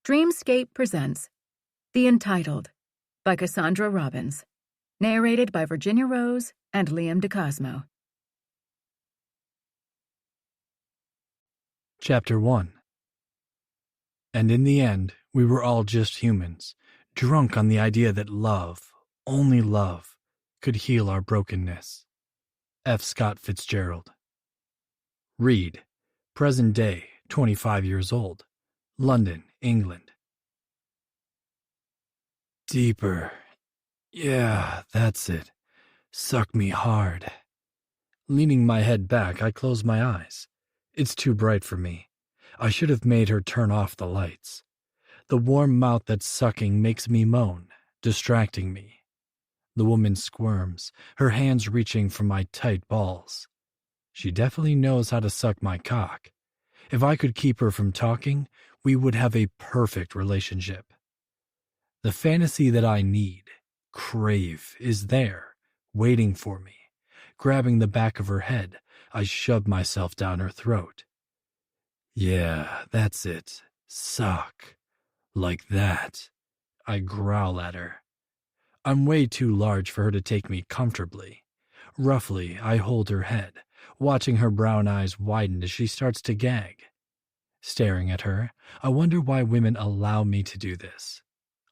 Dreamscape presents The Entitled by Cassandra Robbins, narrated by Virginia Rose and Liam DeCosmo. Chapter 1. And in the end, we were all just humans, drunk on the idea that love, only love, could heal our brokenness. F. Scott Fitzgerald. Reed, present day, 25 years old, London, England. Deeper. Yeah, that's it. Suck me hard. Leaning my head back, I close my eyes. It's too bright for me. I should have made her turn off the lights. The warm mouth that's sucking makes me moan, distracting me. The woman squirms, her hands reaching for my tight balls. She definitely knows how to suck my cock. If I could keep her from talking, we would have a perfect relationship. The fantasy that I need, crave, is there, waiting for me. Grabbing the back of her head, I shove myself down her throat. Yeah, that's it. Suck. Like that. I growl at her. I'm way too large for her to take me comfortably. Roughly, I hold her head, watching her brown eyes widen as she starts to gag. Staring at her, I wonder why women allow me to do this.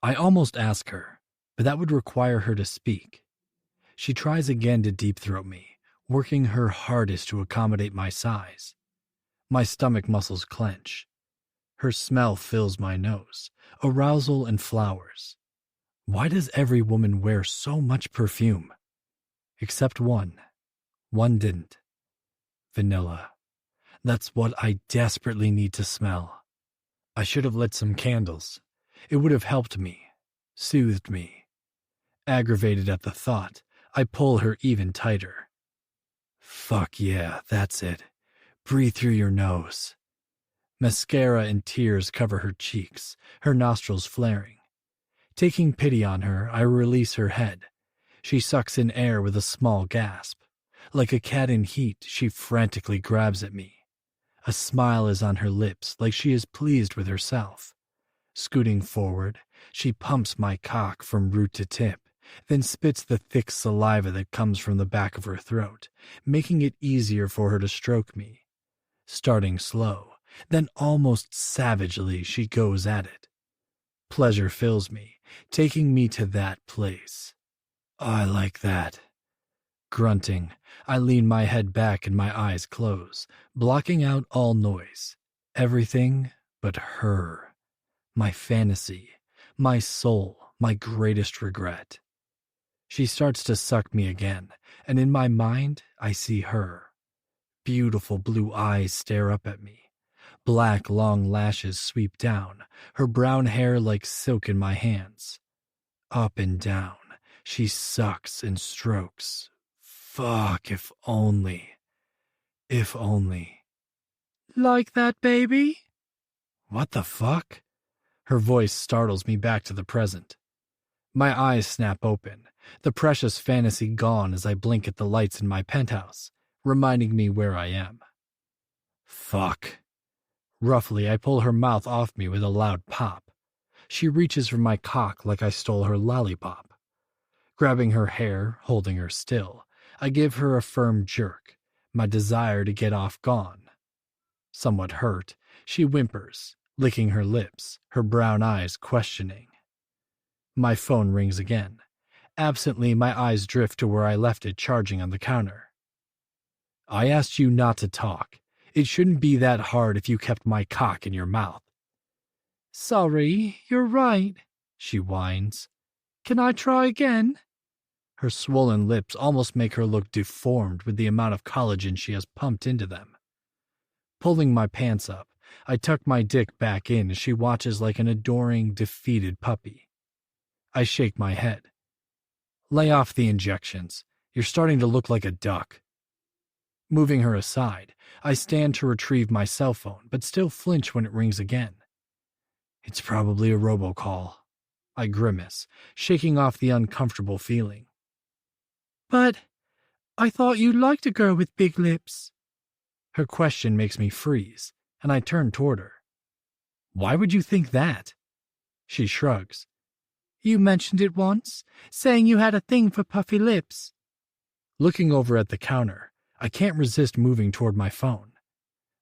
I almost ask her, but that would require her to speak. She tries again to deep-throat me, working her hardest to accommodate my size. My stomach muscles clench. Her smell fills my nose, arousal and flowers. Why does every woman wear so much perfume? Except one. One didn't. Vanilla. That's what I desperately need to smell. I should have lit some candles. It would have helped me, soothed me. Aggravated at the thought, I pull her even tighter. Fuck yeah, that's it. Breathe through your nose. Mascara and tears cover her cheeks, her nostrils flaring. Taking pity on her, I release her head. She sucks in air with a small gasp. Like a cat in heat, she frantically grabs at me. A smile is on her lips, like she is pleased with herself. Scooting forward, she pumps my cock from root to tip, then spits the thick saliva that comes from the back of her throat, making it easier for her to stroke me. Starting slow, then almost savagely she goes at it. Pleasure fills me, taking me to that place. I like that. Grunting, I lean my head back and my eyes close, blocking out all noise. Everything but her. My fantasy, my soul, my greatest regret. She starts to suck me again, and in my mind, I see her. Beautiful blue eyes stare up at me. Black, long lashes sweep down, her brown hair like silk in my hands. Up and down, she sucks and strokes. Fuck, if only. If only. Like that, baby? What the fuck? Her voice startles me back to the present. My eyes snap open, the precious fantasy gone as I blink at the lights in my penthouse, reminding me where I am. Fuck. Roughly, I pull her mouth off me with a loud pop. She reaches for my cock like I stole her lollipop. Grabbing her hair, holding her still, I give her a firm jerk, my desire to get off gone. Somewhat hurt, she whimpers, licking her lips, her brown eyes questioning. My phone rings again. Absently, my eyes drift to where I left it charging on the counter. I asked you not to talk. It shouldn't be that hard if you kept my cock in your mouth. Sorry, you're right, she whines. Can I try again? Her swollen lips almost make her look deformed with the amount of collagen she has pumped into them. Pulling my pants up, I tuck my dick back in as she watches like an adoring, defeated puppy. I shake my head. Lay off the injections. You're starting to look like a duck. Moving her aside, I stand to retrieve my cell phone, but still flinch when it rings again. It's probably a robocall. I grimace, shaking off the uncomfortable feeling. But I thought you liked a girl with big lips. Her question makes me freeze, and I turn toward her. Why would you think that? She shrugs. You mentioned it once, saying you had a thing for puffy lips. Looking over at the counter, I can't resist moving toward my phone.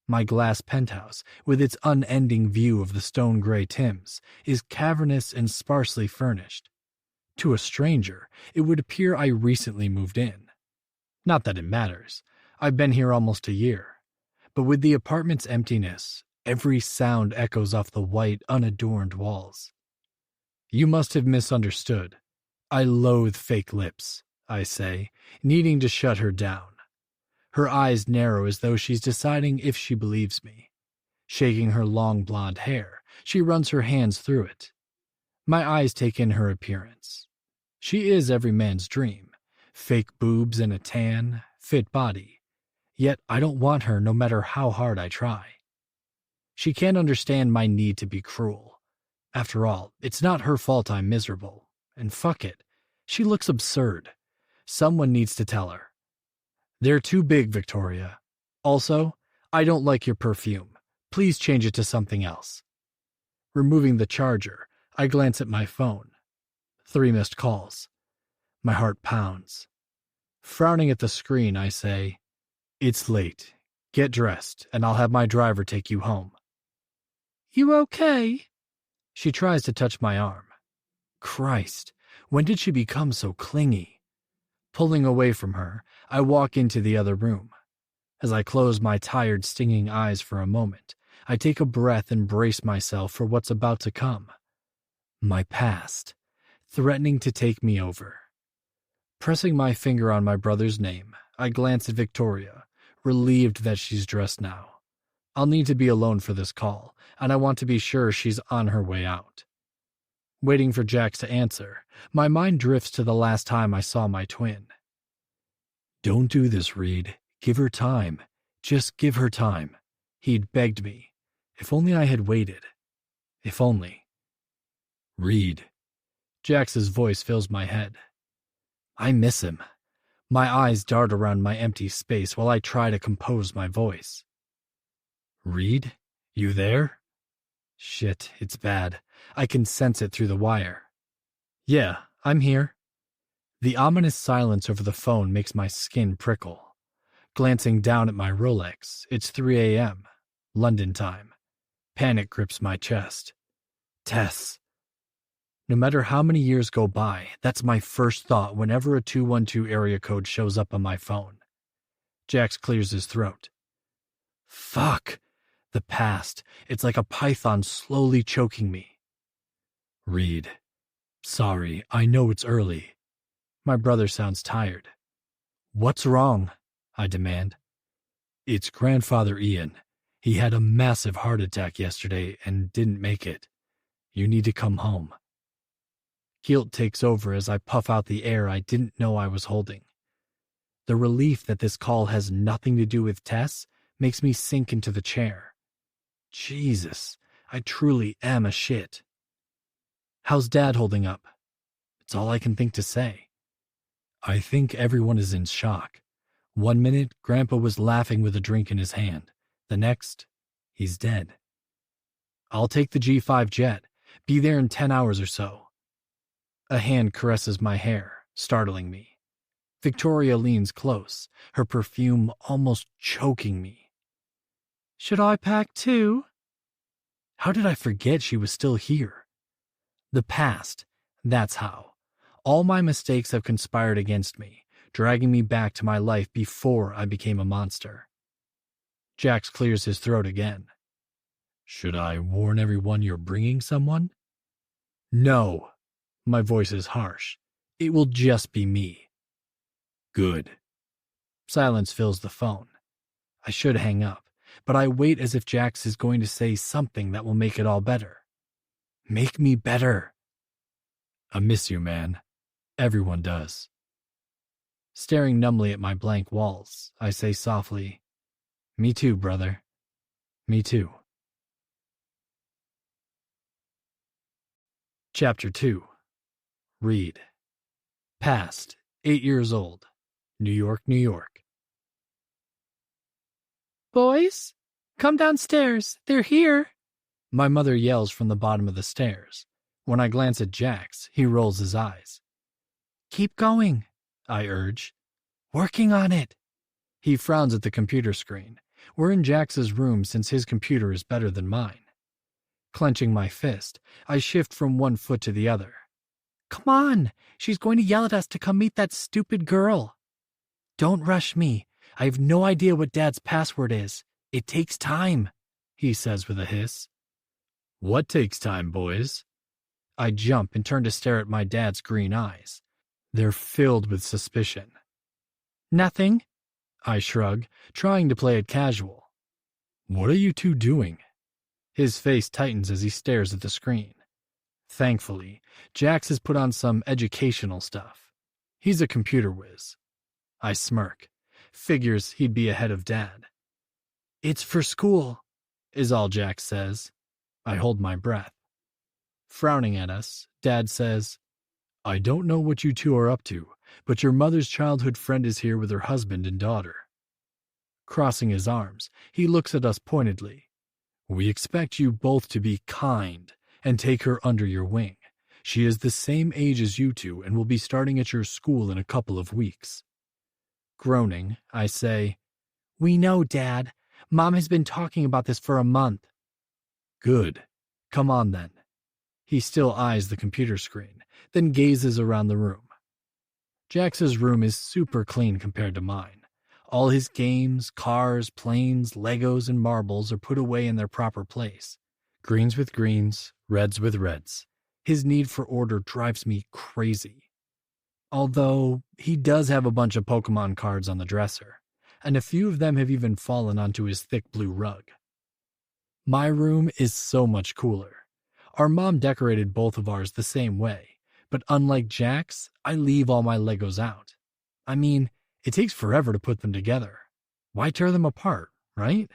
My glass penthouse, with its unending view of the stone-gray Thames, is cavernous and sparsely furnished. To a stranger, it would appear I recently moved in. Not that it matters. I've been here almost a year. But with the apartment's emptiness, every sound echoes off the white, unadorned walls. You must have misunderstood. I loathe fake lips, I say, needing to shut her down. Her eyes narrow as though she's deciding if she believes me. Shaking her long blonde hair, she runs her hands through it. My eyes take in her appearance. She is every man's dream. Fake boobs and a tan, fit body. Yet I don't want her no matter how hard I try. She can't understand my need to be cruel. After all, it's not her fault I'm miserable. And fuck it. She looks absurd. Someone needs to tell her. They're too big, Victoria. Also, I don't like your perfume. Please change it to something else. Removing the charger, I glance at my phone. 3 missed calls. My heart pounds. Frowning at the screen, I say, It's late. Get dressed, and I'll have my driver take you home. You okay? She tries to touch my arm. Christ, when did she become so clingy? Pulling away from her, I walk into the other room. As I close my tired, stinging eyes for a moment, I take a breath and brace myself for what's about to come. My past, threatening to take me over. Pressing my finger on my brother's name, I glance at Victoria, relieved that she's dressed now. I'll need to be alone for this call, and I want to be sure she's on her way out. Waiting for Jax to answer, my mind drifts to the last time I saw my twin. Don't do this, Reed. Give her time. Just give her time. He'd begged me. If only I had waited. If only. Reed. Jax's voice fills my head. I miss him. My eyes dart around my empty space while I try to compose my voice. Reed? You there? Shit, it's bad. I can sense it through the wire. Yeah, I'm here. The ominous silence over the phone makes my skin prickle. Glancing down at my Rolex, it's 3 a.m., London time. Panic grips my chest. Tess. No matter how many years go by, that's my first thought whenever a 212 area code shows up on my phone. Jax clears his throat. Fuck. The past. It's like a python slowly choking me. Reed. Sorry, I know it's early. My brother sounds tired. What's wrong? I demand. It's grandfather Ian. He had a massive heart attack yesterday and didn't make it. You need to come home. Guilt takes over as I puff out the air I didn't know I was holding. The relief that this call has nothing to do with Tess makes me sink into the chair. Jesus, I truly am a shit. How's Dad holding up? It's all I can think to say. I think everyone is in shock. 1 minute, Grandpa was laughing with a drink in his hand. The next, he's dead. I'll take the G5 jet. Be there in 10 hours or so. A hand caresses my hair, startling me. Victoria leans close, her perfume almost choking me. Should I pack too? How did I forget she was still here? The past, that's how. All my mistakes have conspired against me, dragging me back to my life before I became a monster. Jax clears his throat again. Should I warn everyone you're bringing someone? No. My voice is harsh. It will just be me. Good. Silence fills the phone. I should hang up, but I wait as if Jax is going to say something that will make it all better. Make me better. I miss you, man. Everyone does. Staring numbly at my blank walls, I say softly, Me too, brother. Me too. Chapter 2. Reed. Past, 8 years old. New York, New York. Boys, come downstairs. They're here. My mother yells from the bottom of the stairs. When I glance at Jax, he rolls his eyes. "Keep going," I urge. "Working on it." He frowns at the computer screen. We're in Jax's room since his computer is better than mine. Clenching my fist, I shift from one foot to the other. "Come on, she's going to yell at us to come meet that stupid girl." "Don't rush me. I have no idea what Dad's password is. It takes time," he says with a hiss. "What takes time, boys?" I jump and turn to stare at my dad's green eyes. They're filled with suspicion. "Nothing," I shrug, trying to play it casual. "What are you two doing?" His face tightens as he stares at the screen. Thankfully, Jax has put on some educational stuff. He's a computer whiz. I smirk. Figures he'd be ahead of Dad. "It's for school," is all Jax says. I hold my breath. Frowning at us, Dad says, "I don't know what you two are up to, but your mother's childhood friend is here with her husband and daughter." Crossing his arms, he looks at us pointedly. "We expect you both to be kind and take her under your wing. She is the same age as you two and will be starting at your school in a couple of weeks." Groaning, I say, "We know, Dad. Mom has been talking about this for a month." "Good. Come on then." He still eyes the computer screen, then gazes around the room. Jax's room is super clean compared to mine. All his games, cars, planes, Legos, and marbles are put away in their proper place. Greens with greens, reds with reds. His need for order drives me crazy. Although, he does have a bunch of Pokemon cards on the dresser, and a few of them have even fallen onto his thick blue rug. My room is so much cooler. Our mom decorated both of ours the same way, but unlike Jax, I leave all my Legos out. I mean, it takes forever to put them together. Why tear them apart, right?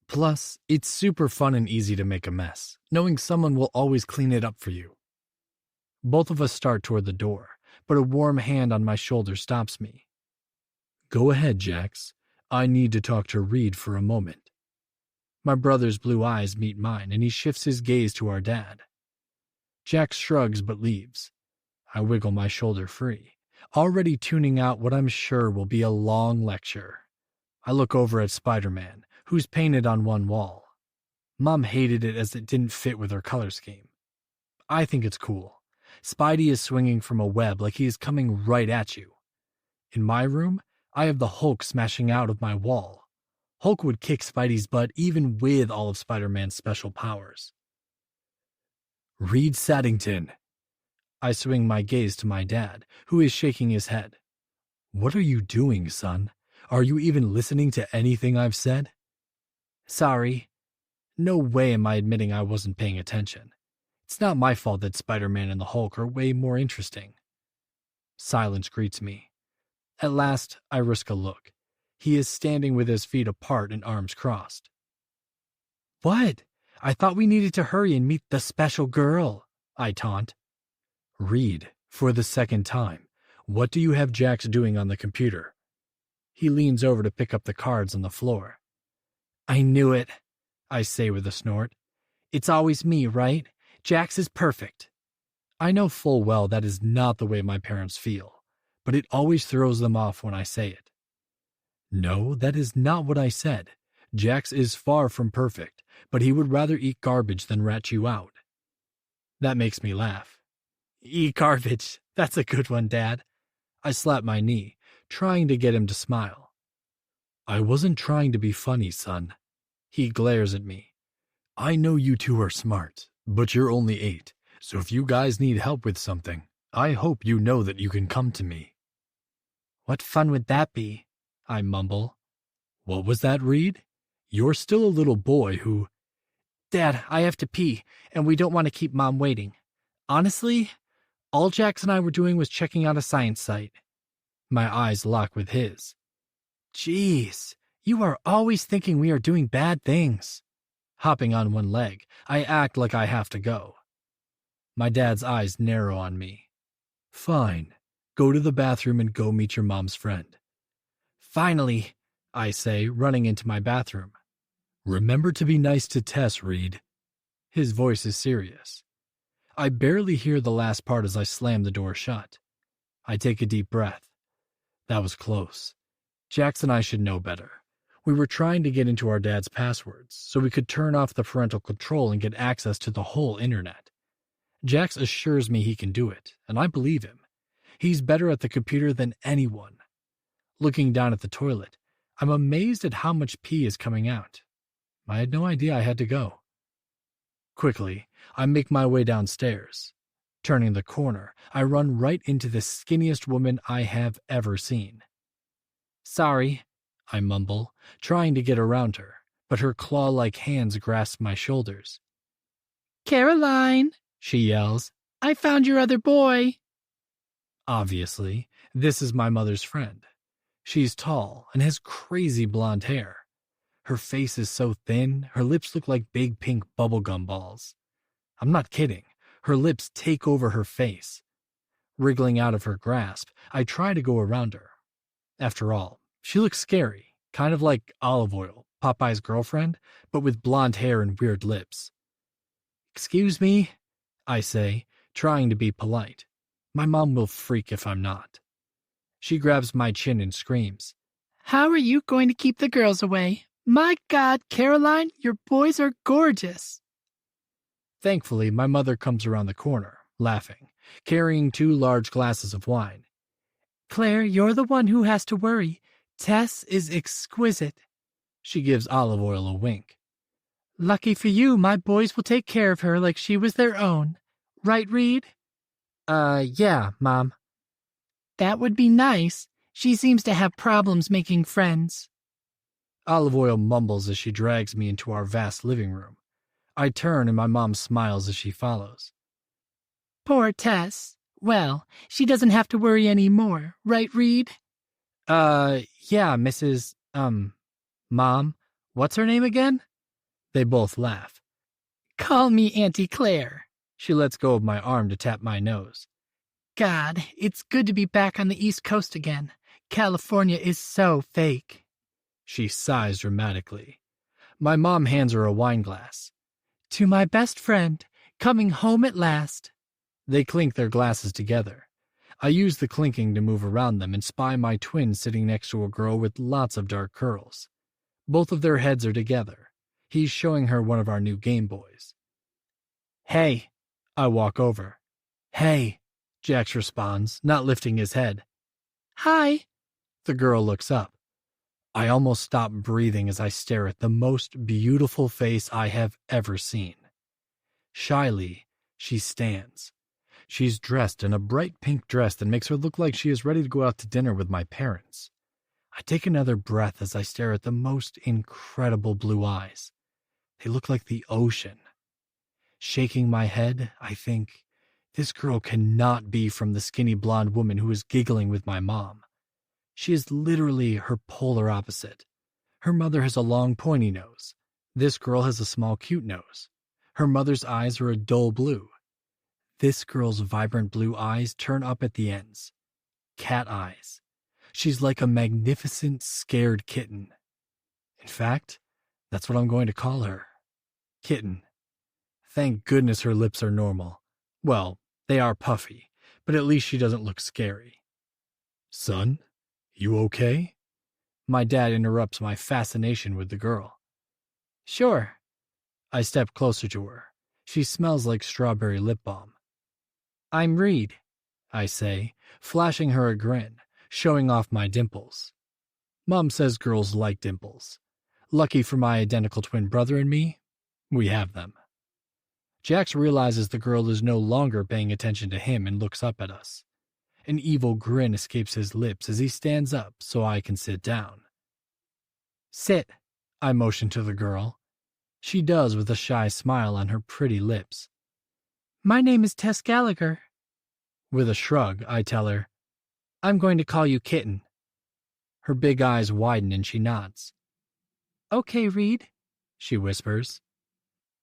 Plus, it's super fun and easy to make a mess, knowing someone will always clean it up for you. Both of us start toward the door, but a warm hand on my shoulder stops me. "Go ahead, Jax. I need to talk to Reed for a moment." My brother's blue eyes meet mine, and he shifts his gaze to our dad. Jax shrugs but leaves. I wiggle my shoulder free, already tuning out what I'm sure will be a long lecture. I look over at Spider-Man, who's painted on one wall. Mom hated it as it didn't fit with her color scheme. I think it's cool. Spidey is swinging from a web like he is coming right at you. In my room, I have the Hulk smashing out of my wall. Hulk would kick Spidey's butt even with all of Spider-Man's special powers. "Reed Saddington." I swing my gaze to my dad, who is shaking his head. "What are you doing, son? Are you even listening to anything I've said?" "Sorry." No way am I admitting I wasn't paying attention. It's not my fault that Spider-Man and the Hulk are way more interesting. Silence greets me. At last, I risk a look. He is standing with his feet apart and arms crossed. "What? I thought we needed to hurry and meet the special girl," I taunt. "Reed, for the second time, what do you have Jax doing on the computer?" He leans over to pick up the cards on the floor. "I knew it," I say with a snort. "It's always me, right? Jax is perfect." I know full well that is not the way my parents feel, but it always throws them off when I say it. "No, that is not what I said. Jax is far from perfect, but he would rather eat garbage than rat you out." That makes me laugh. "Eat garbage. That's a good one, Dad." I slap my knee, trying to get him to smile. "I wasn't trying to be funny, son." He glares at me. "I know you two are smart, but you're only 8, so if you guys need help with something, I hope you know that you can come to me." "What fun would that be?" I mumble. "What was that, Reed? You're still a little boy who—" "Dad, I have to pee, and we don't want to keep Mom waiting. Honestly, all Jax and I were doing was checking out a science site." My eyes lock with his. "Jeez, you are always thinking we are doing bad things." Hopping on one leg, I act like I have to go. My dad's eyes narrow on me. "Fine. Go to the bathroom and go meet your mom's friend." "Finally," I say, running into my bathroom. "Remember to be nice to Tess, Reed." His voice is serious. I barely hear the last part as I slam the door shut. I take a deep breath. That was close. Jax and I should know better. We were trying to get into our dad's passwords so we could turn off the parental control and get access to the whole internet. Jax assures me he can do it, and I believe him. He's better at the computer than anyone. Looking down at the toilet, I'm amazed at how much pee is coming out. I had no idea I had to go. Quickly, I make my way downstairs. Turning the corner, I run right into the skinniest woman I have ever seen. Sorry, I mumble, trying to get around her, but her claw-like hands grasp my shoulders. Caroline, she yells, I found your other boy. Obviously, this is my mother's friend. She's tall and has crazy blonde hair. Her face is so thin, her lips look like big pink bubblegum balls. I'm not kidding. Her lips take over her face. Wriggling out of her grasp, I try to go around her. After all, she looks scary, kind of like Olive Oil, Popeye's girlfriend, but with blonde hair and weird lips. Excuse me, I say, trying to be polite. My mom will freak if I'm not. She grabs my chin and screams, How are you going to keep the girls away? My God, Caroline, your boys are gorgeous. Thankfully, my mother comes around the corner, laughing, carrying 2 large glasses of wine. Claire, you're the one who has to worry. Tess is exquisite. She gives Olive Oil a wink. Lucky for you, my boys will take care of her like she was their own. Right, Reed? Yeah, Mom. That would be nice. She seems to have problems making friends. Olive Oil mumbles as she drags me into our vast living room. I turn and my mom smiles as she follows. Poor Tess. Well, she doesn't have to worry anymore, right, Reed? Yeah, Mrs. Mom. What's her name again? They both laugh. Call me Auntie Claire. She lets go of my arm to tap my nose. God, it's good to be back on the East Coast again. California is so fake. She sighs dramatically. My mom hands her a wine glass. To my best friend, coming home at last. They clink their glasses together. I use the clinking to move around them and spy my twin sitting next to a girl with lots of dark curls. Both of their heads are together. He's showing her one of our new Game Boys. Hey, I walk over. Hey, Jax responds, not lifting his head. Hi. The girl looks up. I almost stop breathing as I stare at the most beautiful face I have ever seen. Shyly, she stands. She's dressed in a bright pink dress that makes her look like she is ready to go out to dinner with my parents. I take another breath as I stare at the most incredible blue eyes. They look like the ocean. Shaking my head, I think, this girl cannot be from the skinny blonde woman who is giggling with my mom. She is literally her polar opposite. Her mother has a long pointy nose. This girl has a small cute nose. Her mother's eyes are a dull blue. This girl's vibrant blue eyes turn up at the ends. Cat eyes. She's like a magnificent, scared kitten. In fact, that's what I'm going to call her. Kitten. Thank goodness her lips are normal. Well, they are puffy, but at least she doesn't look scary. Son, you okay? My dad interrupts my fascination with the girl. Sure. I step closer to her. She smells like strawberry lip balm. I'm Reed, I say, flashing her a grin, showing off my dimples. Mom says girls like dimples. Lucky for my identical twin brother and me, we have them. Jax realizes the girl is no longer paying attention to him and looks up at us. An evil grin escapes his lips as he stands up so I can sit down. Sit, I motion to the girl. She does with a shy smile on her pretty lips. My name is Tess Gallagher. With a shrug, I tell her, I'm going to call you Kitten. Her big eyes widen and she nods. Okay, Reed, she whispers.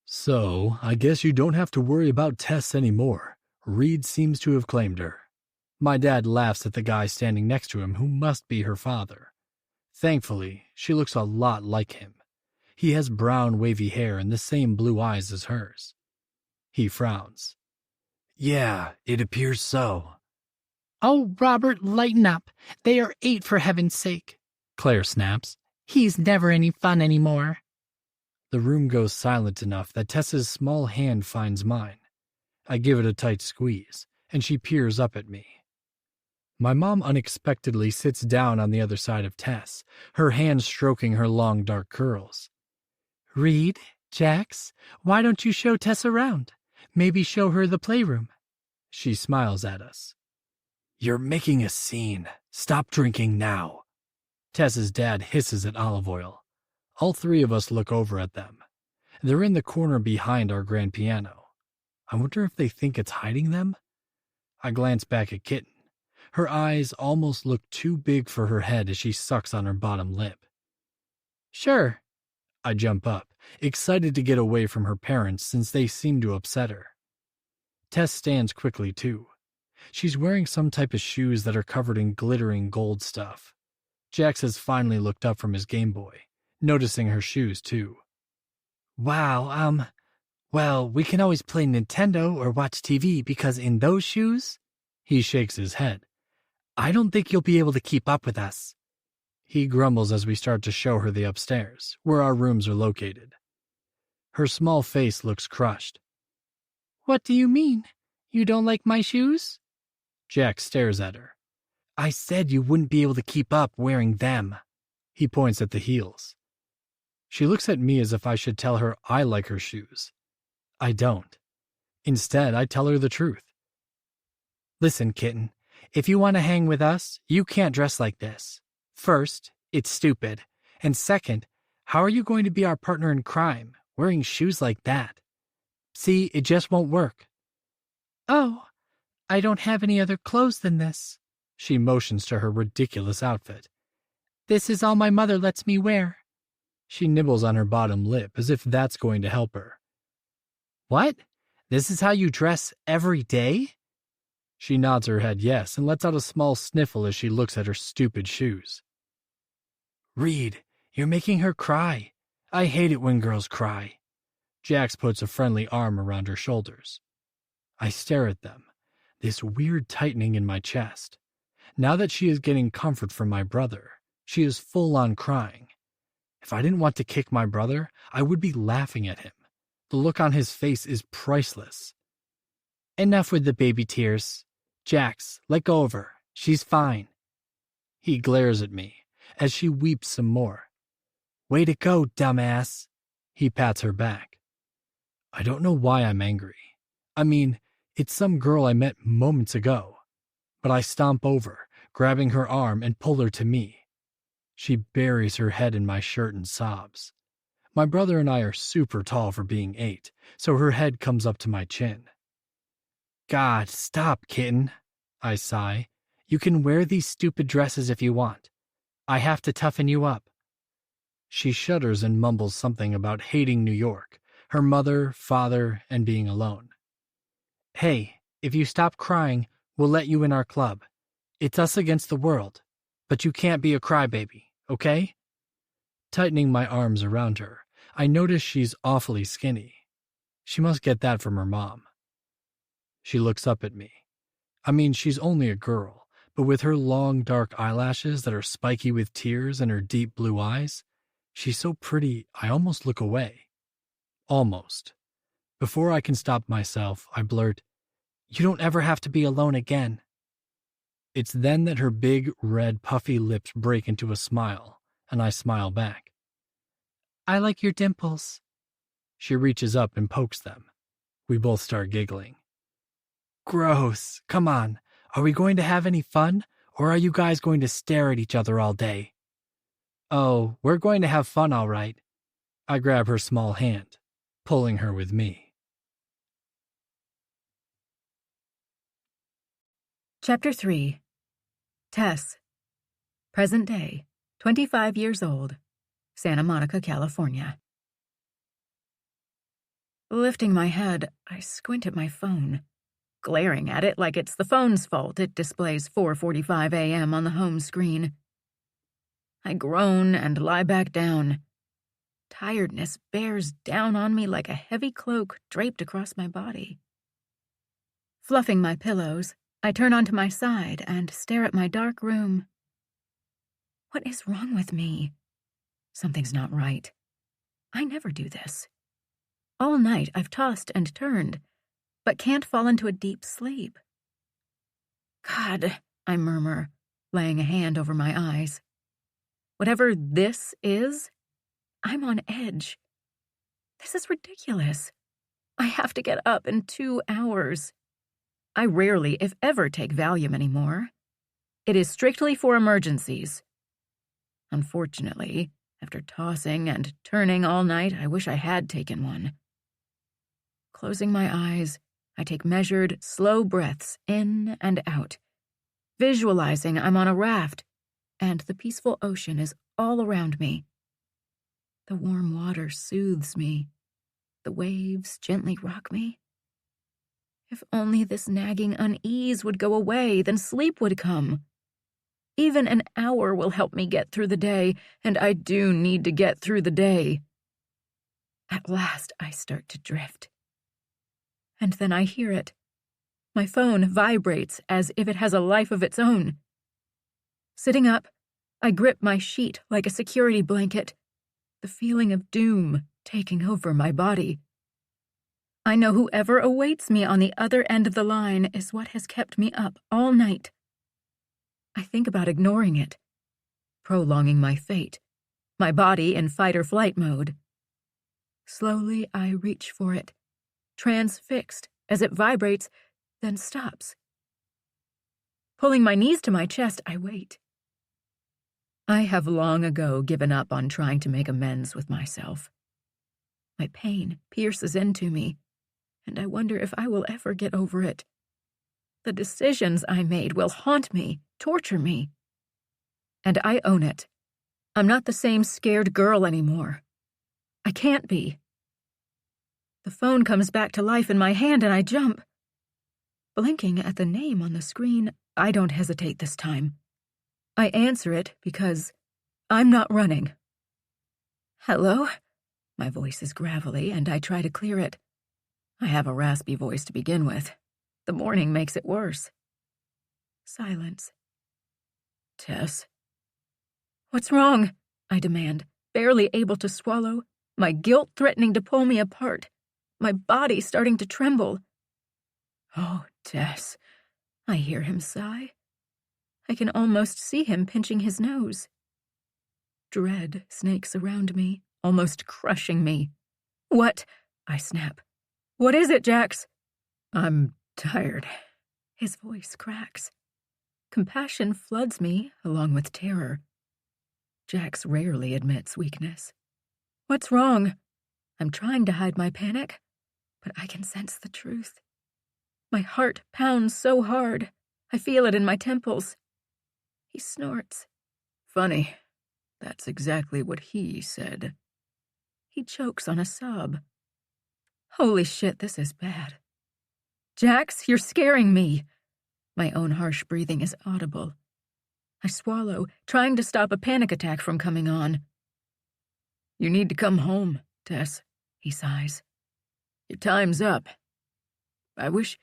So, I guess you don't have to worry about Tess anymore. Reed seems to have claimed her. My dad laughs at the guy standing next to him who must be her father. Thankfully, she looks a lot like him. He has brown wavy hair and the same blue eyes as hers. He frowns. Yeah, it appears so. Oh, Robert, lighten up. They are 8 for heaven's sake, Claire snaps. He's never any fun anymore. The room goes silent enough that Tessa's small hand finds mine. I give it a tight squeeze, and she peers up at me. My mom unexpectedly sits down on the other side of Tess, her hand stroking her long dark curls. Reed, Jax, why don't you show Tess around? Maybe show her the playroom. She smiles at us. You're making a scene. Stop drinking now. Tess's dad hisses at Olive Oil. All 3 of us look over at them. They're in the corner behind our grand piano. I wonder if they think it's hiding them? I glance back at Kitten. Her eyes almost look too big for her head as she sucks on her bottom lip. Sure. I jump up, excited to get away from her parents since they seem to upset her. Tess stands quickly too. She's wearing some type of shoes that are covered in glittering gold stuff. Jax has finally looked up from his Game Boy, noticing her shoes too. Wow, well, we can always play Nintendo or watch TV because in those shoes, he shakes his head. I don't think you'll be able to keep up with us. He grumbles as we start to show her the upstairs, where our rooms are located. Her small face looks crushed. What do you mean? You don't like my shoes? Jack stares at her. I said you wouldn't be able to keep up wearing them. He points at the heels. She looks at me as if I should tell her I like her shoes. I don't. Instead, I tell her the truth. Listen, Kitten, if you want to hang with us, you can't dress like this. First, it's stupid. And second, how are you going to be our partner in crime, wearing shoes like that? See, it just won't work. Oh, I don't have any other clothes than this. She motions to her ridiculous outfit. This is all my mother lets me wear. She nibbles on her bottom lip as if that's going to help her. What? This is how you dress every day? She nods her head yes and lets out a small sniffle as she looks at her stupid shoes. Reed, you're making her cry. I hate it when girls cry. Jax puts a friendly arm around her shoulders. I stare at them, this weird tightening in my chest. Now that she is getting comfort from my brother, she is full on crying. If I didn't want to kick my brother, I would be laughing at him. The look on his face is priceless. Enough with the baby tears. Jax, let go of her. She's fine. He glares at me as she weeps some more. Way to go, dumbass. He pats her back. I don't know why I'm angry. I mean, it's some girl I met moments ago. But I stomp over, grabbing her arm and pull her to me. She buries her head in my shirt and sobs. My brother and I are super tall for being 8, so her head comes up to my chin. God, stop, kitten, I sigh. You can wear these stupid dresses if you want. I have to toughen you up. She shudders and mumbles something about hating New York, her mother, father, and being alone. Hey, if you stop crying, we'll let you in our club. It's us against the world, but you can't be a crybaby, okay? Tightening my arms around her, I notice she's awfully skinny. She must get that from her mom. She looks up at me. I mean, she's only a girl, but with her long dark eyelashes that are spiky with tears and her deep blue eyes, she's so pretty I almost look away. Almost. Before I can stop myself, I blurt, You don't ever have to be alone again. It's then that her big, red, puffy lips break into a smile, and I smile back. I like your dimples. She reaches up and pokes them. We both start giggling. Gross. Come on. Are we going to have any fun, or are you guys going to stare at each other all day? Oh, we're going to have fun, all right. I grab her small hand, pulling her with me. Chapter 3. Tess. Present day, 25 years old, Santa Monica, California. Lifting my head, I squint at my phone. Glaring at it like it's the phone's fault, it displays 4:45 a.m. on the home screen. I groan and lie back down. Tiredness bears down on me like a heavy cloak draped across my body. Fluffing my pillows, I turn onto my side and stare at my dark room. What is wrong with me? Something's not right. I never do this. All night I've tossed and turned, but can't fall into a deep sleep. God, I murmur, laying a hand over my eyes. Whatever this is, I'm on edge. This is ridiculous. I have to get up in 2 hours. I rarely, if ever, take Valium anymore. It is strictly for emergencies. Unfortunately, after tossing and turning all night, I wish I had taken one. Closing my eyes, I take measured, slow breaths in and out, visualizing I'm on a raft, and the peaceful ocean is all around me. The warm water soothes me. The waves gently rock me. If only this nagging unease would go away, then sleep would come. Even an hour will help me get through the day, and I do need to get through the day. At last, I start to drift. And then I hear it. My phone vibrates as if it has a life of its own. Sitting up, I grip my sheet like a security blanket, the feeling of doom taking over my body. I know whoever awaits me on the other end of the line is what has kept me up all night. I think about ignoring it, prolonging my fate, my body in fight-or-flight mode. Slowly, I reach for it, transfixed as it vibrates, then stops. Pulling my knees to my chest, I wait. I have long ago given up on trying to make amends with myself. My pain pierces into me, and I wonder if I will ever get over it. The decisions I made will haunt me, torture me. And I own it. I'm not the same scared girl anymore. I can't be. The phone comes back to life in my hand and I jump. Blinking at the name on the screen, I don't hesitate this time. I answer it because I'm not running. Hello? My voice is gravelly and I try to clear it. I have a raspy voice to begin with. The morning makes it worse. Silence. Tess? What's wrong? I demand, barely able to swallow, my guilt threatening to pull me apart, my body starting to tremble. Oh, Tess, I hear him sigh. I can almost see him pinching his nose. Dread snakes around me, almost crushing me. What? I snap. What is it, Jax? I'm tired. His voice cracks. Compassion floods me, along with terror. Jax rarely admits weakness. What's wrong? I'm trying to hide my panic, but I can sense the truth. My heart pounds so hard, I feel it in my temples. He snorts. Funny, that's exactly what he said. He chokes on a sob. Holy shit, this is bad. Jax, you're scaring me. My own harsh breathing is audible. I swallow, trying to stop a panic attack from coming on. You need to come home, Tess, he sighs. Your time's up. I wish...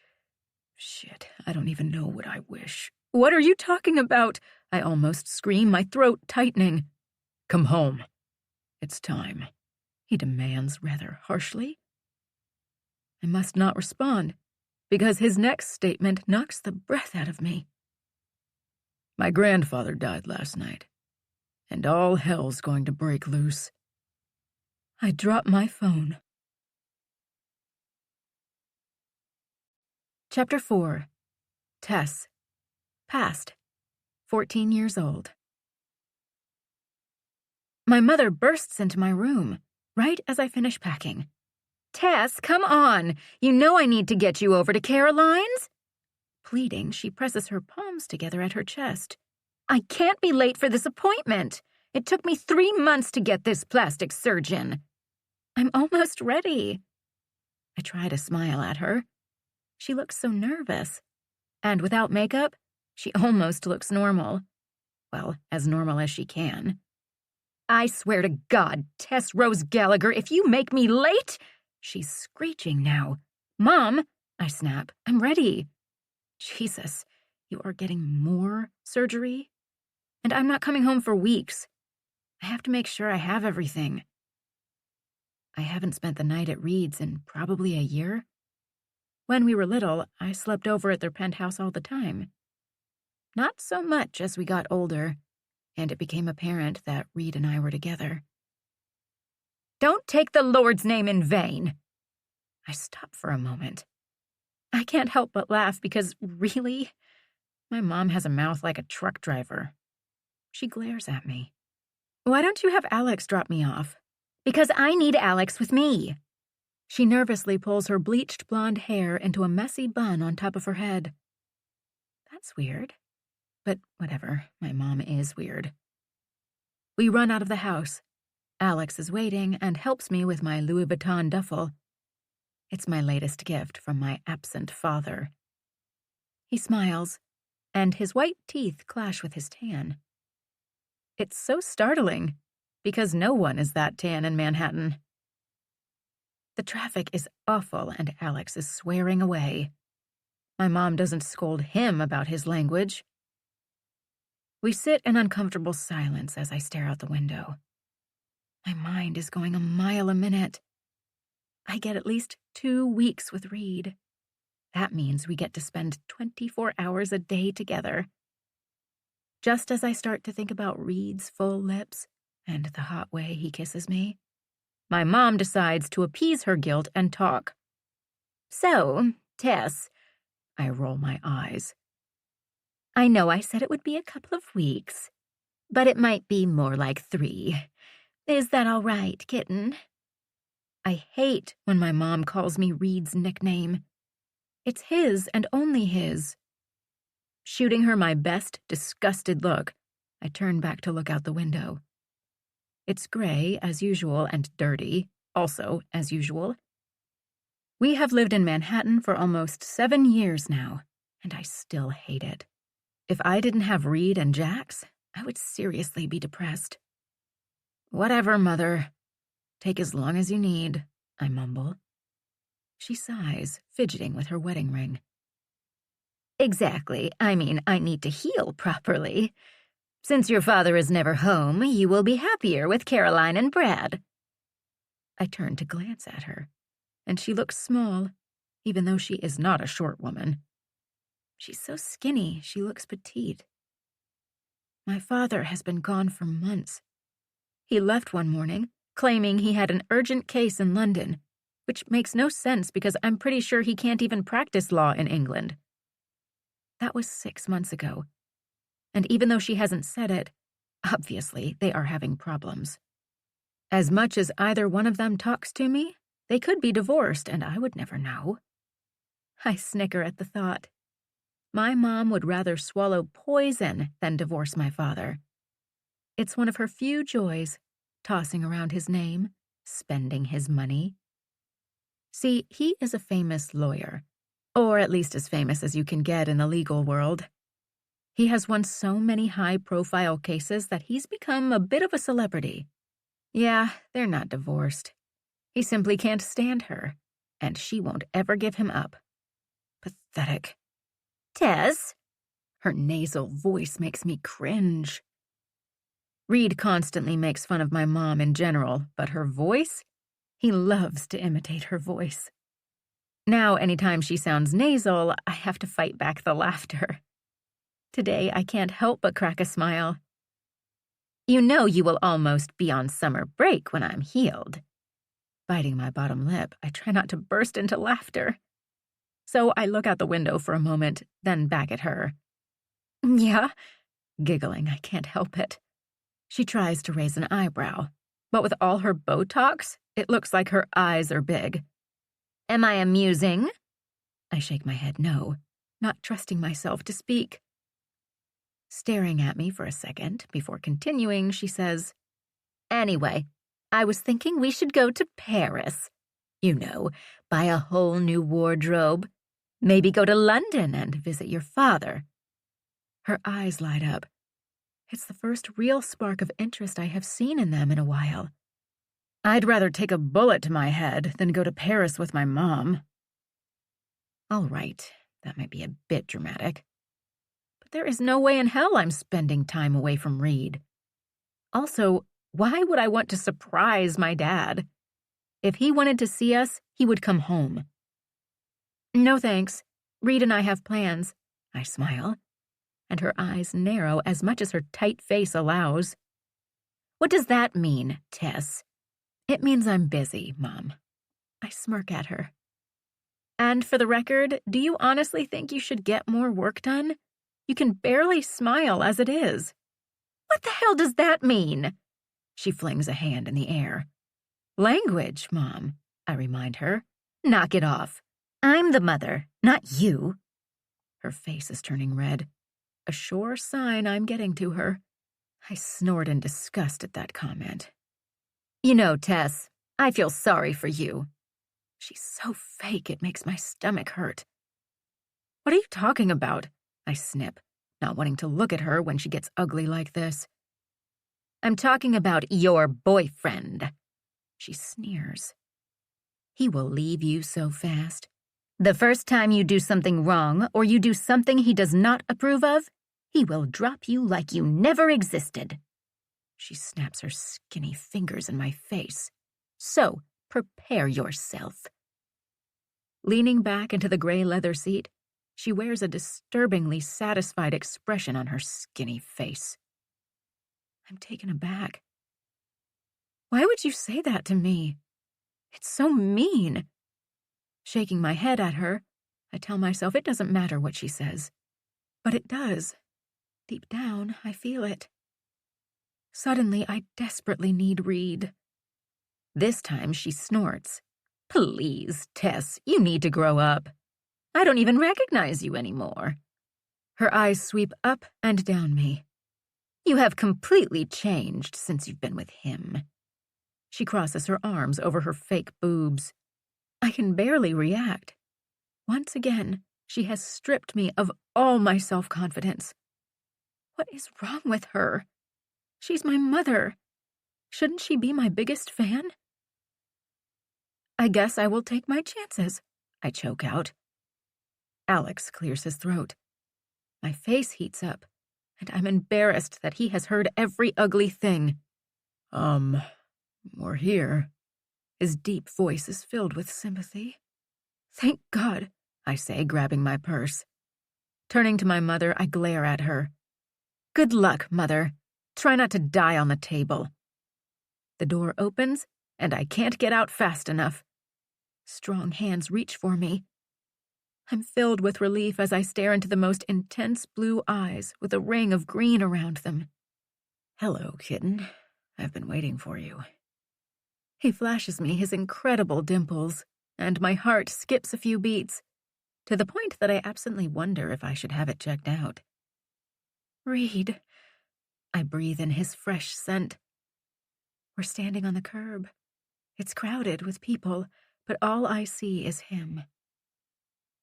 Shit, I don't even know what I wish. What are you talking about? I almost scream, my throat tightening. Come home. It's time, he demands rather harshly. I must not respond, because his next statement knocks the breath out of me. My grandfather died last night, and all hell's going to break loose. I drop my phone. Chapter 4. Tess. Past. 14 years old. My mother bursts into my room, right as I finish packing. Tess, come on! You know I need to get you over to Caroline's? Pleading, she presses her palms together at her chest. I can't be late for this appointment. It took me 3 months to get this plastic surgeon. I'm almost ready. I try to smile at her. She looks so nervous. And without makeup, she almost looks normal. Well, as normal as she can. I swear to God, Tess Rose Gallagher, if you make me late... She's screeching now. Mom, I snap. I'm ready. Jesus, you are getting more surgery? And I'm not coming home for weeks. I have to make sure I have everything. I haven't spent the night at Reed's in probably a year. When we were little, I slept over at their penthouse all the time. Not so much as we got older, and it became apparent that Reed and I were together. Don't take the Lord's name in vain. I stop for a moment. I can't help but laugh because, really, my mom has a mouth like a truck driver. She glares at me. Why don't you have Alex drop me off? Because I need Alex with me. She nervously pulls her bleached blonde hair into a messy bun on top of her head. That's weird. But whatever, my mom is weird. We run out of the house. Alex is waiting and helps me with my Louis Vuitton duffel. It's my latest gift from my absent father. He smiles, and his white teeth clash with his tan. It's so startling, because no one is that tan in Manhattan. The traffic is awful, and Alex is swearing away. My mom doesn't scold him about his language. We sit in uncomfortable silence as I stare out the window. My mind is going a mile a minute. I get at least 2 weeks with Reed. That means we get to spend 24 hours a day together. Just as I start to think about Reed's full lips and the hot way he kisses me, my mom decides to appease her guilt and talk. So, Tess, I roll my eyes. I know I said it would be a couple of weeks, but it might be more like 3. Is that all right, kitten? I hate when my mom calls me Reed's nickname. It's his and only his. Shooting her my best disgusted look, I turn back to look out the window. It's gray, as usual, and dirty, also as usual. We have lived in Manhattan for almost 7 years now, and I still hate it. If I didn't have Reed and Jax, I would seriously be depressed. Whatever, Mother. Take as long as you need, I mumble. She sighs, fidgeting with her wedding ring. Exactly. I mean, I need to heal properly. Since your father is never home, you will be happier with Caroline and Brad. I turn to glance at her, and she looks small, even though she is not a short woman. She's so skinny, she looks petite. My father has been gone for months. He left one morning, claiming he had an urgent case in London, which makes no sense because I'm pretty sure he can't even practice law in England. That was 6 months ago. And even though she hasn't said it, obviously they are having problems. As much as either one of them talks to me, they could be divorced and I would never know. I snicker at the thought. My mom would rather swallow poison than divorce my father. It's one of her few joys, tossing around his name, spending his money. See, he is a famous lawyer, or at least as famous as you can get in the legal world. He has won so many high-profile cases that he's become a bit of a celebrity. Yeah, they're not divorced. He simply can't stand her, and she won't ever give him up. Pathetic. Tess? Her nasal voice makes me cringe. Reed constantly makes fun of my mom in general, but her voice? He loves to imitate her voice. Now, anytime she sounds nasal, I have to fight back the laughter. Today, I can't help but crack a smile. You know you will almost be on summer break when I'm healed. Biting my bottom lip, I try not to burst into laughter. So I look out the window for a moment, then back at her. Yeah? Giggling, I can't help it. She tries to raise an eyebrow, but with all her Botox, it looks like her eyes are big. Am I amusing? I shake my head no, not trusting myself to speak. Staring at me for a second before continuing, she says, Anyway, I was thinking we should go to Paris. You know, buy a whole new wardrobe. Maybe go to London and visit your father. Her eyes light up. It's the first real spark of interest I have seen in them in a while. I'd rather take a bullet to my head than go to Paris with my mom. All right, that might be a bit dramatic. But there is no way in hell I'm spending time away from Reed. Also, why would I want to surprise my dad? If he wanted to see us, he would come home. No thanks. Reed and I have plans. I smile, and her eyes narrow as much as her tight face allows. What does that mean, Tess? It means I'm busy, Mom. I smirk at her. And for the record, do you honestly think you should get more work done? You can barely smile as it is. What the hell does that mean? She flings a hand in the air. Language, Mom, I remind her. Knock it off. I'm the mother, not you. Her face is turning red, a sure sign I'm getting to her. I snort in disgust at that comment. You know, Tess, I feel sorry for you. She's so fake it makes my stomach hurt. What are you talking about? I snip, not wanting to look at her when she gets ugly like this. I'm talking about your boyfriend. She sneers. He will leave you so fast. The first time you do something wrong or you do something he does not approve of, he will drop you like you never existed. She snaps her skinny fingers in my face. So, prepare yourself. Leaning back into the gray leather seat, she wears a disturbingly satisfied expression on her skinny face. I'm taken aback. Why would you say that to me? It's so mean. Shaking my head at her, I tell myself it doesn't matter what she says. But it does. Deep down, I feel it. Suddenly, I desperately need Reed. This time, she snorts. Please, Tess, you need to grow up. I don't even recognize you anymore. Her eyes sweep up and down me. You have completely changed since you've been with him. She crosses her arms over her fake boobs. I can barely react. Once again, she has stripped me of all my self-confidence. What is wrong with her? She's my mother. Shouldn't she be my biggest fan? I guess I will take my chances, I choke out. Alex clears his throat. My face heats up, and I'm embarrassed that he has heard every ugly thing. We're here. His deep voice is filled with sympathy. Thank God, I say, grabbing my purse. Turning to my mother, I glare at her. Good luck, Mother. Try not to die on the table. The door opens, and I can't get out fast enough. Strong hands reach for me. I'm filled with relief as I stare into the most intense blue eyes with a ring of green around them. Hello, kitten. I've been waiting for you. He flashes me his incredible dimples, and my heart skips a few beats, to the point that I absently wonder if I should have it checked out. Reed. I breathe in his fresh scent. We're standing on the curb. It's crowded with people, but all I see is him.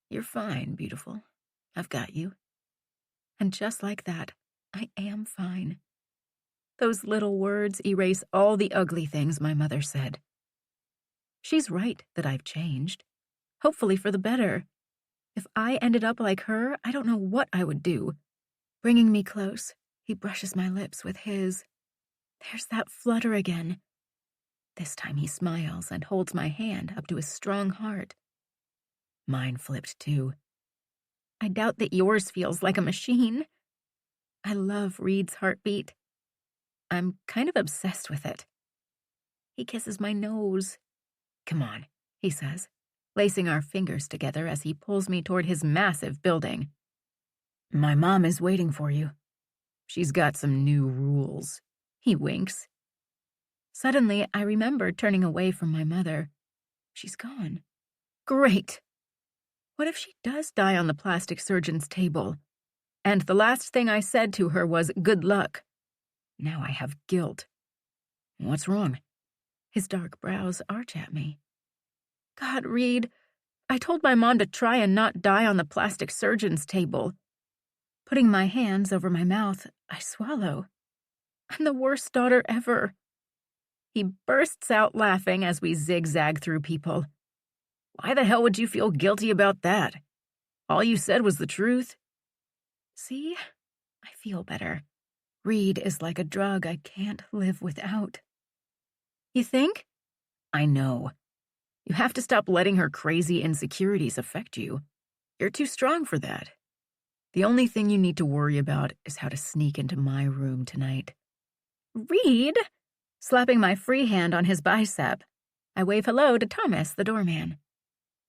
You're fine, beautiful. I've got you. And just like that, I am fine. Those little words erase all the ugly things my mother said. She's right that I've changed. Hopefully for the better. If I ended up like her, I don't know what I would do. Bringing me close, he brushes my lips with his. There's that flutter again. This time he smiles and holds my hand up to his strong heart. Mine flipped too. I doubt that yours feels like a machine. I love Reed's heartbeat. I'm kind of obsessed with it. He kisses my nose. Come on, he says, lacing our fingers together as he pulls me toward his massive building. My mom is waiting for you. She's got some new rules. He winks. Suddenly, I remember turning away from my mother. She's gone. Great. What if she does die on the plastic surgeon's table? And the last thing I said to her was, good luck. Now I have guilt. What's wrong? His dark brows arch at me. God, Reed, I told my mom to try and not die on the plastic surgeon's table. Putting my hands over my mouth, I swallow. I'm the worst daughter ever. He bursts out laughing as we zigzag through people. Why the hell would you feel guilty about that? All you said was the truth. See? I feel better. Reed is like a drug I can't live without. You think? I know. You have to stop letting her crazy insecurities affect you. You're too strong for that. The only thing you need to worry about is how to sneak into my room tonight. Reed? Slapping my free hand on his bicep, I wave hello to Thomas, the doorman.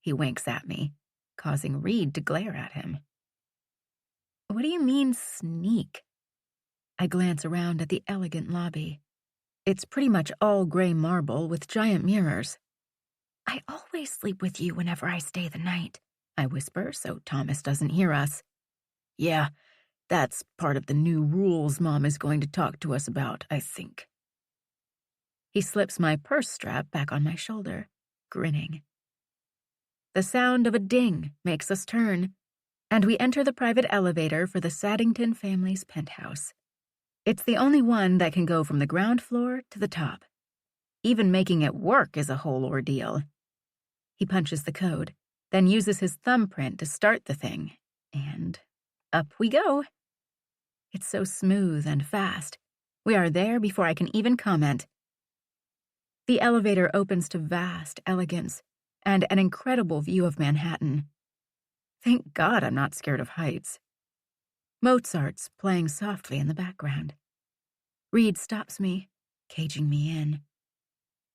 He winks at me, causing Reed to glare at him. What do you mean, sneak? I glance around at the elegant lobby. It's pretty much all gray marble with giant mirrors. I always sleep with you whenever I stay the night, I whisper so Thomas doesn't hear us. Yeah, that's part of the new rules Mom is going to talk to us about, I think. He slips my purse strap back on my shoulder, grinning. The sound of a ding makes us turn, and we enter the private elevator for the Saddington family's penthouse. It's the only one that can go from the ground floor to the top. Even making it work is a whole ordeal. He punches the code, then uses his thumbprint to start the thing, and up we go. It's so smooth and fast. We are there before I can even comment. The elevator opens to vast elegance and an incredible view of Manhattan. Thank God I'm not scared of heights. Mozart's playing softly in the background. Reed stops me, caging me in.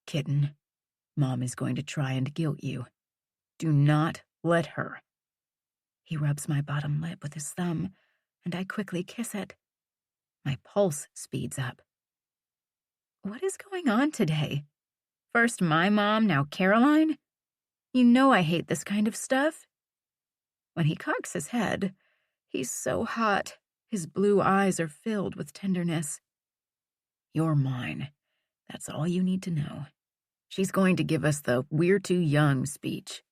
Kitten, Mom is going to try and guilt you. Do not let her. He rubs my bottom lip with his thumb, and I quickly kiss it. My pulse speeds up. What is going on today? First my mom, now Caroline? You know I hate this kind of stuff. When he cocks his head, he's so hot. His blue eyes are filled with tenderness. You're mine. That's all you need to know. She's going to give us the "we're too young" speech.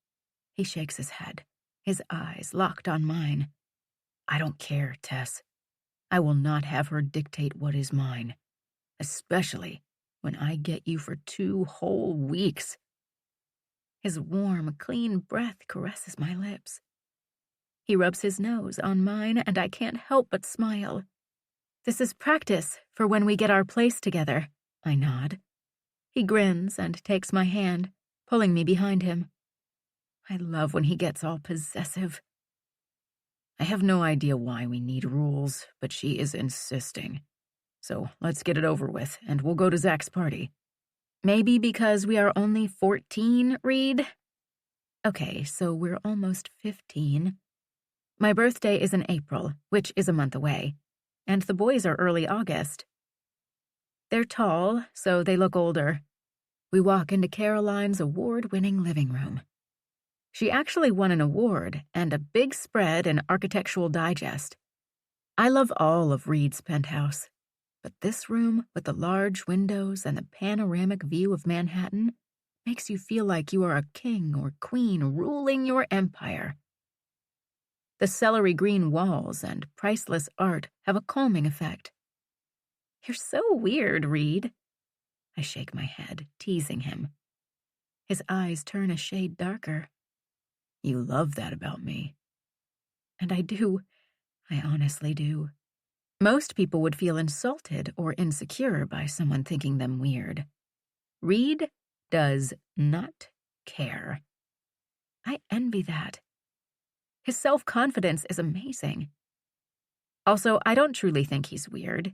He shakes his head, his eyes locked on mine. I don't care, Tess. I will not have her dictate what is mine, especially when I get you for 2 whole weeks. His warm, clean breath caresses my lips. He rubs his nose on mine, and I can't help but smile. This is practice for when we get our place together, I nod. He grins and takes my hand, pulling me behind him. I love when he gets all possessive. I have no idea why we need rules, but she is insisting. So let's get it over with, and we'll go to Zach's party. Maybe because we are only 14, Reed? Okay, so we're almost 15. My birthday is in April, which is a month away, and the boys are early August. They're tall, so they look older. We walk into Caroline's award-winning living room. She actually won an award and a big spread in Architectural Digest. I love all of Reed's penthouse, but this room with the large windows and the panoramic view of Manhattan makes you feel like you are a king or queen ruling your empire. The celery green walls and priceless art have a calming effect. You're so weird, Reed. I shake my head, teasing him. His eyes turn a shade darker. You love that about me. And I do. I honestly do. Most people would feel insulted or insecure by someone thinking them weird. Reed does not care. I envy that. His self-confidence is amazing. Also, I don't truly think he's weird.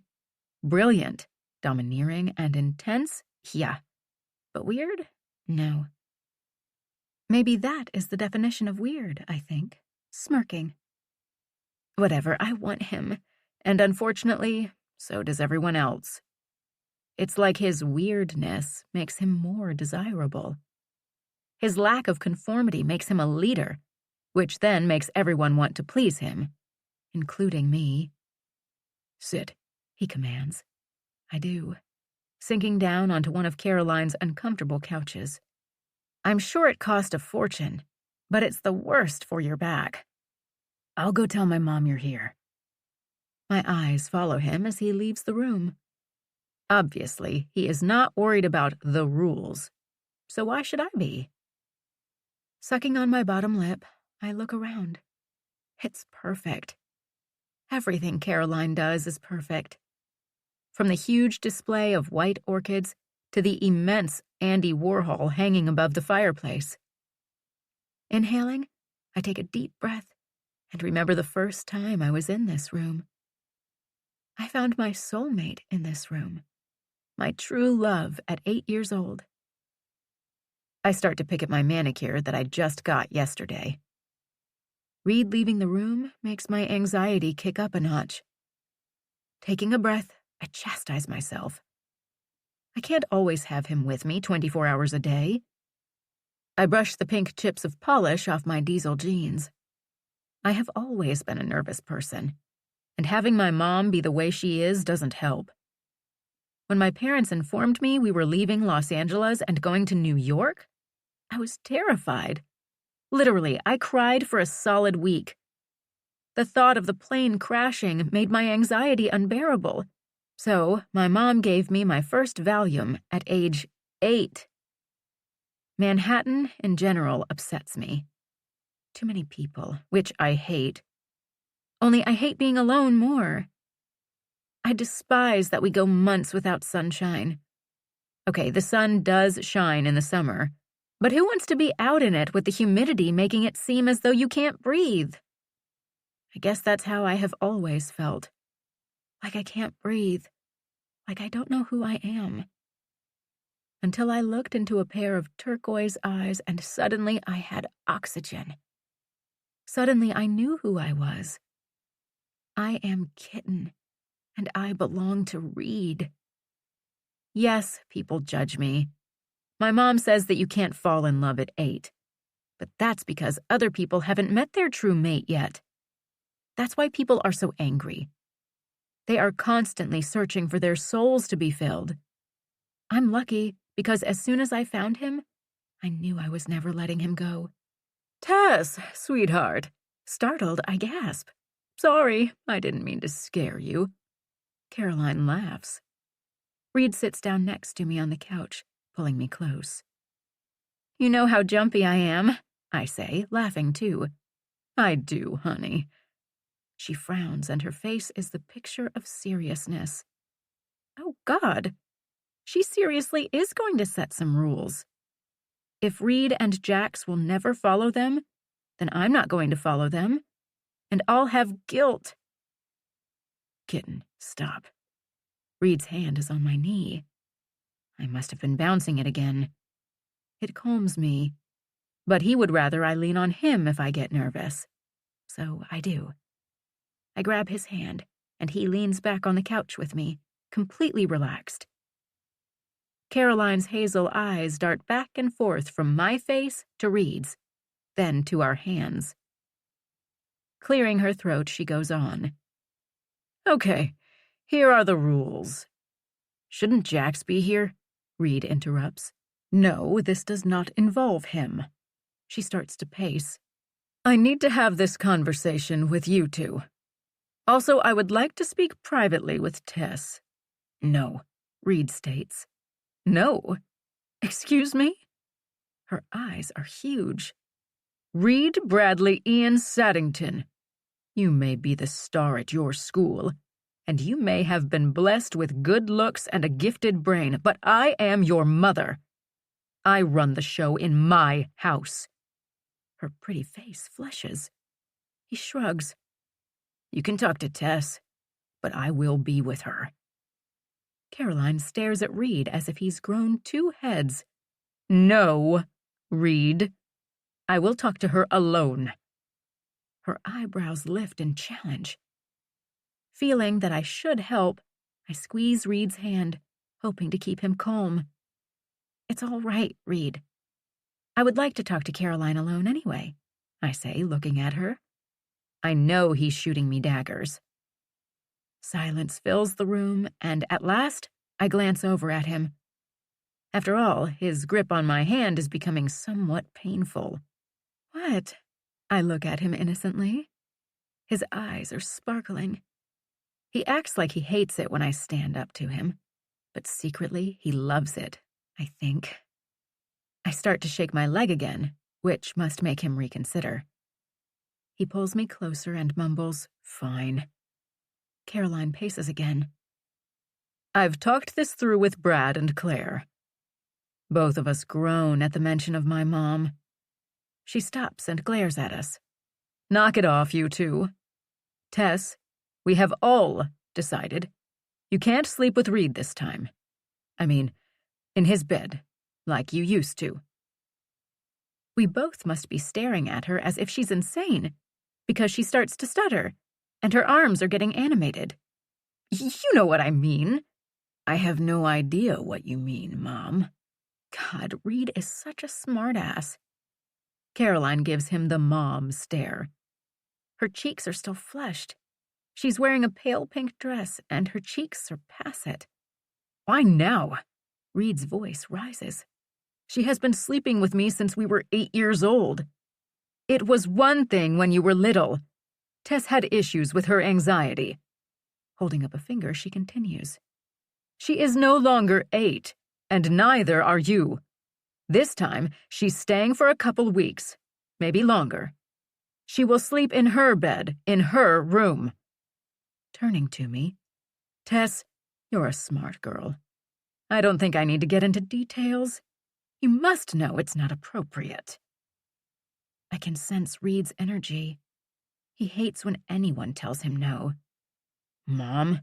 Brilliant, domineering, and intense, yeah. But weird? No. Maybe that is the definition of weird, I think. Smirking. Whatever, I want him. And unfortunately, so does everyone else. It's like his weirdness makes him more desirable. His lack of conformity makes him a leader, which then makes everyone want to please him, including me. Sit, he commands. I do, sinking down onto one of Caroline's uncomfortable couches. I'm sure it cost a fortune, but it's the worst for your back. I'll go tell my mom you're here. My eyes follow him as he leaves the room. Obviously, he is not worried about the rules, so why should I be? Sucking on my bottom lip, I look around. It's perfect. Everything Caroline does is perfect. From the huge display of white orchids to the immense Andy Warhol hanging above the fireplace. Inhaling, I take a deep breath and remember the first time I was in this room. I found my soulmate in this room, my true love at 8 years old. I start to pick at my manicure that I just got yesterday. Reed leaving the room makes my anxiety kick up a notch. Taking a breath, I chastise myself. I can't always have him with me 24 hours a day. I brush the pink chips of polish off my diesel jeans. I have always been a nervous person, and having my mom be the way she is doesn't help. When my parents informed me we were leaving Los Angeles and going to New York, I was terrified. Literally, I cried for a solid week. The thought of the plane crashing made my anxiety unbearable, so my mom gave me my first Valium at age 8. Manhattan, in general, upsets me. Too many people, which I hate. Only I hate being alone more. I despise that we go months without sunshine. Okay, the sun does shine in the summer, but who wants to be out in it with the humidity making it seem as though you can't breathe? I guess that's how I have always felt. Like I can't breathe. Like I don't know who I am. Until I looked into a pair of turquoise eyes and suddenly I had oxygen. Suddenly I knew who I was. I am Kitten, and I belong to Reed. Yes, people judge me. My mom says that you can't fall in love at 8, but that's because other people haven't met their true mate yet. That's why people are so angry. They are constantly searching for their souls to be filled. I'm lucky because as soon as I found him, I knew I was never letting him go. Tess, sweetheart. Startled, I gasp. Sorry, I didn't mean to scare you. Caroline laughs. Reed sits down next to me on the couch, pulling me close. You know how jumpy I am, I say, laughing too. I do, honey. She frowns, and her face is the picture of seriousness. Oh, God. She seriously is going to set some rules. If Reed and Jax will never follow them, then I'm not going to follow them, and I'll have guilt. Kitten, stop. Reed's hand is on my knee. I must have been bouncing it again. It calms me, but he would rather I lean on him if I get nervous. So I do. I grab his hand, and he leans back on the couch with me, completely relaxed. Caroline's hazel eyes dart back and forth from my face to Reed's, then to our hands. Clearing her throat, she goes on. Okay, here are the rules. Shouldn't Jax be here? Reed interrupts. No, this does not involve him. She starts to pace. I need to have this conversation with you two. Also, I would like to speak privately with Tess. No, Reed states. No. Excuse me? Her eyes are huge. Reed Bradley Ian Saddington. You may be the star at your school, and you may have been blessed with good looks and a gifted brain, but I am your mother. I run the show in my house. Her pretty face flushes. He shrugs. You can talk to Tess, but I will be with her. Caroline stares at Reed as if he's grown 2 heads. No, Reed. I will talk to her alone. Her eyebrows lift in challenge. Feeling that I should help, I squeeze Reed's hand, hoping to keep him calm. It's all right, Reed. I would like to talk to Caroline alone anyway, I say, looking at her. I know he's shooting me daggers. Silence fills the room, and at last, I glance over at him. After all, his grip on my hand is becoming somewhat painful. What? I look at him innocently. His eyes are sparkling. He acts like he hates it when I stand up to him, but secretly he loves it, I think. I start to shake my leg again, which must make him reconsider. He pulls me closer and mumbles, "Fine." Caroline paces again. "I've talked this through with Brad and Claire." Both of us groan at the mention of my mom. She stops and glares at us. "Knock it off, you two. Tess, we have all decided you can't sleep with Reed this time. I mean, in his bed, like you used to." We both must be staring at her as if she's insane, because she starts to stutter, and her arms are getting animated. "You know what I mean." "I have no idea what you mean, Mom." God, Reed is such a smartass. Caroline gives him the mom stare. Her cheeks are still flushed. She's wearing a pale pink dress, and her cheeks surpass it. "Why now?" Reed's voice rises. "She has been sleeping with me since we were 8 years old. It was one thing when you were little. Tess had issues with her anxiety." Holding up a finger, she continues. "She is no longer 8, and neither are you. This time, she's staying for a couple weeks, maybe longer. She will sleep in her bed, in her room." Turning to me, "Tess, you're a smart girl. I don't think I need to get into details. You must know it's not appropriate." I can sense Reed's energy. He hates when anyone tells him no. "Mom?"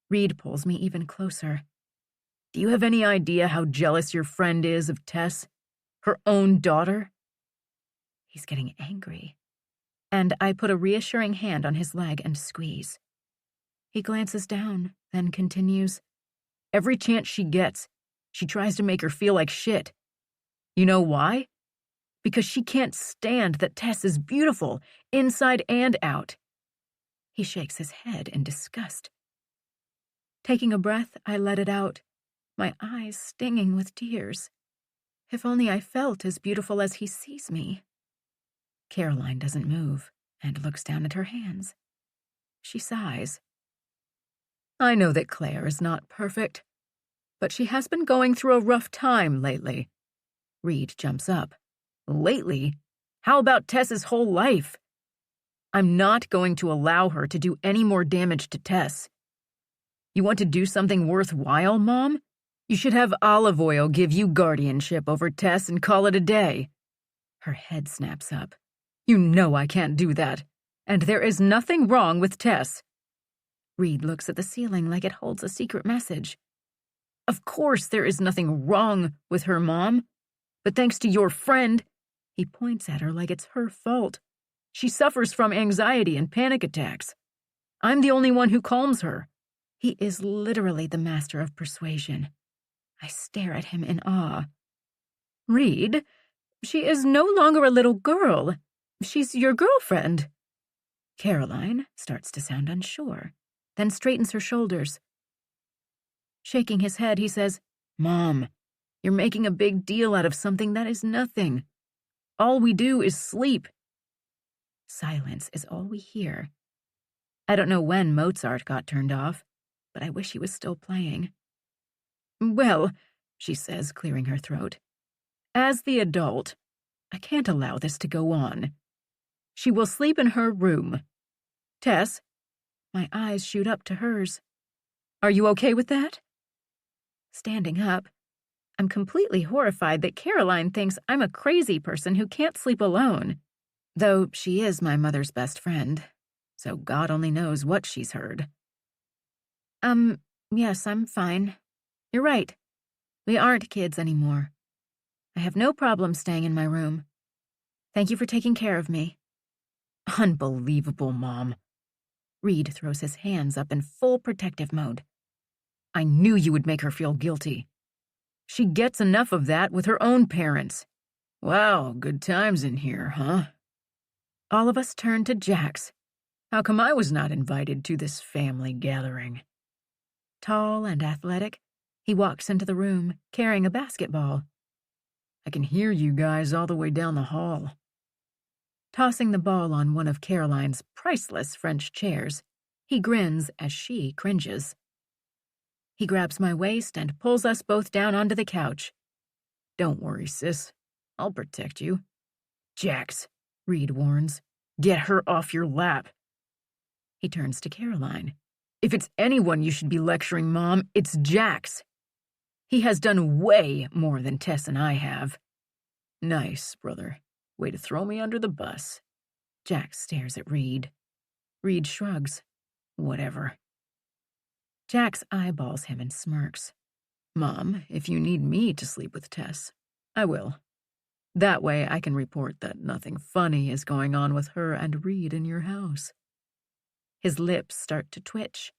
Reed pulls me even closer. "Do you have any idea how jealous your friend is of Tess? Her own daughter?" He's getting angry, and I put a reassuring hand on his leg and squeeze. He glances down, then continues, "Every chance she gets, she tries to make her feel like shit. You know why? Because she can't stand that Tess is beautiful, inside and out." He shakes his head in disgust. Taking a breath, I let it out, my eyes stinging with tears. If only I felt as beautiful as he sees me. Caroline doesn't move and looks down at her hands. She sighs. "I know that Claire is not perfect, but she has been going through a rough time lately." Reed jumps up. "Lately? How about Tess's whole life? I'm not going to allow her to do any more damage to Tess. You want to do something worthwhile, Mom? You should have Olive Oil give you guardianship over Tess and call it a day." Her head snaps up. "You know I can't do that, and there is nothing wrong with Tess." Reed looks at the ceiling like it holds a secret message. "Of course there is nothing wrong with her, Mom. But thanks to your friend," he points at her like it's her fault, "she suffers from anxiety and panic attacks. I'm the only one who calms her." He is literally the master of persuasion. I stare at him in awe. "Reed, she is no longer a little girl. She's your girlfriend." Caroline starts to sound unsure, then straightens her shoulders. Shaking his head, he says, "Mom, you're making a big deal out of something that is nothing. All we do is sleep." Silence is all we hear. I don't know when Mozart got turned off, but I wish he was still playing. "Well," she says, clearing her throat, "as the adult, I can't allow this to go on. She will sleep in her room. Tess," my eyes shoot up to hers, "are you okay with that?" Standing up, I'm completely horrified that Caroline thinks I'm a crazy person who can't sleep alone, though she is my mother's best friend, so God only knows what she's heard. Yes, I'm fine. You're right. We aren't kids anymore. I have no problem staying in my room. Thank you for taking care of me." "Unbelievable, Mom." Reed throws his hands up in full protective mode. "I knew you would make her feel guilty. She gets enough of that with her own parents. Wow, good times in here, huh?" All of us turn to Jax. How come I was not invited to this family gathering? Tall and athletic, he walks into the room, carrying a basketball. "I can hear you guys all the way down the hall." Tossing the ball on one of Caroline's priceless French chairs, he grins as she cringes. He grabs my waist and pulls us both down onto the couch. "Don't worry, sis. I'll protect you." "Jax," Reed warns, Get her off your lap. He turns to Caroline. If it's anyone you should be lecturing, Mom, it's Jax. He has done way more than Tess and I have. Nice, brother. Way to throw me under the bus. Jax stares at Reed. Reed shrugs. Whatever. Jax eyeballs him and smirks. Mom, if you need me to sleep with Tess, I will. That way I can report that nothing funny is going on with her and Reed in your house. His lips start to twitch.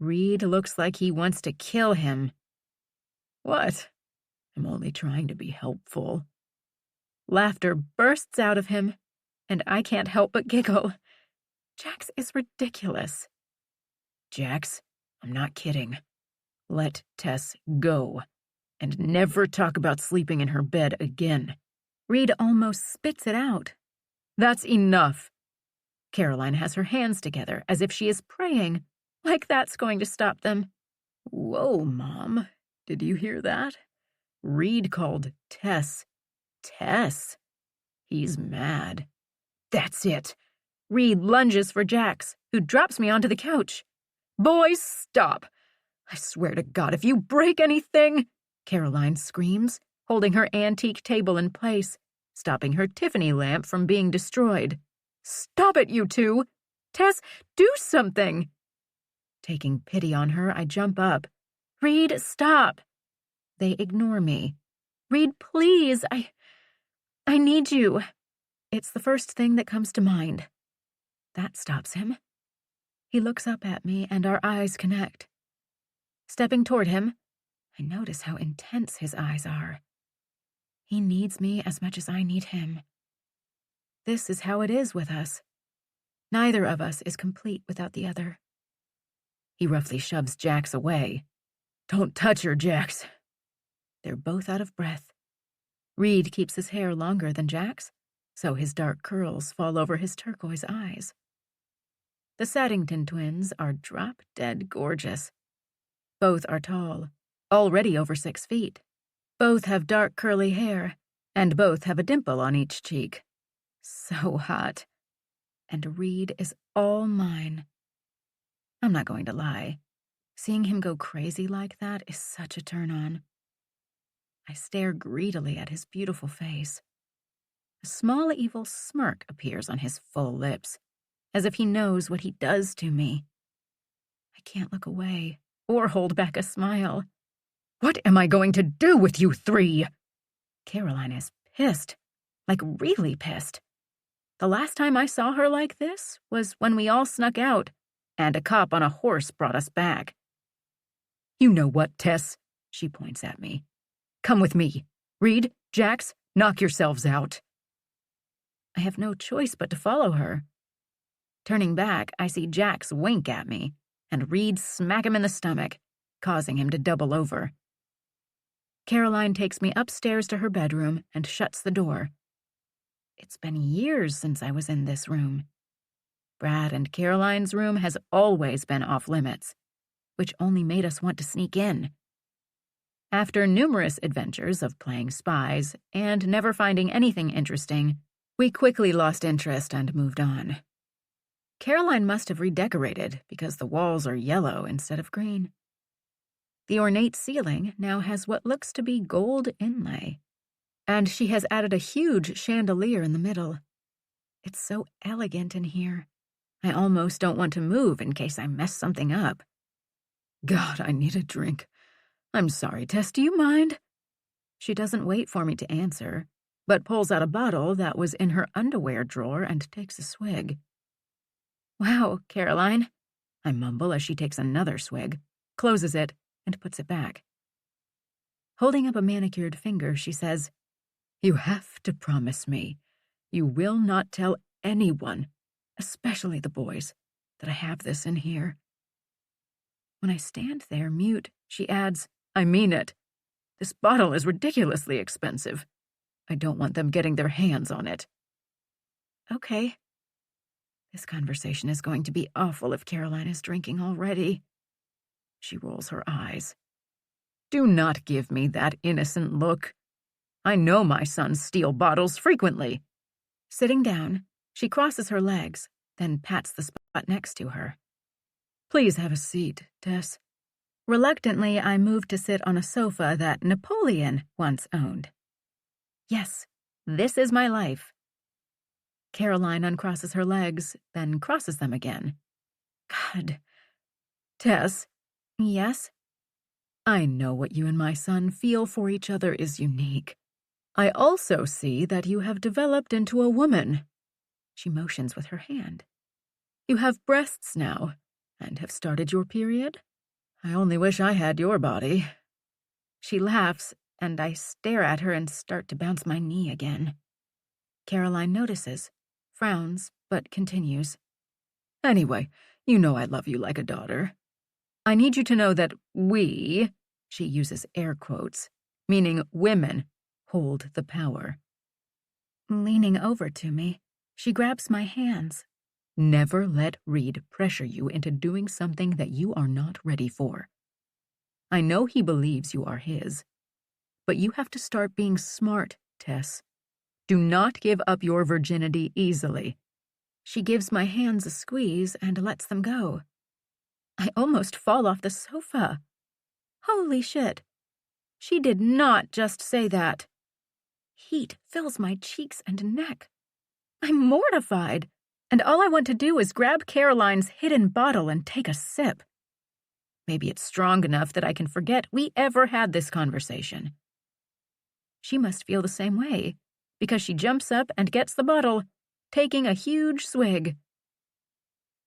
Reed looks like he wants to kill him. What? I'm only trying to be helpful. Laughter bursts out of him, and I can't help but giggle. Jax is ridiculous. Jax, I'm not kidding. Let Tess go, and never talk about sleeping in her bed again. Reed almost spits it out. That's enough. Caroline has her hands together as if she is praying, like that's going to stop them. Whoa, Mom, did you hear that? Reed called Tess. Tess. He's mad. That's it. Reed lunges for Jax, who drops me onto the couch. Boys, stop. I swear to God, if you break anything, Caroline screams, holding her antique table in place, stopping her Tiffany lamp from being destroyed. Stop it, you two! Tess, do something! Taking pity on her, I jump up. Reed, stop! They ignore me. Reed, please, I need you. It's the first thing that comes to mind. That stops him. He looks up at me and our eyes connect. Stepping toward him, I notice how intense his eyes are. He needs me as much as I need him. This is how it is with us. Neither of us is complete without the other. He roughly shoves Jax away. Don't touch her, Jax. They're both out of breath. Reed keeps his hair longer than Jax, so his dark curls fall over his turquoise eyes. The Saddington twins are drop-dead gorgeous. Both are tall, already over 6 feet. Both have dark curly hair, and both have a dimple on each cheek. So hot. And Reed is all mine. I'm not going to lie. Seeing him go crazy like that is such a turn-on. I stare greedily at his beautiful face. A small evil smirk appears on his full lips, as if he knows what he does to me. I can't look away or hold back a smile. What am I going to do with you three? Caroline is pissed, like really pissed. The last time I saw her like this was when we all snuck out, and a cop on a horse brought us back. You know what, Tess? She points at me. Come with me. Reed, Jax, knock yourselves out. I have no choice but to follow her. Turning back, I see Jax wink at me, and Reed smack him in the stomach, causing him to double over. Caroline takes me upstairs to her bedroom and shuts the door. It's been years since I was in this room. Brad and Caroline's room has always been off limits, which only made us want to sneak in. After numerous adventures of playing spies and never finding anything interesting, we quickly lost interest and moved on. Caroline must have redecorated because the walls are yellow instead of green. The ornate ceiling now has what looks to be gold inlay, and she has added a huge chandelier in the middle. It's so elegant in here. I almost don't want to move in case I mess something up. God, I need a drink. I'm sorry, Tess, do you mind? She doesn't wait for me to answer, but pulls out a bottle that was in her underwear drawer and takes a swig. Wow, Caroline, I mumble as she takes another swig, closes it, and puts it back. Holding up a manicured finger, she says, You have to promise me you will not tell anyone, especially the boys, that I have this in here. When I stand there mute, she adds, I mean it. This bottle is ridiculously expensive. I don't want them getting their hands on it. Okay. This conversation is going to be awful if Caroline is drinking already. She rolls her eyes. Do not give me that innocent look. I know my sons steal bottles frequently. Sitting down, She crosses her legs, then pats the spot next to her. Please have a seat, Tess. Reluctantly, I move to sit on a sofa that Napoleon once owned. Yes, this is my life. Caroline uncrosses her legs, then crosses them again. God. Tess. Yes? I know what you and my son feel for each other is unique. I also see that you have developed into a woman. She motions with her hand. You have breasts now, and have started your period? I only wish I had your body. She laughs, and I stare at her and start to bounce my knee again. Caroline notices, frowns, but continues. Anyway, you know I love you like a daughter. I need you to know that we, she uses air quotes, meaning women, hold the power. Leaning over to me, she grabs my hands. Never let Reed pressure you into doing something that you are not ready for. I know he believes you are his, but you have to start being smart, Tess. Do not give up your virginity easily. She gives my hands a squeeze and lets them go. I almost fall off the sofa. Holy shit. She did not just say that. Heat fills my cheeks and neck. I'm mortified, and all I want to do is grab Caroline's hidden bottle and take a sip. Maybe it's strong enough that I can forget we ever had this conversation. She must feel the same way, because she jumps up and gets the bottle, taking a huge swig.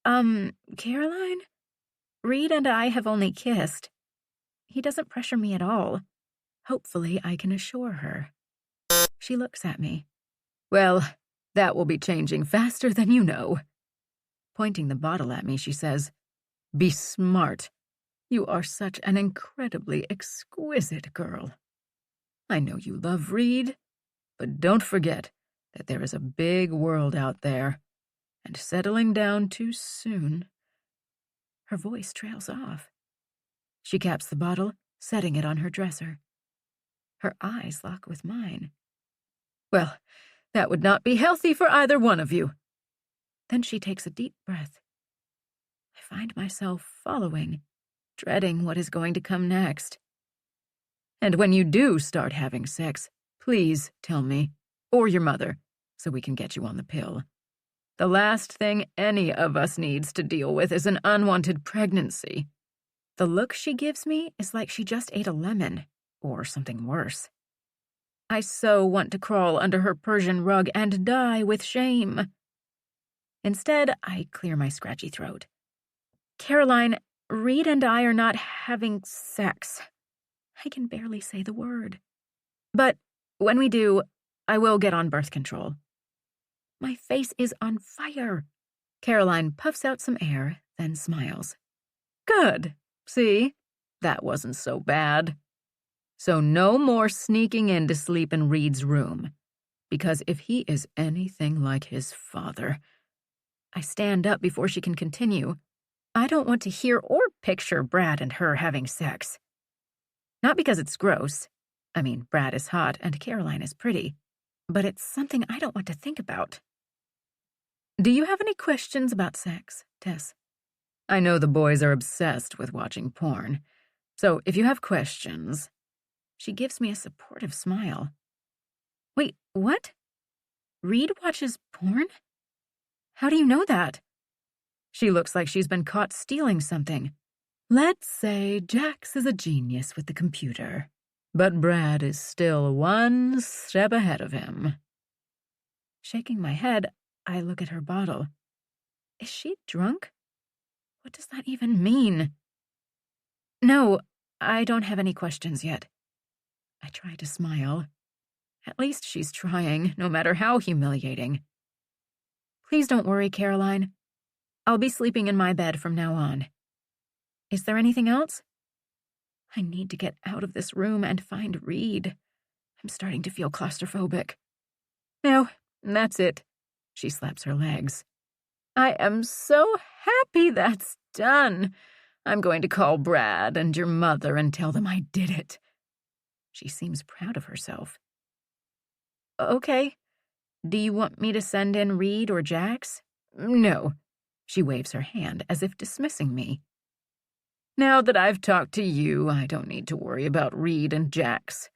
Caroline? Reed and I have only kissed. He doesn't pressure me at all. Hopefully, I can assure her. She looks at me. Well, that will be changing faster than you know. Pointing the bottle at me, she says, Be smart. You are such an incredibly exquisite girl. I know you love Reed, but don't forget that there is a big world out there, and settling down too soon. Her voice trails off. She caps the bottle, setting it on her dresser. Her eyes lock with mine. Well, that would not be healthy for either one of you. Then she takes a deep breath. I find myself following, dreading what is going to come next. And when you do start having sex, please tell me, or your mother, so we can get you on the pill. The last thing any of us needs to deal with is an unwanted pregnancy. The look she gives me is like she just ate a lemon, or something worse. I so want to crawl under her Persian rug and die with shame. Instead, I clear my scratchy throat. Caroline, Reed and I are not having sex. I can barely say the word. But when we do, I will get on birth control. My face is on fire. Caroline puffs out some air, then smiles. Good. See? That wasn't so bad. So no more sneaking in to sleep in Reed's room, because if he is anything like his father... I stand up before she can continue. I don't want to hear or picture Brad and her having sex. Not because it's gross. I mean, Brad is hot and Caroline is pretty. But it's something I don't want to think about. Do you have any questions about sex, Tess? I know the boys are obsessed with watching porn. So if you have questions... She gives me a supportive smile. Wait, what? Reed watches porn? How do you know that? She looks like she's been caught stealing something. Let's say Jax is a genius with the computer, but Brad is still one step ahead of him. Shaking my head, I look at her bottle. Is she drunk? What does that even mean? No, I don't have any questions yet. I try to smile. At least she's trying, no matter how humiliating. Please don't worry, Caroline. I'll be sleeping in my bed from now on. Is there anything else? I need to get out of this room and find Reed. I'm starting to feel claustrophobic. No, that's it. She slaps her legs. I am so happy that's done. I'm going to call Brad and your mother and tell them I did it. She seems proud of herself. Okay. Do you want me to send in Reed or Jax? No. She waves her hand as if dismissing me. Now that I've talked to you, I don't need to worry about Reed and Jax.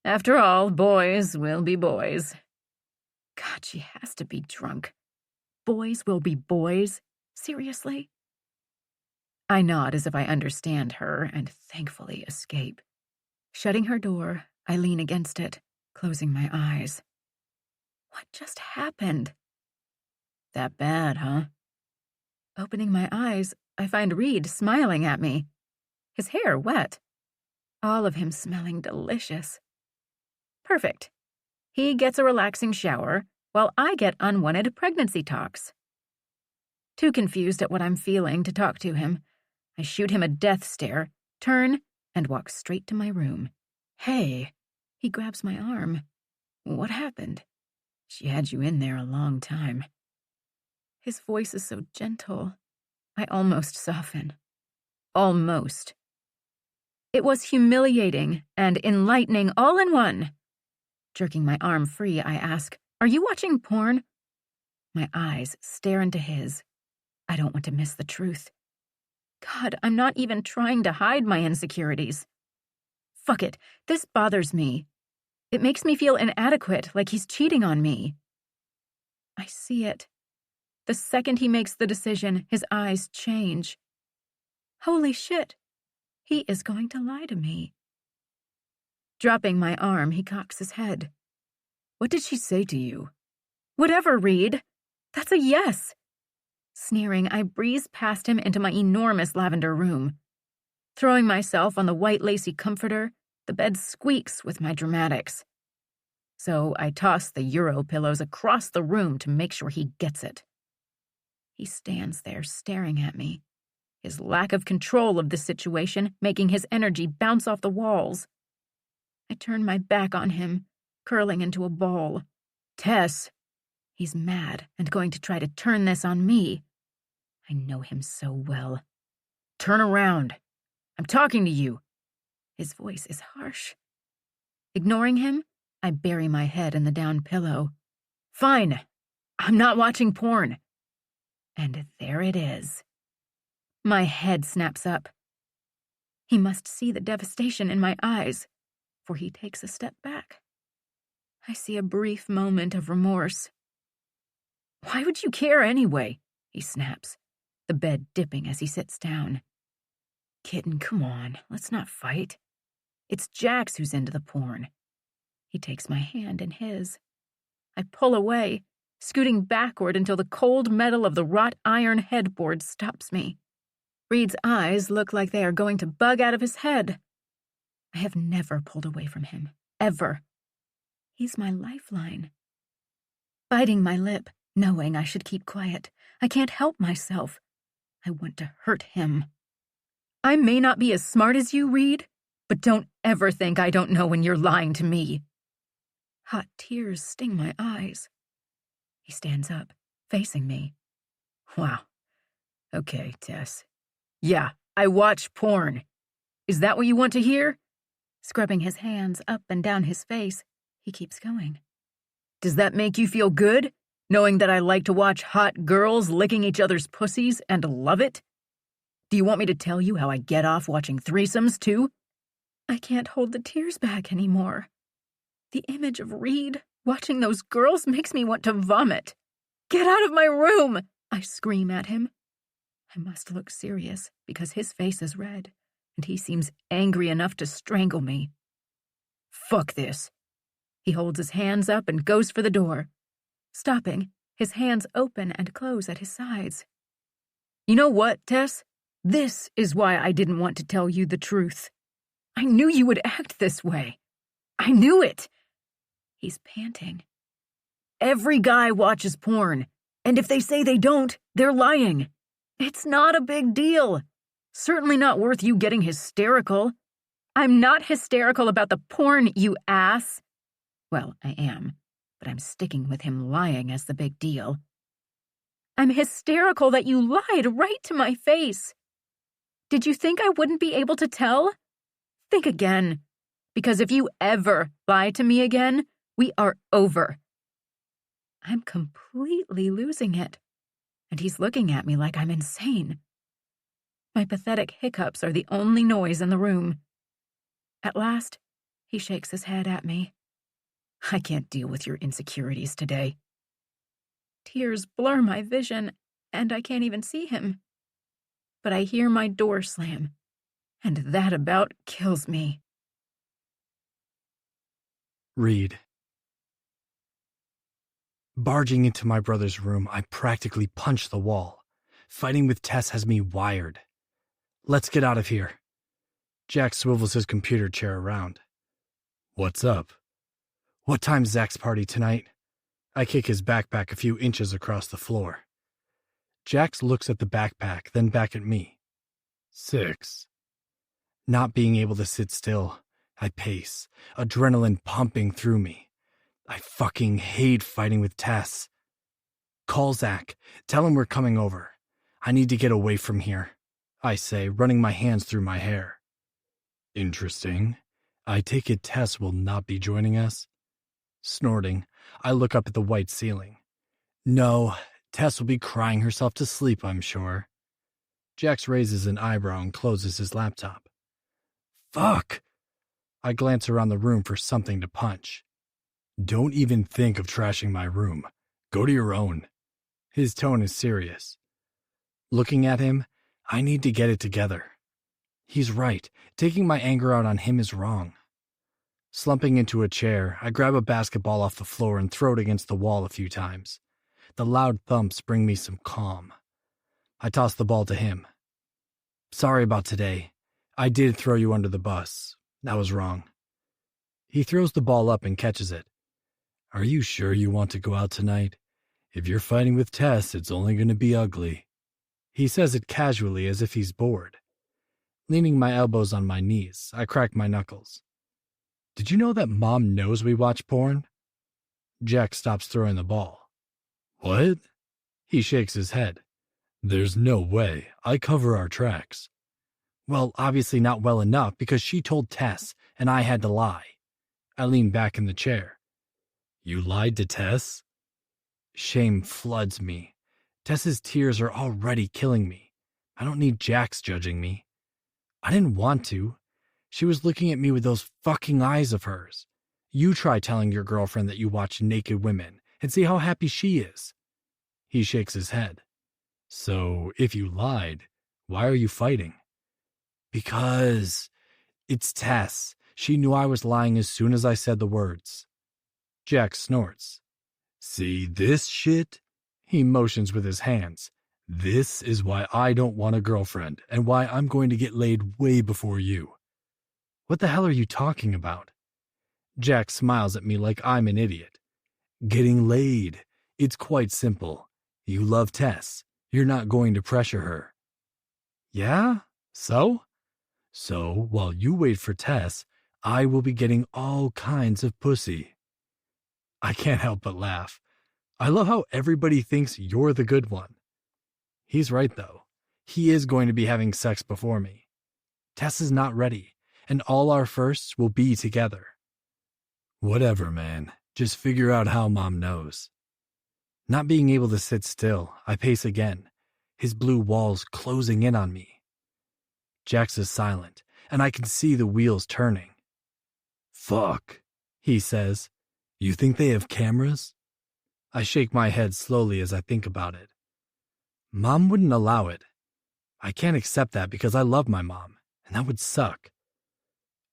After all, boys will be boys. God, she has to be drunk. Boys will be boys? Seriously? I nod as if I understand her and thankfully escape. Shutting her door, I lean against it, closing my eyes. What just happened? That bad, huh? Opening my eyes, I find Reed smiling at me. His hair wet. All of him smelling delicious. Perfect. He gets a relaxing shower, while I get unwanted pregnancy talks. Too confused at what I'm feeling to talk to him, I shoot him a death stare, turn, and walk straight to my room. Hey, he grabs my arm. What happened? She had you in there a long time. His voice is so gentle. I almost soften. Almost. It was humiliating and enlightening all in one. Jerking my arm free, I ask, "Are you watching porn?" My eyes stare into his. I don't want to miss the truth. God, I'm not even trying to hide my insecurities. Fuck it, this bothers me. It makes me feel inadequate, like he's cheating on me. I see it. The second he makes the decision, his eyes change. Holy shit, he is going to lie to me. Dropping my arm, he cocks his head. What did she say to you? Whatever, Reed. That's a yes. Sneering, I breeze past him into my enormous lavender room. Throwing myself on the white lacy comforter, the bed squeaks with my dramatics. So I toss the Euro pillows across the room to make sure he gets it. He stands there staring at me, his lack of control of the situation making his energy bounce off the walls. I turn my back on him, curling into a ball. Tess! He's mad and going to try to turn this on me. I know him so well. Turn around. I'm talking to you. His voice is harsh. Ignoring him, I bury my head in the down pillow. Fine. I'm not watching porn. And there it is. My head snaps up. He must see the devastation in my eyes, for he takes a step back. I see a brief moment of remorse. Why would you care anyway? He snaps, the bed dipping as he sits down. Kitten, come on, let's not fight. It's Jax who's into the porn. He takes my hand in his. I pull away, scooting backward until the cold metal of the wrought iron headboard stops me. Reed's eyes look like they are going to bug out of his head. I have never pulled away from him, ever. He's my lifeline. Biting my lip, knowing I should keep quiet, I can't help myself. I want to hurt him. I may not be as smart as you, Reed, but don't ever think I don't know when you're lying to me. Hot tears sting my eyes. He stands up, facing me. Wow. Okay, Tess. Yeah, I watch porn. Is that what you want to hear? Scrubbing his hands up and down his face, he keeps going. Does that make you feel good, knowing that I like to watch hot girls licking each other's pussies and love it? Do you want me to tell you how I get off watching threesomes, too? I can't hold the tears back anymore. The image of Reed watching those girls makes me want to vomit. Get out of my room! I scream at him. I must look serious because his face is red, and he seems angry enough to strangle me. Fuck this. He holds his hands up and goes for the door. Stopping, his hands open and close at his sides. You know what, Tess? This is why I didn't want to tell you the truth. I knew you would act this way. I knew it. He's panting. Every guy watches porn, and if they say they don't, they're lying. It's not a big deal. Certainly not worth you getting hysterical. I'm not hysterical about the porn, you ass. Well, I am, but I'm sticking with him lying as the big deal. I'm hysterical that you lied right to my face. Did you think I wouldn't be able to tell? Think again, because if you ever lie to me again, we are over. I'm completely losing it, and he's looking at me like I'm insane. My pathetic hiccups are the only noise in the room. At last, he shakes his head at me. I can't deal with your insecurities today. Tears blur my vision, and I can't even see him. But I hear my door slam, and that about kills me. Read. Barging into my brother's room, I practically punch the wall. Fighting with Tess has me wired. Let's get out of here. Jack swivels his computer chair around. What's up? What time's Zach's party tonight? I kick his backpack a few inches across the floor. Jax looks at the backpack, then back at me. 6. Not being able to sit still, I pace, adrenaline pumping through me. I fucking hate fighting with Tess. Call Zach. Tell him we're coming over. I need to get away from here, I say, running my hands through my hair. Interesting. I take it Tess will not be joining us? Snorting, I look up at the white ceiling. No, Tess will be crying herself to sleep, I'm sure. Jax raises an eyebrow and closes his laptop. Fuck! I glance around the room for something to punch. Don't even think of trashing my room. Go to your own. His tone is serious. Looking at him, I need to get it together. He's right. Taking my anger out on him is wrong. Slumping into a chair, I grab a basketball off the floor and throw it against the wall a few times. The loud thumps bring me some calm. I toss the ball to him. Sorry about today. I did throw you under the bus. That was wrong. He throws the ball up and catches it. Are you sure you want to go out tonight? If you're fighting with Tess, it's only going to be ugly. He says it casually as if he's bored. Leaning my elbows on my knees, I crack my knuckles. Did you know that Mom knows we watch porn? Jack stops throwing the ball. What? He shakes his head. There's no way. I cover our tracks. Well, obviously not well enough because she told Tess and I had to lie. I lean back in the chair. You lied to Tess? Shame floods me. Tess's tears are already killing me. I don't need Jax judging me. I didn't want to. She was looking at me with those fucking eyes of hers. You try telling your girlfriend that you watch naked women and see how happy she is. He shakes his head. So, if you lied, why are you fighting? Because it's Tess. She knew I was lying as soon as I said the words. Jack snorts. See this shit? He motions with his hands. This is why I don't want a girlfriend and why I'm going to get laid way before you. What the hell are you talking about? Jack smiles at me like I'm an idiot. Getting laid. It's quite simple. You love Tess. You're not going to pressure her. Yeah? So? So, while you wait for Tess, I will be getting all kinds of pussy. I can't help but laugh. I love how everybody thinks you're the good one. He's right, though. He is going to be having sex before me. Tess is not ready, and all our firsts will be together. Whatever, man. Just figure out how Mom knows. Not being able to sit still, I pace again, his blue walls closing in on me. Jax is silent, and I can see the wheels turning. Fuck, he says. You think they have cameras? I shake my head slowly as I think about it. Mom wouldn't allow it. I can't accept that because I love my mom, and that would suck.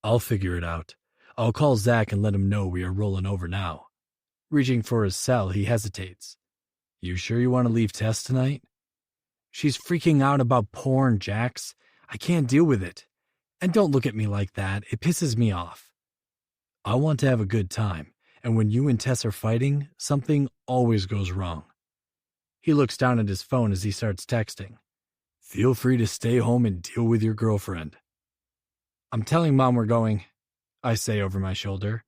I'll figure it out. I'll call Zach and let him know we are rolling over now. Reaching for his cell, he hesitates. You sure you want to leave Tess tonight? She's freaking out about porn, Jax. I can't deal with it. And don't look at me like that. It pisses me off. I want to have a good time, and when you and Tess are fighting, something always goes wrong. He looks down at his phone as he starts texting. Feel free to stay home and deal with your girlfriend. I'm telling Mom we're going, I say over my shoulder.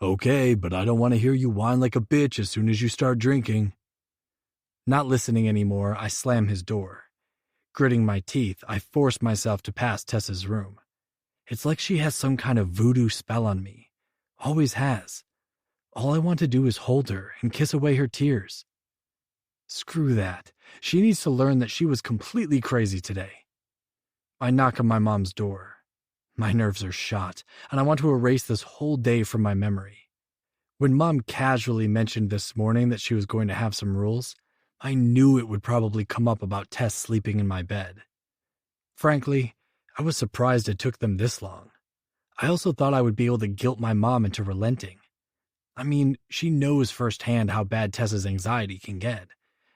Okay, but I don't want to hear you whine like a bitch as soon as you start drinking. Not listening anymore, I slam his door. Gritting my teeth, I force myself to pass Tess's room. It's like she has some kind of voodoo spell on me. Always has. All I want to do is hold her and kiss away her tears. Screw that. She needs to learn that she was completely crazy today. I knock on my mom's door. My nerves are shot, and I want to erase this whole day from my memory. When Mom casually mentioned this morning that she was going to have some rules, I knew it would probably come up about Tess sleeping in my bed. Frankly, I was surprised it took them this long. I also thought I would be able to guilt my mom into relenting. I mean, she knows firsthand how bad Tess's anxiety can get.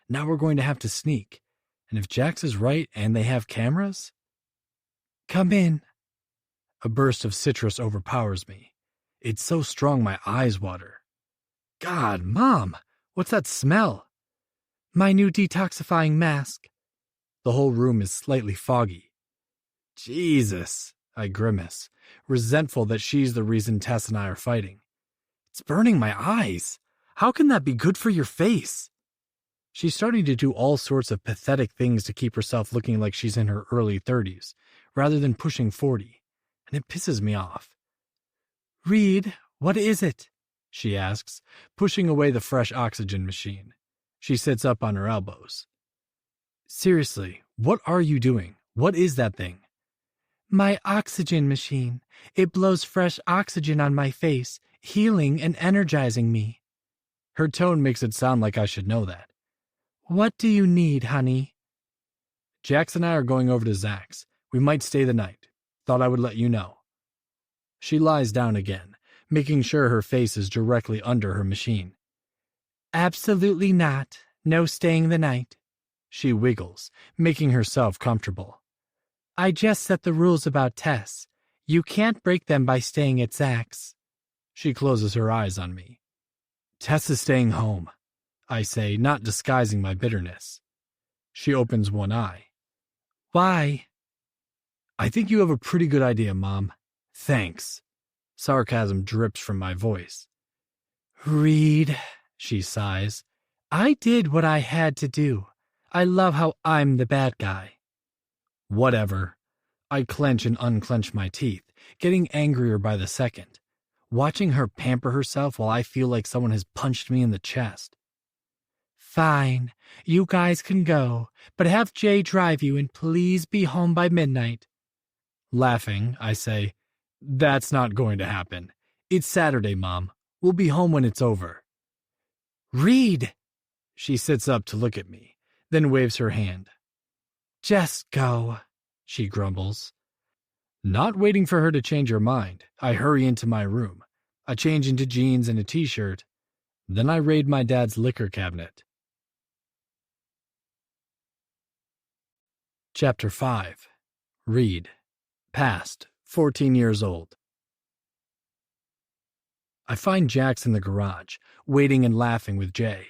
Now we're going to have to sneak. And if Jax is right and they have cameras? Come in. A burst of citrus overpowers me. It's so strong my eyes water. God, Mom, what's that smell? My new detoxifying mask. The whole room is slightly foggy. Jesus, I grimace, resentful that she's the reason Tess and I are fighting. It's burning my eyes. How can that be good for your face? She's starting to do all sorts of pathetic things to keep herself looking like she's in her early 30s, rather than pushing 40, and it pisses me off. Reed, what is it? She asks, pushing away the fresh oxygen machine. She sits up on her elbows. Seriously, what are you doing? What is that thing? My oxygen machine. It blows fresh oxygen on my face, healing and energizing me. Her tone makes it sound like I should know that. What do you need, honey? Jax and I are going over to Zach's. We might stay the night. Thought I would let you know. She lies down again, making sure her face is directly under her machine. Absolutely not. No staying the night. She wiggles, making herself comfortable. I just set the rules about Tess. You can't break them by staying at Zach's. She closes her eyes on me. Tess is staying home, I say, not disguising my bitterness. She opens one eye. Why? I think you have a pretty good idea, Mom. Thanks. Sarcasm drips from my voice. Reed, she sighs. I did what I had to do. I love how I'm the bad guy. Whatever. I clench and unclench my teeth, getting angrier by the second, watching her pamper herself while I feel like someone has punched me in the chest. Fine, you guys can go, but have Jay drive you and please be home by midnight. Laughing, I say, That's not going to happen. It's Saturday, Mom. We'll be home when it's over. Reed! She sits up to look at me, then waves her hand. Just go, she grumbles. Not waiting for her to change her mind, I hurry into my room. I change into jeans and a t-shirt. Then I raid my dad's liquor cabinet. Chapter 5. Reed. Past, 14 years old. I find Jax in the garage, waiting and laughing with Jay.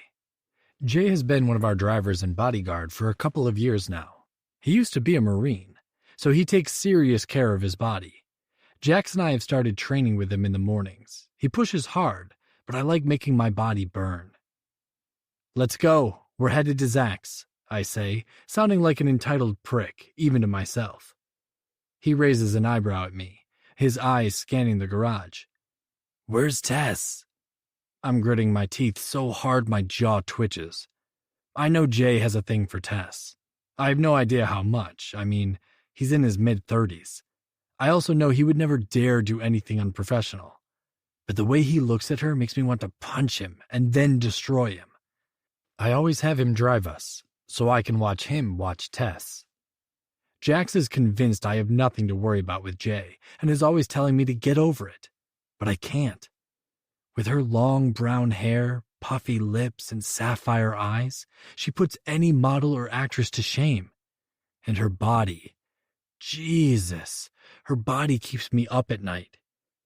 Jay has been one of our drivers and bodyguard for a couple of years now. He used to be a Marine, so he takes serious care of his body. Jax and I have started training with him in the mornings. He pushes hard, but I like making my body burn. Let's go. We're headed to Zach's, I say, sounding like an entitled prick, even to myself. He raises an eyebrow at me, his eyes scanning the garage. Where's Tess? I'm gritting my teeth so hard my jaw twitches. I know Jay has a thing for Tess. I have no idea how much. I mean, he's in his mid-30s. I also know he would never dare do anything unprofessional. But the way he looks at her makes me want to punch him and then destroy him. I always have him drive us, so I can watch him watch Tess. Jax is convinced I have nothing to worry about with Jay and is always telling me to get over it. But I can't. With her long brown hair, puffy lips, and sapphire eyes, she puts any model or actress to shame. And her body. Jesus, her body keeps me up at night.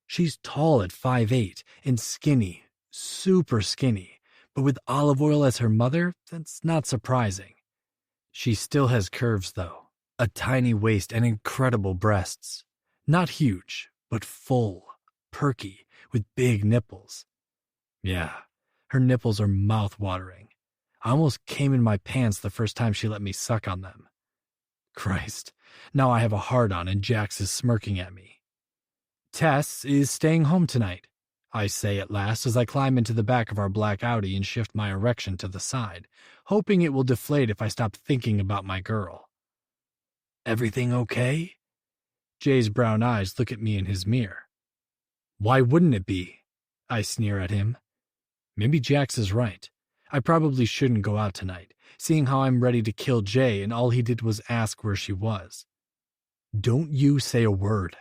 She's tall at 5'8" and skinny, super skinny, but with olive oil as her mother, that's not surprising. She still has curves, though. A tiny waist and incredible breasts. Not huge, but full, perky, with big nipples. Yeah, her nipples are mouth-watering. I almost came in my pants the first time she let me suck on them. Christ, now I have a hard-on and Jax is smirking at me. Tess is staying home tonight, I say at last as I climb into the back of our black Audi and shift my erection to the side, hoping it will deflate if I stop thinking about my girl. Everything okay? Jay's brown eyes look at me in his mirror. Why wouldn't it be? I sneer at him. Maybe Jax is right. I probably shouldn't go out tonight, seeing how I'm ready to kill Jay and all he did was ask where she was. Don't you say a word.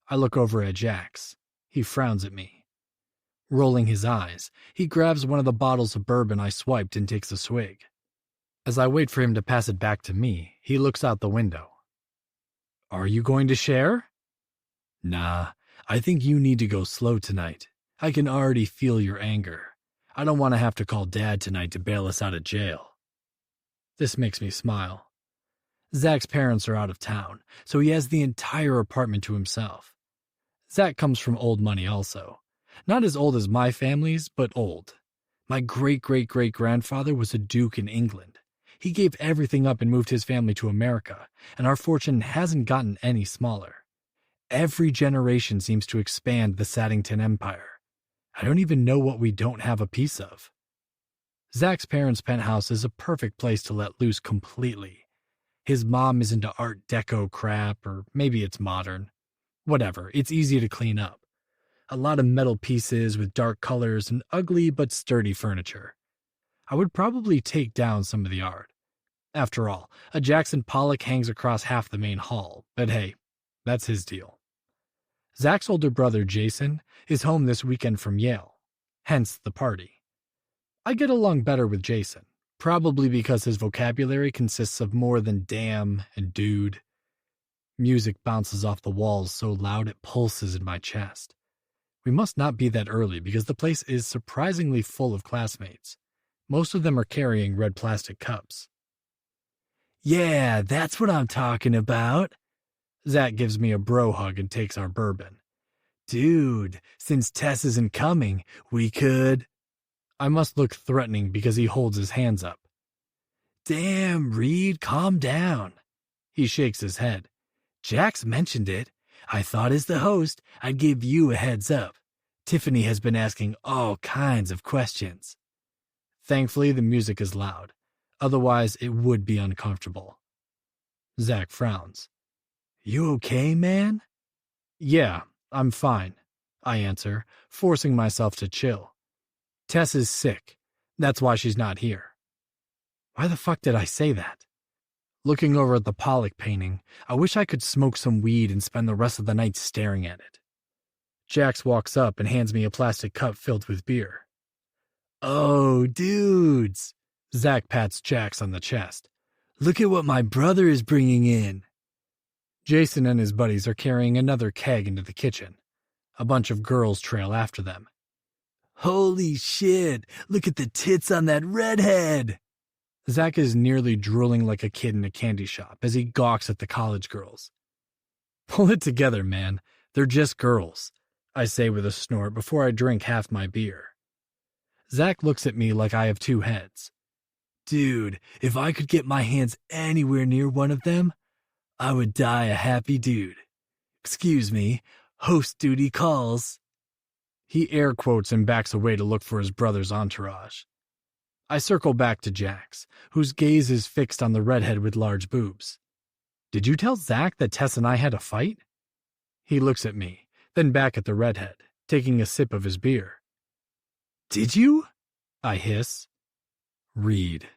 I look over at Jax. He frowns at me. Rolling his eyes, he grabs one of the bottles of bourbon I swiped and takes a swig. As I wait for him to pass it back to me, he looks out the window. Are you going to share? Nah, I think you need to go slow tonight. I can already feel your anger. I don't want to have to call Dad tonight to bail us out of jail. This makes me smile. Zach's parents are out of town, so he has the entire apartment to himself. Zach comes from old money also. Not as old as my family's, but old. My great-great-great-grandfather was a duke in England. He gave everything up and moved his family to America, and our fortune hasn't gotten any smaller. Every generation seems to expand the Saddington Empire. I don't even know what we don't have a piece of. Zach's parents' penthouse is a perfect place to let loose completely. His mom is into Art Deco crap, or maybe it's modern. Whatever, it's easy to clean up. A lot of metal pieces with dark colors and ugly but sturdy furniture. I would probably take down some of the art. After all, a Jackson Pollock hangs across half the main hall, but hey, that's his deal. Zach's older brother, Jason, is home this weekend from Yale, hence the party. I get along better with Jason, probably because his vocabulary consists of more than damn and dude. Music bounces off the walls so loud it pulses in my chest. We must not be that early because the place is surprisingly full of classmates. Most of them are carrying red plastic cups. Yeah, that's what I'm talking about. Zach gives me a bro hug and takes our bourbon. Dude, since Tess isn't coming, we could... I must look threatening because he holds his hands up. Damn, Reed, calm down. He shakes his head. Jax mentioned it. I thought as the host, I'd give you a heads up. Tiffany has been asking all kinds of questions. Thankfully, the music is loud. Otherwise, it would be uncomfortable. Zach frowns. You okay, man? Yeah, I'm fine, I answer, forcing myself to chill. Tess is sick. That's why she's not here. Why the fuck did I say that? Looking over at the Pollock painting, I wish I could smoke some weed and spend the rest of the night staring at it. Jax walks up and hands me a plastic cup filled with beer. Oh, dudes! Zach pats Jax on the chest. Look at what my brother is bringing in. Jason and his buddies are carrying another keg into the kitchen. A bunch of girls trail after them. Holy shit! Look at the tits on that redhead! Zach is nearly drooling like a kid in a candy shop as he gawks at the college girls. Pull it together, man. They're just girls, I say with a snort before I drink half my beer. Zach looks at me like I have two heads. Dude, if I could get my hands anywhere near one of them, I would die a happy dude. Excuse me, host duty calls. He air quotes and backs away to look for his brother's entourage. I circle back to Jax, whose gaze is fixed on the redhead with large boobs. Did you tell Zach that Tess and I had a fight? He looks at me, then back at the redhead, taking a sip of his beer. Did you? I hiss. Reed,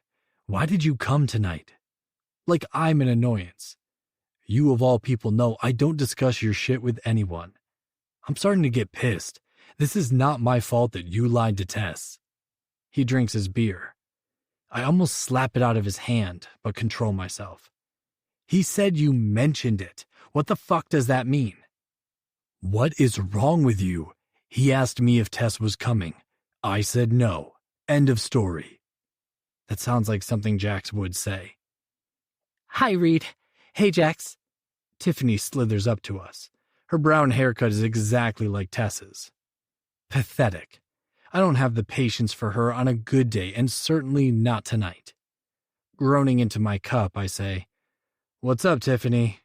why did you come tonight? Like I'm an annoyance. You of all people know I don't discuss your shit with anyone. I'm starting to get pissed. This is not my fault that you lied to Tess. He drinks his beer. I almost slap it out of his hand, but control myself. He said you mentioned it. What the fuck does that mean? What is wrong with you? He asked me if Tess was coming. I said no. End of story. That sounds like something Jax would say. Hi, Reed. Hey, Jax. Tiffany slithers up to us. Her brown haircut is exactly like Tess's. Pathetic. I don't have the patience for her on a good day, and certainly not tonight. Groaning into my cup, I say, What's up, Tiffany?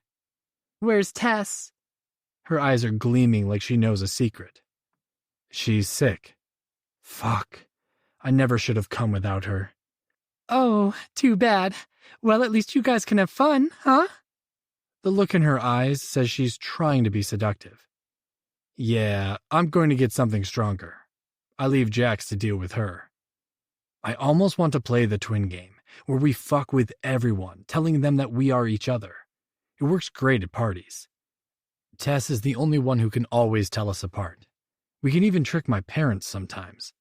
Where's Tess? Her eyes are gleaming like she knows a secret. She's sick. Fuck. I never should have come without her. Oh, too bad. Well, at least you guys can have fun, huh? The look in her eyes says she's trying to be seductive. Yeah, I'm going to get something stronger. I leave Jax to deal with her. I almost want to play the twin game, where we fuck with everyone, telling them that we are each other. It works great at parties. Tess is the only one who can always tell us apart. We can even trick my parents sometimes.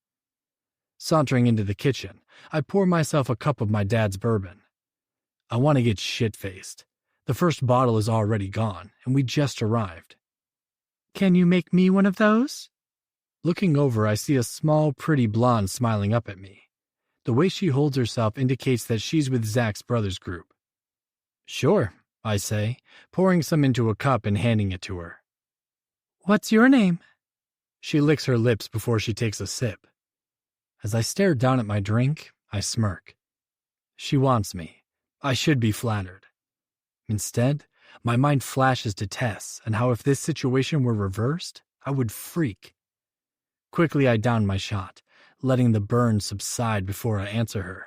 Sauntering into the kitchen, I pour myself a cup of my dad's bourbon. I want to get shit-faced. The first bottle is already gone, and we just arrived. Can you make me one of those? Looking over, I see a small, pretty blonde smiling up at me. The way she holds herself indicates that she's with Zach's brother's group. Sure, I say, pouring some into a cup and handing it to her. What's your name? She licks her lips before she takes a sip. As I stare down at my drink, I smirk. She wants me. I should be flattered. Instead, my mind flashes to Tess and how if this situation were reversed, I would freak. Quickly, I down my shot, letting the burn subside before I answer her.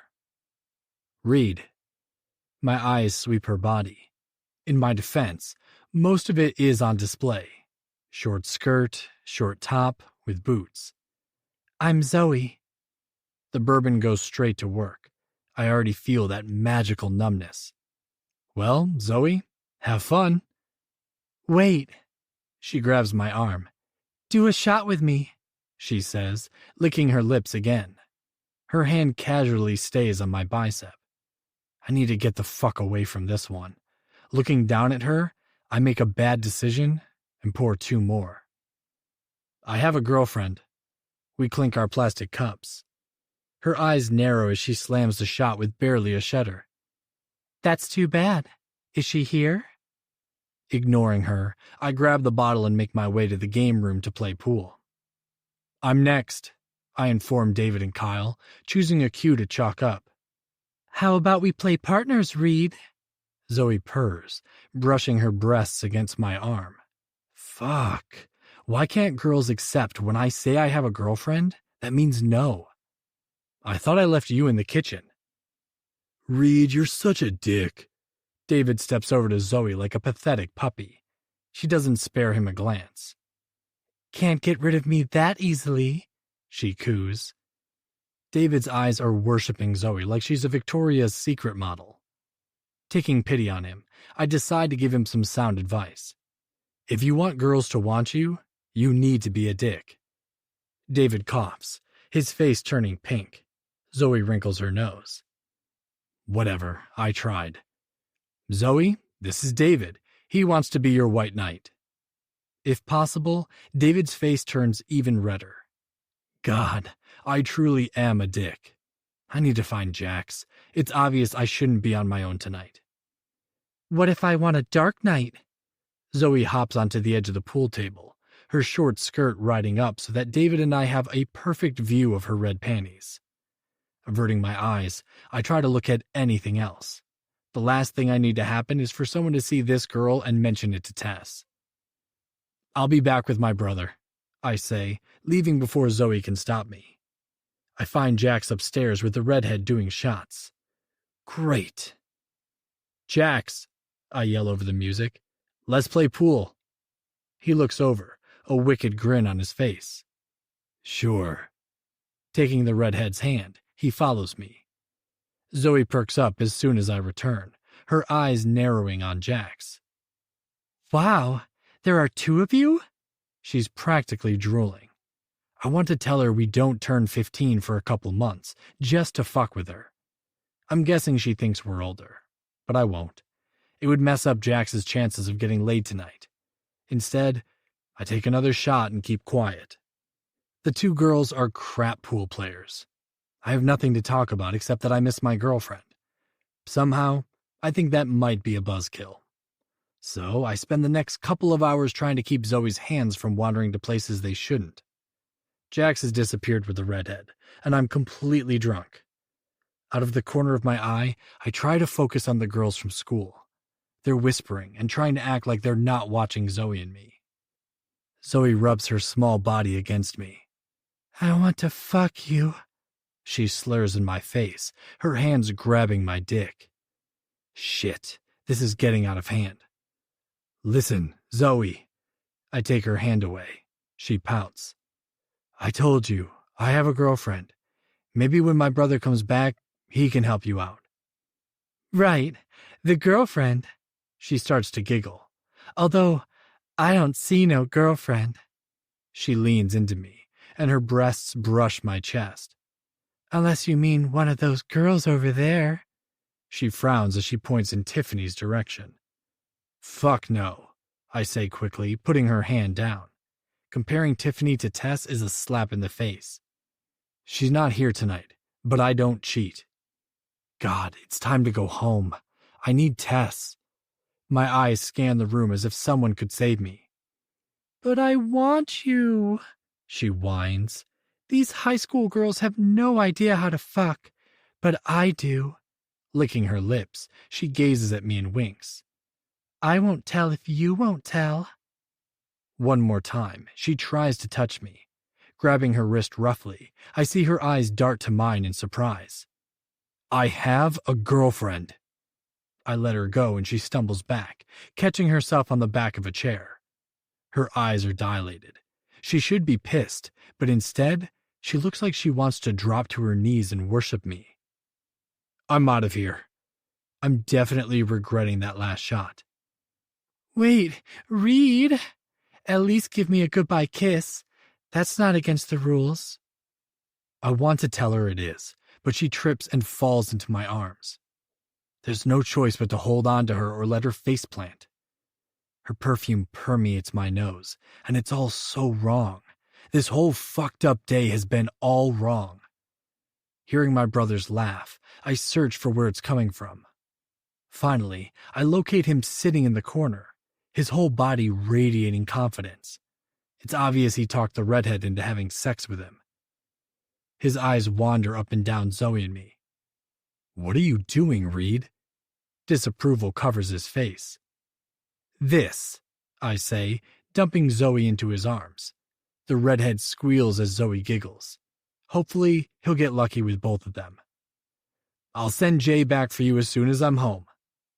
Read. My eyes sweep her body. In my defense, most of it is on display. Short skirt, short top, with boots. I'm Zoe. The bourbon goes straight to work. I already feel that magical numbness. Well, Zoe, have fun. Wait. She grabs my arm. Do a shot with me, she says, licking her lips again. Her hand casually stays on my bicep. I need to get the fuck away from this one. Looking down at her, I make a bad decision and pour 2 more. I have a girlfriend. We clink our plastic cups. Her eyes narrow as she slams the shot with barely a shudder. That's too bad. Is she here? Ignoring her, I grab the bottle and make my way to the game room to play pool. I'm next, I inform David and Kyle, choosing a cue to chalk up. How about we play partners, Reed? Zoe purrs, brushing her breasts against my arm. Fuck. Why can't girls accept when I say I have a girlfriend? That means no. I thought I left you in the kitchen. Reed, you're such a dick. David steps over to Zoe like a pathetic puppy. She doesn't spare him a glance. Can't get rid of me that easily, she coos. David's eyes are worshipping Zoe like she's a Victoria's Secret model. Taking pity on him, I decide to give him some sound advice. If you want girls to want you, you need to be a dick. David coughs, his face turning pink. Zoe wrinkles her nose. Whatever, I tried. Zoe, this is David. He wants to be your white knight. If possible, David's face turns even redder. God, I truly am a dick. I need to find Jax. It's obvious I shouldn't be on my own tonight. What if I want a dark knight? Zoe hops onto the edge of the pool table, her short skirt riding up so that David and I have a perfect view of her red panties. Averting my eyes, I try to look at anything else. The last thing I need to happen is for someone to see this girl and mention it to Tess. I'll be back with my brother, I say, leaving before Zoe can stop me. I find Jax upstairs with the redhead doing shots. Great. Jax, I yell over the music. Let's play pool. He looks over, a wicked grin on his face. Sure. Taking the redhead's hand, he follows me. Zoe perks up as soon as I return, her eyes narrowing on Jax. Wow, there are 2 of you? She's practically drooling. I want to tell her we don't turn 15 for a couple months, just to fuck with her. I'm guessing she thinks we're older, but I won't. It would mess up Jax's chances of getting laid tonight. Instead, I take another shot and keep quiet. The 2 girls are crap pool players. I have nothing to talk about except that I miss my girlfriend. Somehow, I think that might be a buzzkill. So I spend the next couple of hours trying to keep Zoe's hands from wandering to places they shouldn't. Jax has disappeared with the redhead, and I'm completely drunk. Out of the corner of my eye, I try to focus on the girls from school. They're whispering and trying to act like they're not watching Zoe and me. Zoe rubs her small body against me, I want to fuck you. She slurs in my face, her hands grabbing my dick. Shit, this is getting out of hand. Listen, Zoe. I take her hand away. She pouts. I told you, I have a girlfriend. Maybe when my brother comes back, he can help you out. Right, the girlfriend. She starts to giggle. Although, I don't see no girlfriend. She leans into me, and her breasts brush my chest. Unless you mean one of those girls over there. She frowns as she points in Tiffany's direction. Fuck no, I say quickly, putting her hand down. Comparing Tiffany to Tess is a slap in the face. She's not here tonight, but I don't cheat. God, it's time to go home. I need Tess. My eyes scan the room as if someone could save me. But I want you, she whines. These high school girls have no idea how to fuck, but I do. Licking her lips, she gazes at me and winks. I won't tell if you won't tell. One more time, she tries to touch me. Grabbing her wrist roughly, I see her eyes dart to mine in surprise. I have a girlfriend. I let her go and she stumbles back, catching herself on the back of a chair. Her eyes are dilated. She should be pissed, but instead, she looks like she wants to drop to her knees and worship me. I'm out of here. I'm definitely regretting that last shot. Wait, Reed. At least give me a goodbye kiss. That's not against the rules. I want to tell her it is, but she trips and falls into my arms. There's no choice but to hold on to her or let her face plant. Her perfume permeates my nose, and it's all so wrong. This whole fucked up day has been all wrong. Hearing my brother's laugh, I search for where it's coming from. Finally, I locate him sitting in the corner, his whole body radiating confidence. It's obvious he talked the redhead into having sex with him. His eyes wander up and down Zoe and me. What are you doing, Reed? Disapproval covers his face. This, I say, dumping Zoe into his arms. The redhead squeals as Zoe giggles. Hopefully, he'll get lucky with both of them. I'll send Jay back for you as soon as I'm home,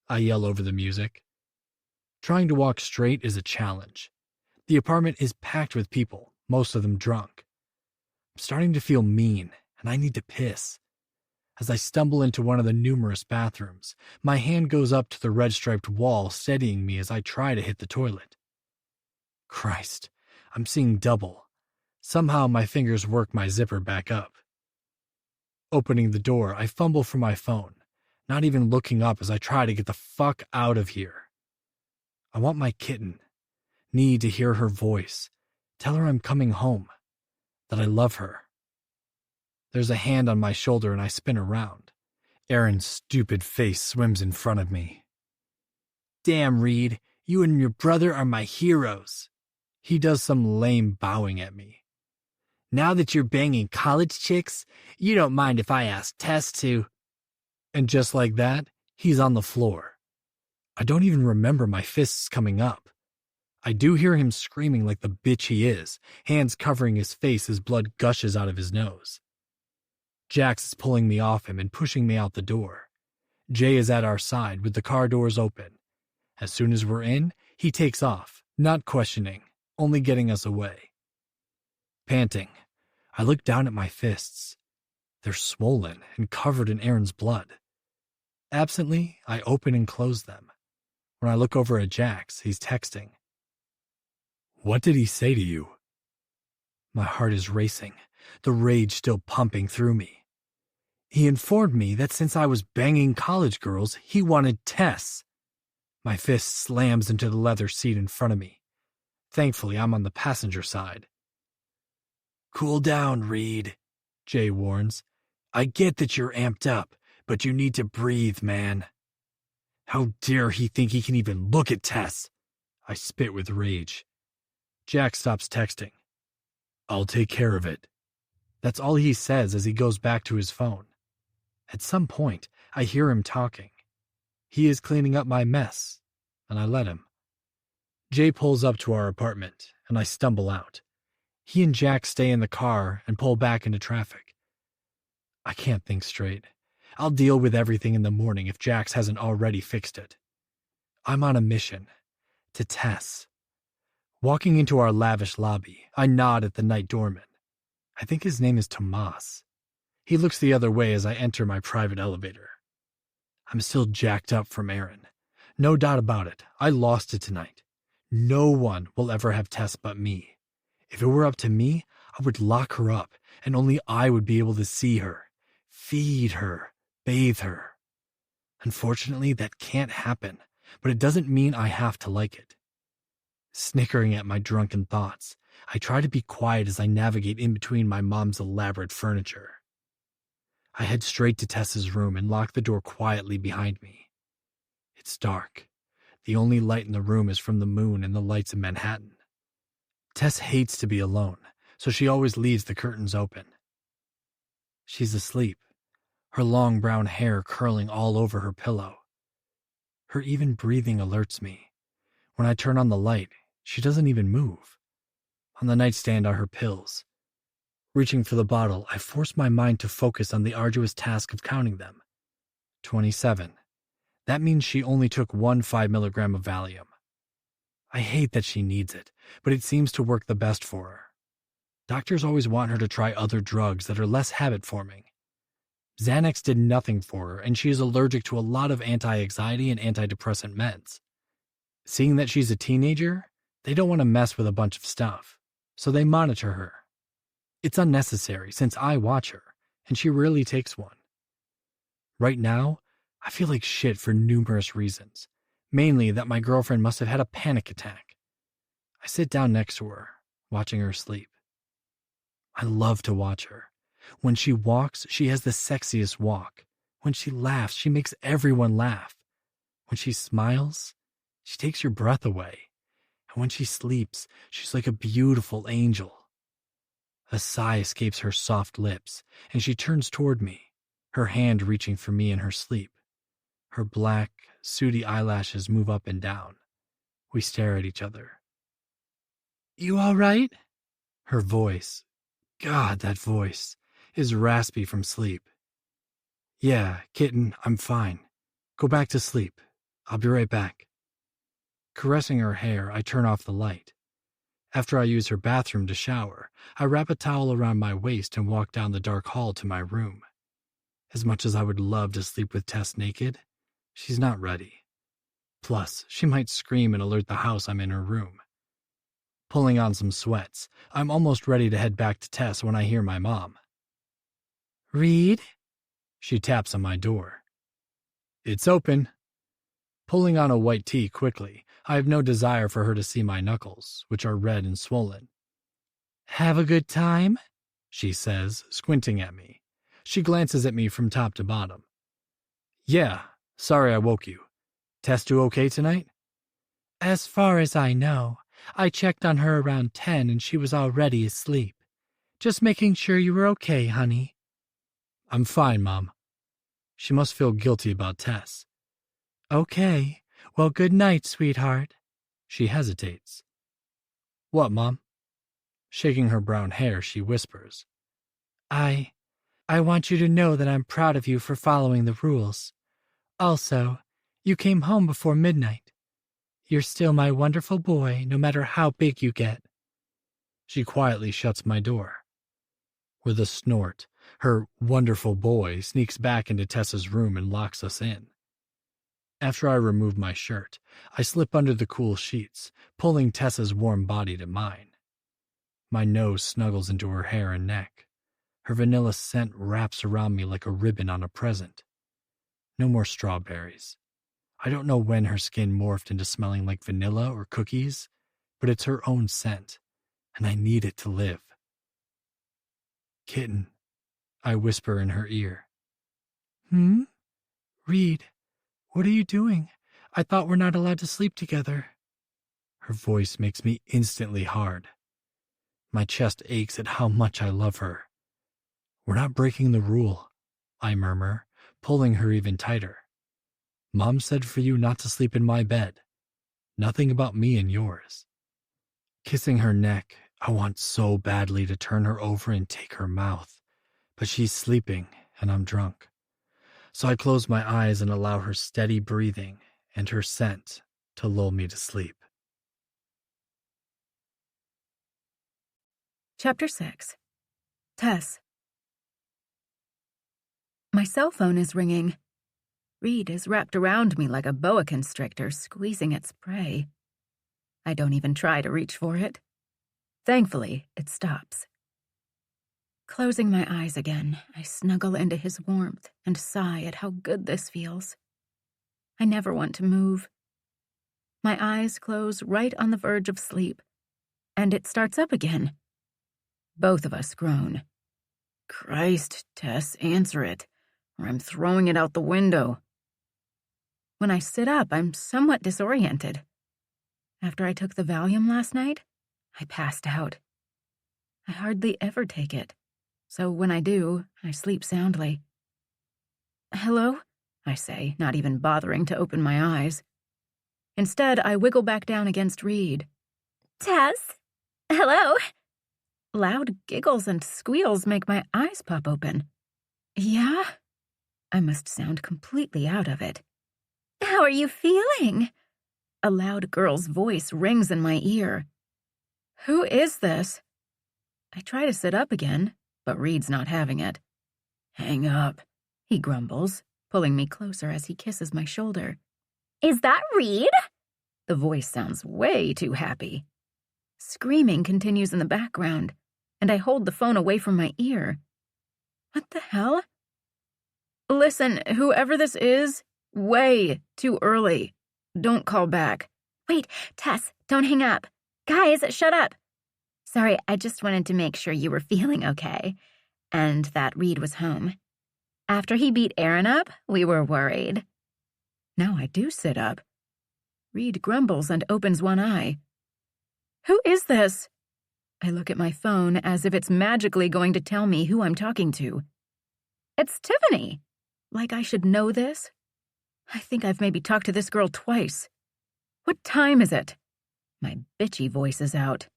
I yell over the music. Trying to walk straight is a challenge. The apartment is packed with people, most of them drunk. I'm starting to feel mean, and I need to piss. As I stumble into one of the numerous bathrooms, my hand goes up to the red-striped wall, steadying me as I try to hit the toilet. Christ, I'm seeing double. Somehow my fingers work my zipper back up. Opening the door, I fumble for my phone, not even looking up as I try to get the fuck out of here. I want my kitten. Need to hear her voice. Tell her I'm coming home. That I love her. There's a hand on my shoulder and I spin around. Aaron's stupid face swims in front of me. Damn, Reed, you and your brother are my heroes. He does some lame bowing at me. Now that you're banging college chicks, you don't mind if I ask Tess to. And just like that, he's on the floor. I don't even remember my fists coming up. I do hear him screaming like the bitch he is, hands covering his face as blood gushes out of his nose. Jax is pulling me off him and pushing me out the door. Jay is at our side with the car doors open. As soon as we're in, he takes off, not questioning, only getting us away. Panting, I look down at my fists. They're swollen and covered in Aaron's blood. Absently, I open and close them. When I look over at Jax, he's texting. What did he say to you? My heart is racing, the rage still pumping through me. He informed me that since I was banging college girls, he wanted Tess. My fist slams into the leather seat in front of me. Thankfully, I'm on the passenger side. Cool down, Reed, Jay warns. I get that you're amped up, but you need to breathe, man. How dare he think he can even look at Tess? I spit with rage. Jack stops texting. I'll take care of it. That's all he says as he goes back to his phone. At some point, I hear him talking. He is cleaning up my mess, and I let him. Jay pulls up to our apartment, and I stumble out. He and Jack stay in the car and pull back into traffic. I can't think straight. I'll deal with everything in the morning if Jax hasn't already fixed it. I'm on a mission. To Tess. Walking into our lavish lobby, I nod at the night doorman. I think his name is Tomas. He looks the other way as I enter my private elevator. I'm still jacked up from Aaron. No doubt about it, I lost it tonight. No one will ever have Tess but me. If it were up to me, I would lock her up, and only I would be able to see her, feed her, bathe her. Unfortunately, that can't happen, but it doesn't mean I have to like it. Snickering at my drunken thoughts, I try to be quiet as I navigate in between my mom's elaborate furniture. I head straight to Tess's room and lock the door quietly behind me. It's dark. The only light in the room is from the moon and the lights of Manhattan. Tess hates to be alone, so she always leaves the curtains open. She's asleep, her long brown hair curling all over her pillow. Her even breathing alerts me. When I turn on the light, she doesn't even move. On the nightstand are her pills. Reaching for the bottle, I force my mind to focus on the arduous task of counting them. 27. That means she only took 1 5-milligram of Valium. I hate that she needs it, but it seems to work the best for her. Doctors always want her to try other drugs that are less habit-forming. Xanax did nothing for her, and she is allergic to a lot of anti-anxiety and antidepressant meds. Seeing that she's a teenager, they don't want to mess with a bunch of stuff, so they monitor her. It's unnecessary since I watch her, and she rarely takes one. Right now, I feel like shit for numerous reasons, mainly that my girlfriend must have had a panic attack. I sit down next to her, watching her sleep. I love to watch her. When she walks, she has the sexiest walk. When she laughs, she makes everyone laugh. When she smiles, she takes your breath away. And when she sleeps, she's like a beautiful angel. A sigh escapes her soft lips, and she turns toward me, her hand reaching for me in her sleep. Her black, sooty eyelashes move up and down. We stare at each other. "You all right?" Her voice, God, that voice, is raspy from sleep. "Yeah, kitten, I'm fine. Go back to sleep. I'll be right back." Caressing her hair, I turn off the light. After I use her bathroom to shower, I wrap a towel around my waist and walk down the dark hall to my room. As much as I would love to sleep with Tess naked, she's not ready. Plus, she might scream and alert the house I'm in her room. Pulling on some sweats, I'm almost ready to head back to Tess when I hear my mom. "Reed?" She taps on my door. "It's open." Pulling on a white tee quickly, I have no desire for her to see my knuckles, which are red and swollen. "Have a good time?" she says, squinting at me. She glances at me from top to bottom. "Yeah, sorry I woke you. Tess do okay tonight?" "As far as I know. I checked on her around 10 and she was already asleep. Just making sure you were okay, honey." "I'm fine, Mom." She must feel guilty about Tess. "Okay. Well, good night, sweetheart." She hesitates. "What, Mom?" Shaking her brown hair, she whispers. I want you to know that I'm proud of you for following the rules. Also, you came home before midnight. You're still my wonderful boy, no matter how big you get." She quietly shuts my door. With a snort, her wonderful boy sneaks back into Tessa's room and locks us in. After I remove my shirt, I slip under the cool sheets, pulling Tessa's warm body to mine. My nose snuggles into her hair and neck. Her vanilla scent wraps around me like a ribbon on a present. No more strawberries. I don't know when her skin morphed into smelling like vanilla or cookies, but it's her own scent, and I need it to live. "Kitten," I whisper in her ear. "Hmm? Reed, what are you doing? I thought we're not allowed to sleep together." Her voice makes me instantly hard. My chest aches at how much I love her. "We're not breaking the rule," I murmur, pulling her even tighter. "Mom said for you not to sleep in my bed. Nothing about me and yours." Kissing her neck, I want so badly to turn her over and take her mouth, but she's sleeping and I'm drunk. So I close my eyes and allow her steady breathing and her scent to lull me to sleep. Chapter 6. Tess. My cell phone is ringing. Reed is wrapped around me like a boa constrictor squeezing its prey. I don't even try to reach for it. Thankfully, it stops. Closing my eyes again, I snuggle into his warmth and sigh at how good this feels. I never want to move. My eyes close right on the verge of sleep, and it starts up again. Both of us groan. Christ, Tess, answer it, or I'm throwing it out the window. When I sit up, I'm somewhat disoriented. After I took the Valium last night, I passed out. I hardly ever take it, so when I do, I sleep soundly. Hello? I say, not even bothering to open my eyes. Instead, I wiggle back down against Reed. Tess? Hello? Loud giggles and squeals make my eyes pop open. Yeah? I must sound completely out of it. How are you feeling? A loud girl's voice rings in my ear. Who is this? I try to sit up again, but Reed's not having it. Hang up, he grumbles, pulling me closer as he kisses my shoulder. Is that Reed? The voice sounds way too happy. Screaming continues in the background, and I hold the phone away from my ear. What the hell? Listen, whoever this is, way too early. Don't call back. Wait, Tess, don't hang up. Guys, shut up. Sorry, I just wanted to make sure you were feeling okay, and that Reed was home. After he beat Aaron up, we were worried. Now I do sit up. Reed grumbles and opens one eye. Who is this? I look at my phone as if it's magically going to tell me who I'm talking to. It's Tiffany. Like I should know this? I think I've maybe talked to this girl twice. What time is it? My bitchy voice is out.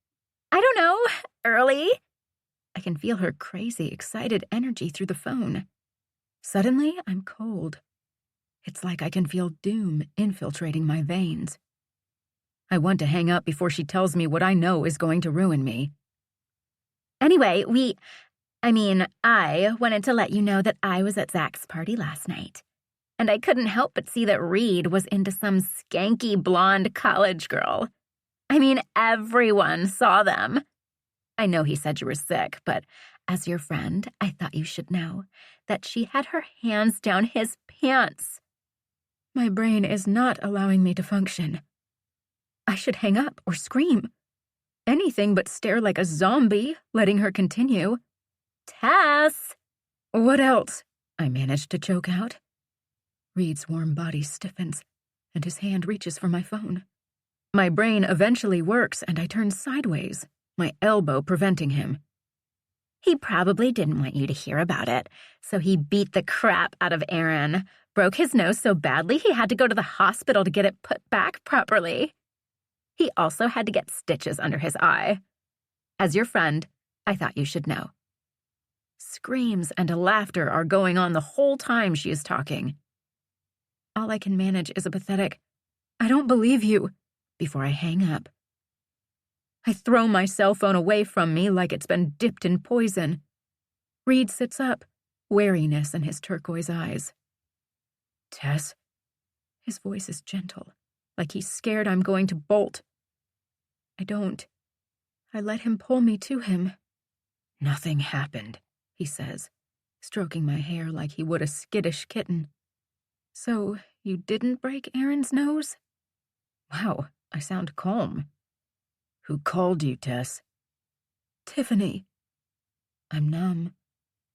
I don't know. Early? I can feel her crazy, excited energy through the phone. Suddenly, I'm cold. It's like I can feel doom infiltrating my veins. I want to hang up before she tells me what I know is going to ruin me. Anyway, I wanted to let you know that I was at Zach's party last night. And I couldn't help but see that Reed was into some skanky blonde college girl. Everyone saw them. I know he said you were sick, but as your friend, I thought you should know that she had her hands down his pants. My brain is not allowing me to function. I should hang up or scream. Anything but stare like a zombie, letting her continue. Tess! What else? I managed to choke out. Reed's warm body stiffens, and his hand reaches for my phone. My brain eventually works, and I turn sideways, my elbow preventing him. He probably didn't want you to hear about it, so he beat the crap out of Aaron, broke his nose so badly he had to go to the hospital to get it put back properly. He also had to get stitches under his eye. As your friend, I thought you should know. Screams and laughter are going on the whole time she is talking. All I can manage is a pathetic, I don't believe you, before I hang up. I throw my cell phone away from me like it's been dipped in poison. Reed sits up, wariness in his turquoise eyes. Tess? His voice is gentle, like he's scared I'm going to bolt. I don't. I let him pull me to him. Nothing happened, he says, stroking my hair like he would a skittish kitten. So, you didn't break Aaron's nose? Wow, I sound calm. Who called you, Tess? Tiffany. I'm numb.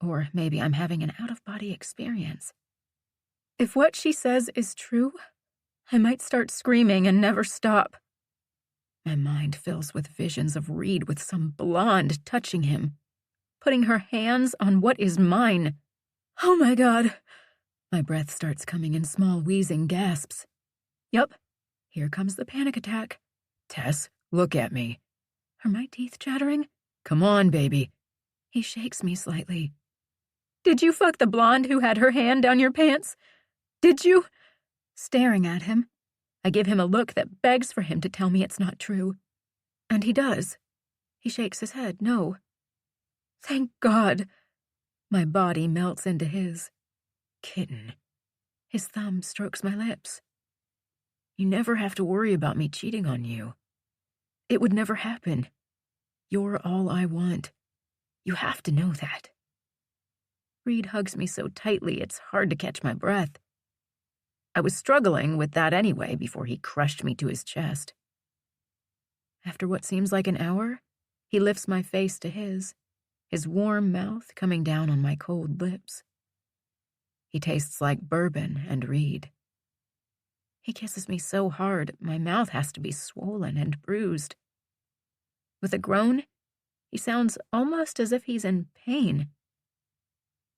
Or maybe I'm having an out-of-body experience. If what she says is true, I might start screaming and never stop. My mind fills with visions of Reed with some blonde touching him, putting her hands on what is mine. Oh my God. My breath starts coming in small wheezing gasps. Yup, here comes the panic attack. Tess, look at me. Are my teeth chattering? Come on, baby. He shakes me slightly. Did you fuck the blonde who had her hand down your pants? Did you? Staring at him, I give him a look that begs for him to tell me it's not true. And he does. He shakes his head, no. Thank God. My body melts into his. Kitten. His thumb strokes my lips. You never have to worry about me cheating on you. It would never happen. You're all I want. You have to know that. Reed hugs me so tightly it's hard to catch my breath. I was struggling with that anyway before he crushed me to his chest. After what seems like an hour, he lifts my face to his warm mouth coming down on my cold lips. He tastes like bourbon and Reed. He kisses me so hard, my mouth has to be swollen and bruised. With a groan, he sounds almost as if he's in pain.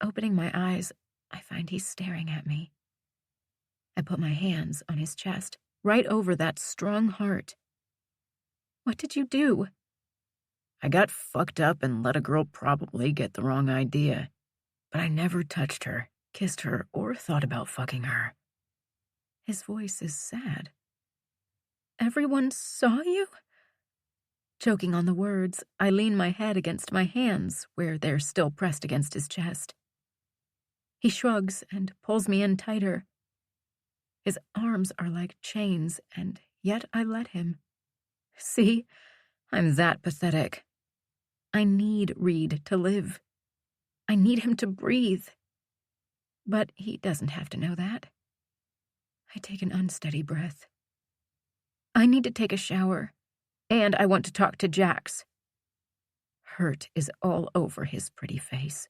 Opening my eyes, I find he's staring at me. I put my hands on his chest, right over that strong heart. What did you do? I got fucked up and let a girl probably get the wrong idea. But I never touched her, kissed her, or thought about fucking her. His voice is sad. Everyone saw you? Choking on the words, I lean my head against my hands, where they're still pressed against his chest. He shrugs and pulls me in tighter. His arms are like chains, and yet I let him. See, I'm that pathetic. I need Reed to live. I need him to breathe. But he doesn't have to know that. I take an unsteady breath. I need to take a shower, and I want to talk to Jax. Hurt is all over his pretty face.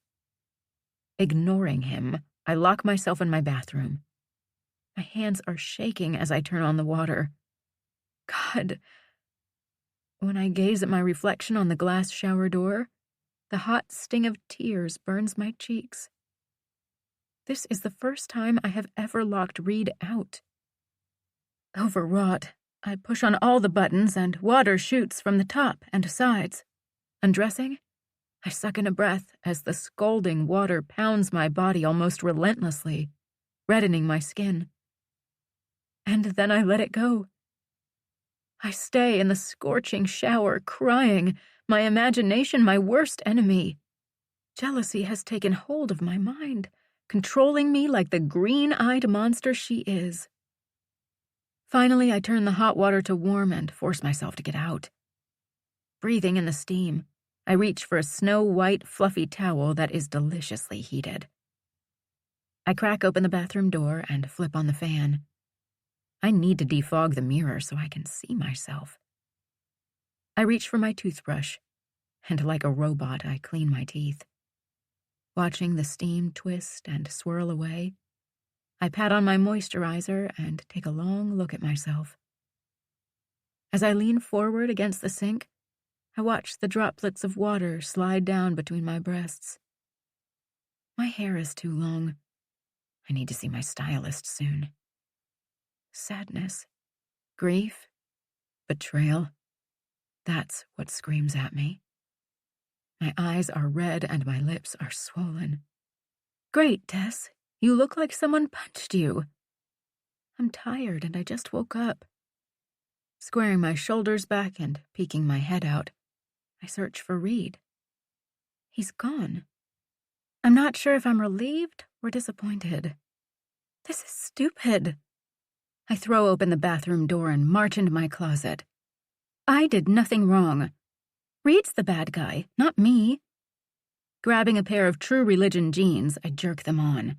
Ignoring him, I lock myself in my bathroom. My hands are shaking as I turn on the water. God. When I gaze at my reflection on the glass shower door, the hot sting of tears burns my cheeks. This is the first time I have ever locked Reed out. Overwrought, I push on all the buttons and water shoots from the top and sides. Undressing, I suck in a breath as the scalding water pounds my body almost relentlessly, reddening my skin. And then I let it go. I stay in the scorching shower, crying, my imagination my worst enemy. Jealousy has taken hold of my mind, controlling me like the green-eyed monster she is. Finally, I turn the hot water to warm and force myself to get out. Breathing in the steam, I reach for a snow-white, fluffy towel that is deliciously heated. I crack open the bathroom door and flip on the fan. I need to defog the mirror so I can see myself. I reach for my toothbrush, and like a robot, I clean my teeth. Watching the steam twist and swirl away, I pat on my moisturizer and take a long look at myself. As I lean forward against the sink, I watch the droplets of water slide down between my breasts. My hair is too long. I need to see my stylist soon. Sadness, grief, betrayal. That's what screams at me. My eyes are red and my lips are swollen. Great, Tess. You look like someone punched you. I'm tired and I just woke up. Squaring my shoulders back and peeking my head out, I search for Reed. He's gone. I'm not sure if I'm relieved or disappointed. This is stupid. I throw open the bathroom door and march into my closet. I did nothing wrong. Reed's the bad guy, not me. Grabbing a pair of True Religion jeans, I jerk them on.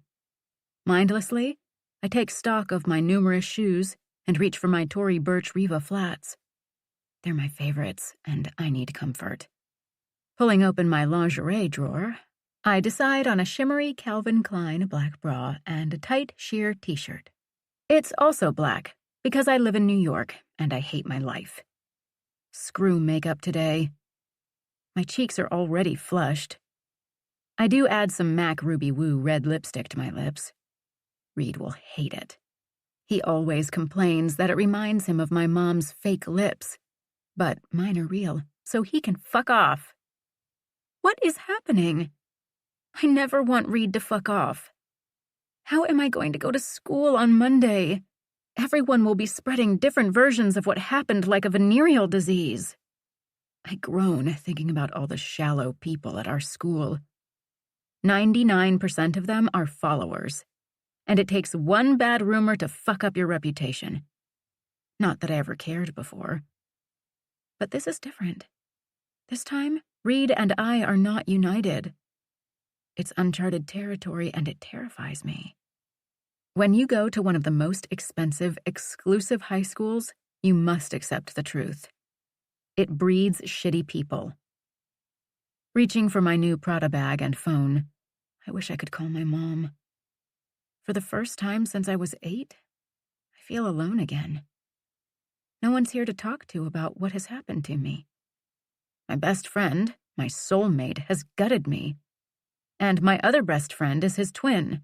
Mindlessly, I take stock of my numerous shoes and reach for my Tory Burch Riva flats. They're my favorites, and I need comfort. Pulling open my lingerie drawer, I decide on a shimmery Calvin Klein black bra and a tight sheer t-shirt. It's also black, because I live in New York, and I hate my life. Screw makeup today. My cheeks are already flushed. I do add some MAC Ruby Woo red lipstick to my lips. Reed will hate it. He always complains that it reminds him of my mom's fake lips. But mine are real, so he can fuck off. What is happening? I never want Reed to fuck off. How am I going to go to school on Monday? Everyone will be spreading different versions of what happened like a venereal disease. I groan thinking about all the shallow people at our school. 99% of them are followers, and it takes one bad rumor to fuck up your reputation. Not that I ever cared before. But this is different. This time, Reed and I are not united. It's uncharted territory, and it terrifies me. When you go to one of the most expensive, exclusive high schools, you must accept the truth. It breeds shitty people. Reaching for my new Prada bag and phone, I wish I could call my mom. For the first time since I was 8, I feel alone again. No one's here to talk to about what has happened to me. My best friend, my soulmate, has gutted me. And my other best friend is his twin.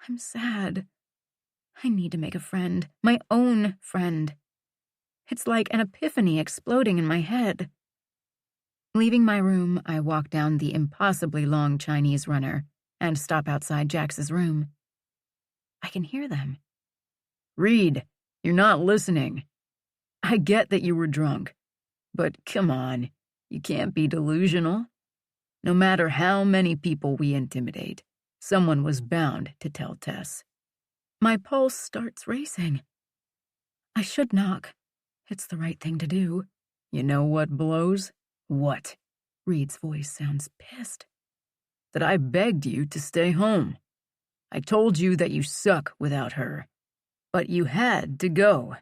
I'm sad. I need to make a friend, my own friend. It's like an epiphany exploding in my head. Leaving my room, I walk down the impossibly long Chinese runner and stop outside Jax's room. I can hear them. Reed, you're not listening. I get that you were drunk, but come on, you can't be delusional. No matter how many people we intimidate, someone was bound to tell Tess. My pulse starts racing. I should knock. It's the right thing to do. You know what blows? What? Reed's voice sounds pissed. That I begged you to stay home. I told you that you suck without her. But you had to go,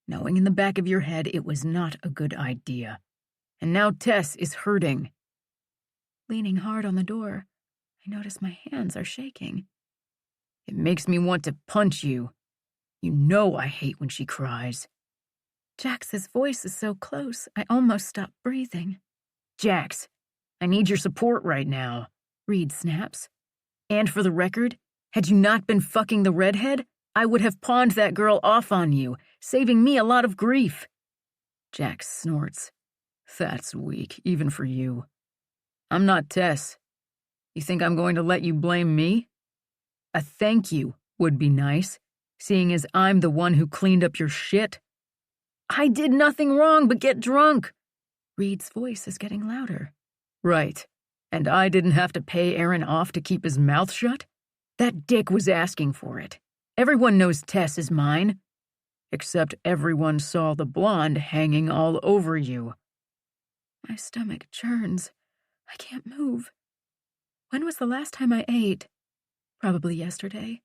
knowing in the back of your head it was not a good idea. And now Tess is hurting. Leaning hard on the door, I notice my hands are shaking. It makes me want to punch you. You know I hate when she cries. Jax's voice is so close, I almost stop breathing. Jax, I need your support right now, Reed snaps. And for the record, had you not been fucking the redhead, I would have pawned that girl off on you, saving me a lot of grief. Jax snorts. That's weak, even for you. I'm not Tess. You think I'm going to let you blame me? A thank you would be nice, seeing as I'm the one who cleaned up your shit. I did nothing wrong but get drunk. Reed's voice is getting louder. Right. And I didn't have to pay Aaron off to keep his mouth shut? That dick was asking for it. Everyone knows Tess is mine. Except everyone saw the blonde hanging all over you. My stomach churns. I can't move. When was the last time I ate? Probably yesterday.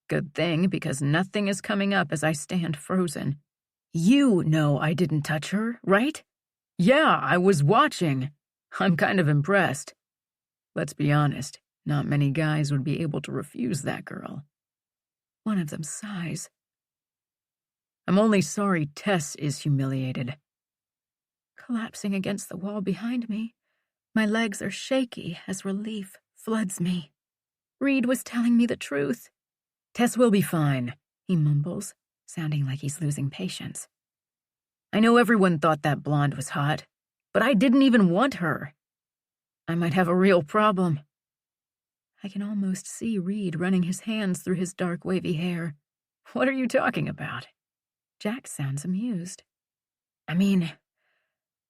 Good thing, because nothing is coming up as I stand frozen. You know I didn't touch her, right? Yeah, I was watching. I'm kind of impressed. Let's be honest, not many guys would be able to refuse that girl. One of them sighs. I'm only sorry Tess is humiliated. Collapsing against the wall behind me, my legs are shaky as relief floods me. Reed was telling me the truth. Tess will be fine, he mumbles, sounding like he's losing patience. I know everyone thought that blonde was hot, but I didn't even want her. I might have a real problem. I can almost see Reed running his hands through his dark wavy hair. What are you talking about? Jax sounds amused. I mean,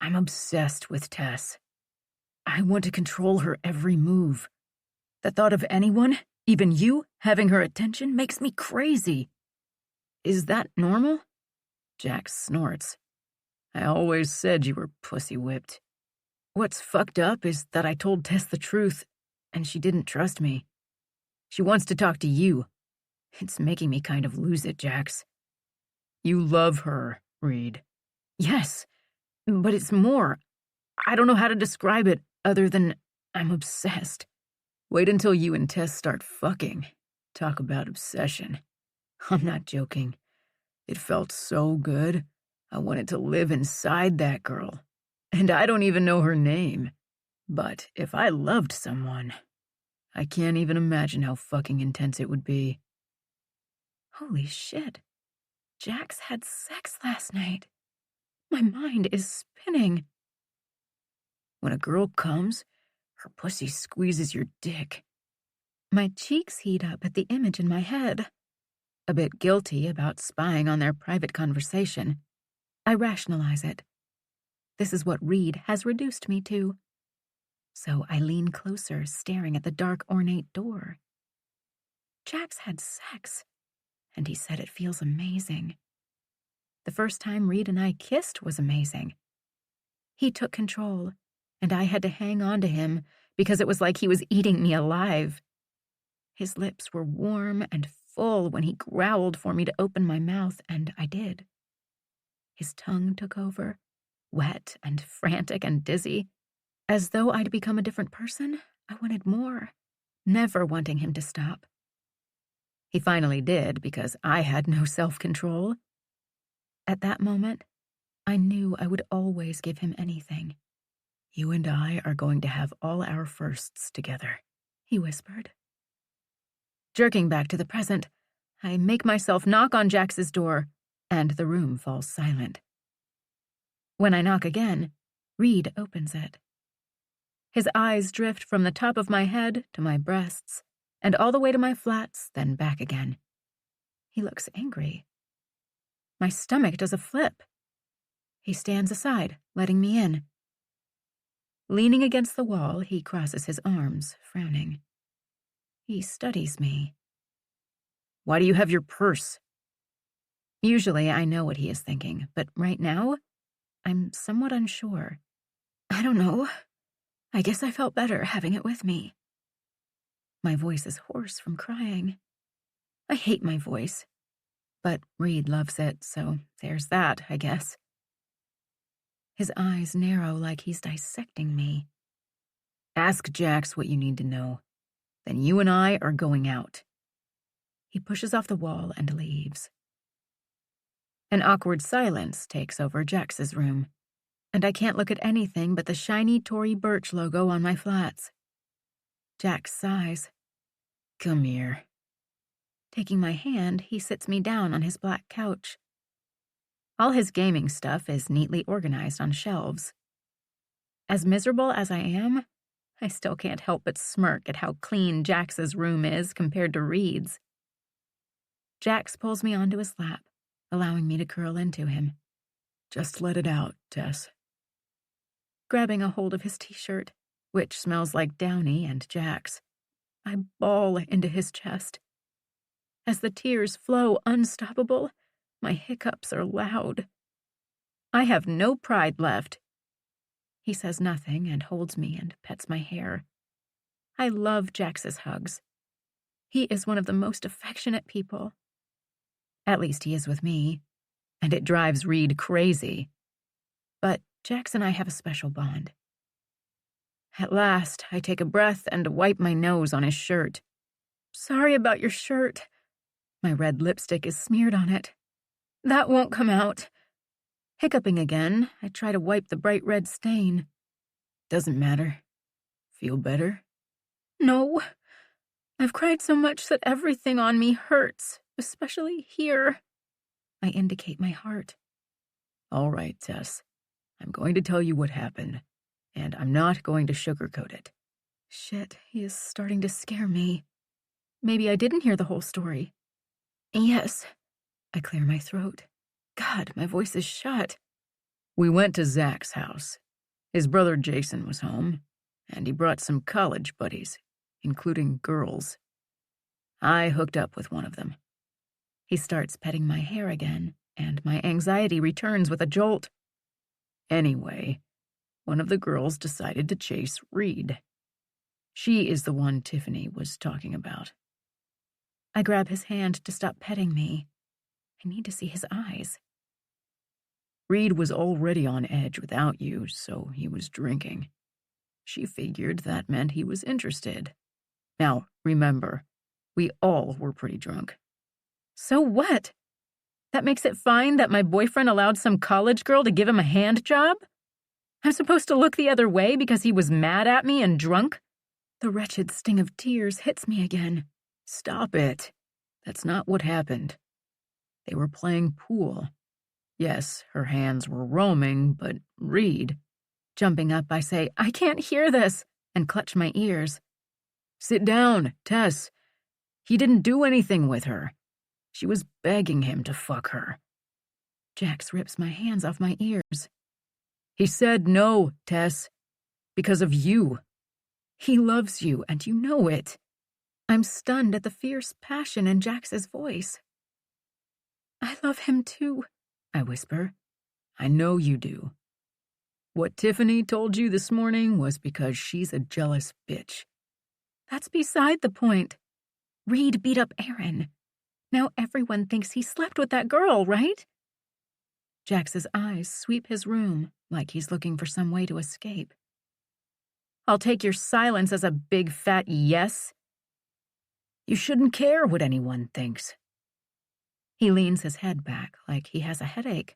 I'm obsessed with Tess. I want to control her every move. The thought of anyone, even you, having her attention makes me crazy. Is that normal? Jax snorts. I always said you were pussy-whipped. What's fucked up is that I told Tess the truth, and she didn't trust me. She wants to talk to you. It's making me kind of lose it, Jax. You love her, Reed. Yes, but it's more. I don't know how to describe it other than I'm obsessed. Wait until you and Tess start fucking. Talk about obsession. I'm not joking. It felt so good. I wanted to live inside that girl. And I don't even know her name. But if I loved someone, I can't even imagine how fucking intense it would be. Holy shit. Jax had sex last night. My mind is spinning. When a girl comes, her pussy squeezes your dick. My cheeks heat up at the image in my head. A bit guilty about spying on their private conversation, I rationalize it. This is what Reed has reduced me to. So I lean closer, staring at the dark, ornate door. Jax had sex, and he said it feels amazing. The first time Reed and I kissed was amazing. He took control, and I had to hang on to him because it was like he was eating me alive. His lips were warm and full when he growled for me to open my mouth, and I did. His tongue took over, wet and frantic and dizzy. As though I'd become a different person, I wanted more, never wanting him to stop. He finally did because I had no self-control. At that moment, I knew I would always give him anything. "You and I are going to have all our firsts together," he whispered. Jerking back to the present, I make myself knock on Jax's door, and the room falls silent. When I knock again, Reed opens it. His eyes drift from the top of my head to my breasts, and all the way to my flats, then back again. He looks angry. My stomach does a flip. He stands aside, letting me in. Leaning against the wall, he crosses his arms, frowning. He studies me. "Why do you have your purse?" Usually I know what he is thinking, but right now, I'm somewhat unsure. I don't know. I guess I felt better having it with me. My voice is hoarse from crying. I hate my voice. But Reed loves it, so there's that, I guess. His eyes narrow like he's dissecting me. "Ask Jax what you need to know. Then you and I are going out." He pushes off the wall and leaves. An awkward silence takes over Jax's room, and I can't look at anything but the shiny Tory Burch logo on my flats. Jax sighs. "Come here." Taking my hand, he sits me down on his black couch. All his gaming stuff is neatly organized on shelves. As miserable as I am, I still can't help but smirk at how clean Jax's room is compared to Reed's. Jax pulls me onto his lap, allowing me to curl into him. "Just let it out, Tess." Grabbing a hold of his t-shirt, which smells like Downy and Jax, I bawl into his chest. As the tears flow unstoppable, my hiccups are loud. I have no pride left. He says nothing and holds me and pets my hair. I love Jax's hugs. He is one of the most affectionate people. At least he is with me, and it drives Reed crazy. But Jax and I have a special bond. At last, I take a breath and wipe my nose on his shirt. "Sorry about your shirt." My red lipstick is smeared on it. "That won't come out." Hiccuping again, I try to wipe the bright red stain. "Doesn't matter. Feel better?" "No. I've cried so much that everything on me hurts, especially here." I indicate my heart. "All right, Tess. I'm going to tell you what happened, and I'm not going to sugarcoat it." Shit, he is starting to scare me. Maybe I didn't hear the whole story. "Yes." I clear my throat. God, my voice is shut. "We went to Zach's house. His brother Jason was home, and he brought some college buddies, including girls. I hooked up with one of them." He starts petting my hair again, and my anxiety returns with a jolt. "Anyway, one of the girls decided to chase Reed. She is the one Tiffany was talking about." I grab his hand to stop petting me. I need to see his eyes. "Reed was already on edge without you, so he was drinking. She figured that meant he was interested. Now, remember, we all were pretty drunk." "So what? That makes it fine that my boyfriend allowed some college girl to give him a hand job? I'm supposed to look the other way because he was mad at me and drunk?" The wretched sting of tears hits me again. "Stop it. That's not what happened. They were playing pool. Yes, her hands were roaming, but Reed..." Jumping up, I say, "I can't hear this," and clutch my ears. "Sit down, Tess. He didn't do anything with her. She was begging him to fuck her." Jax rips my hands off my ears. "He said no, Tess. Because of you. He loves you, and you know it." I'm stunned at the fierce passion in Jax's voice. "I love him too," I whisper. "I know you do. What Tiffany told you this morning was because she's a jealous bitch." "That's beside the point. Reed beat up Aaron. Now everyone thinks he slept with that girl, right?" Jax's eyes sweep his room like he's looking for some way to escape. "I'll take your silence as a big fat yes." "You shouldn't care what anyone thinks." He leans his head back like he has a headache.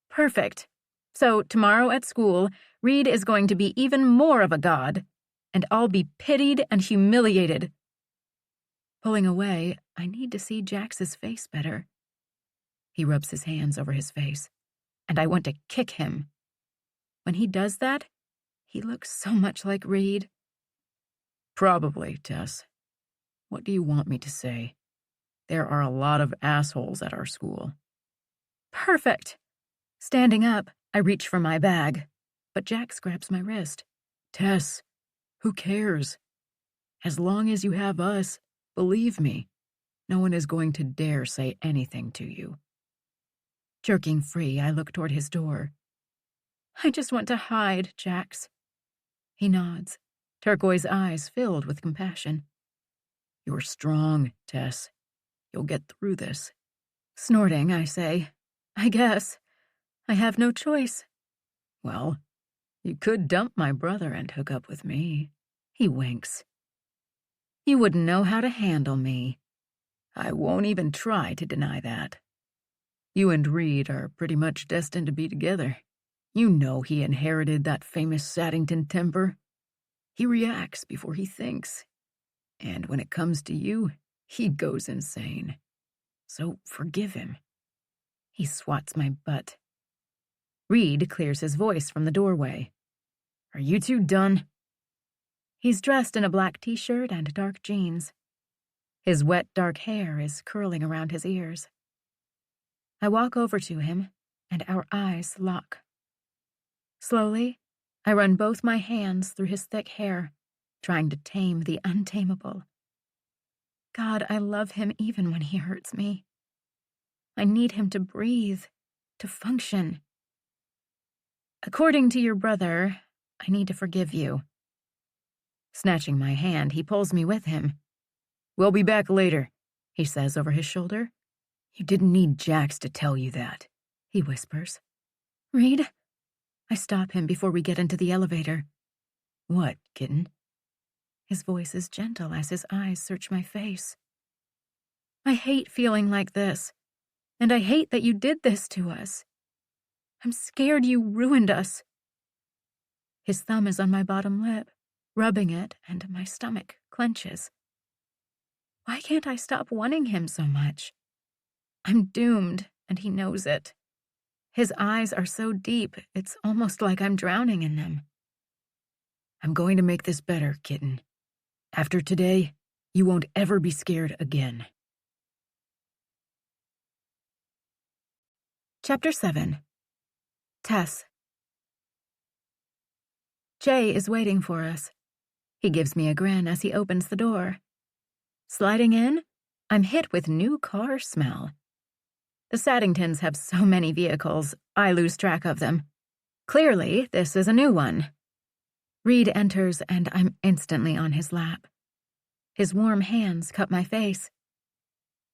"Perfect. So tomorrow at school, Reed is going to be even more of a god, and I'll be pitied and humiliated." Pulling away, I need to see Jax's face better. He rubs his hands over his face, and I want to kick him. When he does that, he looks so much like Reed. "Probably, Tess. What do you want me to say? There are a lot of assholes at our school." "Perfect." Standing up, I reach for my bag, but Jax grabs my wrist. "Tess, who cares? As long as you have us, believe me, no one is going to dare say anything to you." Jerking free, I look toward his door. "I just want to hide, Jax." He nods, turquoise eyes filled with compassion. "You're strong, Tess. You'll get through this." Snorting, I say, "I guess. I have no choice." "Well, you could dump my brother and hook up with me." He winks. "You wouldn't know how to handle me." "I won't even try to deny that. You and Reed are pretty much destined to be together. You know he inherited that famous Saddington temper. He reacts before he thinks. And when it comes to you, he goes insane. So forgive him." He swats my butt. Reed clears his voice from the doorway. "Are you two done?" He's dressed in a black t-shirt and dark jeans. His wet, dark hair is curling around his ears. I walk over to him, and our eyes lock. Slowly, I run both my hands through his thick hair, trying to tame the untamable. God, I love him even when he hurts me. I need him to breathe, to function. According to your brother, I need to forgive you. Snatching my hand, he pulls me with him. "We'll be back later," he says over his shoulder. "You didn't need Jax to tell you that," he whispers. "Reed?" I stop him before we get into the elevator. "What, kitten?" His voice is gentle as his eyes search my face. "I hate feeling like this, and I hate that you did this to us. I'm scared you ruined us." His thumb is on my bottom lip, rubbing it, and my stomach clenches. Why can't I stop wanting him so much? I'm doomed, and he knows it. His eyes are so deep, it's almost like I'm drowning in them. "I'm going to make this better, kitten. After today, you won't ever be scared again." Chapter 7. Tess. Jay is waiting for us. He gives me a grin as he opens the door. Sliding in, I'm hit with new car smell. The Saddingtons have so many vehicles, I lose track of them. Clearly, this is a new one. Reed enters, and I'm instantly on his lap. His warm hands cup my face.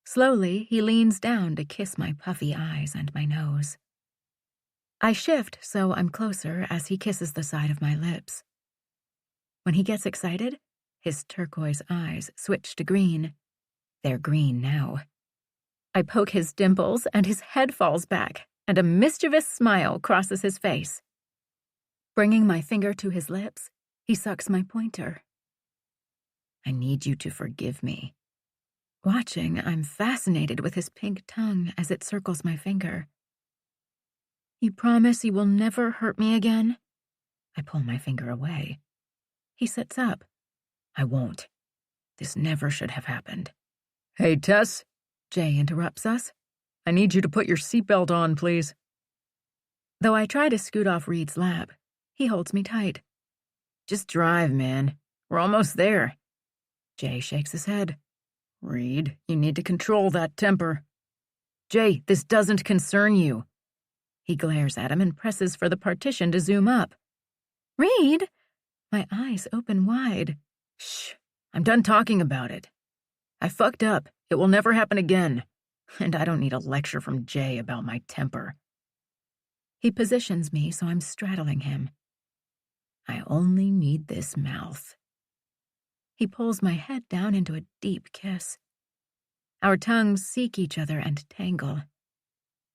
Slowly, he leans down to kiss my puffy eyes and my nose. I shift so I'm closer as he kisses the side of my lips. When he gets excited, his turquoise eyes switch to green. They're green now. I poke his dimples, and his head falls back, and a mischievous smile crosses his face. Bringing my finger to his lips, he sucks my pointer. "I need you to forgive me." Watching, I'm fascinated with his pink tongue as it circles my finger. "You promise you will never hurt me again?" I pull my finger away. He sits up. I won't. This never should have happened. Hey, Tess, Jay interrupts us. I need you to put your seatbelt on, please. Though I try to scoot off Reed's lap, he holds me tight. Just drive, man. We're almost there. Jay shakes his head. Reed, you need to control that temper. Jay, this doesn't concern you. He glares at him and presses for the partition to zoom up. Reed! My eyes open wide. Shh, I'm done talking about it. I fucked up. It will never happen again. And I don't need a lecture from Jay about my temper. He positions me so I'm straddling him. I only need this mouth. He pulls my head down into a deep kiss. Our tongues seek each other and tangle.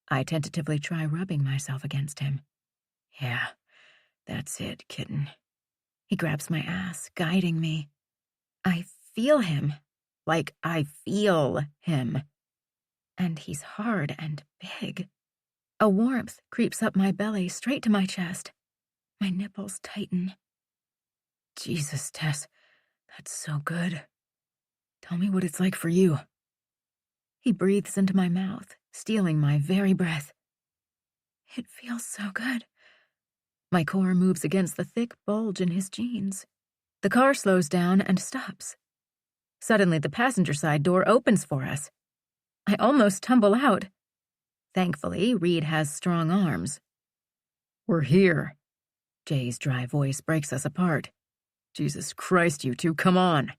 I tentatively try rubbing myself against him. Yeah, that's it, kitten. He grabs my ass, guiding me. I feel him, like I feel him. And he's hard and big. A warmth creeps up my belly, straight to my chest. My nipples tighten. Jesus, Tess, that's so good. Tell me what it's like for you. He breathes into my mouth, stealing my very breath. It feels so good. My core moves against the thick bulge in his jeans. The car slows down and stops. Suddenly, the passenger side door opens for us. I almost tumble out. Thankfully, Reed has strong arms. We're here. Jay's dry voice breaks us apart. Jesus Christ, you two, come on.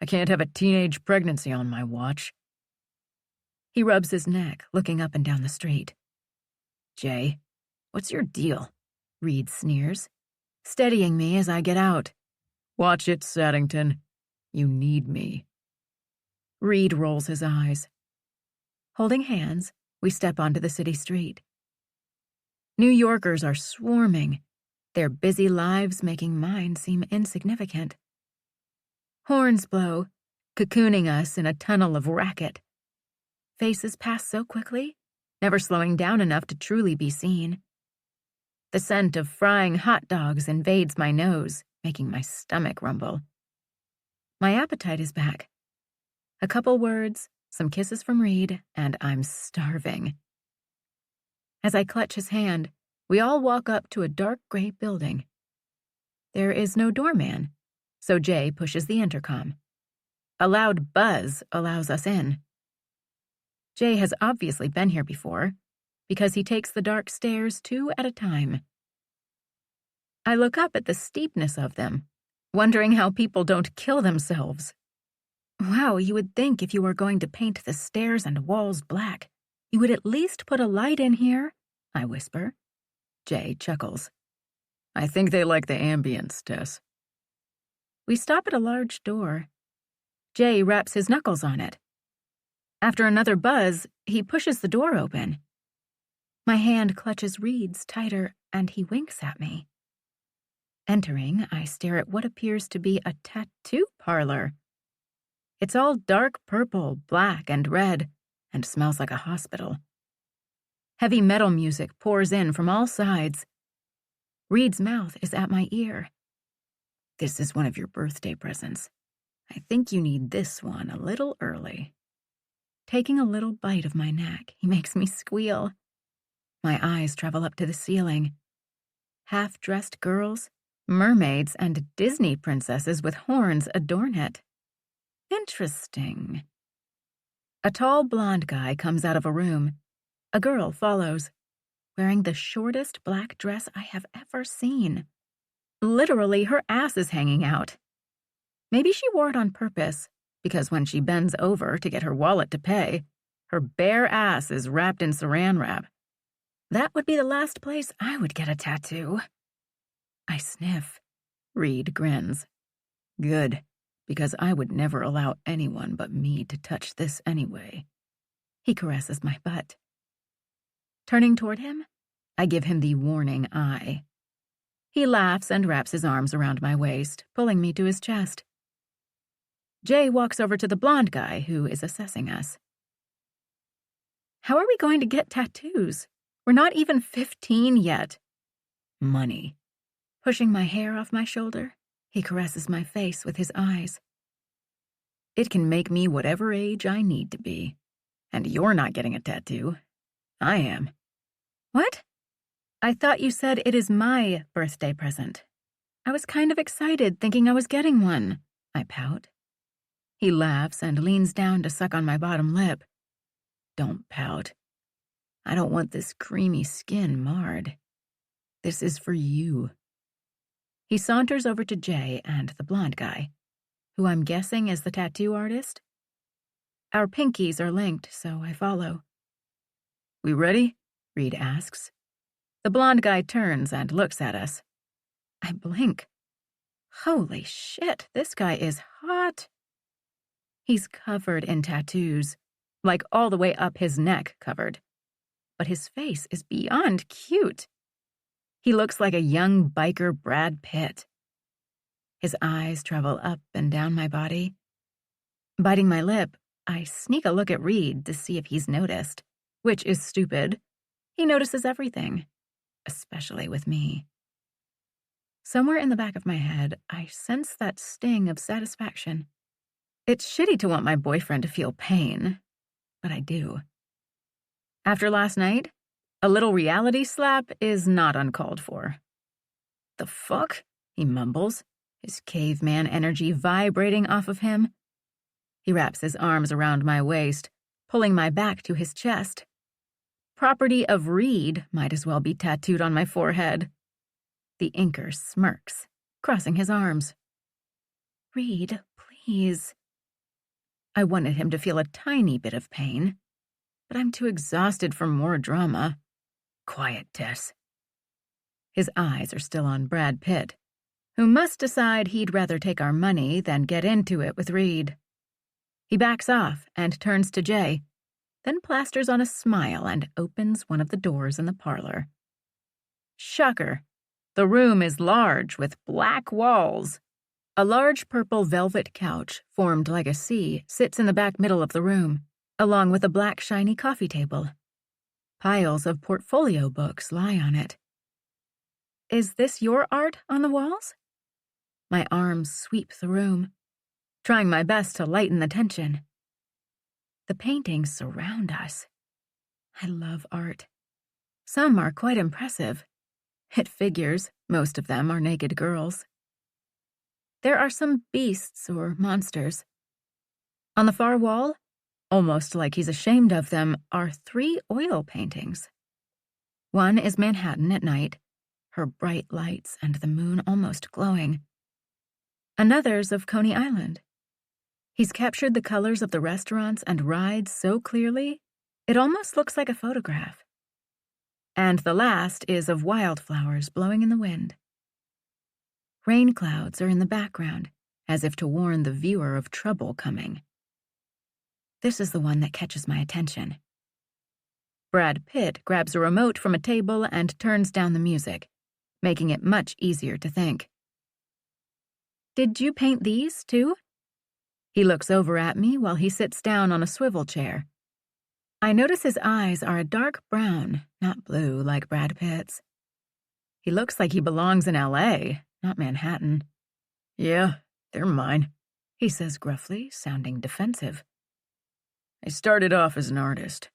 I can't have a teenage pregnancy on my watch. He rubs his neck, looking up and down the street. Jay, what's your deal? Reed sneers, steadying me as I get out. Watch it, Saddington. You need me. Reed rolls his eyes. Holding hands, we step onto the city street. New Yorkers are swarming, their busy lives making mine seem insignificant. Horns blow, cocooning us in a tunnel of racket. Faces pass so quickly, never slowing down enough to truly be seen. The scent of frying hot dogs invades my nose, making my stomach rumble. My appetite is back. A couple words, some kisses from Reed, and I'm starving. As I clutch his hand, we all walk up to a dark gray building. There is no doorman, so Jay pushes the intercom. A loud buzz allows us in. Jay has obviously been here before, because he takes the dark stairs 2 at a time. I look up at the steepness of them, wondering how people don't kill themselves. Wow, you would think if you were going to paint the stairs and walls black, you would at least put a light in here, I whisper. Jay chuckles. I think they like the ambience, Tess. We stop at a large door. Jay raps his knuckles on it. After another buzz, he pushes the door open. My hand clutches Reed's tighter, and he winks at me. Entering, I stare at what appears to be a tattoo parlor. It's all dark purple, black, and red, and smells like a hospital. Heavy metal music pours in from all sides. Reed's mouth is at my ear. This is one of your birthday presents. I think you need this one a little early. Taking a little bite of my neck, he makes me squeal. My eyes travel up to the ceiling. Half-dressed girls, mermaids, and Disney princesses with horns adorn it. Interesting. A tall blonde guy comes out of a room. A girl follows, wearing the shortest black dress I have ever seen. Literally, her ass is hanging out. Maybe she wore it on purpose, because when she bends over to get her wallet to pay, her bare ass is wrapped in saran wrap. That would be the last place I would get a tattoo. I sniff. Reed grins. Good, because I would never allow anyone but me to touch this anyway. He caresses my butt. Turning toward him, I give him the warning eye. He laughs and wraps his arms around my waist, pulling me to his chest. Jay walks over to the blonde guy who is assessing us. How are we going to get tattoos? We're not even 15 yet. Money. Pushing my hair off my shoulder, he caresses my face with his eyes. It can make me whatever age I need to be. And you're not getting a tattoo. I am. What? I thought you said it is my birthday present. I was kind of excited, thinking I was getting one. I pout. He laughs and leans down to suck on my bottom lip. Don't pout. I don't want this creamy skin marred. This is for you. He saunters over to Jay and the blonde guy, who I'm guessing is the tattoo artist. Our pinkies are linked, so I follow. We ready? Reed asks. The blonde guy turns and looks at us. I blink. Holy shit, this guy is hot. He's covered in tattoos, like all the way up his neck covered. But his face is beyond cute. He looks like a young biker Brad Pitt. His eyes travel up and down my body. Biting my lip, I sneak a look at Reed to see if he's noticed, which is stupid. He notices everything, especially with me. Somewhere in the back of my head, I sense that sting of satisfaction. It's shitty to want my boyfriend to feel pain, but I do. After last night, a little reality slap is not uncalled for. The fuck? He mumbles, his caveman energy vibrating off of him. He wraps his arms around my waist, pulling my back to his chest. Property of Reed might as well be tattooed on my forehead. The inker smirks, crossing his arms. Reed, please. I wanted him to feel a tiny bit of pain, but I'm too exhausted for more drama. Quiet, Tess. His eyes are still on Brad Pitt, who must decide he'd rather take our money than get into it with Reed. He backs off and turns to Jay, then plasters on a smile and opens one of the doors in the parlor. Shocker. The room is large with black walls. A large purple velvet couch, formed like a C, sits in the back middle of the room, along with a black shiny coffee table. Piles of portfolio books lie on it. Is this your art on the walls? My arms sweep the room, trying my best to lighten the tension. The paintings surround us. I love art. Some are quite impressive. It figures, most of them are naked girls. There are some beasts or monsters. On the far wall, almost like he's ashamed of them, are 3 oil paintings. One is Manhattan at night, her bright lights and the moon almost glowing. Another's of Coney Island. He's captured the colors of the restaurants and rides so clearly, it almost looks like a photograph. And the last is of wildflowers blowing in the wind. Rain clouds are in the background, as if to warn the viewer of trouble coming. This is the one that catches my attention. Brad Pitt grabs a remote from a table and turns down the music, making it much easier to think. Did you paint these, too? He looks over at me while he sits down on a swivel chair. I notice his eyes are a dark brown, not blue like Brad Pitt's. He looks like he belongs in L.A., not Manhattan. Yeah, they're mine, he says gruffly, sounding defensive. I started off as an artist,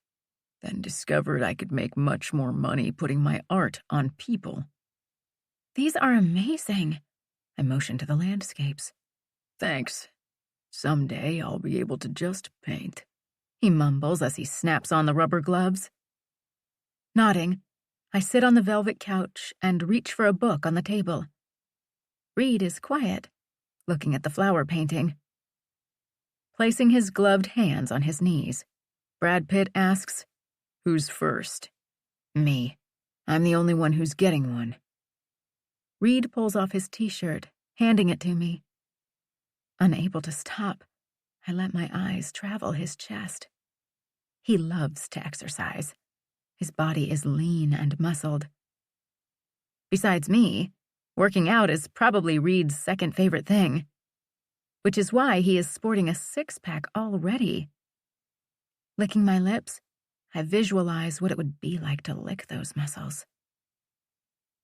then discovered I could make much more money putting my art on people. These are amazing. I motion to the landscapes. Thanks. Someday I'll be able to just paint, he mumbles as he snaps on the rubber gloves. Nodding, I sit on the velvet couch and reach for a book on the table. Reed is quiet, looking at the flower painting. Placing his gloved hands on his knees, Brad Pitt asks, Who's first? Me. I'm the only one who's getting one. Reed pulls off his t-shirt, handing it to me. Unable to stop, I let my eyes travel his chest. He loves to exercise. His body is lean and muscled. Besides me, working out is probably Reed's second favorite thing, which is why he is sporting a 6-pack already. Licking my lips, I visualize what it would be like to lick those muscles.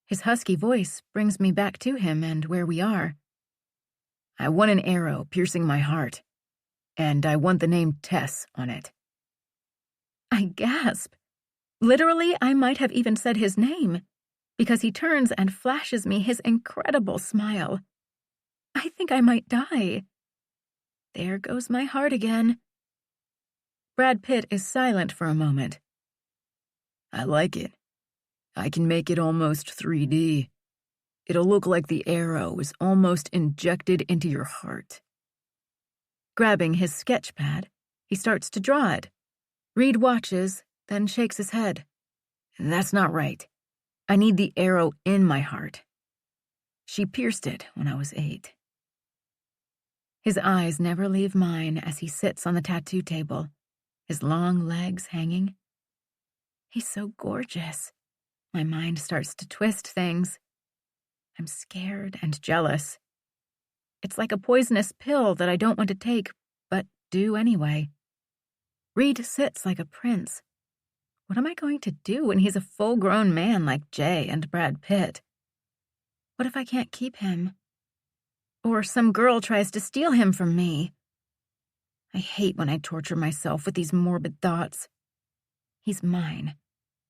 His husky voice brings me back to him and where we are. I want an arrow piercing my heart, and I want the name Tess on it. I gasp. Literally, I might have even said his name, because he turns and flashes me his incredible smile. I think I might die. There goes my heart again. Brad Pitt is silent for a moment. I like it. I can make it almost 3D. It'll look like the arrow is almost injected into your heart. Grabbing his sketch pad, he starts to draw it. Reed watches, then shakes his head. That's not right. I need the arrow in my heart. She pierced it when I was 8. His eyes never leave mine as he sits on the tattoo table, his long legs hanging. He's so gorgeous. My mind starts to twist things. I'm scared and jealous. It's like a poisonous pill that I don't want to take, but do anyway. Reed sits like a prince. What am I going to do when he's a full-grown man like Jay and Brad Pitt? What if I can't keep him? Or some girl tries to steal him from me? I hate when I torture myself with these morbid thoughts. He's mine,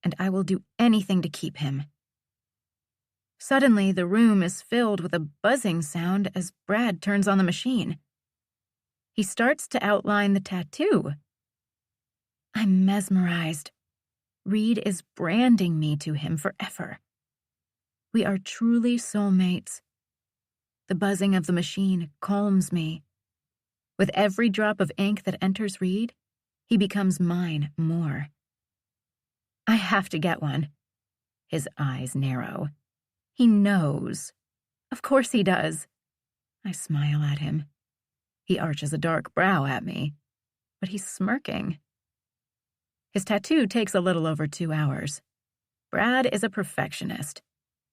and I will do anything to keep him. Suddenly, the room is filled with a buzzing sound as Brad turns on the machine. He starts to outline the tattoo. I'm mesmerized. Reed is branding me to him forever. We are truly soulmates. The buzzing of the machine calms me. With every drop of ink that enters Reed, he becomes mine more. I have to get one. His eyes narrow. He knows. Of course he does. I smile at him. He arches a dark brow at me, but he's smirking. His tattoo takes a little over 2 hours. Brad is a perfectionist,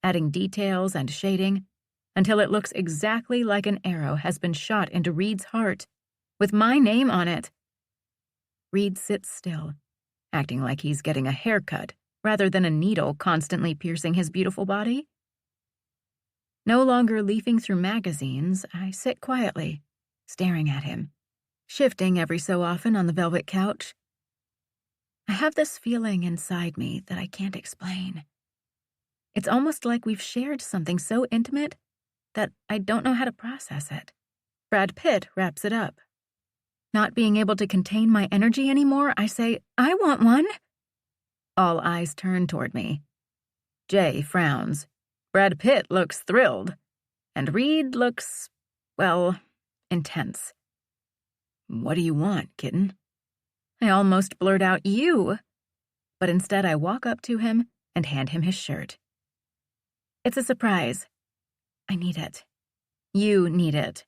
adding details and shading until it looks exactly like an arrow has been shot into Reed's heart, with my name on it. Reed sits still, acting like he's getting a haircut rather than a needle constantly piercing his beautiful body. No longer leafing through magazines, I sit quietly, staring at him, shifting every so often on the velvet couch. I have this feeling inside me that I can't explain. It's almost like we've shared something so intimate that I don't know how to process it. Brad Pitt wraps it up. Not being able to contain my energy anymore, I say, I want one. All eyes turn toward me. Jay frowns. Brad Pitt looks thrilled. And Reed looks, well, intense. What do you want, kitten? I almost blurt out, you. But instead I walk up to him and hand him his shirt. It's a surprise. I need it. You need it.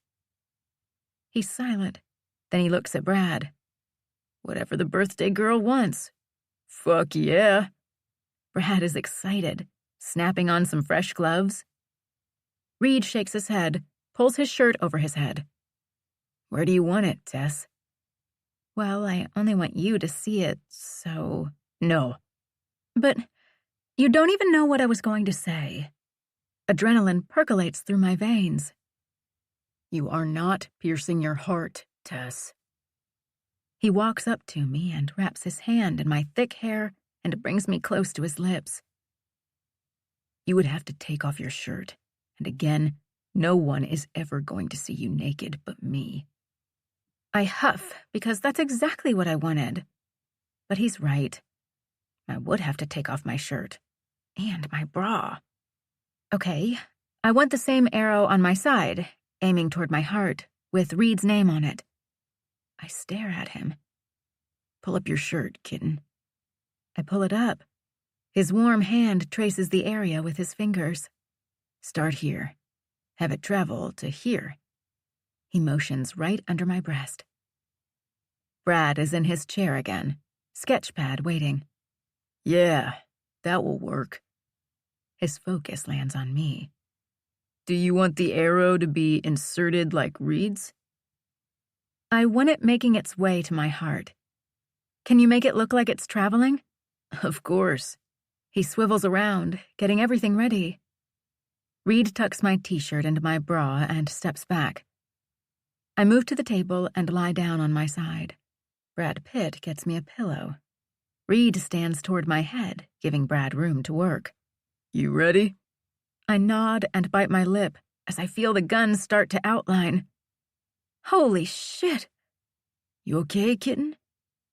He's silent. Then he looks at Brad. Whatever the birthday girl wants. Fuck yeah. Brad is excited, snapping on some fresh gloves. Reed shakes his head, pulls his shirt over his head. Where do you want it, Tess? Well, I only want you to see it, so... No. But you don't even know what I was going to say. Adrenaline percolates through my veins. You are not piercing your heart, Tess. He walks up to me and wraps his hand in my thick hair and brings me close to his lips. You would have to take off your shirt, and again, no one is ever going to see you naked but me. I huff because that's exactly what I wanted. But he's right. I would have to take off my shirt. And my bra. Okay, I want the same arrow on my side, aiming toward my heart, with Reed's name on it. I stare at him. Pull up your shirt, kitten. I pull it up. His warm hand traces the area with his fingers. Start here. Have it travel to here. He motions right under my breast. Brad is in his chair again, sketchpad waiting. Yeah, that will work. His focus lands on me. Do you want the arrow to be inserted like Reed's? I want it making its way to my heart. Can you make it look like it's traveling? Of course. He swivels around, getting everything ready. Reed tucks my t-shirt into my bra and steps back. I move to the table and lie down on my side. Brad Pitt gets me a pillow. Reed stands toward my head, giving Brad room to work. You ready? I nod and bite my lip as I feel the gun start to outline. Holy shit! You okay, kitten?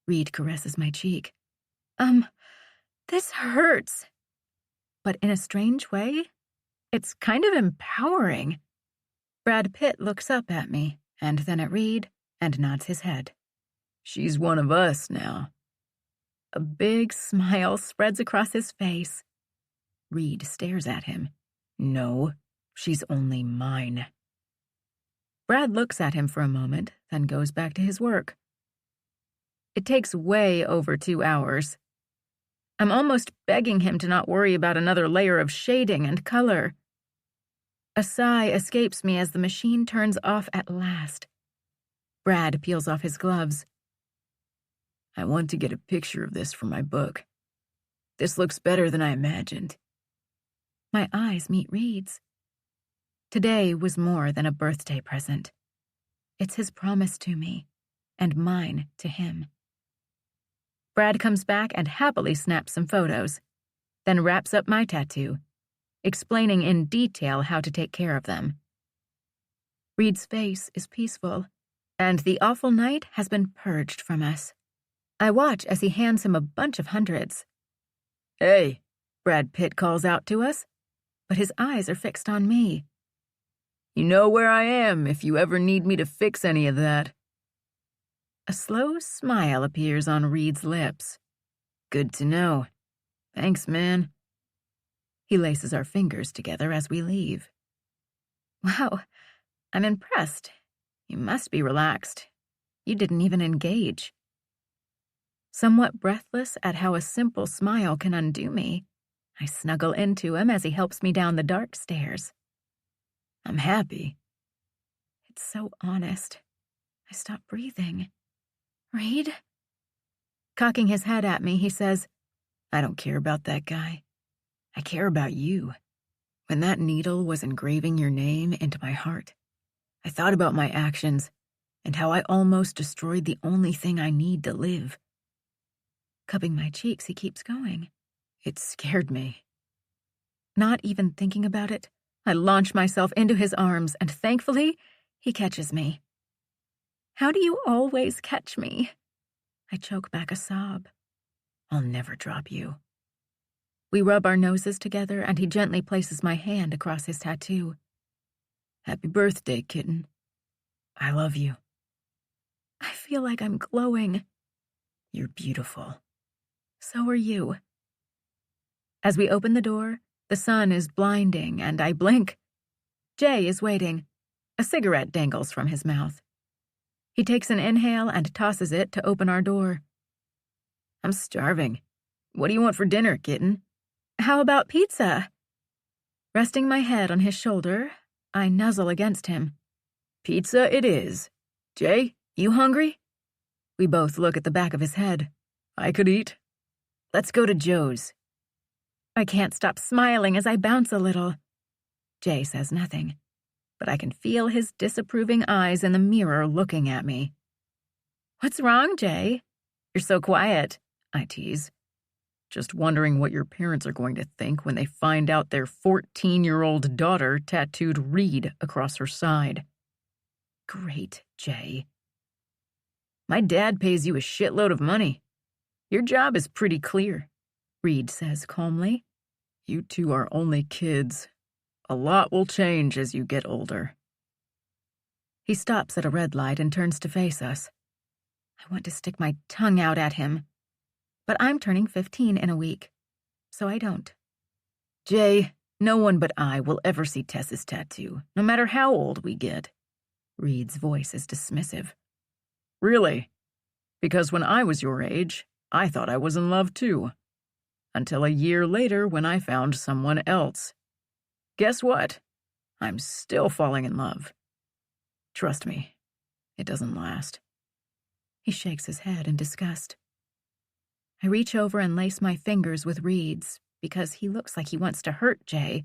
Reed caresses my cheek. This hurts. But in a strange way, it's kind of empowering. Brad Pitt looks up at me, and then at Reed, and nods his head. She's one of us now. A big smile spreads across his face. Reed stares at him. No, she's only mine. Brad looks at him for a moment, then goes back to his work. It takes way over 2 hours. I'm almost begging him to not worry about another layer of shading and color. A sigh escapes me as the machine turns off at last. Brad peels off his gloves. I want to get a picture of this for my book. This looks better than I imagined. My eyes meet Reed's. Today was more than a birthday present. It's his promise to me, and mine to him. Brad comes back and happily snaps some photos, then wraps up my tattoo, explaining in detail how to take care of them. Reed's face is peaceful, and the awful night has been purged from us. I watch as he hands him a bunch of hundreds. Hey, Brad Pitt calls out to us, but his eyes are fixed on me. You know where I am if you ever need me to fix any of that. A slow smile appears on Reed's lips. Good to know. Thanks, man. He laces our fingers together as we leave. Wow, I'm impressed. You must be relaxed. You didn't even engage. Somewhat breathless at how a simple smile can undo me, I snuggle into him as he helps me down the dark stairs. I'm happy. It's so honest. I stop breathing. Reed? Cocking his head at me, he says, I don't care about that guy. I care about you. When that needle was engraving your name into my heart, I thought about my actions and how I almost destroyed the only thing I need to live. Cupping my cheeks, he keeps going. It scared me. Not even thinking about it, I launch myself into his arms, and thankfully, he catches me. How do you always catch me? I choke back a sob. I'll never drop you. We rub our noses together, and he gently places my hand across his tattoo. Happy birthday, kitten. I love you. I feel like I'm glowing. You're beautiful. So are you. As we open the door, the sun is blinding, and I blink. Jay is waiting. A cigarette dangles from his mouth. He takes an inhale and tosses it to open our door. I'm starving. What do you want for dinner, kitten? How about pizza? Resting my head on his shoulder, I nuzzle against him. Pizza it is. Jay, you hungry? We both look at the back of his head. I could eat. Let's go to Joe's. I can't stop smiling as I bounce a little. Jay says nothing, but I can feel his disapproving eyes in the mirror looking at me. What's wrong, Jay? You're so quiet, I tease. Just wondering what your parents are going to think when they find out their 14-year-old daughter tattooed Reed across her side. Great, Jay. My dad pays you a shitload of money. Your job is pretty clear, Reed says calmly. You two are only kids. A lot will change as you get older. He stops at a red light and turns to face us. I want to stick my tongue out at him, but I'm turning 15 in a week, so I don't. Jay, no one but I will ever see Tess's tattoo, no matter how old we get. Reed's voice is dismissive. Really? Because when I was your age, I thought I was in love too. Until a year later when I found someone else. Guess what? I'm still falling in love. Trust me, it doesn't last. He shakes his head in disgust. I reach over and lace my fingers with Reed's because he looks like he wants to hurt Jay.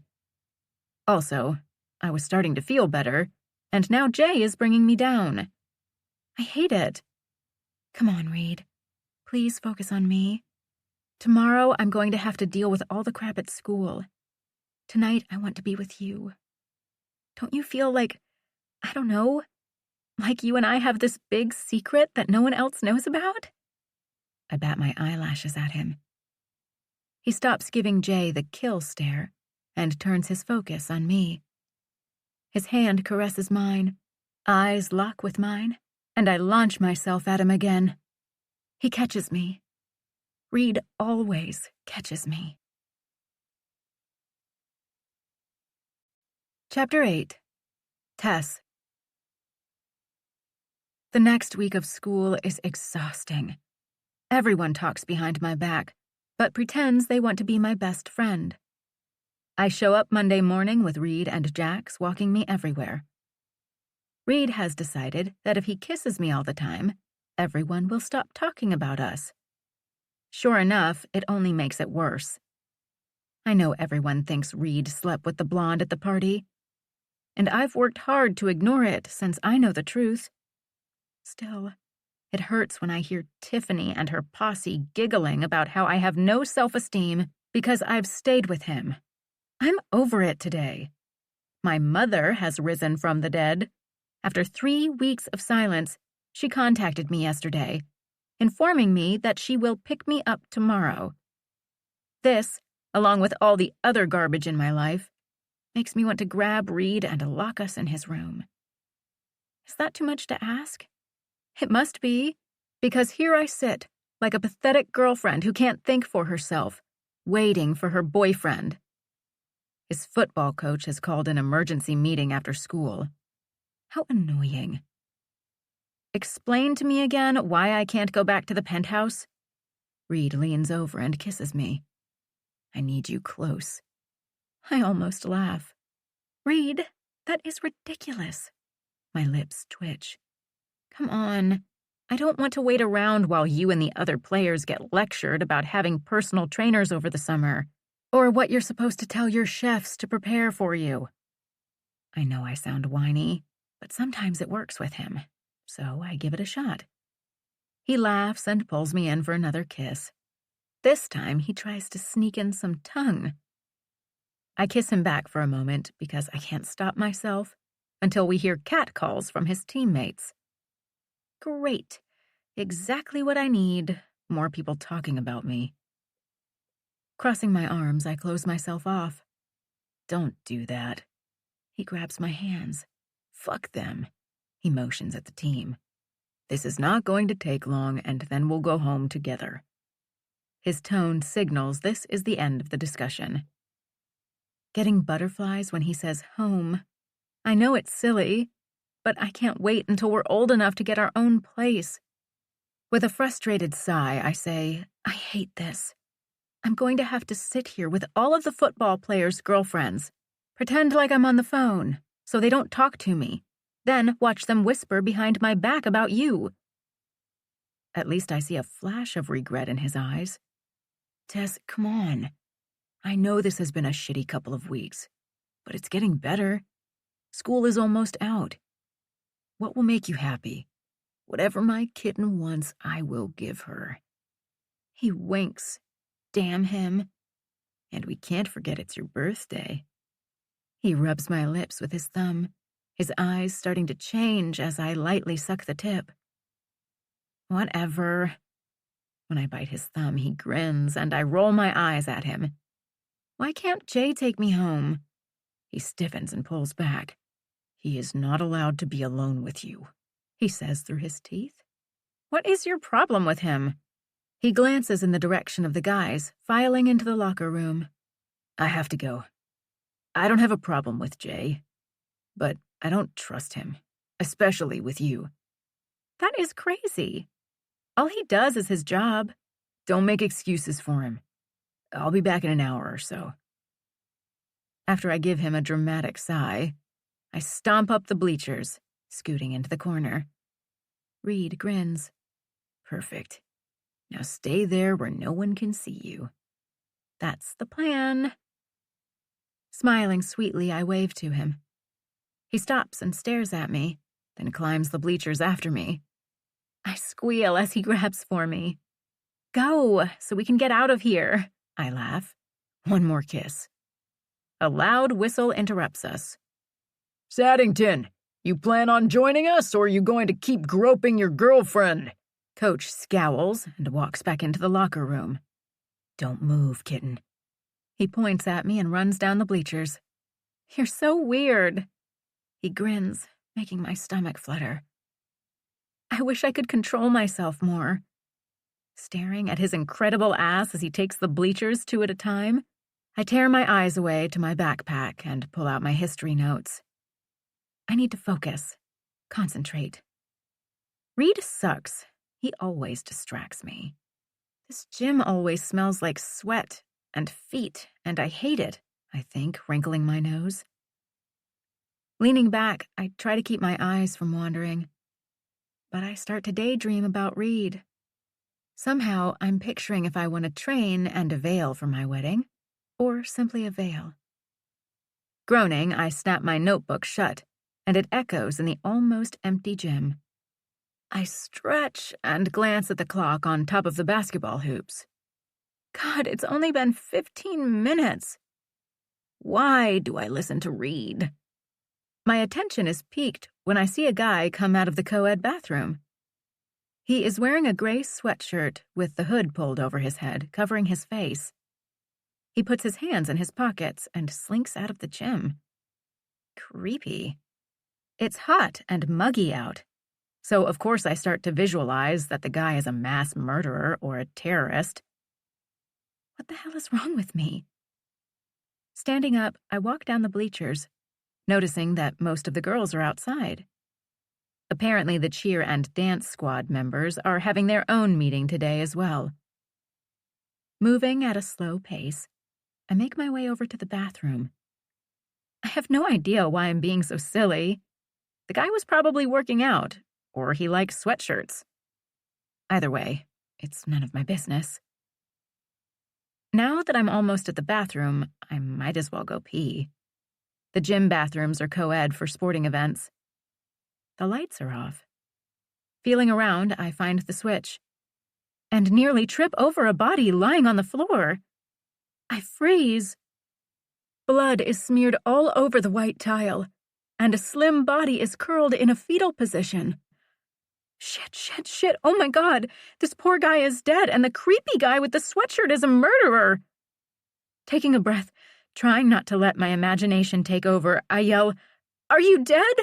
Also, I was starting to feel better, and now Jay is bringing me down. I hate it. Come on, Reed. Please focus on me. Tomorrow, I'm going to have to deal with all the crap at school. Tonight, I want to be with you. Don't you feel like, I don't know, like you and I have this big secret that no one else knows about? I bat my eyelashes at him. He stops giving Jay the kill stare and turns his focus on me. His hand caresses mine, eyes lock with mine, and I launch myself at him again. He catches me. Reed always catches me. Chapter 8. Tess. The next week of school is exhausting. Everyone talks behind my back, but pretends they want to be my best friend. I show up Monday morning with Reed and Jax walking me everywhere. Reed has decided that if he kisses me all the time, everyone will stop talking about us. Sure enough, it only makes it worse. I know everyone thinks Reed slept with the blonde at the party, and I've worked hard to ignore it since I know the truth. Still, it hurts when I hear Tiffany and her posse giggling about how I have no self-esteem because I've stayed with him. I'm over it today. My mother has risen from the dead. After 3 weeks of silence, she contacted me yesterday, informing me that she will pick me up tomorrow. This, along with all the other garbage in my life, makes me want to grab Reed and lock us in his room. Is that too much to ask? It must be, because here I sit, like a pathetic girlfriend who can't think for herself, waiting for her boyfriend. His football coach has called an emergency meeting after school. How annoying. Explain to me again why I can't go back to the penthouse? Reed leans over and kisses me. I need you close. I almost laugh. Reed, that is ridiculous. My lips twitch. Come on. I don't want to wait around while you and the other players get lectured about having personal trainers over the summer, or what you're supposed to tell your chefs to prepare for you. I know I sound whiny, but sometimes it works with him, so I give it a shot. He laughs and pulls me in for another kiss. This time he tries to sneak in some tongue. I kiss him back for a moment because I can't stop myself until we hear catcalls from his teammates. Great. Exactly what I need. More people talking about me. Crossing my arms, I close myself off. Don't do that. He grabs my hands. Fuck them. He motions at the team. This is not going to take long, and then we'll go home together. His tone signals this is the end of the discussion. Getting butterflies when he says home. I know it's silly, but I can't wait until we're old enough to get our own place. With a frustrated sigh, I say, I hate this. I'm going to have to sit here with all of the football players' girlfriends, pretend like I'm on the phone, so they don't talk to me, then watch them whisper behind my back about you. At least I see a flash of regret in his eyes. Tess, come on. I know this has been a shitty couple of weeks, but it's getting better. School is almost out. What will make you happy? Whatever my kitten wants, I will give her. He winks. Damn him. And we can't forget it's your birthday. He rubs my lips with his thumb, his eyes starting to change as I lightly suck the tip. Whatever. When I bite his thumb, he grins, and I roll my eyes at him. Why can't Jay take me home? He stiffens and pulls back. He is not allowed to be alone with you, he says through his teeth. What is your problem with him? He glances in the direction of the guys, filing into the locker room. I have to go. I don't have a problem with Jay, but I don't trust him, especially with you. That is crazy. All he does is his job. Don't make excuses for him. I'll be back in an hour or so. After I give him a dramatic sigh, I stomp up the bleachers, scooting into the corner. Reed grins. Perfect. Now stay there where no one can see you. That's the plan. Smiling sweetly, I wave to him. He stops and stares at me, then climbs the bleachers after me. I squeal as he grabs for me. Go, so we can get out of here, I laugh. One more kiss. A loud whistle interrupts us. Saddington, you plan on joining us, or are you going to keep groping your girlfriend? Coach scowls and walks back into the locker room. Don't move, kitten. He points at me and runs down the bleachers. You're so weird. He grins, making my stomach flutter. I wish I could control myself more. Staring at his incredible ass as he takes the bleachers 2 at a time, I tear my eyes away to my backpack and pull out my history notes. I need to focus, concentrate. Reed sucks. He always distracts me. This gym always smells like sweat and feet, and I hate it, I think, wrinkling my nose. Leaning back, I try to keep my eyes from wandering, but I start to daydream about Reed. Somehow, I'm picturing if I want to train and a veil for my wedding, or simply a veil. Groaning, I snap my notebook shut, and it echoes in the almost empty gym. I stretch and glance at the clock on top of the basketball hoops. God, it's only been 15 minutes. Why do I listen to Reed? My attention is piqued when I see a guy come out of the co-ed bathroom. He is wearing a gray sweatshirt with the hood pulled over his head, covering his face. He puts his hands in his pockets and slinks out of the gym. Creepy. It's hot and muggy out, so of course I start to visualize that the guy is a mass murderer or a terrorist. What the hell is wrong with me? Standing up, I walk down the bleachers, noticing that most of the girls are outside. Apparently, the cheer and dance squad members are having their own meeting today as well. Moving at a slow pace, I make my way over to the bathroom. I have no idea why I'm being so silly. The guy was probably working out, or he likes sweatshirts. Either way, it's none of my business. Now that I'm almost at the bathroom, I might as well go pee. The gym bathrooms are co-ed for sporting events. The lights are off. Feeling around, I find the switch, and nearly trip over a body lying on the floor. I freeze. Blood is smeared all over the white tile, and a slim body is curled in a fetal position. Shit, oh my God, this poor guy is dead, and the creepy guy with the sweatshirt is a murderer. Taking a breath, trying not to let my imagination take over, I yell, "Are you dead?"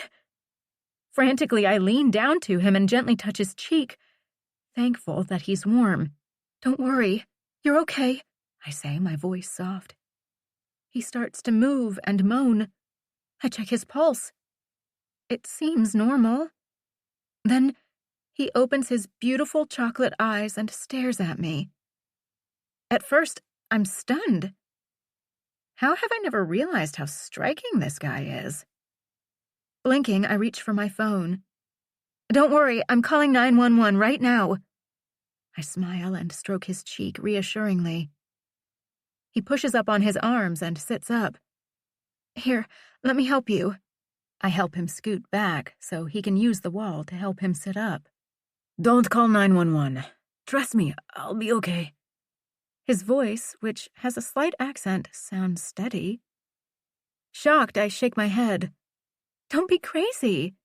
Frantically, I lean down to him and gently touch his cheek, thankful that he's warm. "Don't worry, you're okay," I say, my voice soft. He starts to move and moan. I check his pulse. It seems normal. Then he opens his beautiful chocolate eyes and stares at me. At first, I'm stunned. How have I never realized how striking this guy is? Blinking, I reach for my phone. "Don't worry, I'm calling 911 right now." I smile and stroke his cheek reassuringly. He pushes up on his arms and sits up. "Here, let me help you." I help him scoot back so he can use the wall to help him sit up. "Don't call 911. Trust me, I'll be okay." His voice, which has a slight accent, sounds steady. Shocked, I shake my head. "Don't be crazy.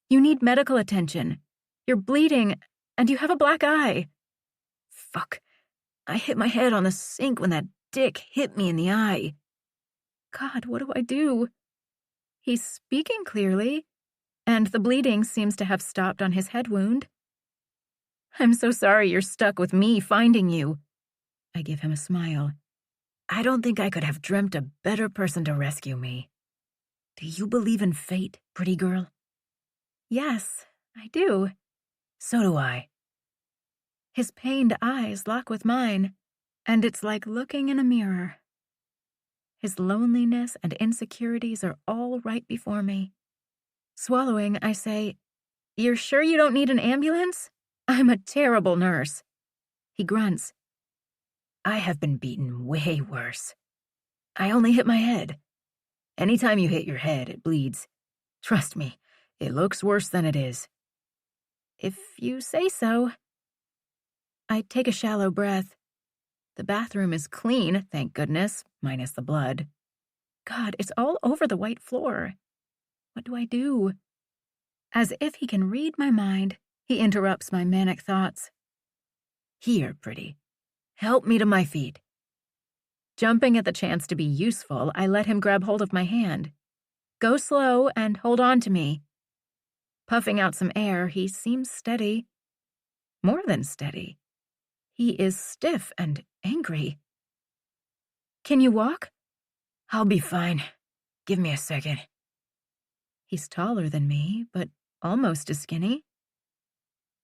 You need medical attention. You're bleeding, and you have a black eye." Fuck. I hit my head on the sink when that dick hit me in the eye. God, what do I do? He's speaking clearly, and the bleeding seems to have stopped on his head wound. "I'm so sorry you're stuck with me finding you." I give him a smile. "I don't think I could have dreamt a better person to rescue me. Do you believe in fate, pretty girl?" "Yes, I do." "So do I." His pained eyes lock with mine, and it's like looking in a mirror. His loneliness and insecurities are all right before me. Swallowing, I say, "You're sure you don't need an ambulance? I'm a terrible nurse." He grunts. "I have been beaten way worse. I only hit my head. Anytime you hit your head, it bleeds. Trust me, it looks worse than it is. If you say so. I take a shallow breath. The bathroom is clean, thank goodness, minus the blood. God, it's all over the white floor. What do I do? As if he can read my mind, he interrupts my manic thoughts. Here, pretty. Help me to my feet. Jumping at the chance to be useful, I let him grab hold of my hand. Go slow and hold on to me. Puffing out some air, he seems steady. More than steady. He is stiff and angry. Can you walk? I'll be fine. Give me a second. He's taller than me, but almost as skinny.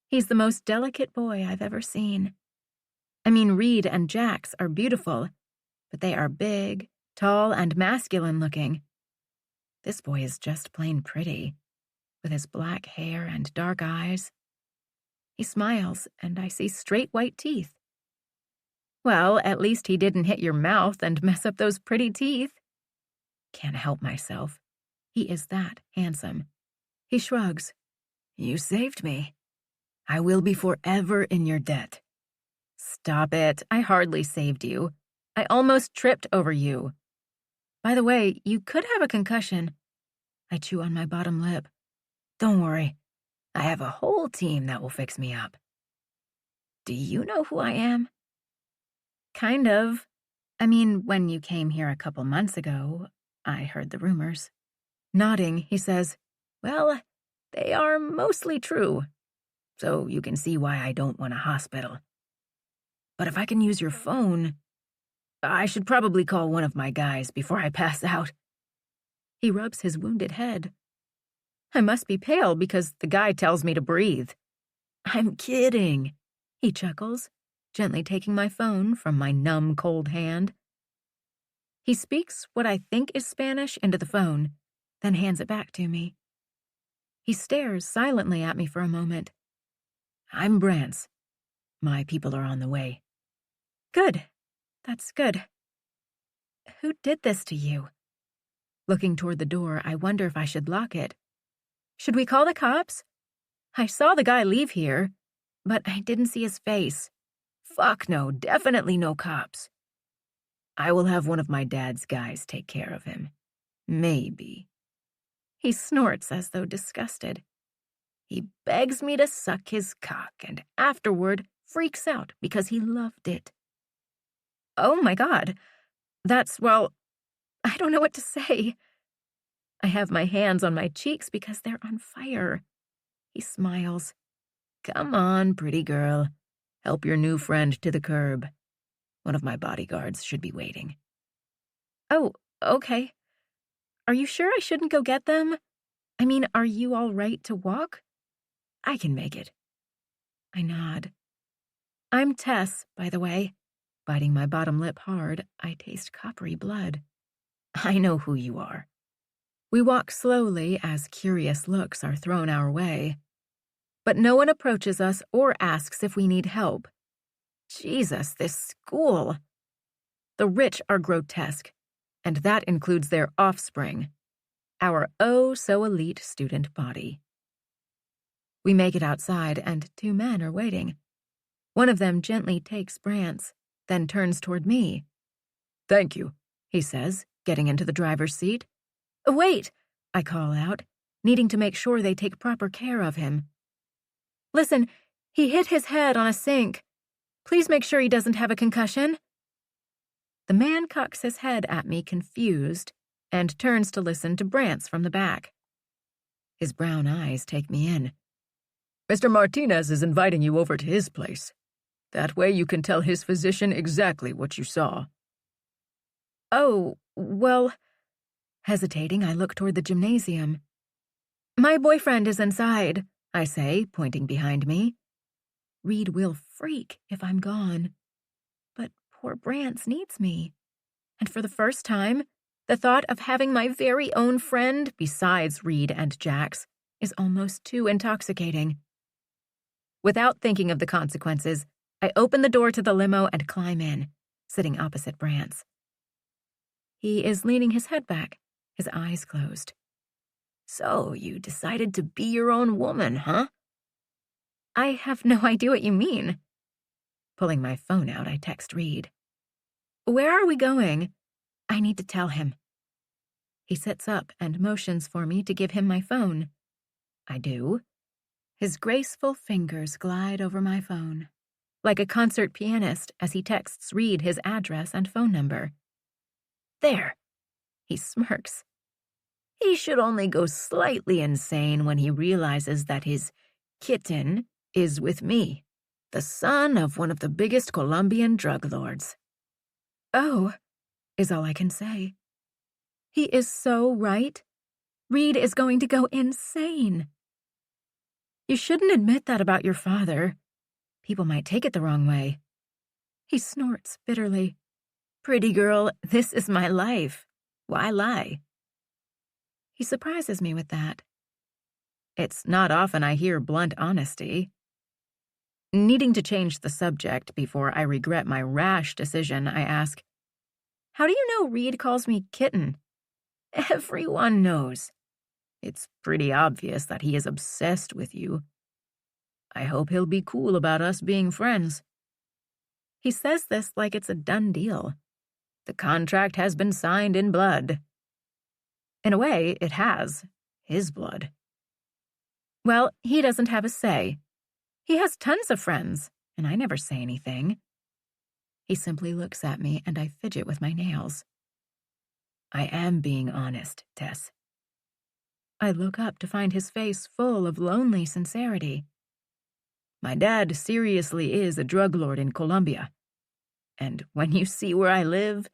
He's the most delicate boy I've ever seen. I mean, Reed and Jax are beautiful, but they are big, tall, and masculine looking. This boy is just plain pretty, with his black hair and dark eyes. He smiles, and I see straight white teeth. Well, at least he didn't hit your mouth and mess up those pretty teeth. Can't help myself. He is that handsome. He shrugs. You saved me. I will be forever in your debt. Stop it. I hardly saved you. I almost tripped over you. By the way, you could have a concussion. I chew on my bottom lip. Don't worry. I have a whole team that will fix me up. Do you know who I am? Kind of. I mean, when you came here a couple months ago, I heard the rumors. Nodding, he says, well, they are mostly true. So you can see why I don't want a hospital. But if I can use your phone, I should probably call one of my guys before I pass out. He rubs his wounded head. I must be pale because the guy tells me to breathe. I'm kidding, he chuckles, gently taking my phone from my numb, cold hand. He speaks what I think is Spanish into the phone, then hands it back to me. He stares silently at me for a moment. I'm Brance. My people are on the way. Good. That's good. Who did this to you? Looking toward the door, I wonder if I should lock it. Should we call the cops? I saw the guy leave here, but I didn't see his face. Fuck no, definitely no cops. I will have one of my dad's guys take care of him. Maybe. He snorts as though disgusted. He begs me to suck his cock and afterward freaks out because he loved it. Oh my God. Well, I don't know what to say. I have my hands on my cheeks because they're on fire. He smiles. Come on, pretty girl. Help your new friend to the curb. One of my bodyguards should be waiting. Oh, okay. Are you sure I shouldn't go get them? I mean, are you all right to walk? I can make it. I nod. I'm Tess, by the way. Biting my bottom lip hard, I taste coppery blood. I know who you are. We walk slowly as curious looks are thrown our way. But no one approaches us or asks if we need help. Jesus, this school. The rich are grotesque, and that includes their offspring, our oh-so-elite student body. We make it outside, and two men are waiting. One of them gently takes Brance, then turns toward me. Thank you, he says, getting into the driver's seat. Wait, I call out, needing to make sure they take proper care of him. Listen, he hit his head on a sink. Please make sure he doesn't have a concussion. The man cocks his head at me, confused, and turns to listen to Brance from the back. His brown eyes take me in. Mr. Martinez is inviting you over to his place. That way you can tell his physician exactly what you saw. Oh, well... Hesitating, I look toward the gymnasium. My boyfriend is inside, I say, pointing behind me. Reed will freak if I'm gone. But poor Brance needs me. And for the first time, the thought of having my very own friend besides Reed and Jax is almost too intoxicating. Without thinking of the consequences, I open the door to the limo and climb in, sitting opposite Brance. He is leaning his head back, His eyes closed. So, you decided to be your own woman, huh? I have no idea what you mean. Pulling my phone out, I text Reed. Where are we going? I need to tell him. He sits up and motions for me to give him my phone. I do. His graceful fingers glide over my phone, like a concert pianist as he texts Reed his address and phone number. There. He smirks. He should only go slightly insane when he realizes that his kitten is with me, the son of one of the biggest Colombian drug lords. Oh, is all I can say. He is so right. Reed is going to go insane. You shouldn't admit that about your father. People might take it the wrong way. He snorts bitterly. Pretty girl, this is my life. Why lie? He surprises me with that. It's not often I hear blunt honesty. Needing to change the subject before I regret my rash decision, I ask, how do you know Reed calls me kitten? Everyone knows. It's pretty obvious that he is obsessed with you. I hope he'll be cool about us being friends. He says this like it's a done deal. The contract has been signed in blood. In a way, it has. His blood. Well, he doesn't have a say. He has tons of friends, and I never say anything. He simply looks at me, and I fidget with my nails. I am being honest, Tess. I look up to find his face full of lonely sincerity. My dad seriously is a drug lord in Colombia. And when you see where I live,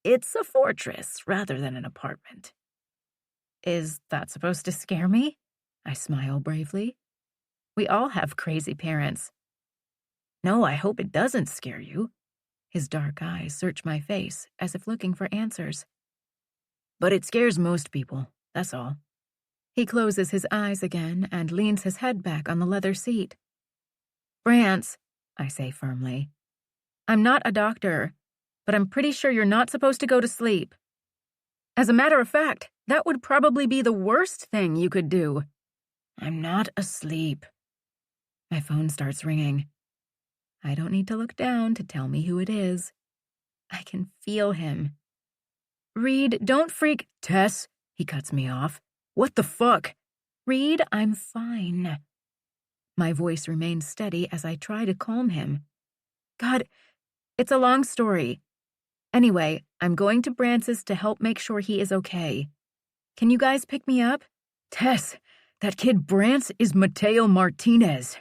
it's a fortress rather than an apartment. Is that supposed to scare me? I smile bravely. We all have crazy parents. No, I hope it doesn't scare you. His dark eyes search my face as if looking for answers. But it scares most people, that's all. He closes his eyes again and leans his head back on the leather seat. Brance, I say firmly. I'm not a doctor, but I'm pretty sure you're not supposed to go to sleep. As a matter of fact, that would probably be the worst thing you could do. I'm not asleep. My phone starts ringing. I don't need to look down to tell me who it is. I can feel him. Reed, don't freak. Tess, he cuts me off. What the fuck? Reed, I'm fine. My voice remains steady as I try to calm him. God, it's a long story. Anyway, I'm going to Brance's to help make sure he is okay. Can you guys pick me up? Tess, that kid Brance is Mateo Martinez.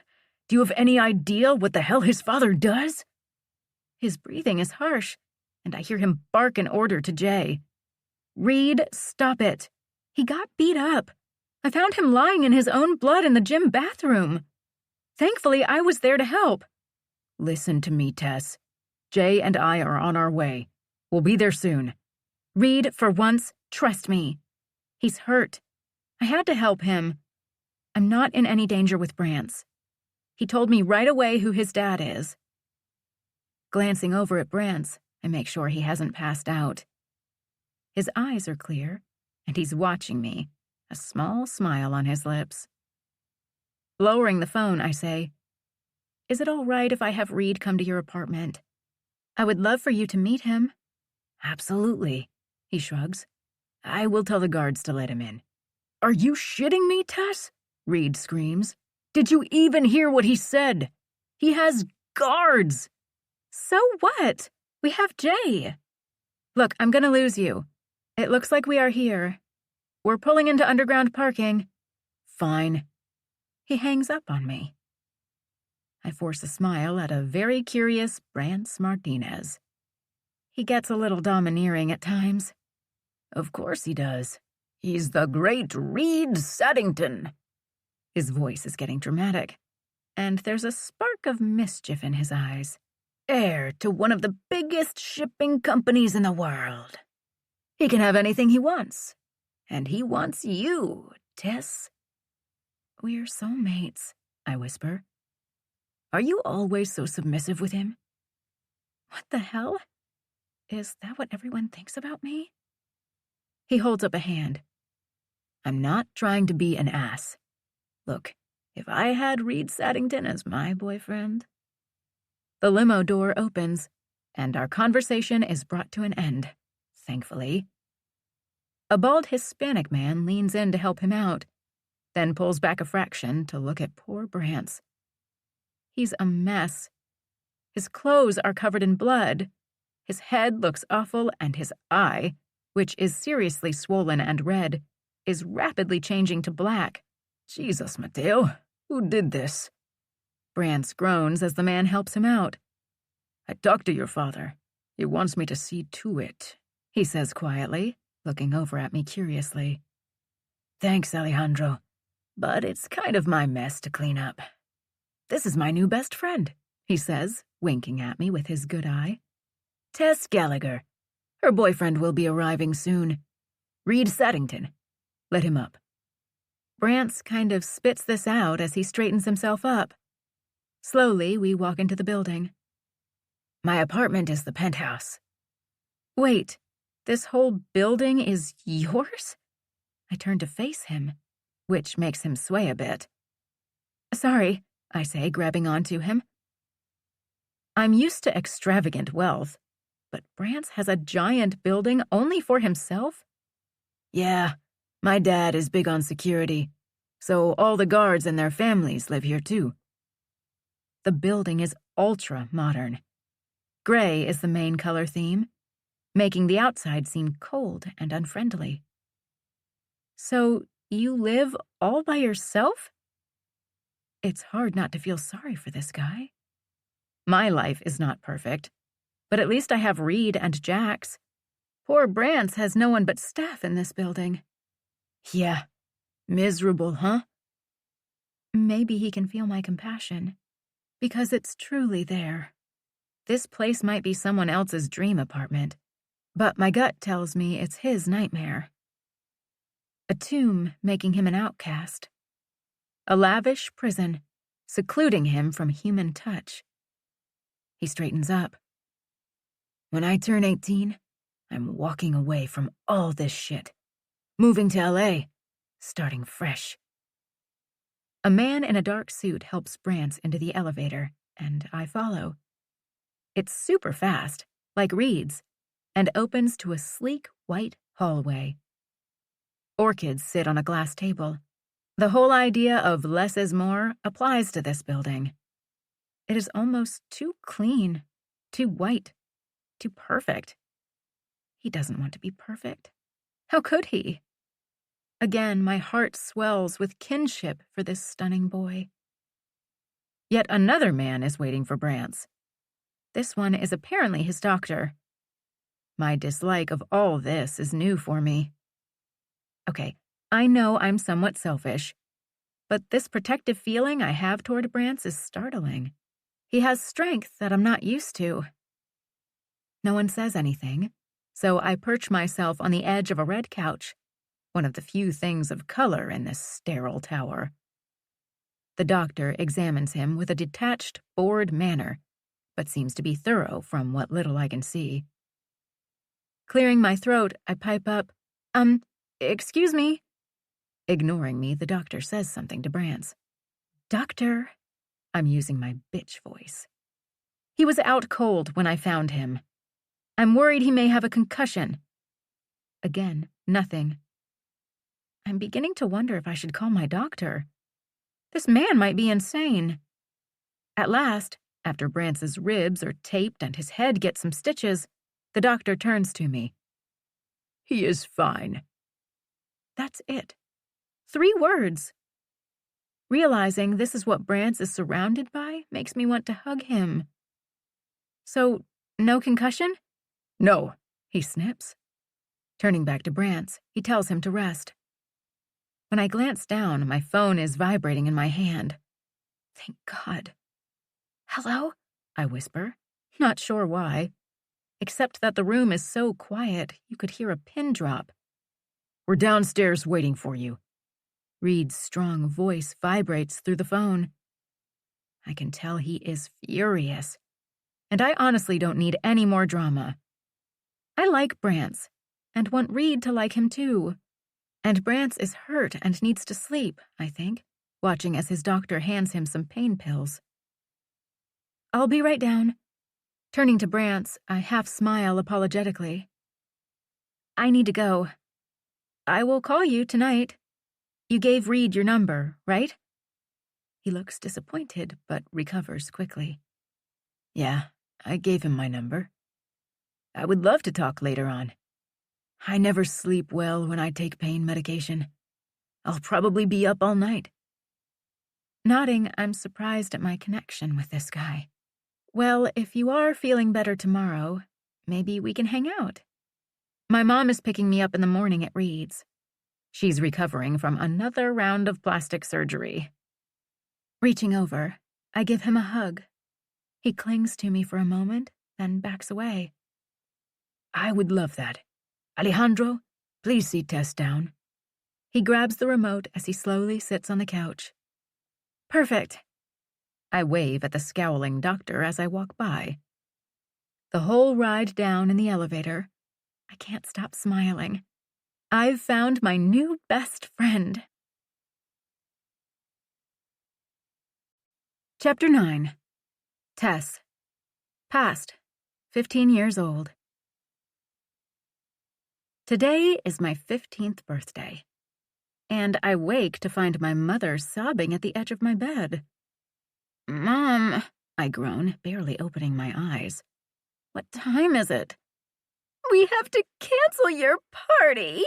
Do you have any idea what the hell his father does? His breathing is harsh, and I hear him bark an order to Jay. Reed, stop it. He got beat up. I found him lying in his own blood in the gym bathroom. Thankfully, I was there to help. Listen to me, Tess. Jay and I are on our way. We'll be there soon. Reed, for once, trust me. He's hurt. I had to help him. I'm not in any danger with Brance. He told me right away who his dad is. Glancing over at Brance, I make sure he hasn't passed out. His eyes are clear, and he's watching me, a small smile on his lips. Lowering the phone, I say, Is it all right if I have Reed come to your apartment? I would love for you to meet him. Absolutely, he shrugs. I will tell the guards to let him in. Are you shitting me, Tess? Reed screams. Did you even hear what he said? He has guards. So what? We have Jay. Look, I'm gonna lose you. It looks like we are here. We're pulling into underground parking. Fine. He hangs up on me. I force a smile at a very curious Brance Martinez. He gets a little domineering at times. Of course he does. He's the great Reed Saddington. His voice is getting dramatic, and there's a spark of mischief in his eyes. Heir to one of the biggest shipping companies in the world. He can have anything he wants. And he wants you, Tess. We're soulmates, I whisper. Are you always so submissive with him? What the hell? Is that what everyone thinks about me? He holds up a hand. I'm not trying to be an ass. Look, if I had Reed Saddington as my boyfriend... The limo door opens, and our conversation is brought to an end, thankfully. A bald Hispanic man leans in to help him out, then pulls back a fraction to look at poor Brance. He's a mess. His clothes are covered in blood. His head looks awful, and his eye, which is seriously swollen and red, is rapidly changing to black. Jesus, Mateo, who did this? Brance groans as the man helps him out. I talked to your father. He wants me to see to it, he says quietly, looking over at me curiously. Thanks, Alejandro, but it's kind of my mess to clean up. This is my new best friend, he says, winking at me with his good eye. Tess Gallagher. Her boyfriend will be arriving soon. Reed Saddington. Let him up. Brance kind of spits this out as he straightens himself up. Slowly, we walk into the building. My apartment is the penthouse. Wait, this whole building is yours? I turn to face him, which makes him sway a bit. Sorry, I say, grabbing onto him. I'm used to extravagant wealth, but Brance has a giant building only for himself? Yeah, my dad is big on security, so all the guards and their families live here too. The building is ultra-modern. Gray is the main color theme, making the outside seem cold and unfriendly. So, you live all by yourself? It's hard not to feel sorry for this guy. My life is not perfect, but at least I have Reed and Jax. Poor Brance has no one but staff in this building. Yeah, miserable, huh? Maybe he can feel my compassion, because it's truly there. This place might be someone else's dream apartment, but my gut tells me it's his nightmare. A tomb making him an outcast. A lavish prison, secluding him from human touch. He straightens up. When I turn 18, I'm walking away from all this shit. Moving to LA, starting fresh. A man in a dark suit helps Brance into the elevator, and I follow. It's super fast, like Reed's, and opens to a sleek white hallway. Orchids sit on a glass table. The whole idea of less is more applies to this building. It is almost too clean, too white, too perfect. He doesn't want to be perfect. How could he? Again, my heart swells with kinship for this stunning boy. Yet another man is waiting for Brance. This one is apparently his doctor. My dislike of all this is new for me. Okay, I know I'm somewhat selfish, but this protective feeling I have toward Brance is startling. He has strength that I'm not used to. No one says anything, so I perch myself on the edge of a red couch, one of the few things of color in this sterile tower. The doctor examines him with a detached, bored manner, but seems to be thorough from what little I can see. Clearing my throat, I pipe up, excuse me. Ignoring me, the doctor says something to Brance. Doctor, I'm using my bitch voice. He was out cold when I found him. I'm worried he may have a concussion. Again, nothing. I'm beginning to wonder if I should call my doctor. This man might be insane. At last, after Brance's ribs are taped and his head gets some stitches, the doctor turns to me. He is fine. That's it. 3 words. Realizing this is what Brance is surrounded by makes me want to hug him. So, no concussion? No, he snips. Turning back to Brance, he tells him to rest. When I glance down, my phone is vibrating in my hand. Thank God. Hello? I whisper, not sure why, except that the room is so quiet you could hear a pin drop. We're downstairs waiting for you. Reed's strong voice vibrates through the phone. I can tell he is furious, and I honestly don't need any more drama. I like Brance, and want Reed to like him too. And Brance is hurt and needs to sleep, I think, watching as his doctor hands him some pain pills. I'll be right down. Turning to Brance, I half smile apologetically. I need to go. I will call you tonight. You gave Reed your number, right? He looks disappointed, but recovers quickly. Yeah, I gave him my number. I would love to talk later on. I never sleep well when I take pain medication. I'll probably be up all night. Nodding, I'm surprised at my connection with this guy. Well, if you are feeling better tomorrow, maybe we can hang out. My mom is picking me up in the morning at Reed's. She's recovering from another round of plastic surgery. Reaching over, I give him a hug. He clings to me for a moment, then backs away. I would love that. Alejandro, please see Tess down. He grabs the remote as he slowly sits on the couch. Perfect. I wave at the scowling doctor as I walk by. The whole ride down in the elevator, I can't stop smiling. I've found my new best friend. Chapter 9. Tess. Past. 15 years old. Today is my 15th birthday, and I wake to find my mother sobbing at the edge of my bed. Mom, I groan, barely opening my eyes. What time is it? We have to cancel your party.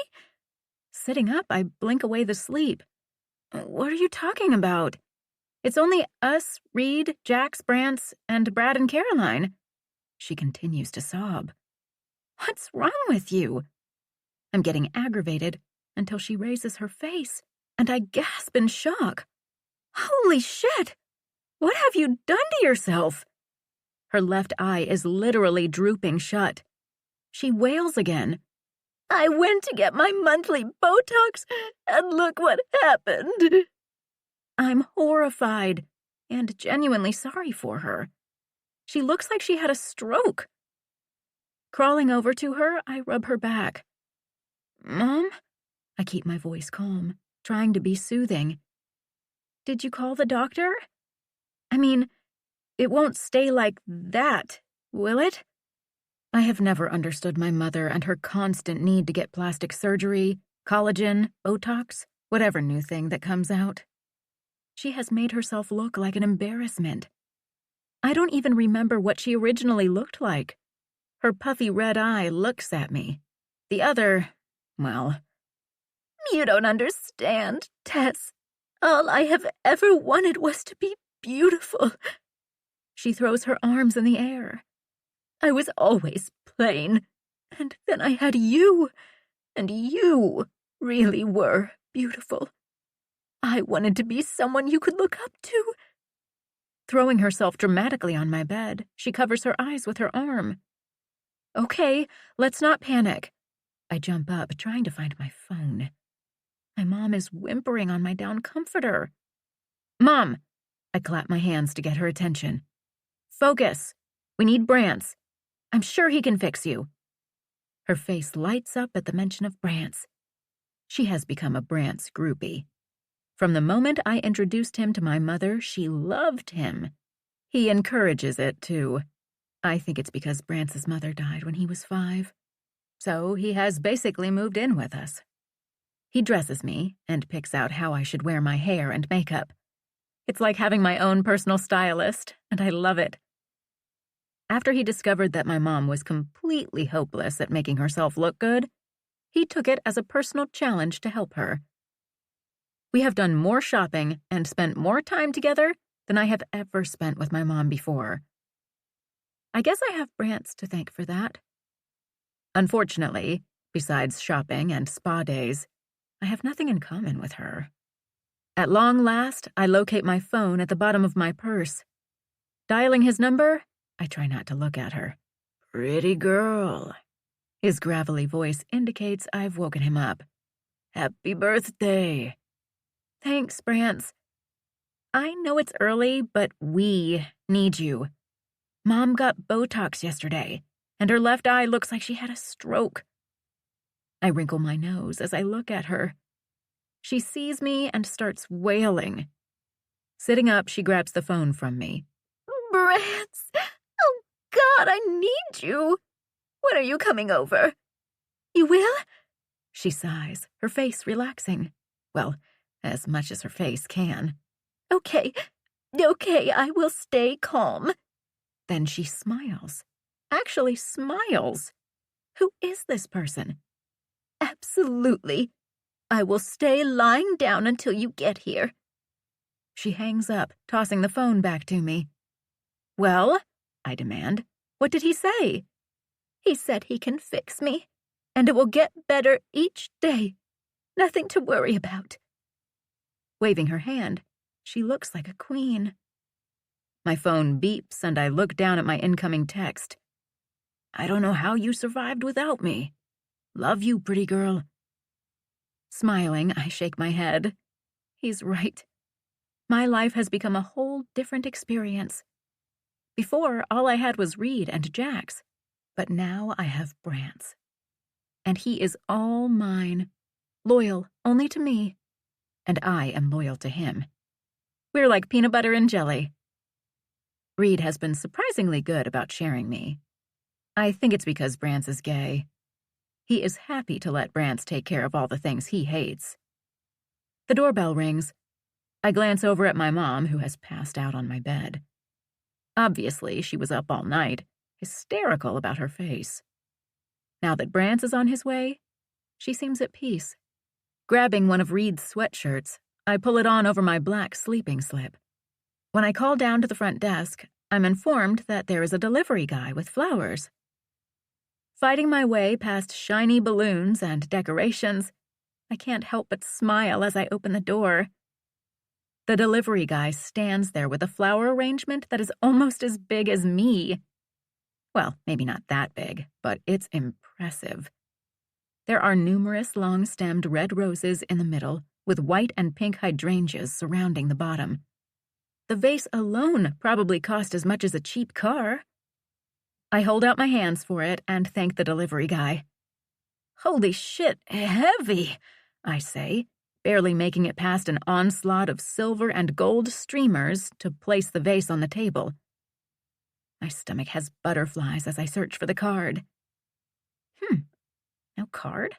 Sitting up, I blink away the sleep. What are you talking about? It's only us, Reed, Jax, Brance, and Brad and Caroline. She continues to sob. What's wrong with you? I'm getting aggravated until she raises her face, and I gasp in shock. Holy shit! What have you done to yourself? Her left eye is literally drooping shut. She wails again. I went to get my monthly Botox, and look what happened. I'm horrified and genuinely sorry for her. She looks like she had a stroke. Crawling over to her, I rub her back. Mom? I keep my voice calm, trying to be soothing. Did you call the doctor? I mean, it won't stay like that, will it? I have never understood my mother and her constant need to get plastic surgery, collagen, Botox, whatever new thing that comes out. She has made herself look like an embarrassment. I don't even remember what she originally looked like. Her puffy red eye looks at me. The other, well... You don't understand, Tess. All I have ever wanted was to be beautiful. She throws her arms in the air. I was always plain, and then I had you, and you really were beautiful. I wanted to be someone you could look up to. Throwing herself dramatically on my bed, she covers her eyes with her arm. Okay, let's not panic. I jump up, trying to find my phone. My mom is whimpering on my down comforter. Mom! I clap my hands to get her attention. Focus. We need Brance. I'm sure he can fix you. Her face lights up at the mention of Brance. She has become a Brance groupie. From the moment I introduced him to my mother, she loved him. He encourages it, too. I think it's because Brance's mother died when he was 5. So he has basically moved in with us. He dresses me and picks out how I should wear my hair and makeup. It's like having my own personal stylist, and I love it. After he discovered that my mom was completely hopeless at making herself look good, he took it as a personal challenge to help her. We have done more shopping and spent more time together than I have ever spent with my mom before. I guess I have Brance to thank for that. Unfortunately, besides shopping and spa days, I have nothing in common with her. At long last, I locate my phone at the bottom of my purse. Dialing his number, I try not to look at her. Pretty girl. His gravelly voice indicates I've woken him up. Happy birthday. Thanks, Brance. I know it's early, but we need you. Mom got Botox yesterday, and her left eye looks like she had a stroke. I wrinkle my nose as I look at her. She sees me and starts wailing. Sitting up, she grabs the phone from me. "Brance! Oh, God, I need you! When are you coming over?" "You will?" She sighs, her face relaxing. Well, as much as her face can. Okay, I will stay calm." Then she smiles. Actually smiles. Who is this person? "Absolutely. I will stay lying down until you get here." She hangs up, tossing the phone back to me. "Well?" I demand. "What did he say?" "He said he can fix me, and it will get better each day. Nothing to worry about." Waving her hand, she looks like a queen. My phone beeps and I look down at my incoming text. "I don't know how you survived without me. Love you, pretty girl." Smiling, I shake my head. He's right. My life has become a whole different experience. Before, all I had was Reed and Jax, but now I have Brance. And he is all mine, loyal only to me, and I am loyal to him. We're like peanut butter and jelly. Reed has been surprisingly good about sharing me. I think it's because Brance is gay. He is happy to let Brance take care of all the things he hates. The doorbell rings. I glance over at my mom, who has passed out on my bed. Obviously, she was up all night, hysterical about her face. Now that Brance is on his way, she seems at peace. Grabbing one of Reed's sweatshirts, I pull it on over my black sleeping slip. When I call down to the front desk, I'm informed that there is a delivery guy with flowers. Fighting my way past shiny balloons and decorations, I can't help but smile as I open the door. The delivery guy stands there with a flower arrangement that is almost as big as me. Well, maybe not that big, but it's impressive. There are numerous long-stemmed red roses in the middle, with white and pink hydrangeas surrounding the bottom. The vase alone probably cost as much as a cheap car. I hold out my hands for it and thank the delivery guy. "Holy shit, heavy," I say, barely making it past an onslaught of silver and gold streamers to place the vase on the table. My stomach has butterflies as I search for the card. No card?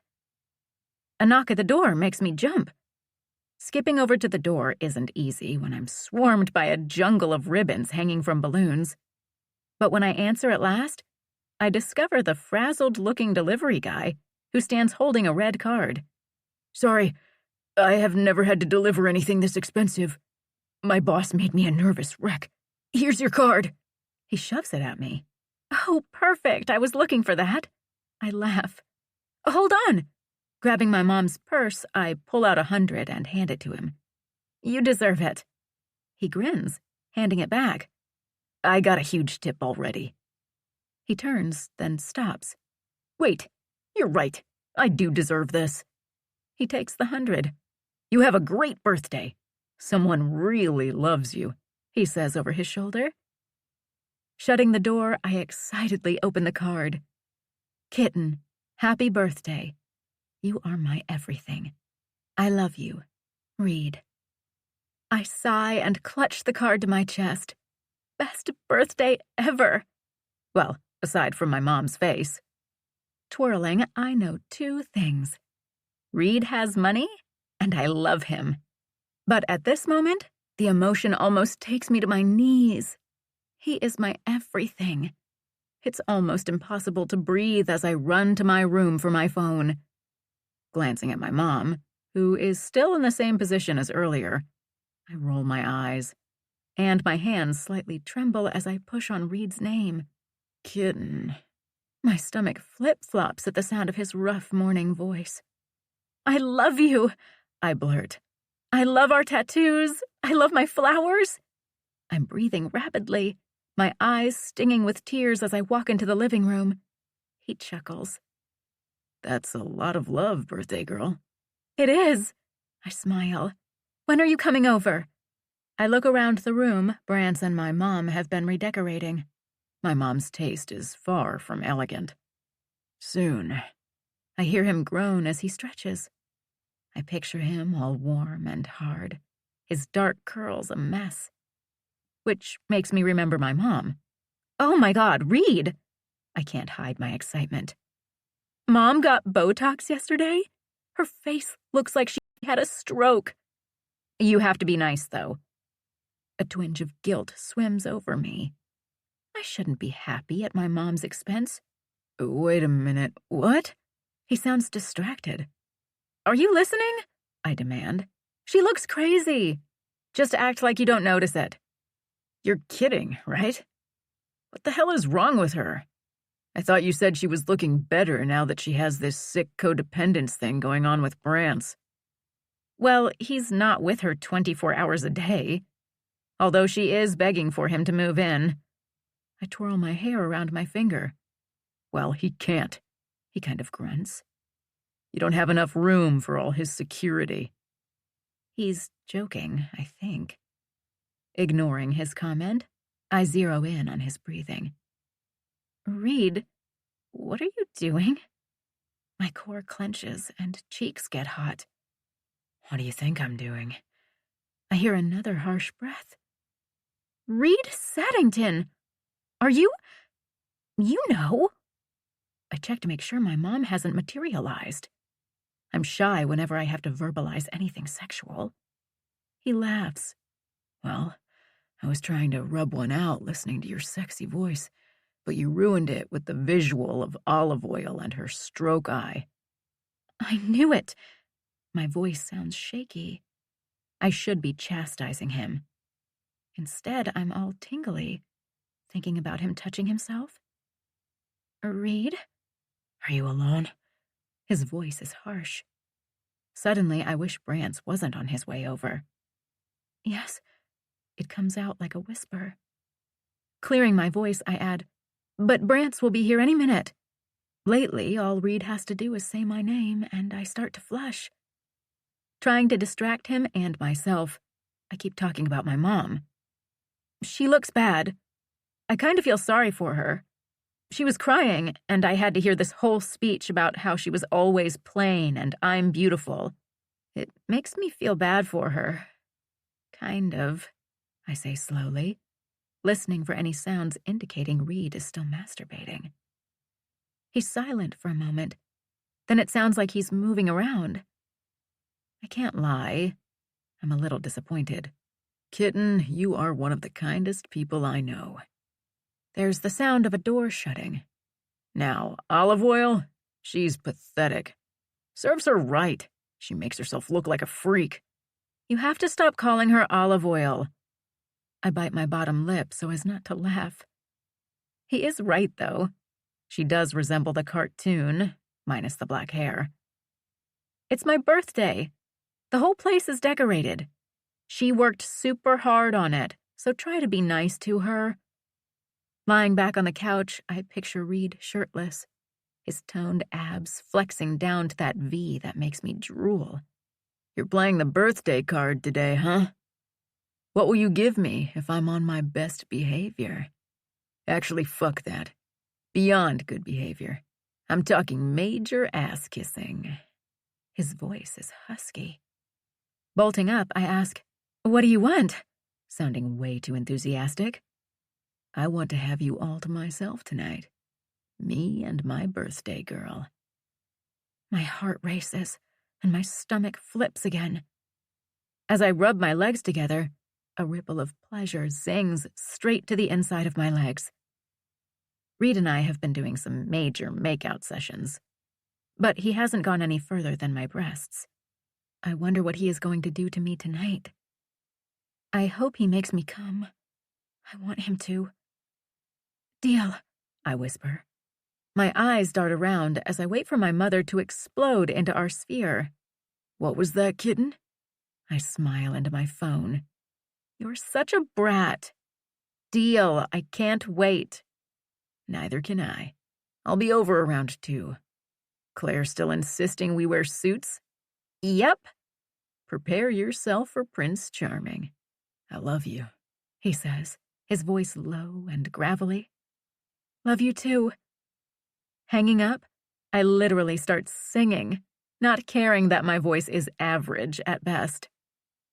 A knock at the door makes me jump. Skipping over to the door isn't easy when I'm swarmed by a jungle of ribbons hanging from balloons. But when I answer at last, I discover the frazzled-looking delivery guy who stands holding a red card. "Sorry, I have never had to deliver anything this expensive. My boss made me a nervous wreck. Here's your card." He shoves it at me. "Oh, perfect. I was looking for that." I laugh. "Hold on." Grabbing my mom's purse, I pull out $100 and hand it to him. "You deserve it." He grins, handing it back. "I got a huge tip already." He turns, then stops. "Wait, you're right. I do deserve this." He takes the $100. "You have a great birthday. Someone really loves you," he says over his shoulder. Shutting the door, I excitedly open the card. "Kitten, happy birthday. You are my everything. I love you. Reed." I sigh and clutch the card to my chest. Best birthday ever. Well, aside from my mom's face. Twirling, I know 2 things. Reed has money, and I love him. But at this moment, the emotion almost takes me to my knees. He is my everything. It's almost impossible to breathe as I run to my room for my phone. Glancing at my mom, who is still in the same position as earlier, I roll my eyes, and my hands slightly tremble as I push on Reed's name. "Kitten." My stomach flip-flops at the sound of his rough morning voice. "I love you," I blurt. "I love our tattoos. I love my flowers." I'm breathing rapidly, my eyes stinging with tears as I walk into the living room. He chuckles. "That's a lot of love, birthday girl." "It is." I smile. "When are you coming over?" I look around the room Brance and my mom have been redecorating. My mom's taste is far from elegant. "Soon. I hear him groan as he stretches. I picture him all warm and hard, his dark curls a mess. Which makes me remember my mom. Oh my God, Reed! I can't hide my excitement. Mom got Botox yesterday? Her face looks like she had a stroke. You have to be nice, though. A twinge of guilt swims over me. I shouldn't be happy at my mom's expense. Wait a minute, what? He sounds distracted. Are you listening? I demand. She looks crazy. Just act like you don't notice it. You're kidding, right? What the hell is wrong with her? I thought you said she was looking better now that she has this sick codependence thing going on with Brance. Well, he's not with her 24 hours a day. Although she is begging for him to move in. I twirl my hair around my finger. Well, he can't. He kind of grunts. You don't have enough room for all his security. He's joking, I think. Ignoring his comment, I zero in on his breathing. Reed, what are you doing? My core clenches and cheeks get hot. What do you think I'm doing? I hear another harsh breath. Reed Saddington! Are you... You know? I check to make sure my mom hasn't materialized. I'm shy whenever I have to verbalize anything sexual. He laughs. Well, I was trying to rub one out listening to your sexy voice, but you ruined it with the visual of olive oil and her stroke eye. I knew it. My voice sounds shaky. I should be chastising him. Instead, I'm all tingly, thinking about him touching himself. Reed? Are you alone? His voice is harsh. Suddenly, I wish Brance wasn't on his way over. Yes, it comes out like a whisper. Clearing my voice, I add, but Brance will be here any minute. Lately, all Reed has to do is say my name, and I start to flush. Trying to distract him and myself, I keep talking about my mom. She looks bad. I kind of feel sorry for her. She was crying, and I had to hear this whole speech about how she was always plain and I'm beautiful. It makes me feel bad for her. Kind of, I say slowly, listening for any sounds indicating Reed is still masturbating. He's silent for a moment. Then it sounds like he's moving around. I can't lie. I'm a little disappointed. Kitten, you are one of the kindest people I know. There's the sound of a door shutting. Now, olive oil? She's pathetic. Serves her right. She makes herself look like a freak. You have to stop calling her olive oil. I bite my bottom lip so as not to laugh. He is right, though. She does resemble the cartoon, minus the black hair. It's my birthday. The whole place is decorated. She worked super hard on it, so try to be nice to her. Lying back on the couch, I picture Reed shirtless, his toned abs flexing down to that V that makes me drool. You're playing the birthday card today, huh? What will you give me if I'm on my best behavior? Actually, fuck that. Beyond good behavior. I'm talking major ass kissing. His voice is husky. Bolting up, I ask, what do you want? Sounding way too enthusiastic. I want to have you all to myself tonight. Me and my birthday girl. My heart races, and my stomach flips again. As I rub my legs together, a ripple of pleasure zings straight to the inside of my legs. Reed and I have been doing some major makeout sessions, but he hasn't gone any further than my breasts. I wonder what he is going to do to me tonight. I hope he makes me come. I want him to. Deal, I whisper. My eyes dart around as I wait for my mother to explode into our sphere. What was that, kitten? I smile into my phone. You're such a brat. Deal, I can't wait. Neither can I. I'll be over around 2. Claire still insisting we wear suits? Yep. Prepare yourself for Prince Charming. I love you, he says, his voice low and gravelly. Love you too. Hanging up, I literally start singing, not caring that my voice is average at best.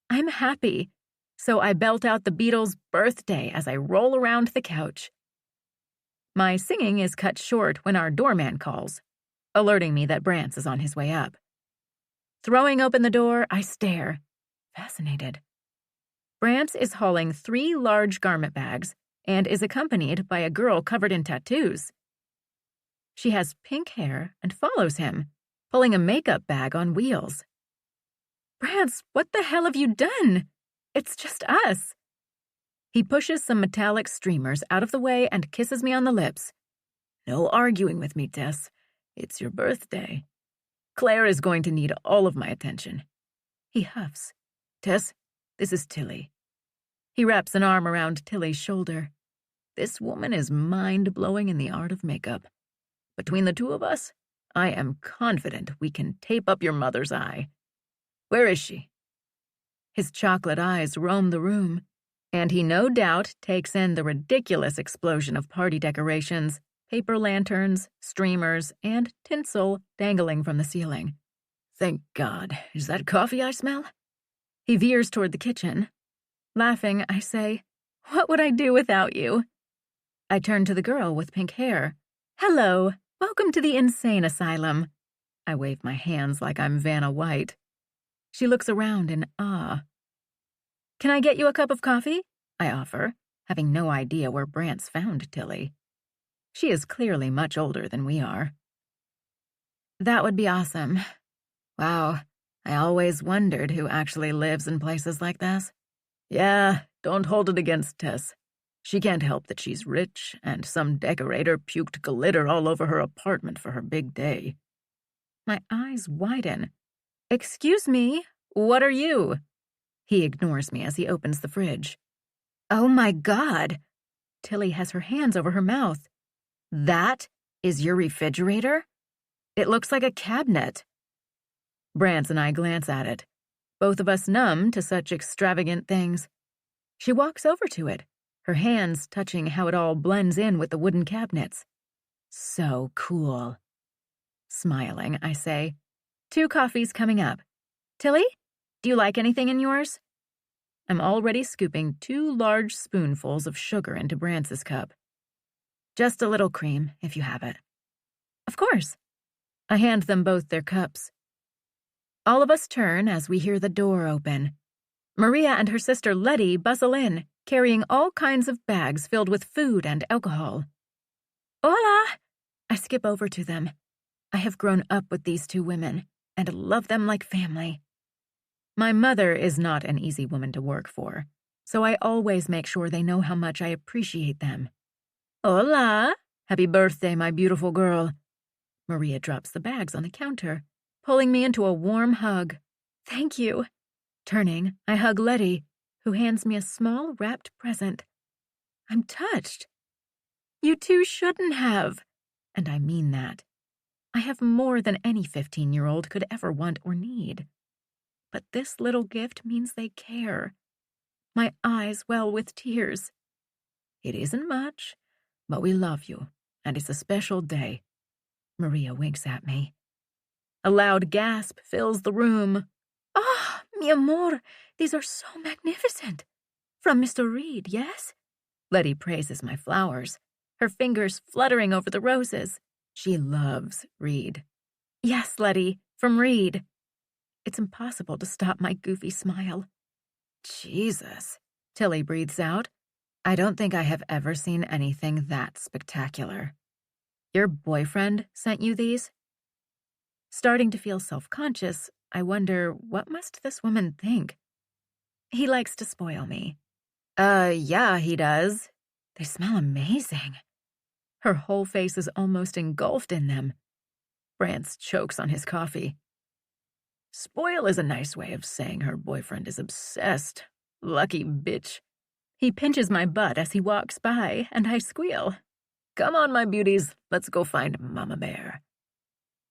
I'm happy, so I belt out the Beatles' Birthday as I roll around the couch. My singing is cut short when our doorman calls, alerting me that Brance is on his way up. Throwing open the door, I stare, fascinated. Brance is hauling 3 large garment bags and is accompanied by a girl covered in tattoos. She has pink hair and follows him, pulling a makeup bag on wheels. Brance, what the hell have you done? It's just us. He pushes some metallic streamers out of the way and kisses me on the lips. No arguing with me, Tess. It's your birthday. Claire is going to need all of my attention. He huffs. Tess, this is Tilly. He wraps an arm around Tilly's shoulder. This woman is mind-blowing in the art of makeup. Between the two of us, I am confident we can tape up your mother's eye. Where is she? His chocolate eyes roam the room, and he no doubt takes in the ridiculous explosion of party decorations, paper lanterns, streamers, and tinsel dangling from the ceiling. Thank God. Is that coffee I smell? He veers toward the kitchen. Laughing, I say, What would I do without you? I turn to the girl with pink hair. Hello, welcome to the insane asylum. I wave my hands like I'm Vanna White. She looks around in awe. Can I get you a cup of coffee? I offer, having no idea where Brance found Tilly. She is clearly much older than we are. That would be awesome. Wow, I always wondered who actually lives in places like this. Yeah, don't hold it against Tess. She can't help that she's rich, and some decorator puked glitter all over her apartment for her big day. My eyes widen. Excuse me, what are you? He ignores me as he opens the fridge. Oh my God! Tilly has her hands over her mouth. That is your refrigerator? It looks like a cabinet. Brance and I glance at it, both of us numb to such extravagant things. She walks over to it, her hands touching how it all blends in with the wooden cabinets. So cool. Smiling, I say, 2 coffees coming up. Tilly, do you like anything in yours? I'm already scooping 2 large spoonfuls of sugar into Brance's cup. Just a little cream, if you have it. Of course. I hand them both their cups. All of us turn as we hear the door open. Maria and her sister Letty bustle in, carrying all kinds of bags filled with food and alcohol. Hola! I skip over to them. I have grown up with these 2 women and love them like family. My mother is not an easy woman to work for, so I always make sure they know how much I appreciate them. Hola! Happy birthday, my beautiful girl. Maria drops the bags on the counter, pulling me into a warm hug. Thank you. Turning, I hug Letty, who hands me a small wrapped present. I'm touched. You 2 shouldn't have. And I mean that. I have more than any 15-year-old could ever want or need. But this little gift means they care. My eyes well with tears. It isn't much, but we love you, and it's a special day. Maria winks at me. A loud gasp fills the room. Ah, mi amor, these are so magnificent. From Mr. Reed, yes? Letty praises my flowers, her fingers fluttering over the roses. She loves Reed. Yes, Letty, from Reed. It's impossible to stop my goofy smile. Jesus, Tilly breathes out. I don't think I have ever seen anything that spectacular. Your boyfriend sent you these? Starting to feel self-conscious, I wonder, what must this woman think? He likes to spoil me. Yeah, he does. They smell amazing. Her whole face is almost engulfed in them. Brance chokes on his coffee. Spoil is a nice way of saying her boyfriend is obsessed. Lucky bitch. He pinches my butt as he walks by, and I squeal. Come on, my beauties, let's go find Mama Bear.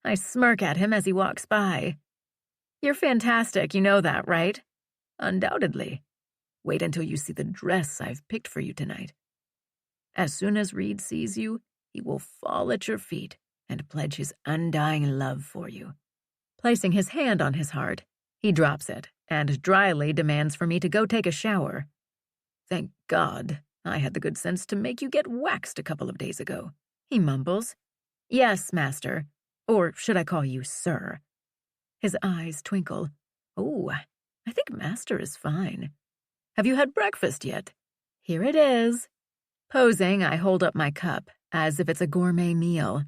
I smirk at him as he walks by. You're fantastic, you know that, right? Undoubtedly. Wait until you see the dress I've picked for you tonight. As soon as Reed sees you, he will fall at your feet and pledge his undying love for you. Placing his hand on his heart, he drops it and dryly demands for me to go take a shower. Thank God I had the good sense to make you get waxed a couple of days ago, he mumbles. Yes, master. Or should I call you sir? His eyes twinkle. Oh, I think master is fine. Have you had breakfast yet? Here it is. Posing, I hold up my cup, as if it's a gourmet meal.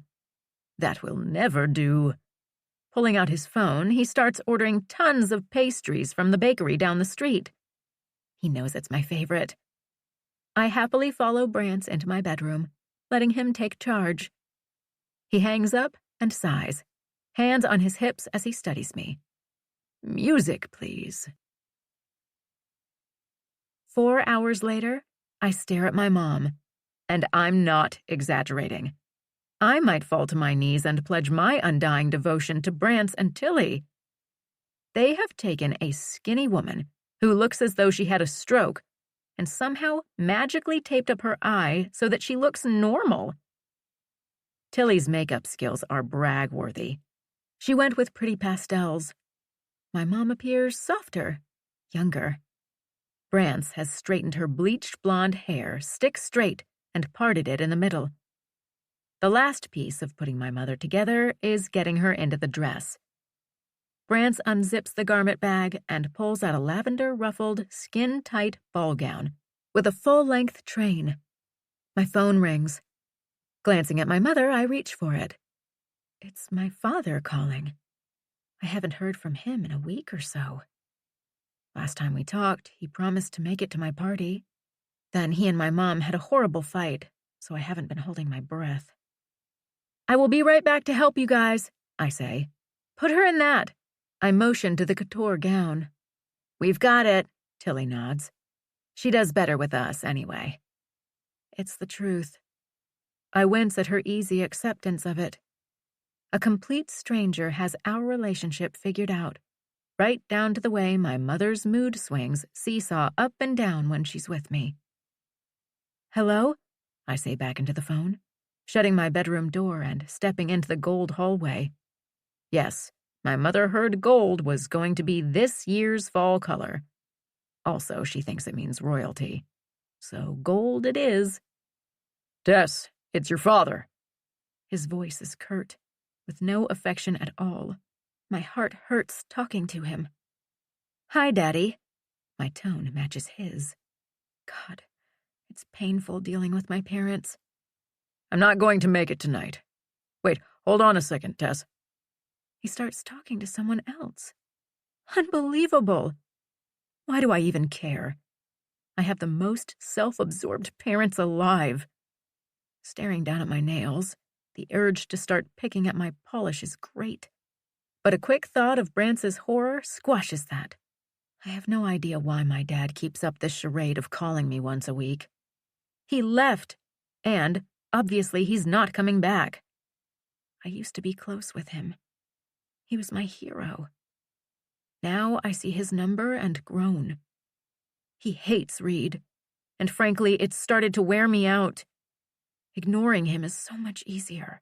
That will never do. Pulling out his phone, he starts ordering tons of pastries from the bakery down the street. He knows it's my favorite. I happily follow Brance into my bedroom, letting him take charge. He hangs up and sighs, hands on his hips as he studies me. Music, please. 4 hours later, I stare at my mom, and I'm not exaggerating. I might fall to my knees and pledge my undying devotion to Brance and Tilly. They have taken a skinny woman who looks as though she had a stroke and somehow magically taped up her eye so that she looks normal. Tilly's makeup skills are brag-worthy. She went with pretty pastels. My mom appears softer, younger. Brance has straightened her bleached blonde hair stick straight and parted it in the middle. The last piece of putting my mother together is getting her into the dress. Brance unzips the garment bag and pulls out a lavender-ruffled, skin-tight ball gown with a full-length train. My phone rings. Glancing at my mother, I reach for it. It's my father calling. I haven't heard from him in a week or so. Last time we talked, he promised to make it to my party. Then he and my mom had a horrible fight, so I haven't been holding my breath. I will be right back to help you guys, I say. Put her in that. I motion to the couture gown. We've got it, Tilly nods. She does better with us, anyway. It's the truth. I wince at her easy acceptance of it. A complete stranger has our relationship figured out, right down to the way my mother's mood swings seesaw up and down when she's with me. Hello? I say back into the phone, shutting my bedroom door and stepping into the gold hallway. Yes, my mother heard gold was going to be this year's fall color. Also, she thinks it means royalty. So gold it is. Tess, it's your father. His voice is curt, with no affection at all. My heart hurts talking to him. Hi, Daddy. My tone matches his. God, it's painful dealing with my parents. I'm not going to make it tonight. Wait, hold on a second, Tess. He starts talking to someone else. Unbelievable. Why do I even care? I have the most self-absorbed parents alive. Staring down at my nails, the urge to start picking at my polish is great. But a quick thought of Brance's horror squashes that. I have no idea why my dad keeps up this charade of calling me once a week. He left, and obviously he's not coming back. I used to be close with him. He was my hero. Now I see his number and groan. He hates Reed, and frankly, it's started to wear me out. Ignoring him is so much easier.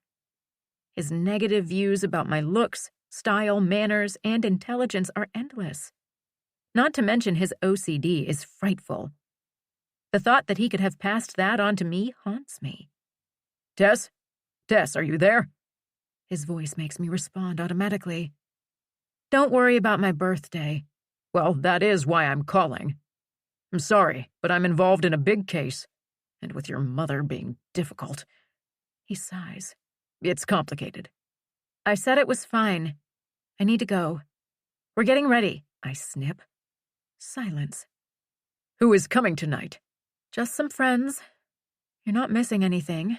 His negative views about my looks, style, manners, and intelligence are endless. Not to mention his OCD is frightful. The thought that he could have passed that on to me haunts me. Tess? Tess, are you there? His voice makes me respond automatically. Don't worry about my birthday. Well, that is why I'm calling. I'm sorry, but I'm involved in a big case, and with your mother being difficult. He sighs. It's complicated. I said it was fine. I need to go. We're getting ready, I snip. Silence. Who is coming tonight? Just some friends. You're not missing anything.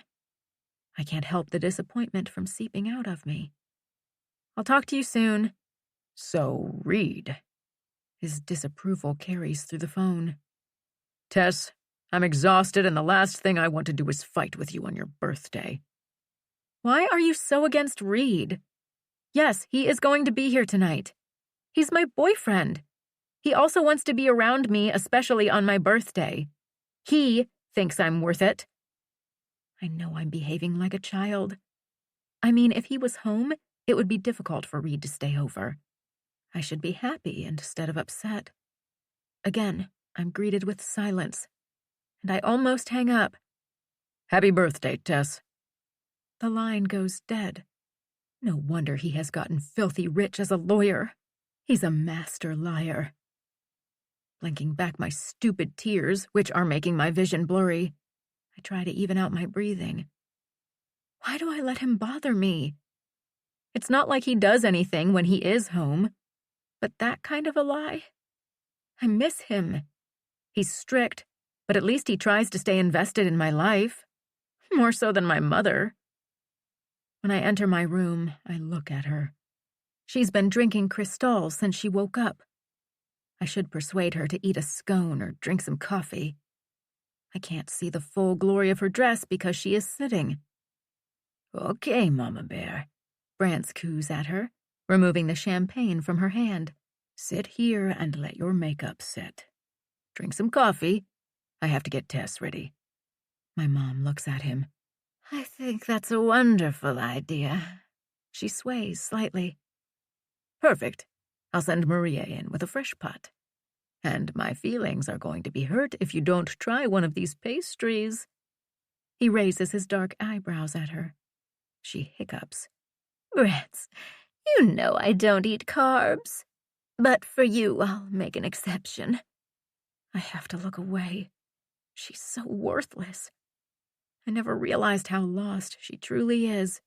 I can't help the disappointment from seeping out of me. I'll talk to you soon. So, Reed. His disapproval carries through the phone. Tess, I'm exhausted, and the last thing I want to do is fight with you on your birthday. Why are you so against Reed? Yes, he is going to be here tonight. He's my boyfriend. He also wants to be around me, especially on my birthday. He thinks I'm worth it. I know I'm behaving like a child. I mean, if he was home, it would be difficult for Reed to stay over. I should be happy instead of upset. Again, I'm greeted with silence, and I almost hang up. Happy birthday, Tess. The line goes dead. No wonder he has gotten filthy rich as a lawyer. He's a master liar. Blinking back my stupid tears, which are making my vision blurry, I try to even out my breathing. Why do I let him bother me? It's not like he does anything when he is home, but that kind of a lie? I miss him. He's strict, but at least he tries to stay invested in my life. More so than my mother. When I enter my room, I look at her. She's been drinking Cristal since she woke up. I should persuade her to eat a scone or drink some coffee. I can't see the full glory of her dress because she is sitting. Okay, Mama Bear. Brance coos at her, removing the champagne from her hand. Sit here and let your makeup set. Drink some coffee. I have to get Tess ready. My mom looks at him. I think that's a wonderful idea. She sways slightly. Perfect. I'll send Maria in with a fresh pot. And my feelings are going to be hurt if you don't try one of these pastries. He raises his dark eyebrows at her. She hiccups. Brance, you know I don't eat carbs. But for you, I'll make an exception. I have to look away. She's so worthless. I never realized how lost she truly is.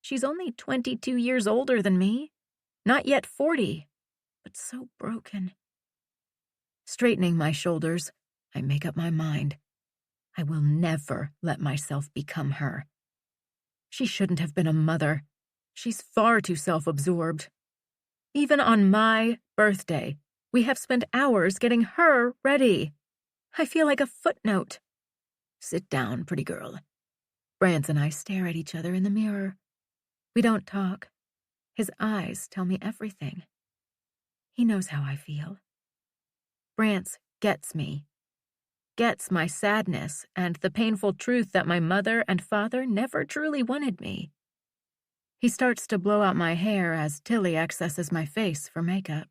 She's only 22 years older than me, not yet 40, but so broken. Straightening my shoulders, I make up my mind. I will never let myself become her. She shouldn't have been a mother. She's far too self-absorbed. Even on my birthday, we have spent hours getting her ready. I feel like a footnote. Sit down, pretty girl. Brance and I stare at each other in the mirror. We don't talk. His eyes tell me everything. He knows how I feel. Brance gets me. Gets my sadness and the painful truth that my mother and father never truly wanted me. He starts to blow out my hair as Tilly accesses my face for makeup.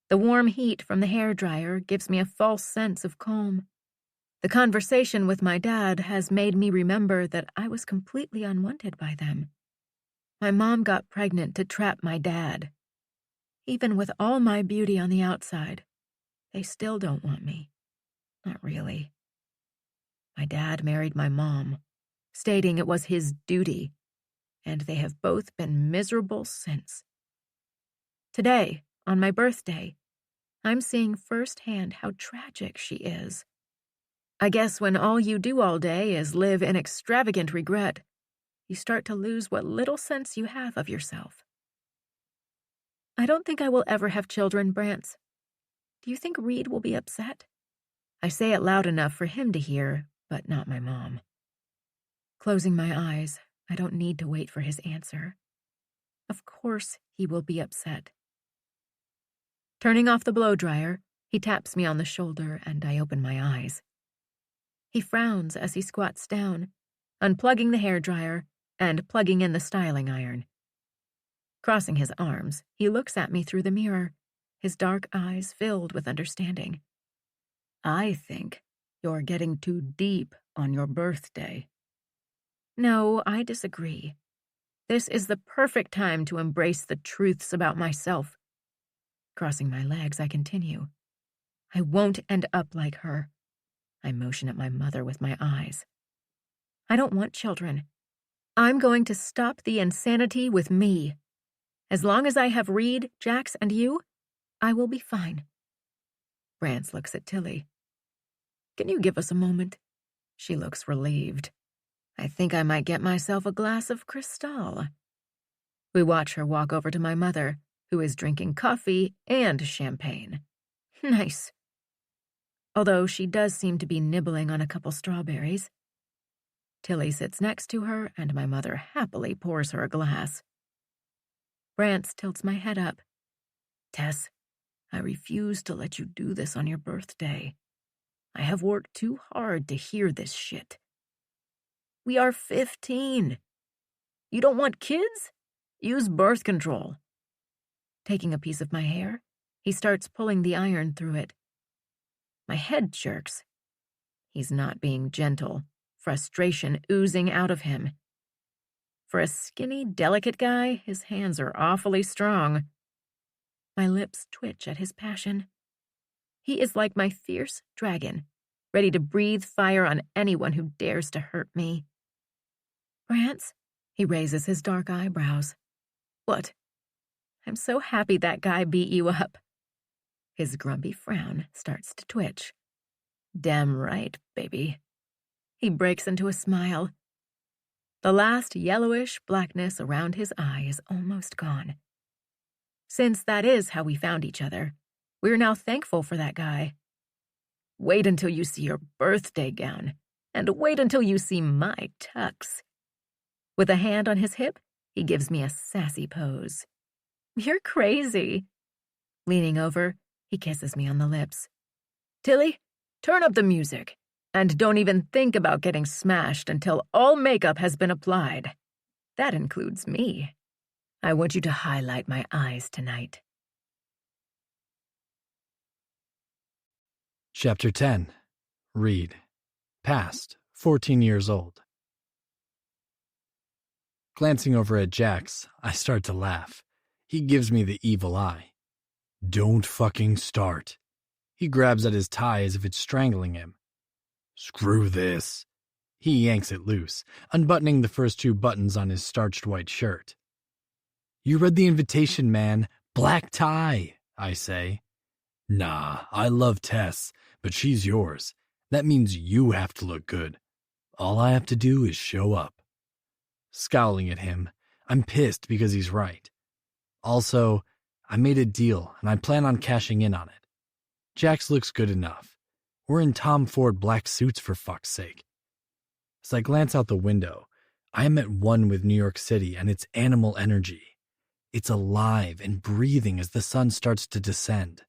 The warm heat from the hairdryer gives me a false sense of calm. The conversation with my dad has made me remember that I was completely unwanted by them. My mom got pregnant to trap my dad. Even with all my beauty on the outside, they still don't want me. Not really. My dad married my mom, stating it was his duty, and they have both been miserable since. Today, on my birthday, I'm seeing firsthand how tragic she is. I guess when all you do all day is live in extravagant regret, you start to lose what little sense you have of yourself. I don't think I will ever have children, Brance. Do you think Reed will be upset? I say it loud enough for him to hear, but not my mom. Closing my eyes, I don't need to wait for his answer. Of course he will be upset. Turning off the blow-dryer, he taps me on the shoulder and I open my eyes. He frowns as he squats down, unplugging the hairdryer and plugging in the styling iron. Crossing his arms, he looks at me through the mirror, his dark eyes filled with understanding. I think you're getting too deep on your birthday. No, I disagree. This is the perfect time to embrace the truths about myself. Crossing my legs, I continue. I won't end up like her. I motion at my mother with my eyes. I don't want children. I'm going to stop the insanity with me. As long as I have Reed, Jax, and you, I will be fine. Brance looks at Tilly. Can you give us a moment? She looks relieved. I think I might get myself a glass of Cristal. We watch her walk over to my mother, who is drinking coffee and champagne. Nice. Although she does seem to be nibbling on a couple strawberries. Tilly sits next to her, and my mother happily pours her a glass. Brance tilts my head up. Tess, I refuse to let you do this on your birthday. I have worked too hard to hear this shit. We are 15. You don't want kids? Use birth control. Taking a piece of my hair, he starts pulling the iron through it. My head jerks. He's not being gentle, frustration oozing out of him. For a skinny, delicate guy, his hands are awfully strong. My lips twitch at his passion. He is like my fierce dragon, ready to breathe fire on anyone who dares to hurt me. Rance, he raises his dark eyebrows. What? I'm so happy that guy beat you up. His grumpy frown starts to twitch. Damn right, baby. He breaks into a smile. The last yellowish blackness around his eye is almost gone. Since that is how we found each other, we're now thankful for that guy. Wait until you see your birthday gown, and wait until you see my tux. With a hand on his hip, he gives me a sassy pose. You're crazy. Leaning over, he kisses me on the lips. Tilly, turn up the music, and don't even think about getting smashed until all makeup has been applied. That includes me. I want you to highlight my eyes tonight. Chapter 10. Read. Past, 14 years old. Glancing over at Jax, I start to laugh. He gives me the evil eye. Don't fucking start. He grabs at his tie as if it's strangling him. Screw this. He yanks it loose, unbuttoning the first 2 buttons on his starched white shirt. You read the invitation, man. Black tie, I say. Nah, I love Tess, but she's yours. That means you have to look good. All I have to do is show up. Scowling at him, I'm pissed because he's right. Also, I made a deal and I plan on cashing in on it. Jax looks good enough. We're in Tom Ford black suits for fuck's sake. As I glance out the window, I am at one with New York City and its animal energy. It's alive and breathing as the sun starts to descend.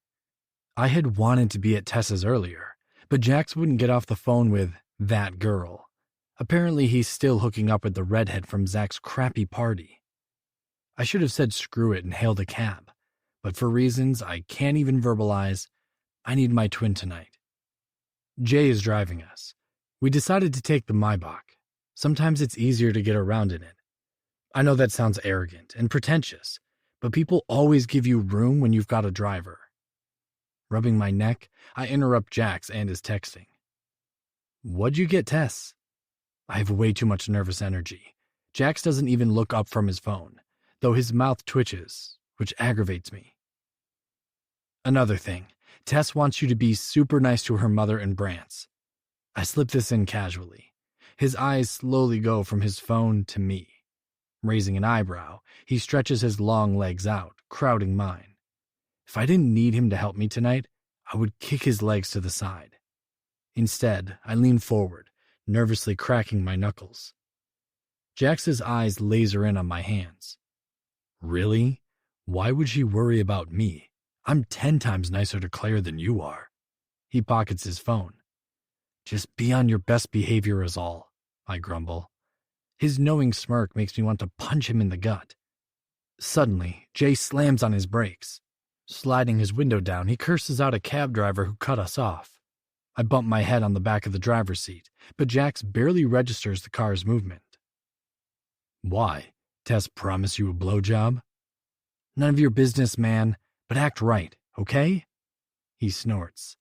I had wanted to be at Tessa's earlier, but Jax wouldn't get off the phone with that girl. Apparently he's still hooking up with the redhead from Zach's crappy party. I should have said screw it and hailed a cab, but for reasons I can't even verbalize, I need my twin tonight. Jay is driving us. We decided to take the Maybach. Sometimes it's easier to get around in it. I know that sounds arrogant and pretentious, but people always give you room when you've got a driver. Rubbing my neck, I interrupt Jax and his texting. What'd you get, Tess? I have way too much nervous energy. Jax doesn't even look up from his phone, though his mouth twitches, which aggravates me. Another thing, Tess wants you to be super nice to her mother and Brant's. I slip this in casually. His eyes slowly go from his phone to me. Raising an eyebrow, he stretches his long legs out, crowding mine. If I didn't need him to help me tonight, I would kick his legs to the side. Instead, I lean forward, nervously cracking my knuckles. Jax's eyes laser in on my hands. Really? Why would she worry about me? I'm 10 times nicer to Claire than you are. He pockets his phone. Just be on your best behavior is all, I grumble. His knowing smirk makes me want to punch him in the gut. Suddenly, Jay slams on his brakes. Sliding his window down, he curses out a cab driver who cut us off. I bump my head on the back of the driver's seat, but Jax barely registers the car's movement. Why? Tess promise you a blowjob? None of your business, man, but act right, okay? He snorts.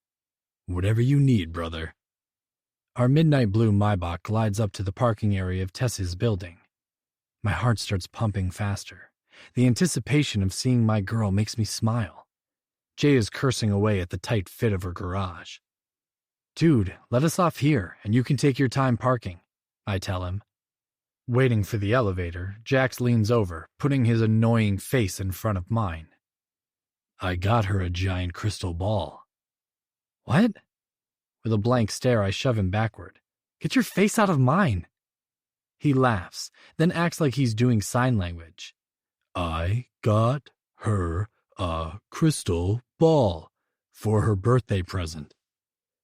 Whatever you need, brother. Our midnight blue Maybach glides up to the parking area of Tess's building. My heart starts pumping faster. The anticipation of seeing my girl makes me smile. Jay is cursing away at the tight fit of her garage. Dude, let us off here, and you can take your time parking, I tell him. Waiting for the elevator, Jax leans over, putting his annoying face in front of mine. I got her a giant crystal ball. What? With a blank stare, I shove him backward. Get your face out of mine. He laughs, then acts like he's doing sign language. I got her a crystal ball for her birthday present.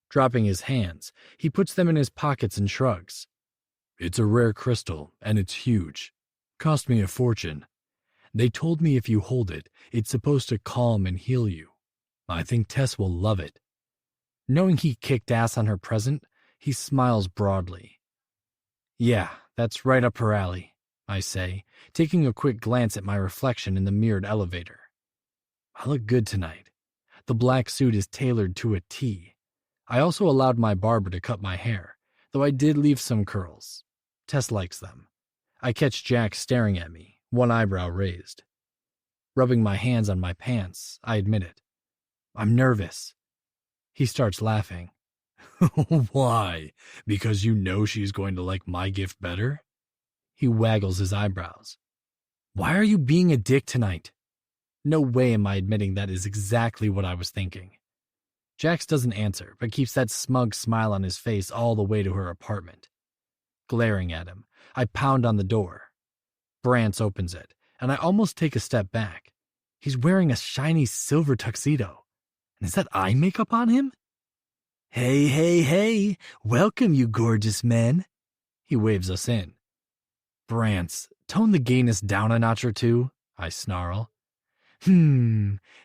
Dropping his hands, he puts them in his pockets and shrugs. It's a rare crystal, and it's huge. Cost me a fortune. They told me if you hold it, it's supposed to calm and heal you. I think Tess will love it. Knowing he kicked ass on her present, he smiles broadly. Yeah, that's right up her alley, I say, taking a quick glance at my reflection in the mirrored elevator. I look good tonight. The black suit is tailored to a T. I also allowed my barber to cut my hair, though I did leave some curls. Tess likes them. I catch Jack staring at me, one eyebrow raised. Rubbing my hands on my pants, I admit it. I'm nervous. He starts laughing. Why? Because you know she's going to like my gift better? He waggles his eyebrows. Why are you being a dick tonight? No way am I admitting that is exactly what I was thinking. Jax doesn't answer, but keeps that smug smile on his face all the way to her apartment. Glaring at him, I pound on the door. Brantz opens it, and I almost take a step back. He's wearing a shiny silver tuxedo. And is that eye makeup on him? Hey, hey, hey, welcome you gorgeous men. He waves us in. Brantz, tone the gayness down a notch or two, I snarl.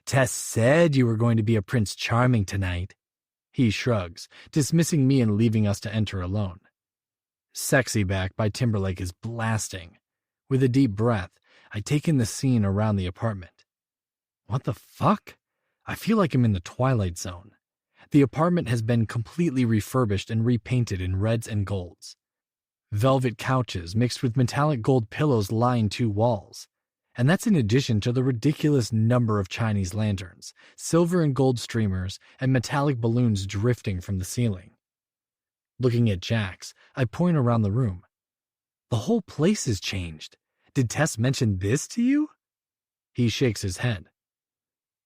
Tess said you were going to be a Prince Charming tonight. He shrugs, dismissing me and leaving us to enter alone. Sexy Back by Timberlake is blasting. With a deep breath, I take in the scene around the apartment. What the fuck? I feel like I'm in the Twilight Zone. The apartment has been completely refurbished and repainted in reds and golds. Velvet couches mixed with metallic gold pillows line 2 walls. And that's in addition to the ridiculous number of Chinese lanterns, silver and gold streamers, and metallic balloons drifting from the ceiling. Looking at Jax, I point around the room. The whole place has changed. Did Tess mention this to you? He shakes his head.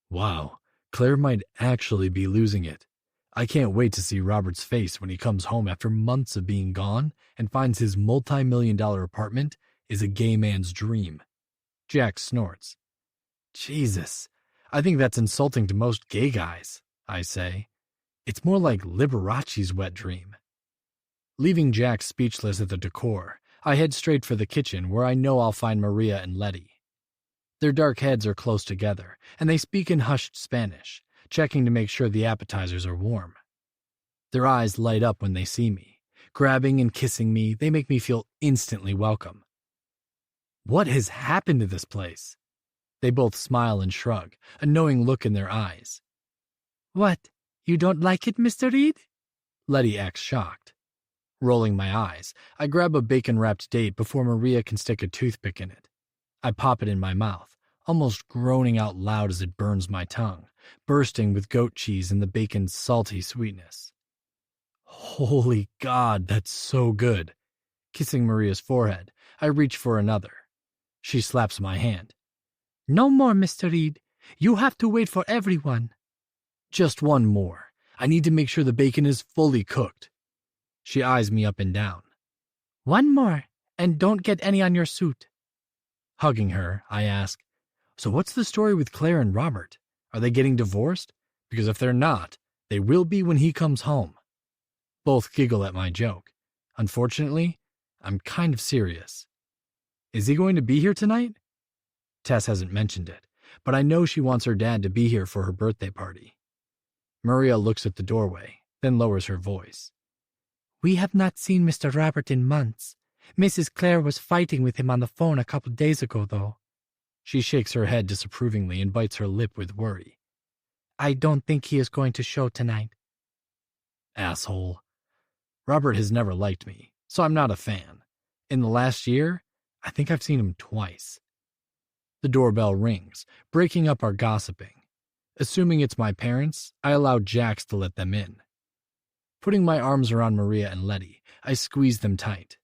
Wow, Claire might actually be losing it. I can't wait to see Robert's face when he comes home after months of being gone and finds his multi-million-dollar apartment is a gay man's dream. Jack snorts. Jesus, I think that's insulting to most gay guys, I say. It's more like Liberace's wet dream. Leaving Jack speechless at the decor, I head straight for the kitchen where I know I'll find Maria and Letty. Their dark heads are close together, and they speak in hushed Spanish, checking to make sure the appetizers are warm. Their eyes light up when they see me. Grabbing and kissing me, they make me feel instantly welcome. What has happened to this place? They both smile and shrug, a knowing look in their eyes. What, you don't like it, Mr. Reed? Letty acts shocked. Rolling my eyes, I grab a bacon-wrapped date before Maria can stick a toothpick in it. I pop it in my mouth, almost groaning out loud as it burns my tongue, bursting with goat cheese and the bacon's salty sweetness. Holy God, that's so good. Kissing Maria's forehead, I reach for another. She slaps my hand. No more, Mr. Reed. You have to wait for everyone. Just one more. I need to make sure the bacon is fully cooked. She eyes me up and down. One more, and don't get any on your suit. Hugging her, I ask, so what's the story with Claire and Robert? Are they getting divorced? Because if they're not, they will be when he comes home. Both giggle at my joke. Unfortunately, I'm kind of serious. Is he going to be here tonight? Tess hasn't mentioned it, but I know she wants her dad to be here for her birthday party. Maria looks at the doorway, then lowers her voice. We have not seen Mr. Robert in months. Mrs. Claire was fighting with him on the phone a couple days ago, though. She shakes her head disapprovingly and bites her lip with worry. I don't think he is going to show tonight. Asshole. Robert has never liked me, so I'm not a fan. In the last year, I think I've seen him twice. The doorbell rings, breaking up our gossiping. Assuming it's my parents, I allow Jax to let them in. Putting my arms around Maria and Letty, I squeeze them tight.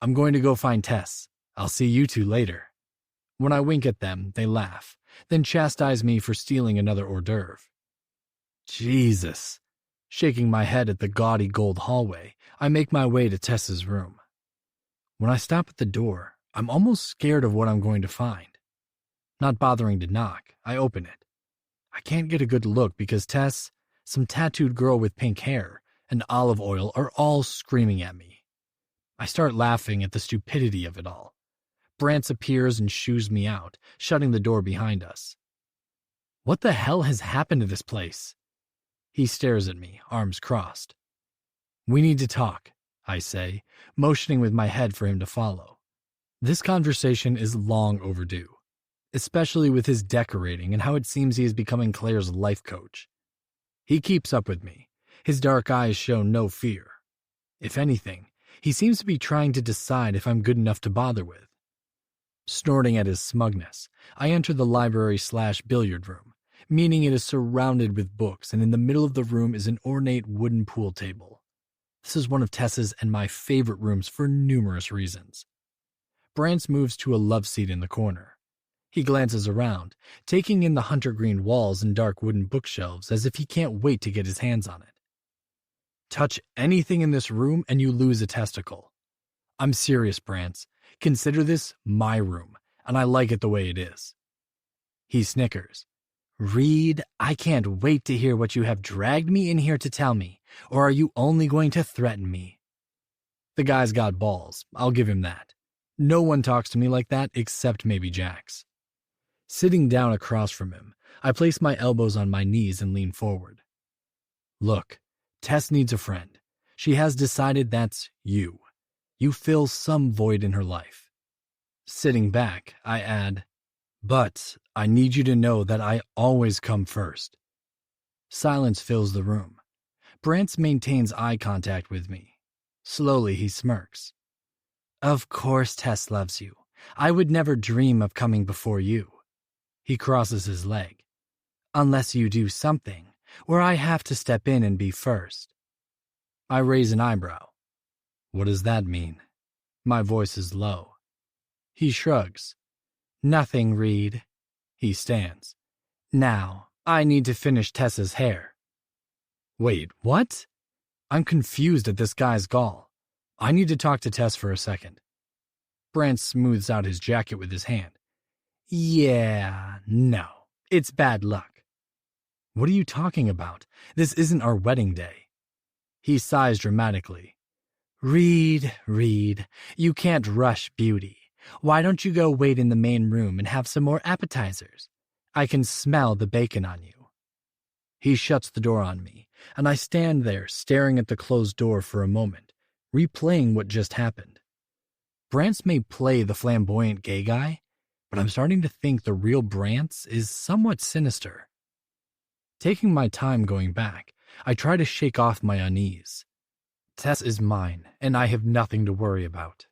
I'm going to go find Tess. I'll see you two later. When I wink at them, they laugh, then chastise me for stealing another hors d'oeuvre. Jesus. Shaking my head at the gaudy gold hallway, I make my way to Tess's room. When I stop at the door, I'm almost scared of what I'm going to find. Not bothering to knock, I open it. I can't get a good look because Tess, some tattooed girl with pink hair, and olive oil are all screaming at me. I start laughing at the stupidity of it all. Brantz appears and shoos me out, shutting the door behind us. What the hell has happened to this place? He stares at me, arms crossed. We need to talk, I say, motioning with my head for him to follow. This conversation is long overdue, especially with his decorating and how it seems he is becoming Claire's life coach. He keeps up with me. His dark eyes show no fear. If anything, he seems to be trying to decide if I'm good enough to bother with. Snorting at his smugness, I enter the library/billiard room, meaning it is surrounded with books, and in the middle of the room is an ornate wooden pool table. This is one of Tess's and my favorite rooms for numerous reasons. Brantz moves to a love seat in the corner. He glances around, taking in the hunter green walls and dark wooden bookshelves as if he can't wait to get his hands on it. Touch anything in this room and you lose a testicle. I'm serious, Brantz. Consider this my room, and I like it the way it is. He snickers. Reed, I can't wait to hear what you have dragged me in here to tell me, or are you only going to threaten me? The guy's got balls, I'll give him that. No one talks to me like that except maybe Jax. Sitting down across from him, I place my elbows on my knees and lean forward. Look, Tess needs a friend. She has decided that's you. You fill some void in her life. Sitting back, I add, but I need you to know that I always come first. Silence fills the room. Brantz maintains eye contact with me. Slowly he smirks. Of course Tess loves you. I would never dream of coming before you. He crosses his leg. Unless you do something, where I have to step in and be first. I raise an eyebrow. What does that mean? My voice is low. He shrugs. Nothing, Reed. He stands. Now, I need to finish Tess's hair. Wait, what? I'm confused at this guy's gall. I need to talk to Tess for a second. Brantz smooths out his jacket with his hand. Yeah, no, it's bad luck. What are you talking about? This isn't our wedding day. He sighs dramatically. Reed, you can't rush beauty. Why don't you go wait in the main room and have some more appetizers? I can smell the bacon on you. He shuts the door on me, and I stand there staring at the closed door for a moment, replaying what just happened. Brantz may play the flamboyant gay guy, but I'm starting to think the real Brantz is somewhat sinister. Taking my time going back, I try to shake off my unease. Tess is mine, and I have nothing to worry about.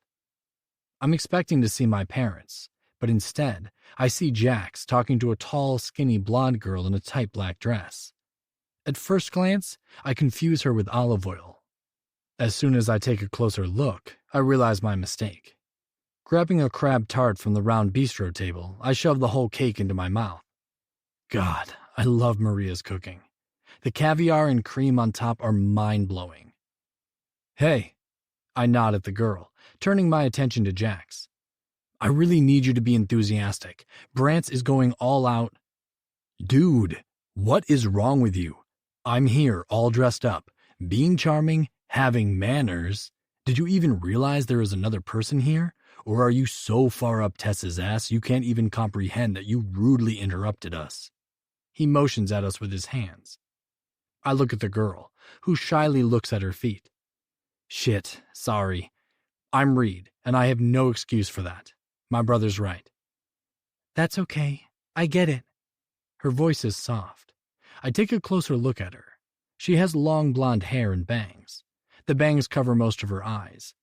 I'm expecting to see my parents, but instead, I see Jax talking to a tall, skinny blonde girl in a tight black dress. At first glance, I confuse her with Olive Oil. As soon as I take a closer look, I realize my mistake. Grabbing a crab tart from the round bistro table, I shove the whole cake into my mouth. God, I love Maria's cooking. The caviar and cream on top are mind-blowing. Hey, I nod at the girl, turning my attention to Jax. I really need you to be enthusiastic. Brantz is going all out. Dude, what is wrong with you? I'm here all dressed up, being charming, having manners. Did you even realize there is another person here? Or are you so far up Tess's ass you can't even comprehend that you rudely interrupted us? He motions at us with his hands. I look at the girl, who shyly looks at her feet. Shit, sorry. I'm Reed, and I have no excuse for that. My brother's right. That's okay. I get it. Her voice is soft. I take a closer look at her. She has long blonde hair and bangs. The bangs cover most of her eyes.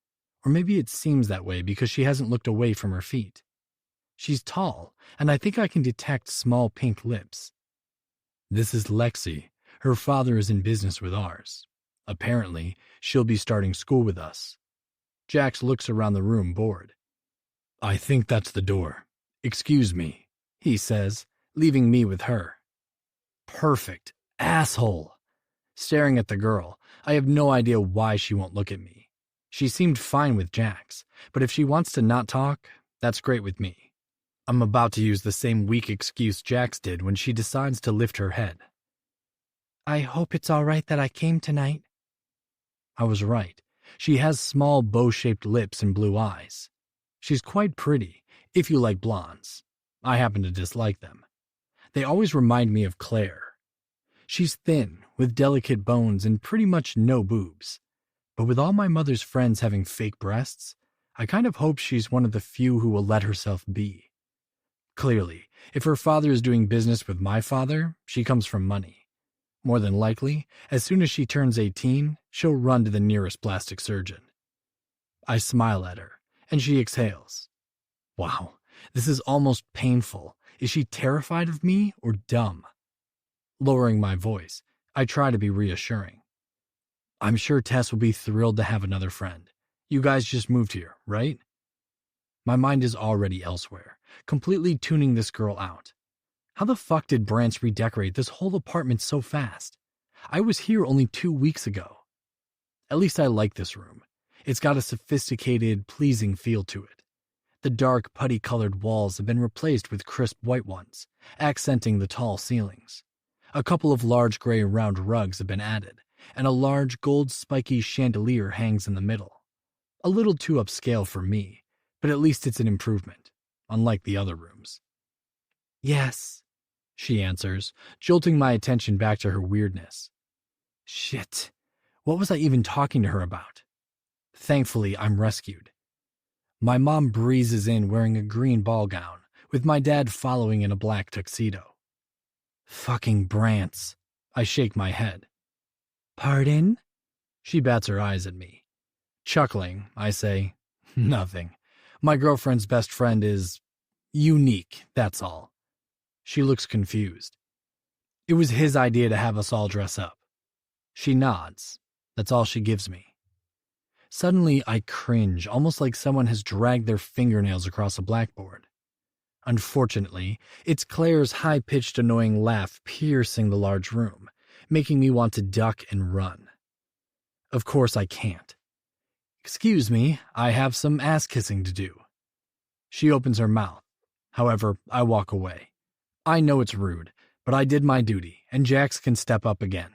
Or maybe it seems that way because she hasn't looked away from her feet. She's tall, and I think I can detect small pink lips. This is Lexi. Her father is in business with ours. Apparently, she'll be starting school with us. Jax looks around the room, bored. I think that's the door. Excuse me, he says, leaving me with her. Perfect. Asshole. Staring at the girl, I have no idea why she won't look at me. She seemed fine with Jax, but if she wants to not talk, that's great with me. I'm about to use the same weak excuse Jax did when she decides to lift her head. I hope it's all right that I came tonight. I was right. She has small bow-shaped lips and blue eyes. She's quite pretty, if you like blondes. I happen to dislike them. They always remind me of Claire. She's thin, with delicate bones and pretty much no boobs. But with all my mother's friends having fake breasts, I kind of hope she's one of the few who will let herself be. Clearly, if her father is doing business with my father, she comes from money. More than likely, as soon as she turns 18, she'll run to the nearest plastic surgeon. I smile at her, and she exhales. Wow, this is almost painful. Is she terrified of me or dumb? Lowering my voice, I try to be reassuring. I'm sure Tess will be thrilled to have another friend. You guys just moved here, right? My mind is already elsewhere, completely tuning this girl out. How the fuck did Brantz redecorate this whole apartment so fast? I was here only 2 weeks ago. At least I like this room. It's got a sophisticated, pleasing feel to it. The dark, putty-colored walls have been replaced with crisp white ones, accenting the tall ceilings. A couple of large gray round rugs have been added, and a large gold spiky chandelier hangs in the middle. A little too upscale for me, but at least it's an improvement, unlike the other rooms. Yes, she answers, jolting my attention back to her weirdness. Shit, what was I even talking to her about? Thankfully, I'm rescued. My mom breezes in wearing a green ball gown, with my dad following in a black tuxedo. Fucking Brantz. I shake my head. Pardon? She bats her eyes at me. Chuckling, I say, nothing. My girlfriend's best friend is unique, that's all. She looks confused. It was his idea to have us all dress up. She nods. That's all she gives me. Suddenly, I cringe, almost like someone has dragged their fingernails across a blackboard. Unfortunately, it's Claire's high-pitched, annoying laugh piercing the large room, making me want to duck and run. Of course I can't. Excuse me, I have some ass-kissing to do. She opens her mouth. However, I walk away. I know it's rude, but I did my duty, and Jax can step up again.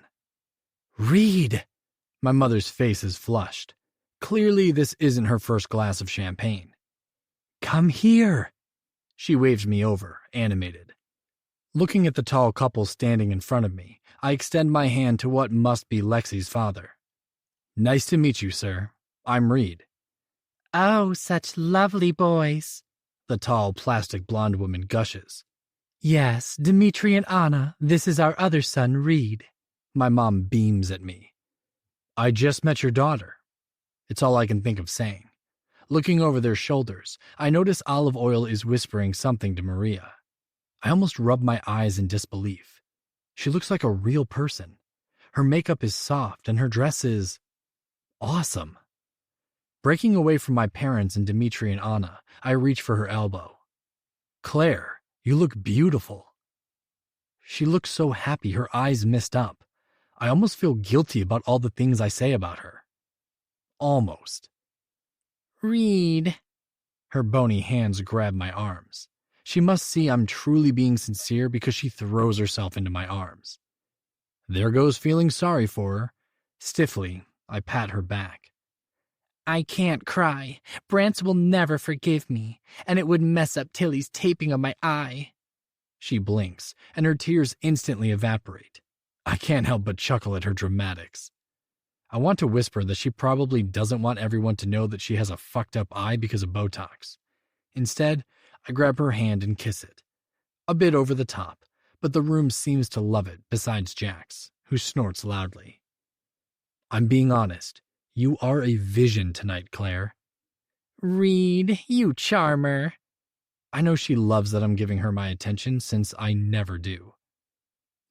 Reed! My mother's face is flushed. Clearly, this isn't her first glass of champagne. Come here! She waves me over, animated. Looking at the tall couple standing in front of me, I extend my hand to what must be Lexi's father. Nice to meet you, sir. I'm Reed. Oh, such lovely boys, the tall, plastic blonde woman gushes. Yes, Dimitri and Anna, this is our other son, Reed. My mom beams at me. I just met your daughter. It's all I can think of saying. Looking over their shoulders, I notice Olive Oil is whispering something to Maria. I almost rub my eyes in disbelief. She looks like a real person. Her makeup is soft and her dress is awesome. Breaking away from my parents and Dimitri and Anna, I reach for her elbow. Claire, you look beautiful. She looks so happy, her eyes mist up. I almost feel guilty about all the things I say about her. Almost. Reed. Her bony hands grab my arms. She must see I'm truly being sincere because she throws herself into my arms. There goes feeling sorry for her. Stiffly, I pat her back. I can't cry. Brantz will never forgive me, and it would mess up Tilly's taping of my eye. She blinks, and her tears instantly evaporate. I can't help but chuckle at her dramatics. I want to whisper that she probably doesn't want everyone to know that she has a fucked up eye because of Botox. Instead, I grab her hand and kiss it. A bit over the top, but the room seems to love it besides Jax, who snorts loudly. I'm being honest. You are a vision tonight, Claire. Reed, you charmer. I know she loves that I'm giving her my attention since I never do.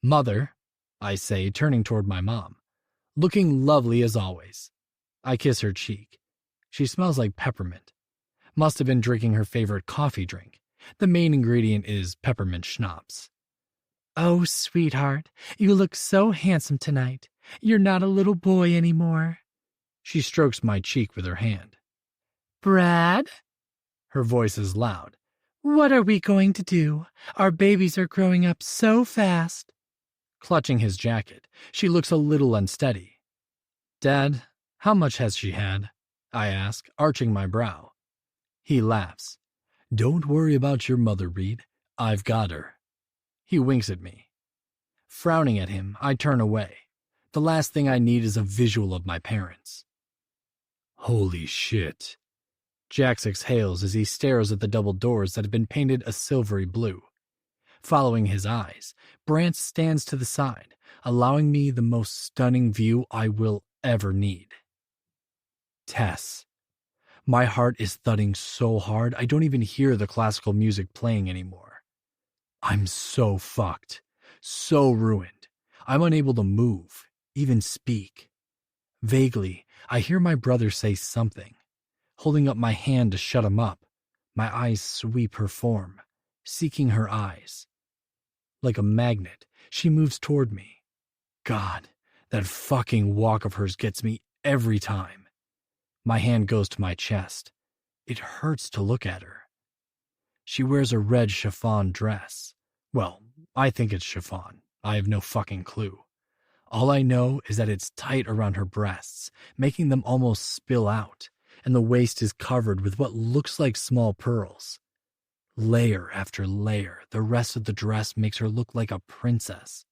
Mother, I say, turning toward my mom. Looking lovely as always. I kiss her cheek. She smells like peppermint. Must have been drinking her favorite coffee drink. The main ingredient is peppermint schnapps. Oh, sweetheart, you look so handsome tonight. You're not a little boy anymore. She strokes my cheek with her hand. Brad? Her voice is loud. What are we going to do? Our babies are growing up so fast. Clutching his jacket, she looks a little unsteady. Dad, how much has she had? I ask, arching my brow. He laughs. Don't worry about your mother, Reed. I've got her. He winks at me. Frowning at him, I turn away. The last thing I need is a visual of my parents. Holy shit. Jax exhales as he stares at the double doors that have been painted a silvery blue. Following his eyes, Brant stands to the side, allowing me the most stunning view I will ever need. Tess. My heart is thudding so hard I don't even hear the classical music playing anymore. I'm so fucked, so ruined. I'm unable to move, even speak. Vaguely, I hear my brother say something. Holding up my hand to shut him up, my eyes sweep her form, seeking her eyes. Like a magnet, she moves toward me. God, that fucking walk of hers gets me every time. My hand goes to my chest. It hurts to look at her. She wears a red chiffon dress. Well, I think it's chiffon. I have no fucking clue. All I know is that it's tight around her breasts, making them almost spill out, and the waist is covered with what looks like small pearls. Layer after layer, the rest of the dress makes her look like a princess.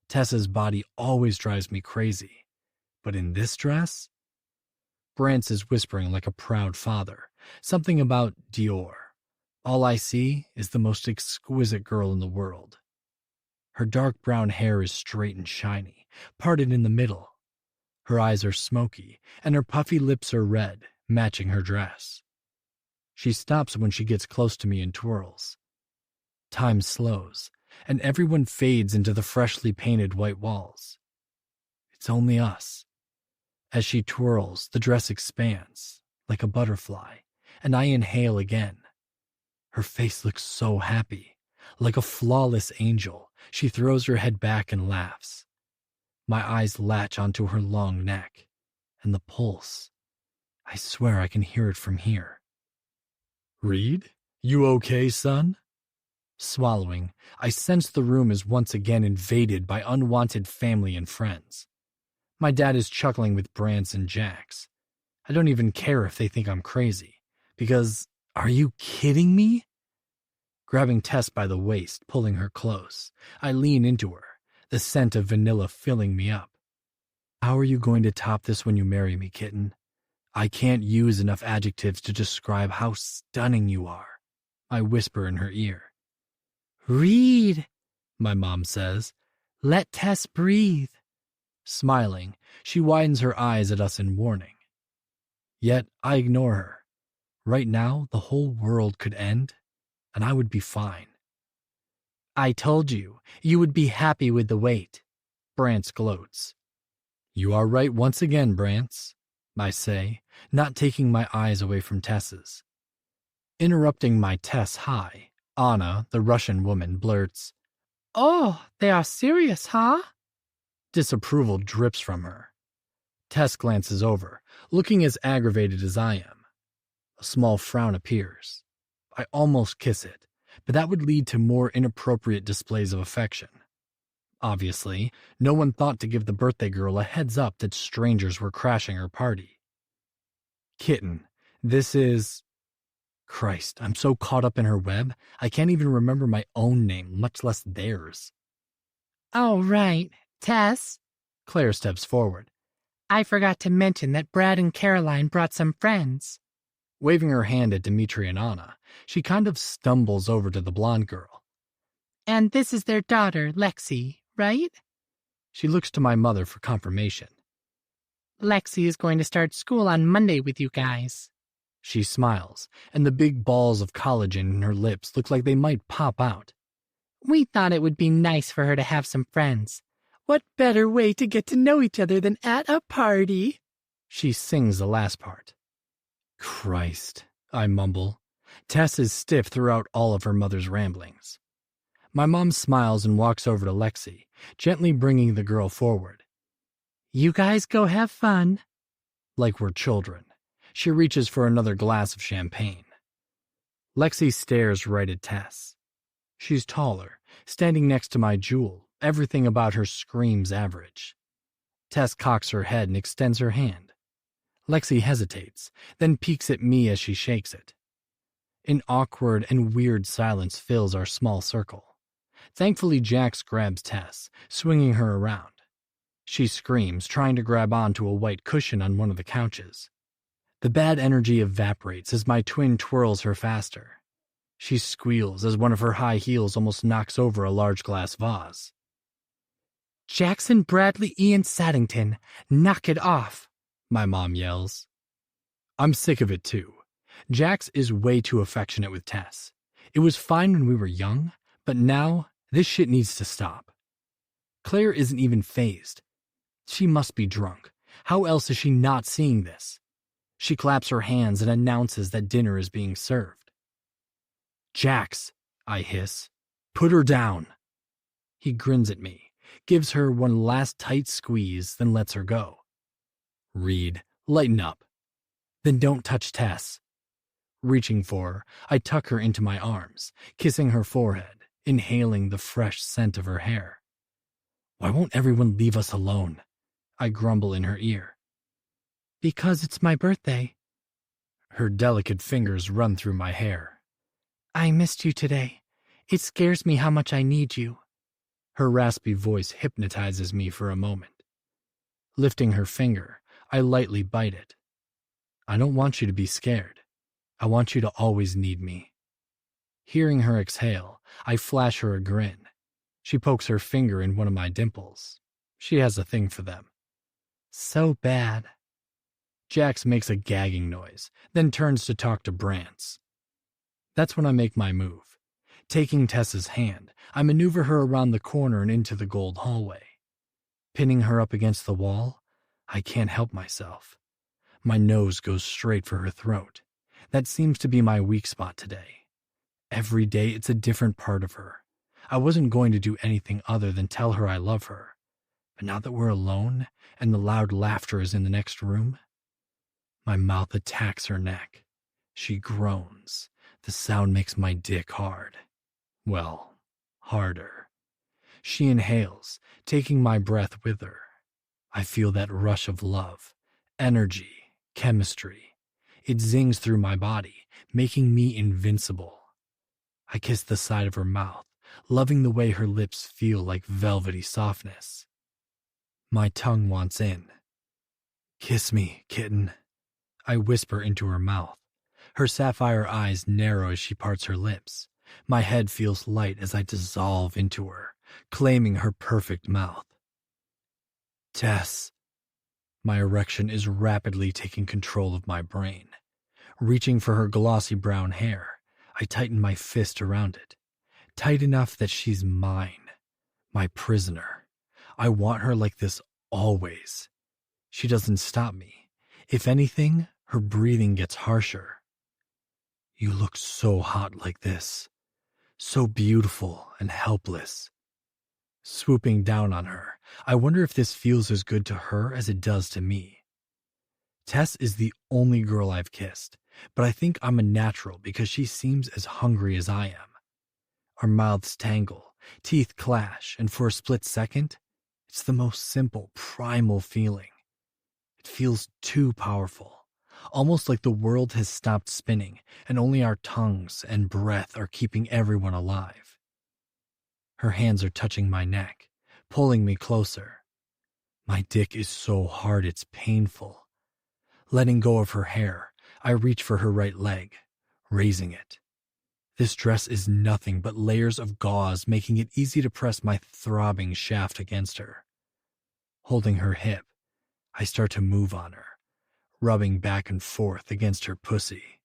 Tessa's body always drives me crazy, but in this dress? Brant is whispering like a proud father, something about Dior. All I see is the most exquisite girl in the world. Her dark brown hair is straight and shiny, parted in the middle. Her eyes are smoky, and her puffy lips are red, matching her dress. She stops when she gets close to me and twirls. Time slows, and everyone fades into the freshly painted white walls. It's only us. As she twirls, the dress expands, like a butterfly, and I inhale again. Her face looks so happy. Like a flawless angel, she throws her head back and laughs. My eyes latch onto her long neck, and the pulse. I swear I can hear it from here. Reed, you okay, son? Swallowing, I sense the room is once again invaded by unwanted family and friends. My dad is chuckling with Brant and Jax. I don't even care if they think I'm crazy, because, are you kidding me? Grabbing Tess by the waist, pulling her close, I lean into her, the scent of vanilla filling me up. How are you going to top this when you marry me, kitten? I can't use enough adjectives to describe how stunning you are, I whisper in her ear. Reed, my mom says. Let Tess breathe. Smiling, she widens her eyes at us in warning. Yet I ignore her. Right now, the whole world could end, and I would be fine. I told you, you would be happy with the weight. Brant gloats. You are right once again, Brant, I say, not taking my eyes away from Tess's. Interrupting my Tess high, Anna, the Russian woman, blurts, Oh, they are serious, huh? Disapproval drips from her. Tess glances over, looking as aggravated as I am. A small frown appears. I almost kiss it, but that would lead to more inappropriate displays of affection. Obviously, no one thought to give the birthday girl a heads up that strangers were crashing her party. Kitten, this is... Christ, I'm so caught up in her web, I can't even remember my own name, much less theirs. Oh, right. Tess? Claire steps forward. I forgot to mention that Brad and Caroline brought some friends. Waving her hand at Dimitri and Anna, she kind of stumbles over to the blonde girl. And this is their daughter, Lexi, right? She looks to my mother for confirmation. Lexi is going to start school on Monday with you guys. She smiles, and the big balls of collagen in her lips look like they might pop out. We thought it would be nice for her to have some friends. What better way to get to know each other than at a party? She sings the last part. Christ, I mumble. Tess is stiff throughout all of her mother's ramblings. My mom smiles and walks over to Lexi, gently bringing the girl forward. You guys go have fun. Like we're children. She reaches for another glass of champagne. Lexi stares right at Tess. She's taller, standing next to my Jewel. Everything about her screams average. Tess cocks her head and extends her hand. Lexi hesitates, then peeks at me as she shakes it. An awkward and weird silence fills our small circle. Thankfully, Jax grabs Tess, swinging her around. She screams, trying to grab onto a white cushion on one of the couches. The bad energy evaporates as my twin twirls her faster. She squeals as one of her high heels almost knocks over a large glass vase. "Jackson Bradley Ian Saddington, knock it off," my mom yells. I'm sick of it too. Jax is way too affectionate with Tess. It was fine when we were young, but now this shit needs to stop. Claire isn't even fazed. She must be drunk. How else is she not seeing this? She claps her hands and announces that dinner is being served. "Jax," I hiss, "put her down." He grins at me, gives her one last tight squeeze, then lets her go. "Reed, lighten up." "Then don't touch Tess." Reaching for her, I tuck her into my arms, kissing her forehead, inhaling the fresh scent of her hair. "Why won't everyone leave us alone?" I grumble in her ear. "Because it's my birthday." Her delicate fingers run through my hair. "I missed you today. It scares me how much I need you." Her raspy voice hypnotizes me for a moment. Lifting her finger, I lightly bite it. "I don't want you to be scared. I want you to always need me." Hearing her exhale, I flash her a grin. She pokes her finger in one of my dimples. She has a thing for them. "So bad." Jax makes a gagging noise, then turns to talk to Brantz. That's when I make my move. Taking Tessa's hand, I maneuver her around the corner and into the gold hallway. Pinning her up against the wall, I can't help myself. My nose goes straight for her throat. That seems to be my weak spot today. Every day it's a different part of her. I wasn't going to do anything other than tell her I love her. But now that we're alone and the loud laughter is in the next room, my mouth attacks her neck. She groans. The sound makes my dick hard. Well, harder. She inhales, taking my breath with her. I feel that rush of love, energy, chemistry. It zings through my body, making me invincible. I kiss the side of her mouth, loving the way her lips feel like velvety softness. My tongue wants in. "Kiss me, kitten," I whisper into her mouth. Her sapphire eyes narrow as she parts her lips. My head feels light as I dissolve into her, claiming her perfect mouth. "Tess." My erection is rapidly taking control of my brain. Reaching for her glossy brown hair, I tighten my fist around it. Tight enough that she's mine, my prisoner. I want her like this always. She doesn't stop me. If anything, her breathing gets harsher. "You look so hot like this. So beautiful and helpless." Swooping down on her, I wonder if this feels as good to her as it does to me. Tess is the only girl I've kissed, but I think I'm a natural because she seems as hungry as I am. Our mouths tangle, teeth clash, and for a split second, it's the most simple, primal feeling. It feels too powerful, almost like the world has stopped spinning and only our tongues and breath are keeping everyone alive. Her hands are touching my neck, pulling me closer. My dick is so hard it's painful. Letting go of her hair, I reach for her right leg, raising it. This dress is nothing but layers of gauze, making it easy to press my throbbing shaft against her. Holding her hip, I start to move on her, rubbing back and forth against her pussy.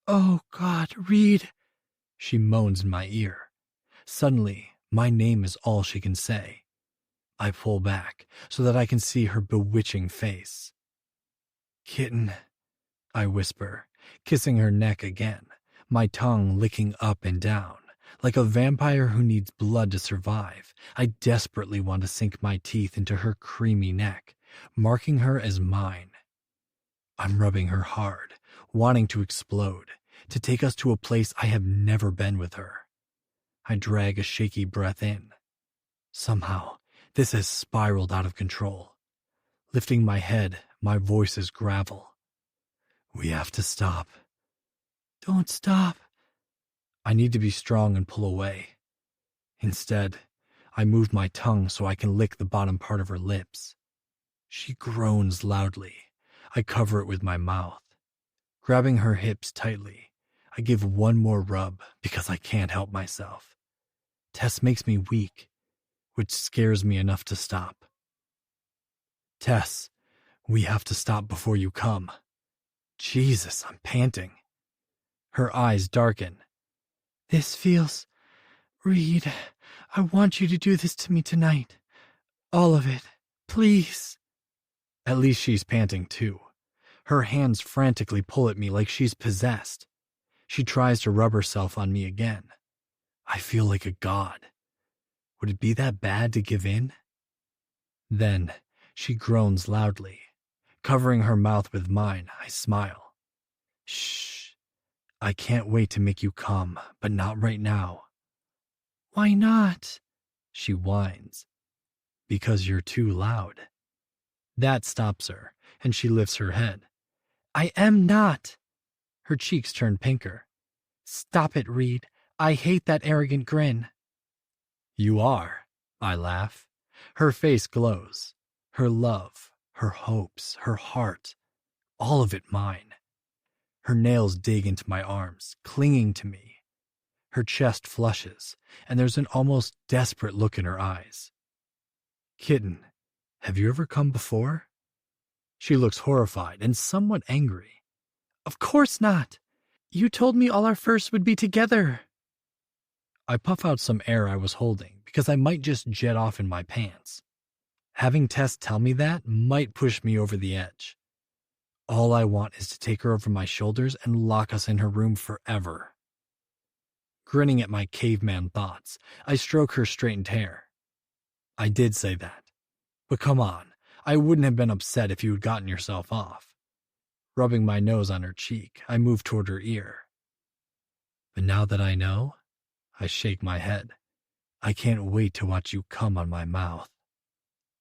"Oh, God, Reed," she moans in my ear. Suddenly, my name is all she can say. I pull back so that I can see her bewitching face. "Kitten," I whisper, kissing her neck again, my tongue licking up and down. Like a vampire who needs blood to survive, I desperately want to sink my teeth into her creamy neck, marking her as mine. I'm rubbing her hard, wanting to explode, to take us to a place I have never been with her. I drag a shaky breath in. Somehow, this has spiraled out of control. Lifting my head, my voice is gravel. "We have to stop." Don't stop. I need to be strong and pull away. Instead, I move my tongue so I can lick the bottom part of her lips. She groans loudly. I cover it with my mouth. Grabbing her hips tightly, I give one more rub because I can't help myself. Tess makes me weak, which scares me enough to stop. Tess, we have to stop before you come. Jesus, I'm panting. Her eyes darken. This feels... Reed, I want you to do this to me tonight. All of it. Please. At least she's panting too. Her hands frantically pull at me like she's possessed. She tries to rub herself on me again. I feel like a god. Would it be that bad to give in? Then she groans loudly. Covering her mouth with mine, I smile. Shh. I can't wait to make you come, but not right now. Why not? She whines. Because you're too loud. That stops her, and she lifts her head. I am not. Her cheeks turn pinker. Stop it, Reed. I hate that arrogant grin. You are, I laugh. Her face glows. Her love, her hopes, her heart, all of it mine. Her nails dig into my arms, clinging to me. Her chest flushes, and there's an almost desperate look in her eyes. Kitten, have you ever come before? She looks horrified and somewhat angry. Of course not. You told me all our firsts would be together. I puff out some air I was holding because I might just jet off in my pants. Having Tess tell me that might push me over the edge. All I want is to take her over my shoulders and lock us in her room forever. Grinning at my caveman thoughts, I stroke her straightened hair. I did say that. But come on, I wouldn't have been upset if you had gotten yourself off. Rubbing my nose on her cheek, I move toward her ear. But now that I know, I shake my head. I can't wait to watch you come on my mouth.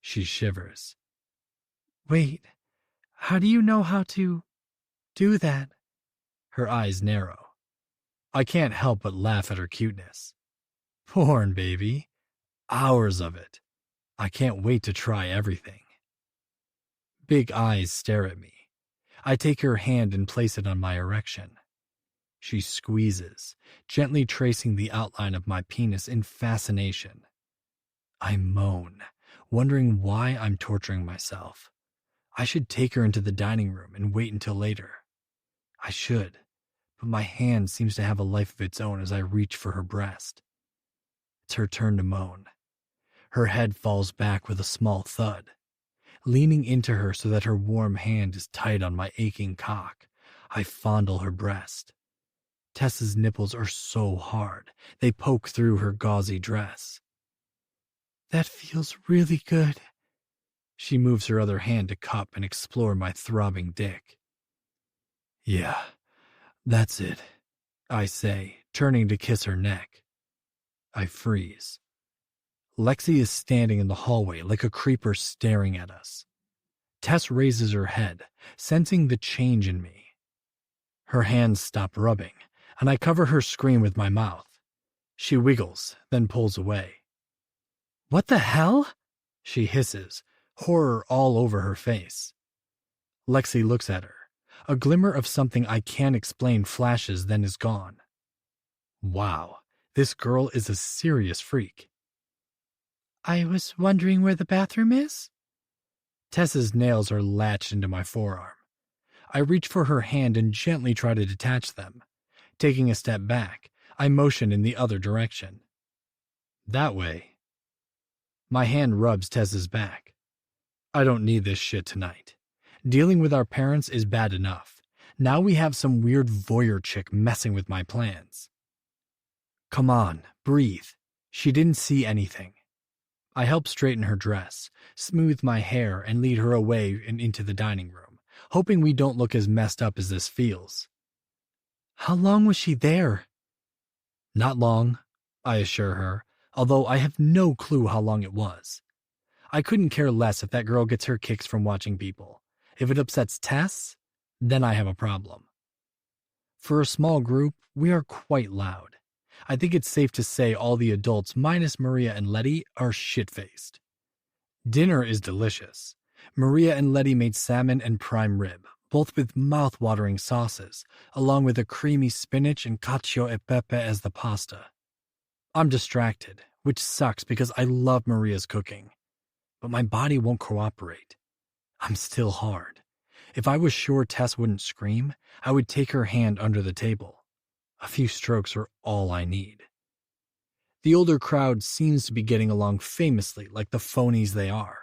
She shivers. Wait, how do you know how to do that? Her eyes narrow. I can't help but laugh at her cuteness. Porn, baby. Hours of it. I can't wait to try everything. Big eyes stare at me. I take her hand and place it on my erection. She squeezes, gently tracing the outline of my penis in fascination. I moan, wondering why I'm torturing myself. I should take her into the dining room and wait until later. I should, but my hand seems to have a life of its own as I reach for her breast. It's her turn to moan. Her head falls back with a small thud. Leaning into her so that her warm hand is tight on my aching cock, I fondle her breast. Tess's nipples are so hard, they poke through her gauzy dress. That feels really good. She moves her other hand to cup and explore my throbbing dick. Yeah, that's it, I say, turning to kiss her neck. I freeze. Lexi is standing in the hallway like a creeper staring at us. Tess raises her head, sensing the change in me. Her hands stop rubbing, and I cover her scream with my mouth. She wiggles, then pulls away. What the hell? She hisses, horror all over her face. Lexi looks at her. A glimmer of something I can't explain flashes, then is gone. Wow, this girl is a serious freak. I was wondering where the bathroom is? Tess's nails are latched into my forearm. I reach for her hand and gently try to detach them. Taking a step back, I motion in the other direction. That way. My hand rubs Tess's back. I don't need this shit tonight. Dealing with our parents is bad enough. Now we have some weird voyeur chick messing with my plans. Come on, breathe. She didn't see anything. I help straighten her dress, smooth my hair, and lead her away and into the dining room, hoping we don't look as messed up as this feels. How long was she there? Not long, I assure her, although I have no clue how long it was. I couldn't care less if that girl gets her kicks from watching people. If it upsets Tess, then I have a problem. For a small group, we are quite loud. I think it's safe to say all the adults minus Maria and Letty are shit-faced. Dinner is delicious. Maria and Letty made salmon and prime rib, both with mouth-watering sauces, along with a creamy spinach and cacio e pepe as the pasta. I'm distracted, which sucks because I love Maria's cooking. But my body won't cooperate. I'm still hard. If I was sure Tess wouldn't scream, I would take her hand under the table. A few strokes are all I need. The older crowd seems to be getting along famously like the phonies they are.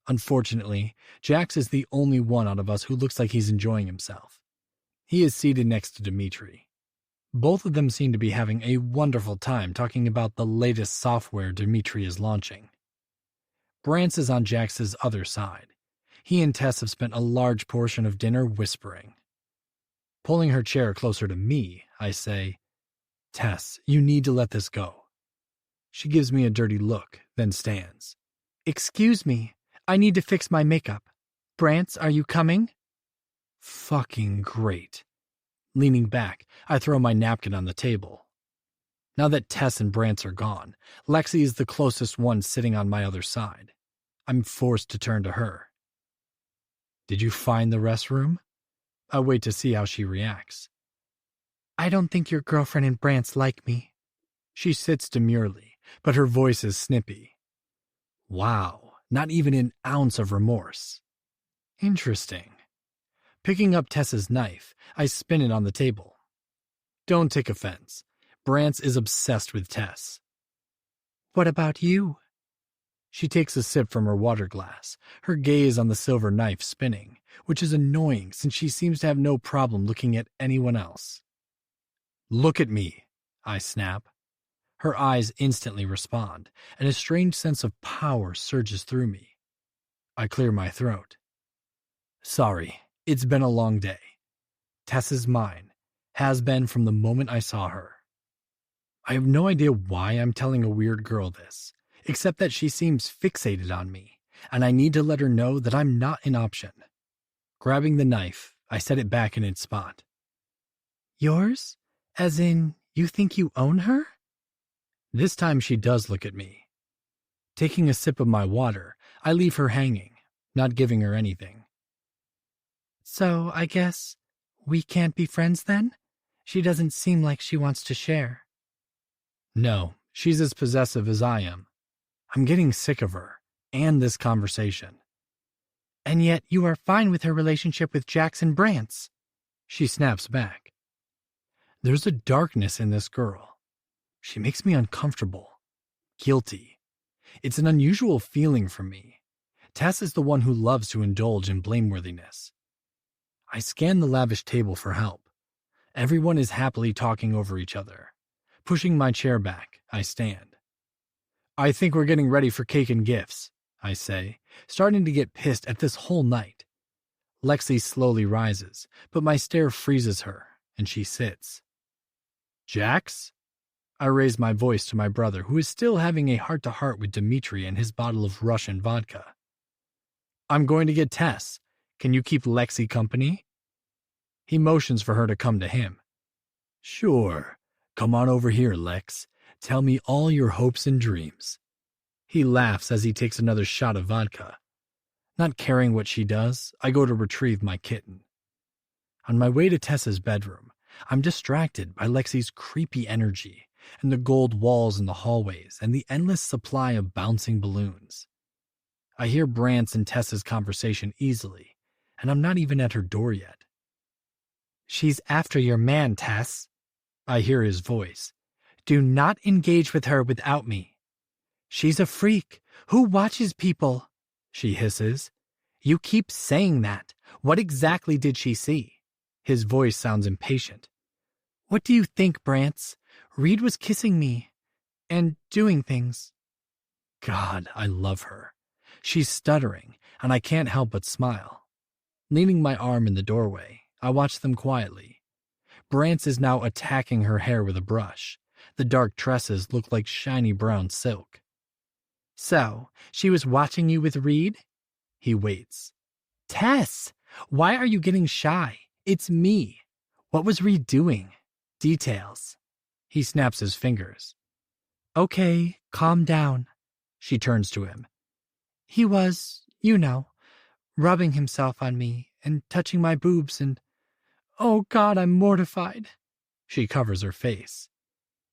Unfortunately, Jax is the only one out of us who looks like he's enjoying himself. He is seated next to Dimitri. Both of them seem to be having a wonderful time talking about the latest software Dimitri is launching. Brance is on Jax's other side. He and Tess have spent a large portion of dinner whispering. Pulling her chair closer to me, I say, "Tess, you need to let this go." She gives me a dirty look, then stands. "Excuse me, I need to fix my makeup. Brance, are you coming?" Fucking great. Leaning back, I throw my napkin on the table. Now that Tess and Brance are gone, Lexi is the closest one sitting on my other side. I'm forced to turn to her. "Did you find the restroom?" I wait to see how she reacts. "I don't think your girlfriend and Brance like me." She sits demurely, but her voice is snippy. Wow, not even an ounce of remorse. Interesting. Picking up Tess's knife, I spin it on the table. Don't take offense. Brance is obsessed with Tess. "What about you?" She takes a sip from her water glass, her gaze on the silver knife spinning, which is annoying since she seems to have no problem looking at anyone else. "Look at me," I snap. Her eyes instantly respond, and a strange sense of power surges through me. I clear my throat. "Sorry, it's been a long day. Tess is mine, has been from the moment I saw her." I have no idea why I'm telling a weird girl this, except that she seems fixated on me, and I need to let her know that I'm not an option. Grabbing the knife, I set it back in its spot. "Yours? As in, you think you own her?" This time she does look at me. Taking a sip of my water, I leave her hanging, not giving her anything. "So, I guess we can't be friends then? She doesn't seem like she wants to share." No, she's as possessive as I am. I'm getting sick of her, and this conversation. "And yet you are fine with her relationship with Jackson Brance." She snaps back. There's a darkness in this girl. She makes me uncomfortable, guilty. It's an unusual feeling for me. Tess is the one who loves to indulge in blameworthiness. I scan the lavish table for help. Everyone is happily talking over each other. Pushing my chair back, I stand. "I think we're getting ready for cake and gifts," I say, starting to get pissed at this whole night. Lexi slowly rises, but my stare freezes her, and she sits. "Jax?" I raise my voice to my brother, who is still having a heart-to-heart with Dimitri and his bottle of Russian vodka. "I'm going to get Tess. Can you keep Lexi company?" He motions for her to come to him. "Sure. Come on over here, Lex. Tell me all your hopes and dreams." He laughs as he takes another shot of vodka. Not caring what she does, I go to retrieve my kitten. On my way to Tessa's bedroom, I'm distracted by Lexi's creepy energy and the gold walls in the hallways and the endless supply of bouncing balloons. I hear Brance and Tessa's conversation easily, and I'm not even at her door yet. "She's after your man, Tess." I hear his voice. "Do not engage with her without me." "She's a freak. Who watches people?" she hisses. "You keep saying that. What exactly did she see?" His voice sounds impatient. "What do you think, Brance? Reed was kissing me and doing things." God, I love her. She's stuttering, and I can't help but smile. Leaning my arm in the doorway, I watch them quietly. Brance is now attacking her hair with a brush. The dark tresses look like shiny brown silk. "So, she was watching you with Reed?" He waits. "Tess, why are you getting shy? It's me. What was Reed doing? Details. He snaps his fingers. Okay, calm down. She turns to him. He was, rubbing himself on me and touching my boobs and, oh God, I'm mortified. She covers her face.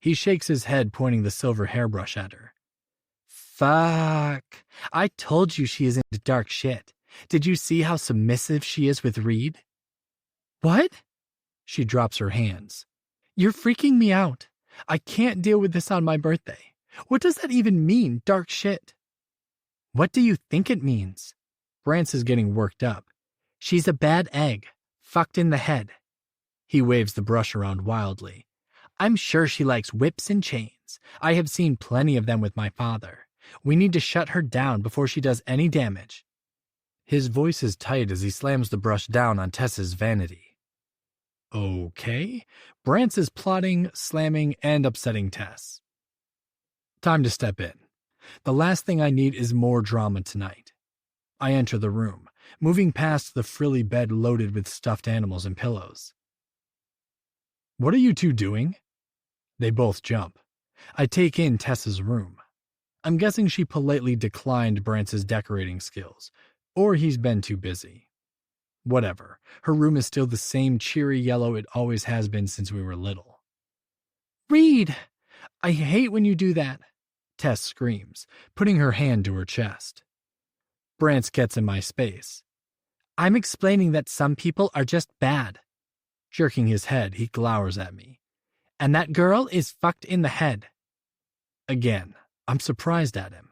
He shakes his head, pointing the silver hairbrush at her. Fuck. I told you she is into dark shit. Did you see how submissive she is with Reed? What? She drops her hands. You're freaking me out. I can't deal with this on my birthday. What does that even mean, dark shit? What do you think it means? Brance is getting worked up. She's a bad egg, fucked in the head. He waves the brush around wildly. I'm sure she likes whips and chains. I have seen plenty of them with my father. We need to shut her down before she does any damage. His voice is tight as he slams the brush down on Tess's vanity. Okay. Brance is plotting, slamming, and upsetting Tess. Time to step in. The last thing I need is more drama tonight. I enter the room, moving past the frilly bed loaded with stuffed animals and pillows. What are you two doing? They both jump. I take in Tess's room. I'm guessing she politely declined Brance's decorating skills, or he's been too busy. Whatever, her room is still the same cheery yellow it always has been since we were little. Reed! I hate when you do that, Tess screams, putting her hand to her chest. Brance gets in my space. I'm explaining that some people are just bad. Jerking his head, he glowers at me. And that girl is fucked in the head. Again, I'm surprised at him.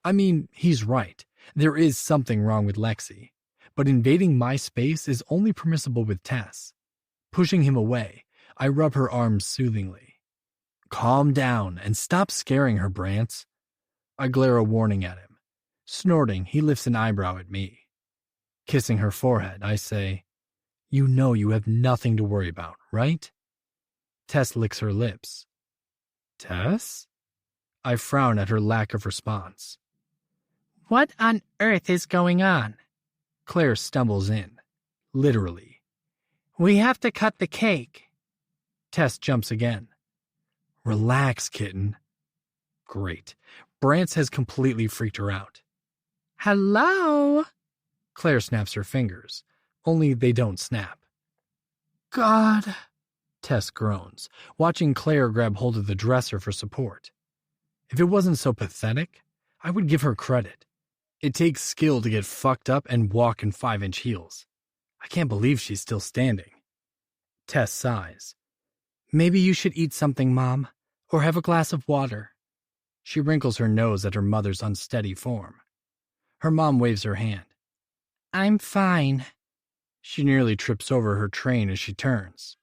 I mean, he's right. There is something wrong with Lexi. But invading my space is only permissible with Tess. Pushing him away, I rub her arms soothingly. Calm down and stop scaring her, Brance. I glare a warning at him. Snorting, he lifts an eyebrow at me. Kissing her forehead, I say, You know you have nothing to worry about, right? Tess licks her lips. Tess? I frown at her lack of response. What on earth is going on? Claire stumbles in. Literally. We have to cut the cake. Tess jumps again. Relax, kitten. Great. Brance has completely freaked her out. Hello? Claire snaps her fingers, only they don't snap. God, Tess groans, watching Claire grab hold of the dresser for support. If it wasn't so pathetic, I would give her credit. It takes skill to get fucked up and walk in 5-inch heels. I can't believe she's still standing. Tess sighs. Maybe you should eat something, Mom, or have a glass of water. She wrinkles her nose at her mother's unsteady form. Her mom waves her hand. I'm fine. She nearly trips over her train as she turns.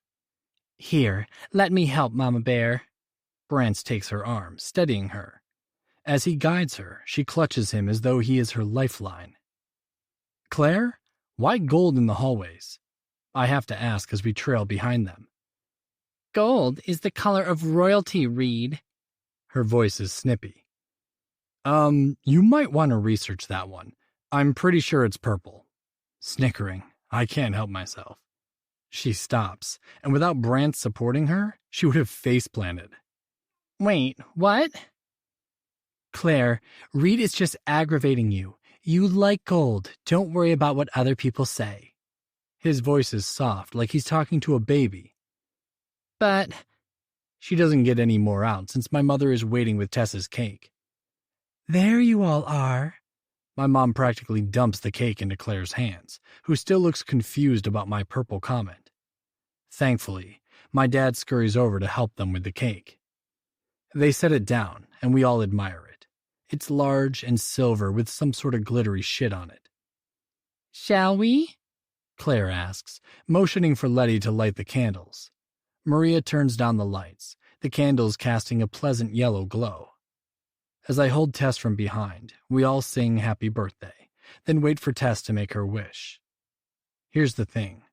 Here, let me help, Mama Bear. Brance takes her arm, steadying her. As he guides her, she clutches him as though he is her lifeline. Claire, why gold in the hallways? I have to ask as we trail behind them. Gold is the color of royalty, Reed. Her voice is snippy. You might want to research that one. I'm pretty sure it's purple. Snickering, I can't help myself. She stops, and without Brance supporting her, she would have face-planted. Wait, what? Claire, Reed is just aggravating you. You like gold. Don't worry about what other people say. His voice is soft, like he's talking to a baby. But she doesn't get any more out since my mother is waiting with Tess's cake. There you all are. My mom practically dumps the cake into Claire's hands, who still looks confused about my purple comment. Thankfully, my dad scurries over to help them with the cake. They set it down, and we all admire it. It's large and silver with some sort of glittery shit on it. Shall we? Claire asks, motioning for Letty to light the candles. Maria turns down the lights, the candles casting a pleasant yellow glow. As I hold Tess from behind, we all sing happy birthday, then wait for Tess to make her wish. Here's the thing.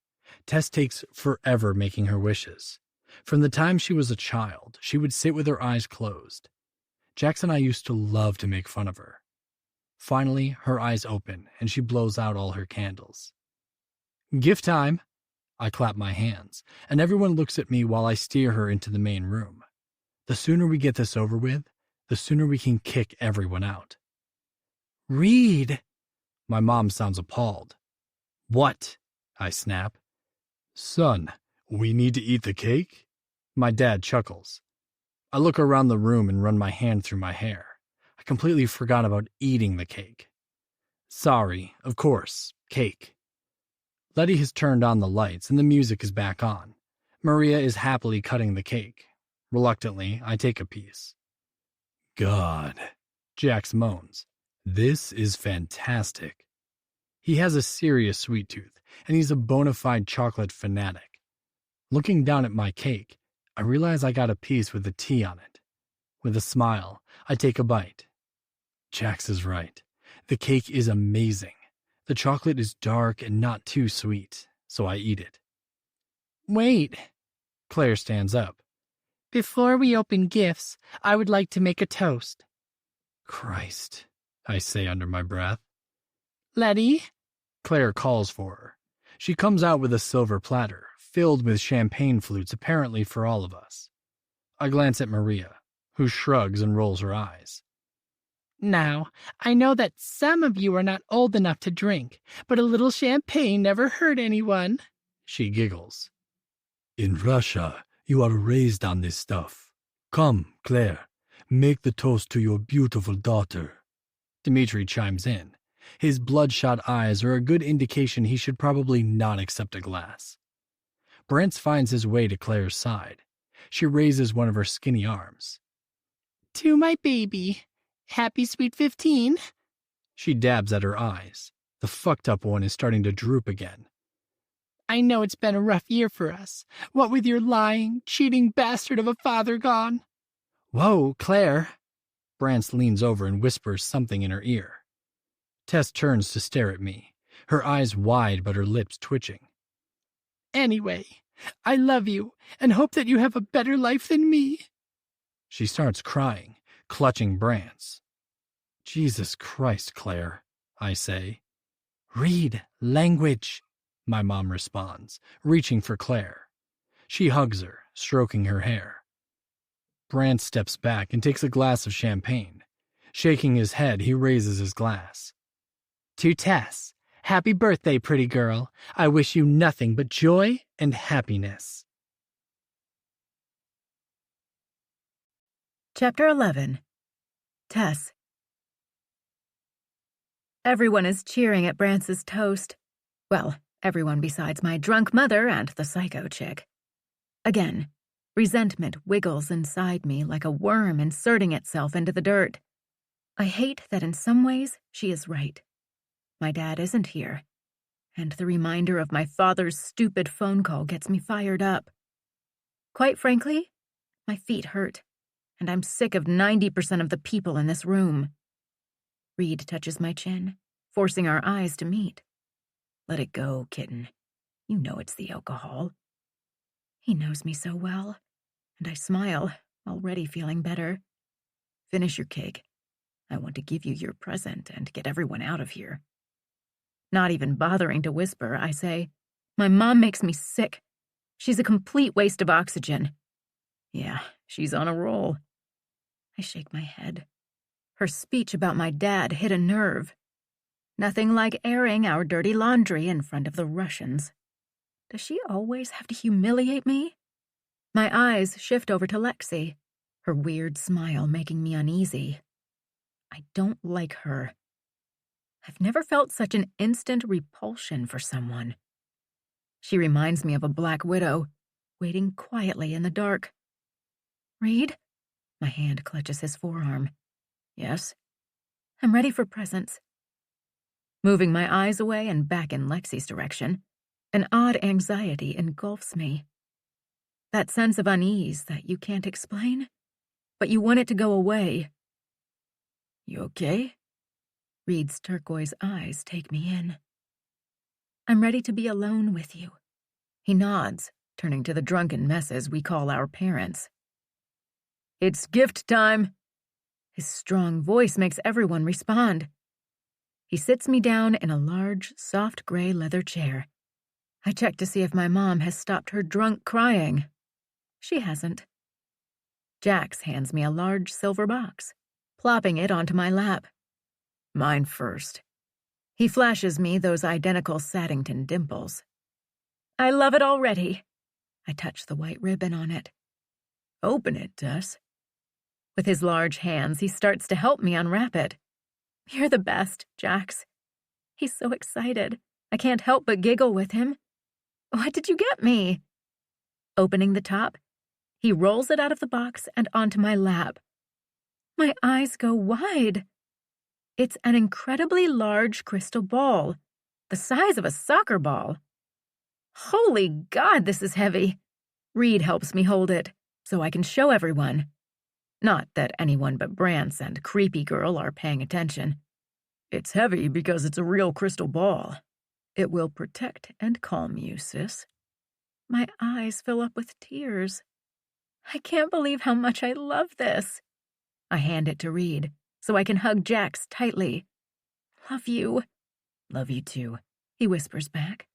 Tess takes forever making her wishes. From the time she was a child, she would sit with her eyes closed. Jax and I used to love to make fun of her. Finally, her eyes open, and she blows out all her candles. Gift time! I clap my hands, and everyone looks at me while I steer her into the main room. The sooner we get this over with, the sooner we can kick everyone out. Reed! My mom sounds appalled. What? I snap. Son, we need to eat the cake? My dad chuckles. I look around the room and run my hand through my hair. I completely forgot about eating the cake. Sorry, of course, cake. Letty has turned on the lights and the music is back on. Maria is happily cutting the cake. Reluctantly, I take a piece. God, Jax moans. This is fantastic. He has a serious sweet tooth, and he's a bona fide chocolate fanatic. Looking down at my cake, I realize I got a piece with a T on it. With a smile, I take a bite. Jax is right. The cake is amazing. The chocolate is dark and not too sweet, so I eat it. Wait. Claire stands up. Before we open gifts, I would like to make a toast. Christ, I say under my breath. Letty? Claire calls for her. She comes out with a silver platter, filled with champagne flutes apparently for all of us. I glance at Maria, who shrugs and rolls her eyes. Now, I know that some of you are not old enough to drink, but a little champagne never hurt anyone. She giggles. In Russia, you are raised on this stuff. Come, Claire, make the toast to your beautiful daughter. Dmitri chimes in. His bloodshot eyes are a good indication he should probably not accept a glass. Brent finds his way to Claire's side. She raises one of her skinny arms. To my baby. Happy sweet 15. She dabs at her eyes. The fucked up one is starting to droop again. I know it's been a rough year for us. What with your lying, cheating bastard of a father gone. Whoa, Claire. Brant leans over and whispers something in her ear. Tess turns to stare at me, her eyes wide but her lips twitching. Anyway, I love you and hope that you have a better life than me. She starts crying, clutching Brant's. Jesus Christ, Claire, I say. Read language, my mom responds, reaching for Claire. She hugs her, stroking her hair. Brant steps back and takes a glass of champagne. Shaking his head, he raises his glass. To Tess, happy birthday, pretty girl. I wish you nothing but joy and happiness. Chapter 11. Tess. Everyone is cheering at Brance's toast. Well, everyone besides my drunk mother and the psycho chick. Again, resentment wiggles inside me like a worm inserting itself into the dirt. I hate that in some ways she is right. My dad isn't here, and the reminder of my father's stupid phone call gets me fired up. Quite frankly, my feet hurt, and I'm sick of 90% of the people in this room. Reed touches my chin, forcing our eyes to meet. Let it go, kitten. You know it's the alcohol. He knows me so well, and I smile, already feeling better. Finish your cake. I want to give you your present and get everyone out of here. Not even bothering to whisper, I say, my mom makes me sick. She's a complete waste of oxygen. Yeah, she's on a roll. I shake my head. Her speech about my dad hit a nerve. Nothing like airing our dirty laundry in front of the Russians. Does she always have to humiliate me? My eyes shift over to Lexi, her weird smile making me uneasy. I don't like her. I've never felt such an instant repulsion for someone. She reminds me of a black widow, waiting quietly in the dark. Reed? My hand clutches his forearm. Yes? I'm ready for presents. Moving my eyes away and back in Lexi's direction, an odd anxiety engulfs me. That sense of unease that you can't explain, but you want it to go away. You okay? Reed's turquoise eyes take me in. I'm ready to be alone with you. He nods, turning to the drunken messes we call our parents. It's gift time. His strong voice makes everyone respond. He sits me down in a large, soft gray leather chair. I check to see if my mom has stopped her drunk crying. She hasn't. Jax hands me a large silver box, plopping it onto my lap. Mine first. He flashes me those identical Saddington dimples. I love it already. I touch the white ribbon on it. Open it, Tess. With his large hands, he starts to help me unwrap it. You're the best, Jax. He's so excited. I can't help but giggle with him. What did you get me? Opening the top, he rolls it out of the box and onto my lap. My eyes go wide. It's an incredibly large crystal ball, the size of a soccer ball. Holy God, this is heavy. Reed helps me hold it, so I can show everyone. Not that anyone but Brance and Creepy Girl are paying attention. It's heavy because it's a real crystal ball. It will protect and calm you, sis. My eyes fill up with tears. I can't believe how much I love this. I hand it to Reed, so I can hug Jax tightly. Love you. Love you too, he whispers back.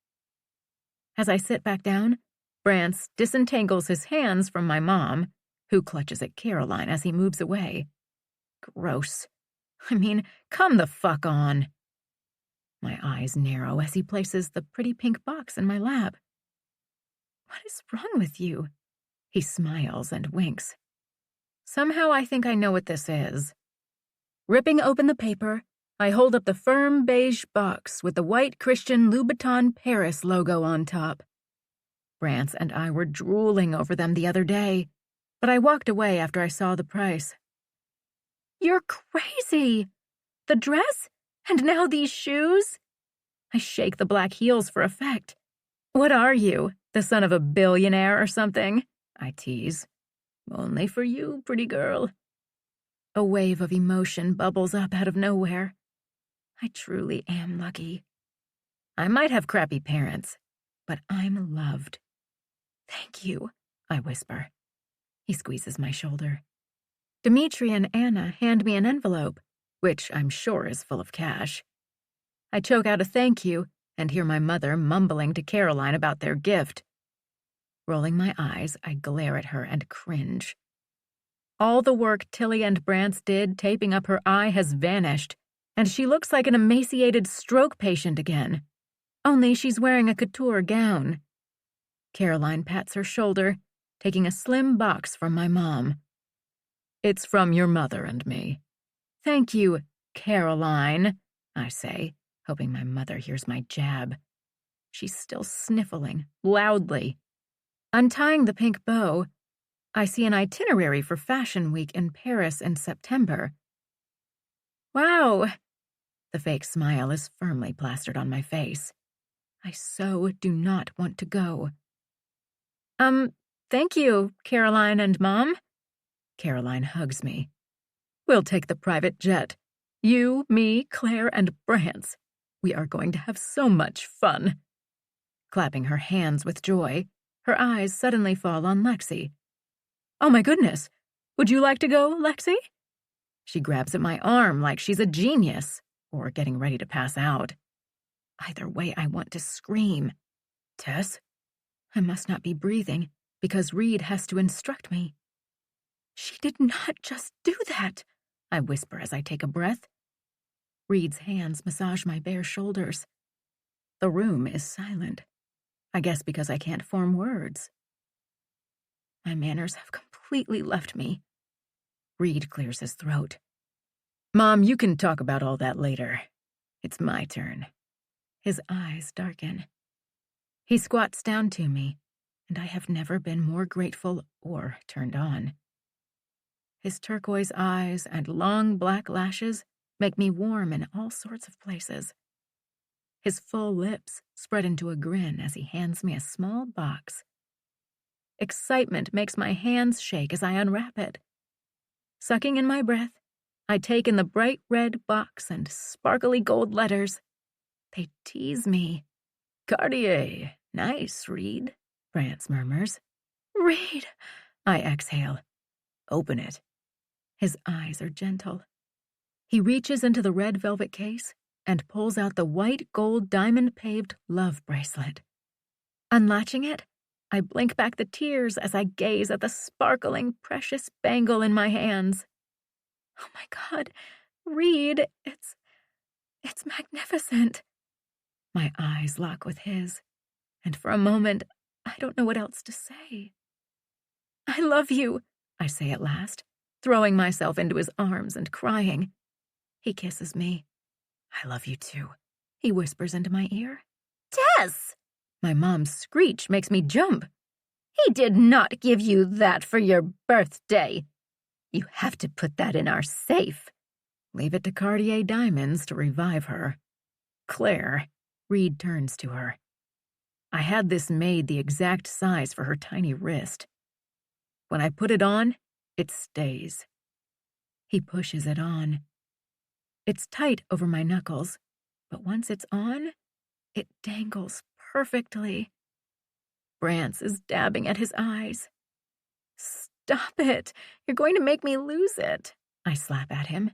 As I sit back down, Brance disentangles his hands from my mom, who clutches at Caroline as he moves away. Gross. I mean, come the fuck on. My eyes narrow as he places the pretty pink box in my lap. What is wrong with you? He smiles and winks. Somehow I think I know what this is. Ripping open the paper, I hold up the firm beige box with the white Christian Louboutin Paris logo on top. Brance and I were drooling over them the other day, but I walked away after I saw the price. You're crazy! The dress? And now these shoes? I shake the black heels for effect. What are you, the son of a billionaire or something? I tease. Only for you, pretty girl. A wave of emotion bubbles up out of nowhere. I truly am lucky. I might have crappy parents, but I'm loved. Thank you, I whisper. He squeezes my shoulder. Dimitri and Anna hand me an envelope, which I'm sure is full of cash. I choke out a thank you and hear my mother mumbling to Caroline about their gift. Rolling my eyes, I glare at her and cringe. All the work Tilly and Brance did taping up her eye has vanished, and she looks like an emaciated stroke patient again. Only she's wearing a couture gown. Caroline pats her shoulder, taking a slim box from my mom. It's from your mother and me. Thank you, Caroline, I say, hoping my mother hears my jab. She's still sniffling, loudly. Untying the pink bow, I see an itinerary for Fashion Week in Paris in September. Wow! The fake smile is firmly plastered on my face. I so do not want to go. Thank you, Caroline and Mom. Caroline hugs me. We'll take the private jet. You, me, Claire, and Brance. We are going to have so much fun. Clapping her hands with joy, her eyes suddenly fall on Lexi. Oh my goodness, would you like to go, Lexi? She grabs at my arm like she's a genius, or getting ready to pass out. Either way, I want to scream. Tess? I must not be breathing, because Reed has to instruct me. She did not just do that, I whisper as I take a breath. Reed's hands massage my bare shoulders. The room is silent. I guess because I can't form words. My manners have completely left me. Reed clears his throat. Mom, you can talk about all that later. It's my turn. His eyes darken. He squats down to me, and I have never been more grateful or turned on. His turquoise eyes and long black lashes make me warm in all sorts of places. His full lips spread into a grin as he hands me a small box. Excitement makes my hands shake as I unwrap it. Sucking in my breath, I take in the bright red box and sparkly gold letters. They tease me. Cartier, nice, Reed, Brance murmurs. Reed, I exhale. Open it. His eyes are gentle. He reaches into the red velvet case and pulls out the white gold diamond-paved love bracelet. Unlatching it, I blink back the tears as I gaze at the sparkling, precious bangle in my hands. Oh my God, Reed, it's magnificent. My eyes lock with his, and for a moment, I don't know what else to say. I love you, I say at last, throwing myself into his arms and crying. He kisses me. I love you too, he whispers into my ear. Tess! My mom's screech makes me jump. He did not give you that for your birthday. You have to put that in our safe. Leave it to Cartier Diamonds to revive her. Claire, Reed turns to her. I had this made the exact size for her tiny wrist. When I put it on, it stays. He pushes it on. It's tight over my knuckles, but once it's on, it dangles perfectly. Brance is dabbing at his eyes. Stop it! You're going to make me lose it, I slap at him.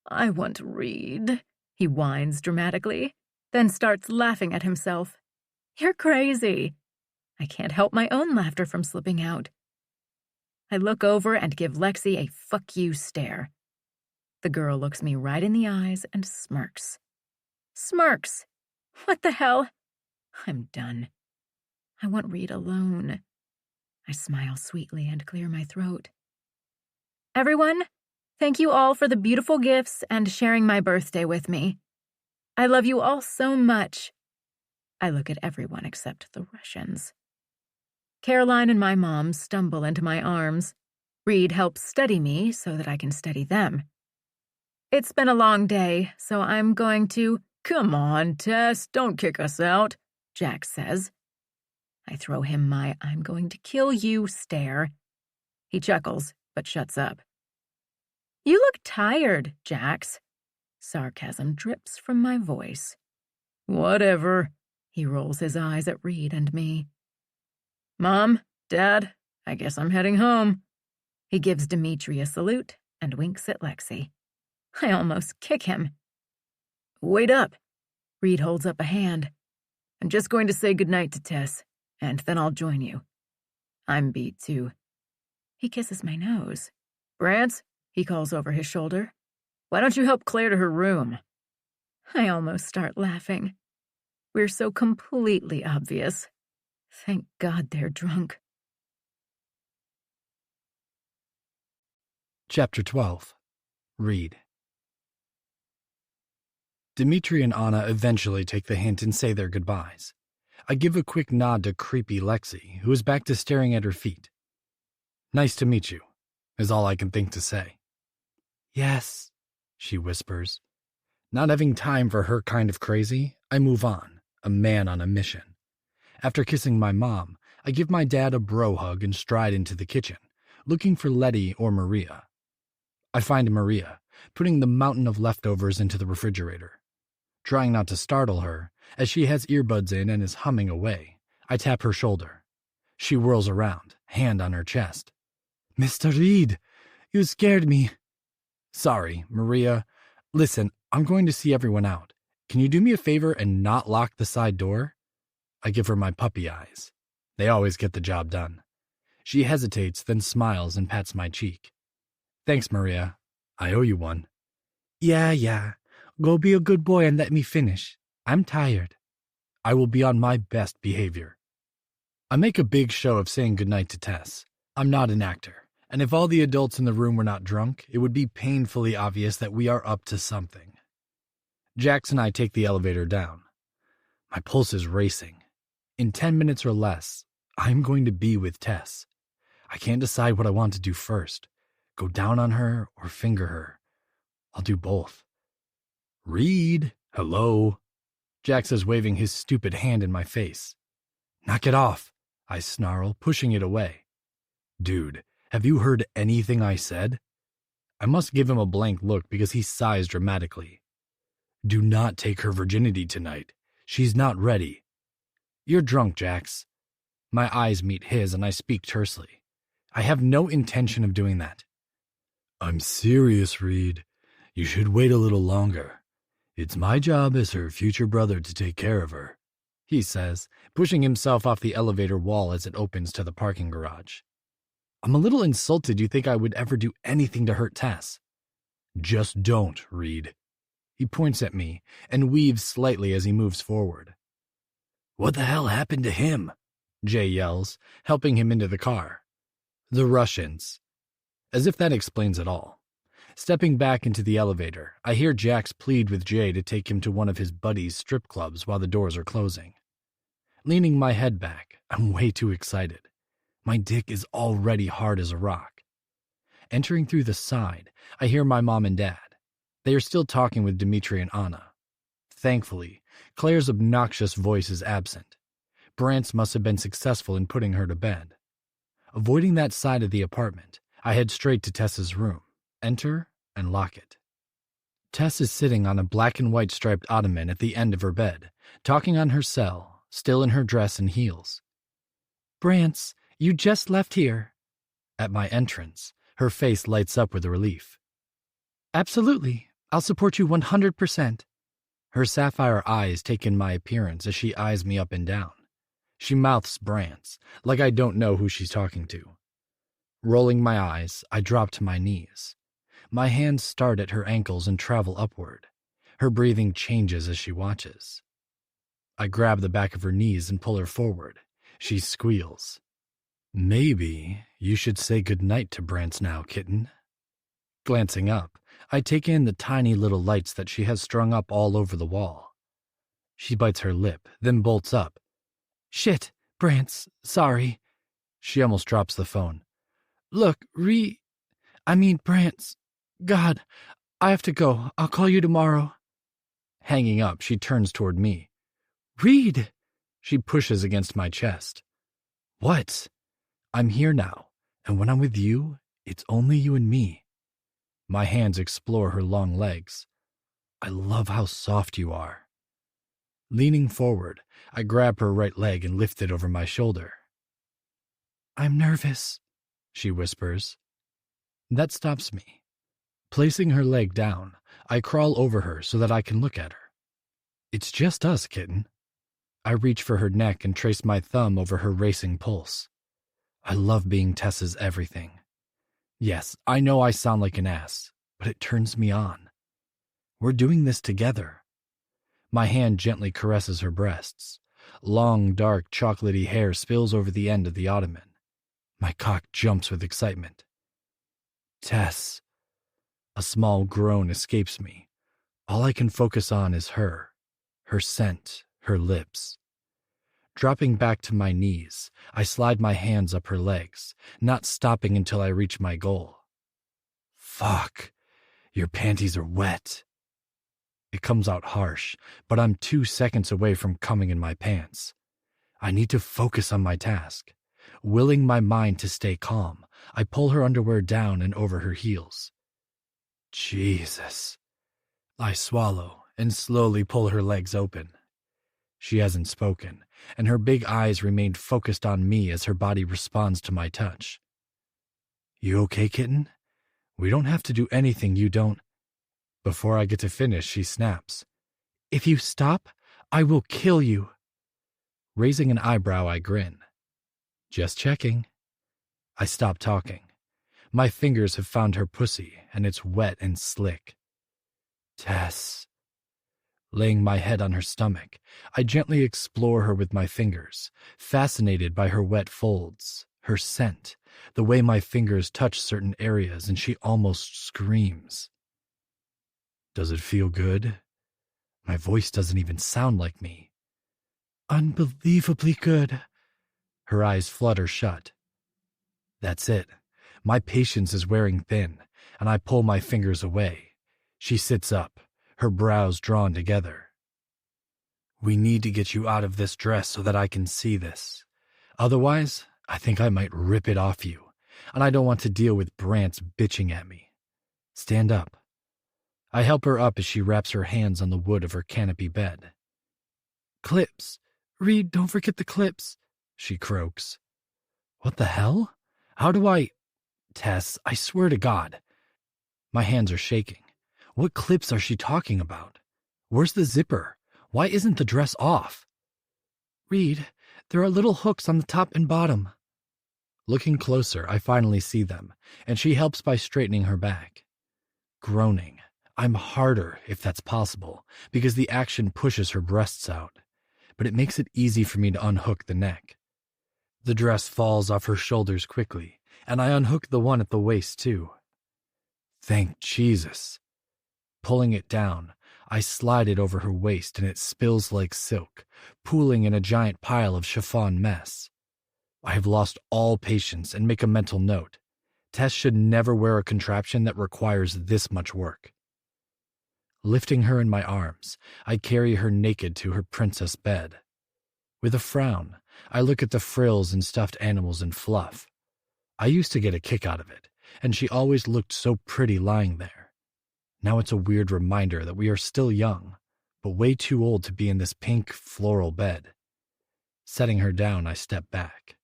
I want Reed, he whines dramatically, then starts laughing at himself. You're crazy. I can't help my own laughter from slipping out. I look over and give Lexi a fuck you stare. The girl looks me right in the eyes and smirks. Smirks! What the hell? I'm done. I want Reed alone. I smile sweetly and clear my throat. Everyone, thank you all for the beautiful gifts and sharing my birthday with me. I love you all so much. I look at everyone except the Russians. Caroline and my mom stumble into my arms. Reed helps steady me so that I can steady them. It's been a long day, so I'm going to— Come on, Tess, don't kick us out, Jack says. I throw him my I'm going to kill you stare. He chuckles, but shuts up. You look tired, Jax. Sarcasm drips from my voice. Whatever. He rolls his eyes at Reed and me. Mom, Dad, I guess I'm heading home. He gives Dimitri a salute and winks at Lexi. I almost kick him. Wait up. Reed holds up a hand. I'm just going to say goodnight to Tess, and then I'll join you. I'm beat too. He kisses my nose. Brance, he calls over his shoulder. Why don't you help Claire to her room? I almost start laughing. We're so completely obvious. Thank God they're drunk. Chapter 12. Reed. Dimitri and Anna eventually take the hint and say their goodbyes. I give a quick nod to creepy Lexi, who is back to staring at her feet. Nice to meet you, is all I can think to say. Yes, she whispers. Not having time for her kind of crazy, I move on, a man on a mission. After kissing my mom, I give my dad a bro hug and stride into the kitchen, looking for Letty or Maria. I find Maria, putting the mountain of leftovers into the refrigerator. Trying not to startle her, as she has earbuds in and is humming away, I tap her shoulder. She whirls around, hand on her chest. Mr. Reed, you scared me. Sorry, Maria. Listen, I'm going to see everyone out. Can you do me a favor and not lock the side door? I give her my puppy eyes. They always get the job done. She hesitates, then smiles and pats my cheek. Thanks, Maria. I owe you one. Yeah. Go be a good boy and let me finish. I'm tired. I will be on my best behavior. I make a big show of saying goodnight to Tess. I'm not an actor, and if all the adults in the room were not drunk, it would be painfully obvious that we are up to something. Jax and I take the elevator down. My pulse is racing. In 10 minutes or less, I'm going to be with Tess. I can't decide what I want to do first. Go down on her or finger her. I'll do both. Reed, hello. Jax is waving his stupid hand in my face. Knock it off, I snarl, pushing it away. Dude, have you heard anything I said? I must give him a blank look because he sighs dramatically. Do not take her virginity tonight. She's not ready. You're drunk, Jax. My eyes meet his and I speak tersely. I have no intention of doing that. I'm serious, Reed. You should wait a little longer. It's my job as her future brother to take care of her. he says, pushing himself off the elevator wall as it opens to the parking garage. I'm a little insulted you think I would ever do anything to hurt Tess. Just don't, Reed. He points at me and weaves slightly as he moves forward. What the hell happened to him? Jay yells, helping him into the car. The Russians. As if that explains it all. Stepping back into the elevator, I hear Jax plead with Jay to take him to one of his buddies' strip clubs while the doors are closing. Leaning my head back, I'm way too excited. My dick is already hard as a rock. Entering through the side, I hear my mom and dad. They are still talking with Dimitri and Anna. Thankfully, Claire's obnoxious voice is absent. Brant's must have been successful in putting her to bed. Avoiding that side of the apartment, I head straight to Tess's room, enter, and lock it. Tess is sitting on a black and white striped ottoman at the end of her bed, talking on her cell, still in her dress and heels. Brants, you just left here. At my entrance, her face lights up with relief. Absolutely. I'll support you 100%. Her sapphire eyes take in my appearance as she eyes me up and down. She mouths Brants, like I don't know who she's talking to. Rolling my eyes, I drop to my knees. My hands start at her ankles and travel upward. Her breathing changes as she watches. I grab the back of her knees and pull her forward. She squeals. Maybe you should say goodnight to Brants now, kitten. Glancing up, I take in the tiny little lights that she has strung up all over the wall. She bites her lip, then bolts up. Shit, Brants, sorry. She almost drops the phone. Look, Brants. God, I have to go. I'll call you tomorrow. Hanging up, she turns toward me. Reed! She pushes against my chest. What? I'm here now, and when I'm with you, it's only you and me. My hands explore her long legs. I love how soft you are. Leaning forward, I grab her right leg and lift it over my shoulder. I'm nervous, she whispers. That stops me. Placing her leg down, I crawl over her so that I can look at her. It's just us, kitten. I reach for her neck and trace my thumb over her racing pulse. I love being Tess's everything. Yes, I know I sound like an ass, but it turns me on. We're doing this together. My hand gently caresses her breasts. Long, dark, chocolatey hair spills over the end of the ottoman. My cock jumps with excitement. Tess. A small groan escapes me. All I can focus on is her scent, her lips. Dropping back to my knees, I slide my hands up her legs, not stopping until I reach my goal. Fuck, your panties are wet. It comes out harsh, but I'm 2 seconds away from coming in my pants. I need to focus on my task. Willing my mind to stay calm, I pull her underwear down and over her heels. Jesus. I swallow and slowly pull her legs open. She hasn't spoken, and her big eyes remain focused on me as her body responds to my touch. You okay, kitten? We don't have to do anything you don't. Before I get to finish, she snaps. If you stop, I will kill you. Raising an eyebrow, I grin. Just checking. I stop talking. My fingers have found her pussy, and it's wet and slick. Tess. Laying my head on her stomach, I gently explore her with my fingers, fascinated by her wet folds, her scent, the way my fingers touch certain areas, and she almost screams. Does it feel good? My voice doesn't even sound like me. Unbelievably good. Her eyes flutter shut. That's it. My patience is wearing thin, and I pull my fingers away. She sits up, her brows drawn together. We need to get you out of this dress so that I can see this. Otherwise, I think I might rip it off you, and I don't want to deal with Brants bitching at me. Stand up. I help her up as she wraps her hands on the wood of her canopy bed. Clips. Reed, don't forget the clips, she croaks. What the hell? How do I... Tess, I swear to God. My hands are shaking. What clips are she talking about? Where's the zipper? Why isn't the dress off? Reed, there are little hooks on the top and bottom. Looking closer, I finally see them, and she helps by straightening her back. Groaning, I'm harder, if that's possible, because the action pushes her breasts out, but it makes it easy for me to unhook the neck. The dress falls off her shoulders quickly, and I unhook the one at the waist, too. Thank Jesus. Pulling it down, I slide it over her waist and it spills like silk, pooling in a giant pile of chiffon mess. I have lost all patience and make a mental note. Tess should never wear a contraption that requires this much work. Lifting her in my arms, I carry her naked to her princess bed. With a frown, I look at the frills and stuffed animals and fluff. I used to get a kick out of it, and she always looked so pretty lying there. Now it's a weird reminder that we are still young, but way too old to be in this pink floral bed. Setting her down, I step back.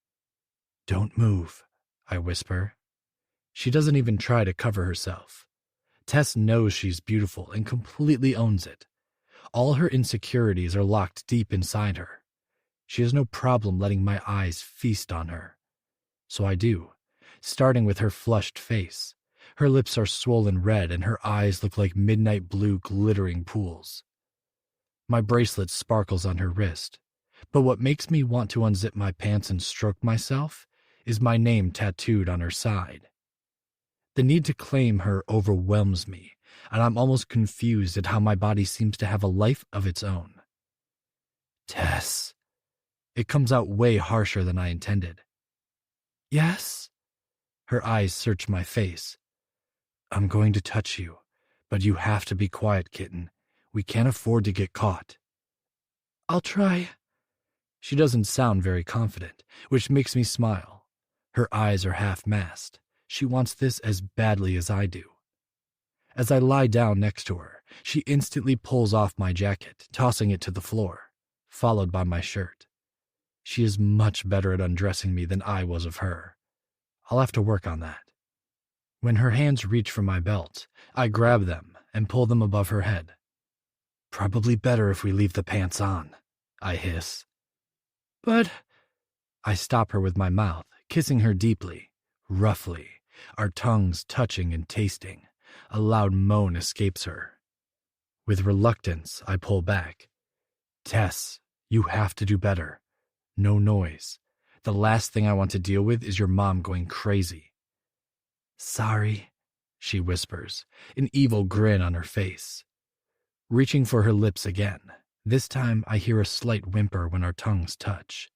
Don't move, I whisper. She doesn't even try to cover herself. Tess knows she's beautiful and completely owns it. All her insecurities are locked deep inside her. She has no problem letting my eyes feast on her. So I do, starting with her flushed face. Her lips are swollen red and her eyes look like midnight blue glittering pools. My bracelet sparkles on her wrist, but what makes me want to unzip my pants and stroke myself is my name tattooed on her side. The need to claim her overwhelms me, and I'm almost confused at how my body seems to have a life of its own. Tess. It comes out way harsher than I intended. Yes? Her eyes search my face. I'm going to touch you, but you have to be quiet, kitten. We can't afford to get caught. I'll try. She doesn't sound very confident, which makes me smile. Her eyes are half-masked. She wants this as badly as I do. As I lie down next to her, she instantly pulls off my jacket, tossing it to the floor, followed by my shirt. She is much better at undressing me than I was of her. I'll have to work on that. When her hands reach for my belt, I grab them and pull them above her head. Probably better if we leave the pants on, I hiss. But I stop her with my mouth, kissing her deeply, roughly, our tongues touching and tasting. A loud moan escapes her. With reluctance, I pull back. Tess, you have to do better. No noise. The last thing I want to deal with is your mom going crazy. Sorry, she whispers, an evil grin on her face. Reaching for her lips again, this time I hear a slight whimper when our tongues touch.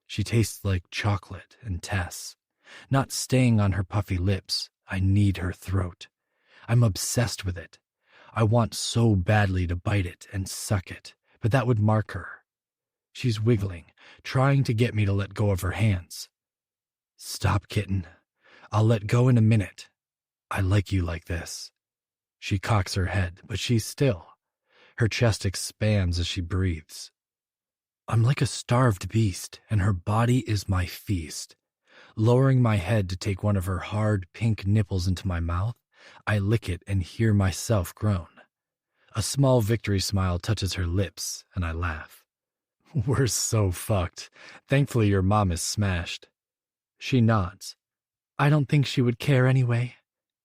She tastes like chocolate and Tess. Not staying on her puffy lips, I need her throat. I'm obsessed with it. I want so badly to bite it and suck it, but that would mark her. She's wiggling, trying to get me to let go of her hands. Stop, kitten. I'll let go in a minute. I like you like this. She cocks her head, but she's still. Her chest expands as she breathes. I'm like a starved beast, and her body is my feast. Lowering my head to take one of her hard, pink nipples into my mouth, I lick it and hear myself groan. A small victory smile touches her lips, and I laugh. We're so fucked. Thankfully, your mom is smashed. She nods. I don't think she would care anyway.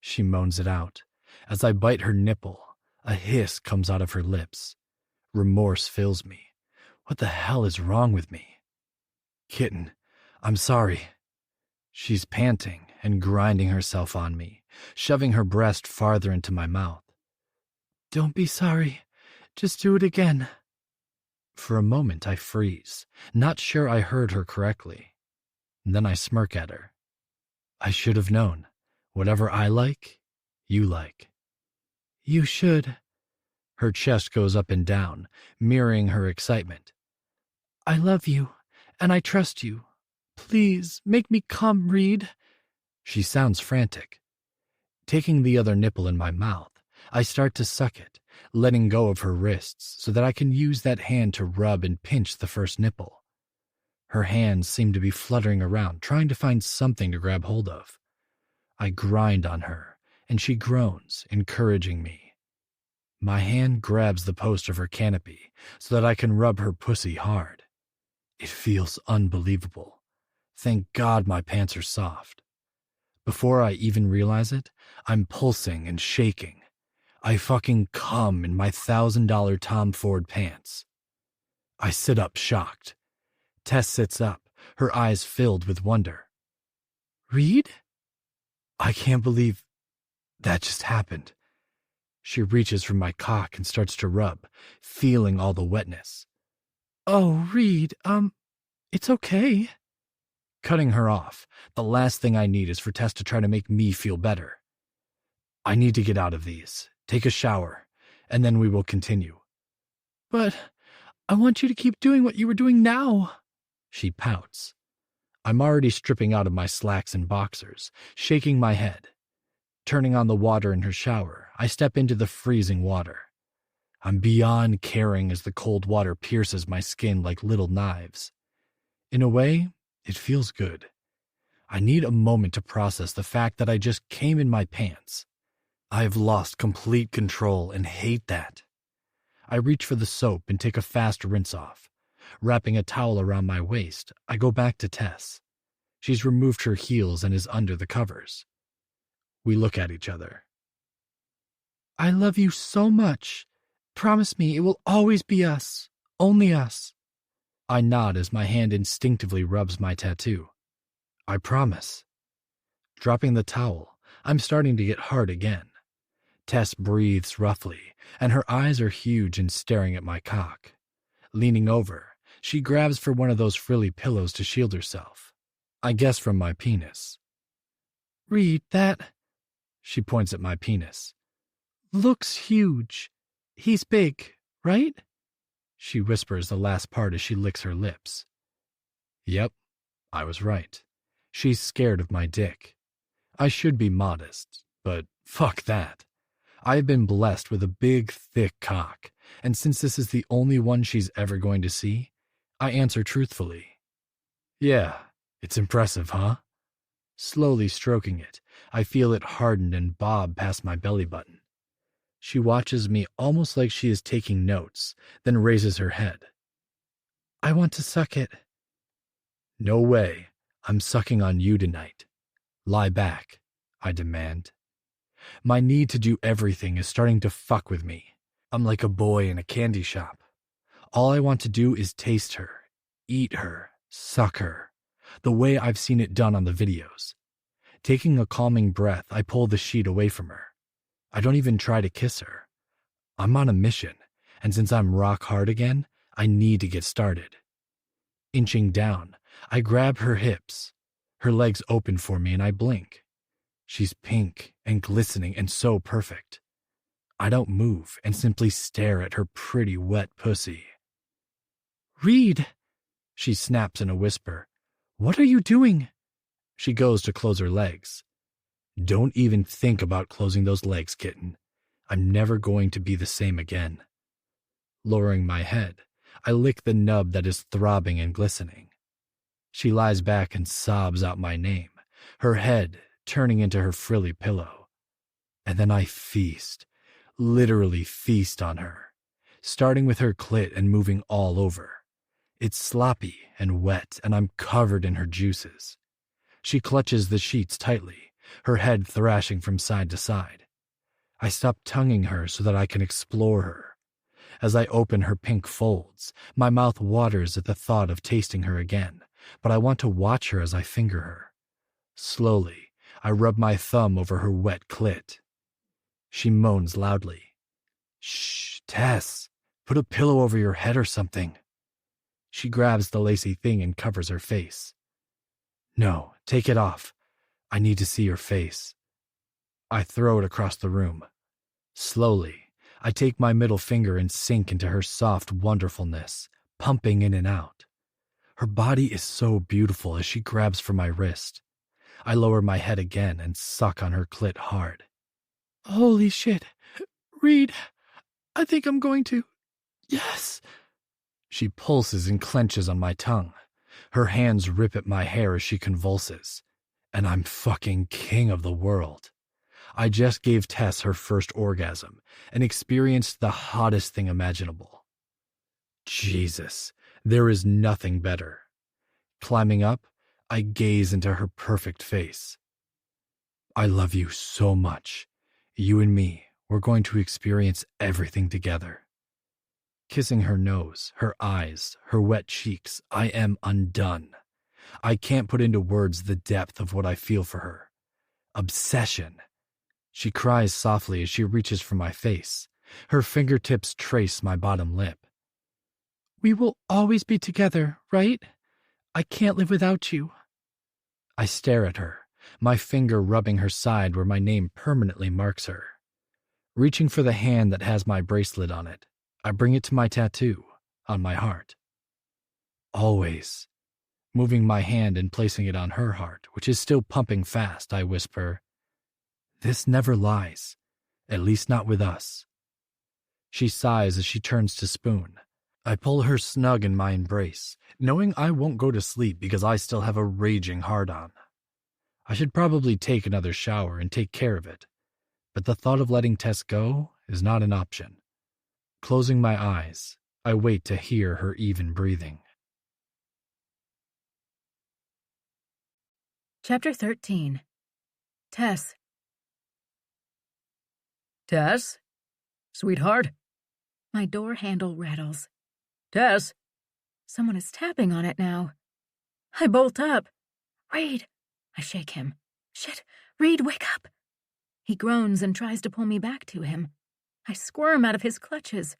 She moans it out. As I bite her nipple, a hiss comes out of her lips. Remorse fills me. What the hell is wrong with me? Kitten, I'm sorry. She's panting and grinding herself on me, shoving her breast farther into my mouth. Don't be sorry. Just do it again. For a moment I freeze, not sure I heard her correctly. Then I smirk at her. I should have known. Whatever I like, you like. You should. Her chest goes up and down, mirroring her excitement. I love you, and I trust you. Please, make me come, Reed. She sounds frantic. Taking the other nipple in my mouth, I start to suck it, letting go of her wrists so that I can use that hand to rub and pinch the first nipple. Her hands seem to be fluttering around, trying to find something to grab hold of. I grind on her, and she groans, encouraging me. My hand grabs the post of her canopy so that I can rub her pussy hard. It feels unbelievable. Thank God my pants are soft. Before I even realize it, I'm pulsing and shaking. I fucking come in my $1,000 Tom Ford pants. I sit up shocked. Tess sits up, her eyes filled with wonder. Reed? I can't believe that just happened. She reaches for my cock and starts to rub, feeling all the wetness. Oh, Reed, it's okay. Cutting her off, the last thing I need is for Tess to try to make me feel better. I need to get out of these, take a shower, and then we will continue. But I want you to keep doing what you were doing now. She pouts. I'm already stripping out of my slacks and boxers, shaking my head. Turning on the water in her shower, I step into the freezing water. I'm beyond caring as the cold water pierces my skin like little knives. In a way, it feels good. I need a moment to process the fact that I just came in my pants. I have lost complete control and hate that. I reach for the soap and take a fast rinse off. Wrapping a towel around my waist, I go back to Tess. She's removed her heels and is under the covers. We look at each other. I love you so much. Promise me it will always be us. Only us. I nod as my hand instinctively rubs my tattoo. I promise. Dropping the towel, I'm starting to get hard again. Tess breathes roughly, and her eyes are huge and staring at my cock. Leaning over, she grabs for one of those frilly pillows to shield herself. I guess from my penis. Reed, that... She points at my penis. Looks huge. He's big, right? She whispers the last part as she licks her lips. Yep, I was right. She's scared of my dick. I should be modest, but fuck that. I have been blessed with a big, thick cock, and since this is the only one she's ever going to see, I answer truthfully. Yeah, it's impressive, huh? Slowly stroking it, I feel it harden and bob past my belly button. She watches me almost like she is taking notes, then raises her head. I want to suck it. No way. I'm sucking on you tonight. Lie back, I demand. My need to do everything is starting to fuck with me. I'm like a boy in a candy shop. All I want to do is taste her, eat her, suck her, the way I've seen it done on the videos. Taking a calming breath, I pull the sheet away from her. I don't even try to kiss her. I'm on a mission, and since I'm rock hard again, I need to get started. Inching down, I grab her hips. Her legs open for me and I blink. She's pink and glistening and so perfect. I don't move and simply stare at her pretty wet pussy. Reed, she snaps in a whisper. What are you doing? She goes to close her legs. Don't even think about closing those legs, kitten. I'm never going to be the same again. Lowering my head, I lick the nub that is throbbing and glistening. She lies back and sobs out my name, her head turning into her frilly pillow. And then I feast, literally feast on her, starting with her clit and moving all over. It's sloppy and wet, and I'm covered in her juices. She clutches the sheets tightly, her head thrashing from side to side. I stop tonguing her so that I can explore her. As I open her pink folds, my mouth waters at the thought of tasting her again, but I want to watch her as I finger her. Slowly, I rub my thumb over her wet clit. She moans loudly. Shh, Tess, put a pillow over your head or something. She grabs the lacy thing and covers her face. No, take it off. I need to see your face. I throw it across the room. Slowly, I take my middle finger and sink into her soft wonderfulness, pumping in and out. Her body is so beautiful as she grabs for my wrist. I lower my head again and suck on her clit hard. Holy shit. Reed, I think I'm going to... Yes. She pulses and clenches on my tongue. Her hands rip at my hair as she convulses. And I'm fucking king of the world. I just gave Tess her first orgasm and experienced the hottest thing imaginable. Jesus, there is nothing better. Climbing up, I gaze into her perfect face. I love you so much. You and me, we're going to experience everything together. Kissing her nose, her eyes, her wet cheeks, I am undone. I can't put into words the depth of what I feel for her. Obsession. She cries softly as she reaches for my face. Her fingertips trace my bottom lip. We will always be together, right? I can't live without you. I stare at her, my finger rubbing her side where my name permanently marks her. Reaching for the hand that has my bracelet on it, I bring it to my tattoo on my heart. Always. Moving my hand and placing it on her heart, which is still pumping fast, I whisper, "This never lies, at least not with us." She sighs as she turns to spoon. I pull her snug in my embrace, knowing I won't go to sleep because I still have a raging hard-on. I should probably take another shower and take care of it, but the thought of letting Tess go is not an option. Closing my eyes, I wait to hear her even breathing. Chapter 13. Tess. Tess? Sweetheart? My door handle rattles. Tess? Someone is tapping on it now. I bolt up. Reed! I shake him. Shit! Reed, wake up! He groans and tries to pull me back to him. I squirm out of his clutches.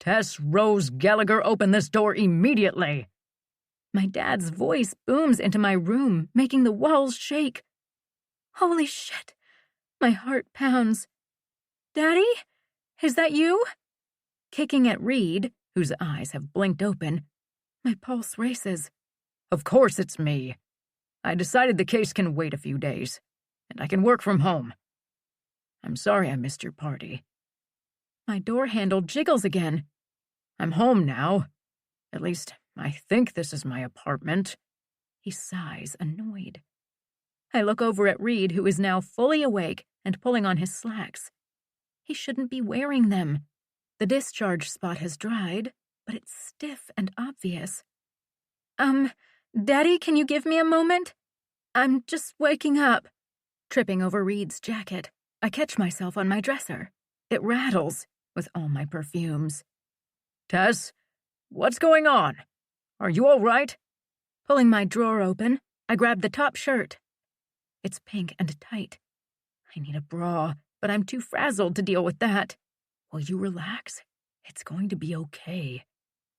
Tess Rose Gallagher, open this door immediately! My dad's voice booms into my room, making the walls shake. Holy shit! My heart pounds. Daddy? Is that you? Kicking at Reed, whose eyes have blinked open, my pulse races. Of course it's me. I decided the case can wait a few days, and I can work from home. I'm sorry I missed your party. My door handle jiggles again. I'm home now. At least, I think this is my apartment. He sighs, annoyed. I look over at Reed, who is now fully awake and pulling on his slacks. He shouldn't be wearing them. The discharge spot has dried, but it's stiff and obvious. Daddy, can you give me a moment? I'm just waking up. Tripping over Reed's jacket, I catch myself on my dresser. It rattles with all my perfumes. Tess, what's going on? Are you all right? Pulling my drawer open, I grab the top shirt. It's pink and tight. I need a bra, but I'm too frazzled to deal with that. Will you relax? It's going to be okay.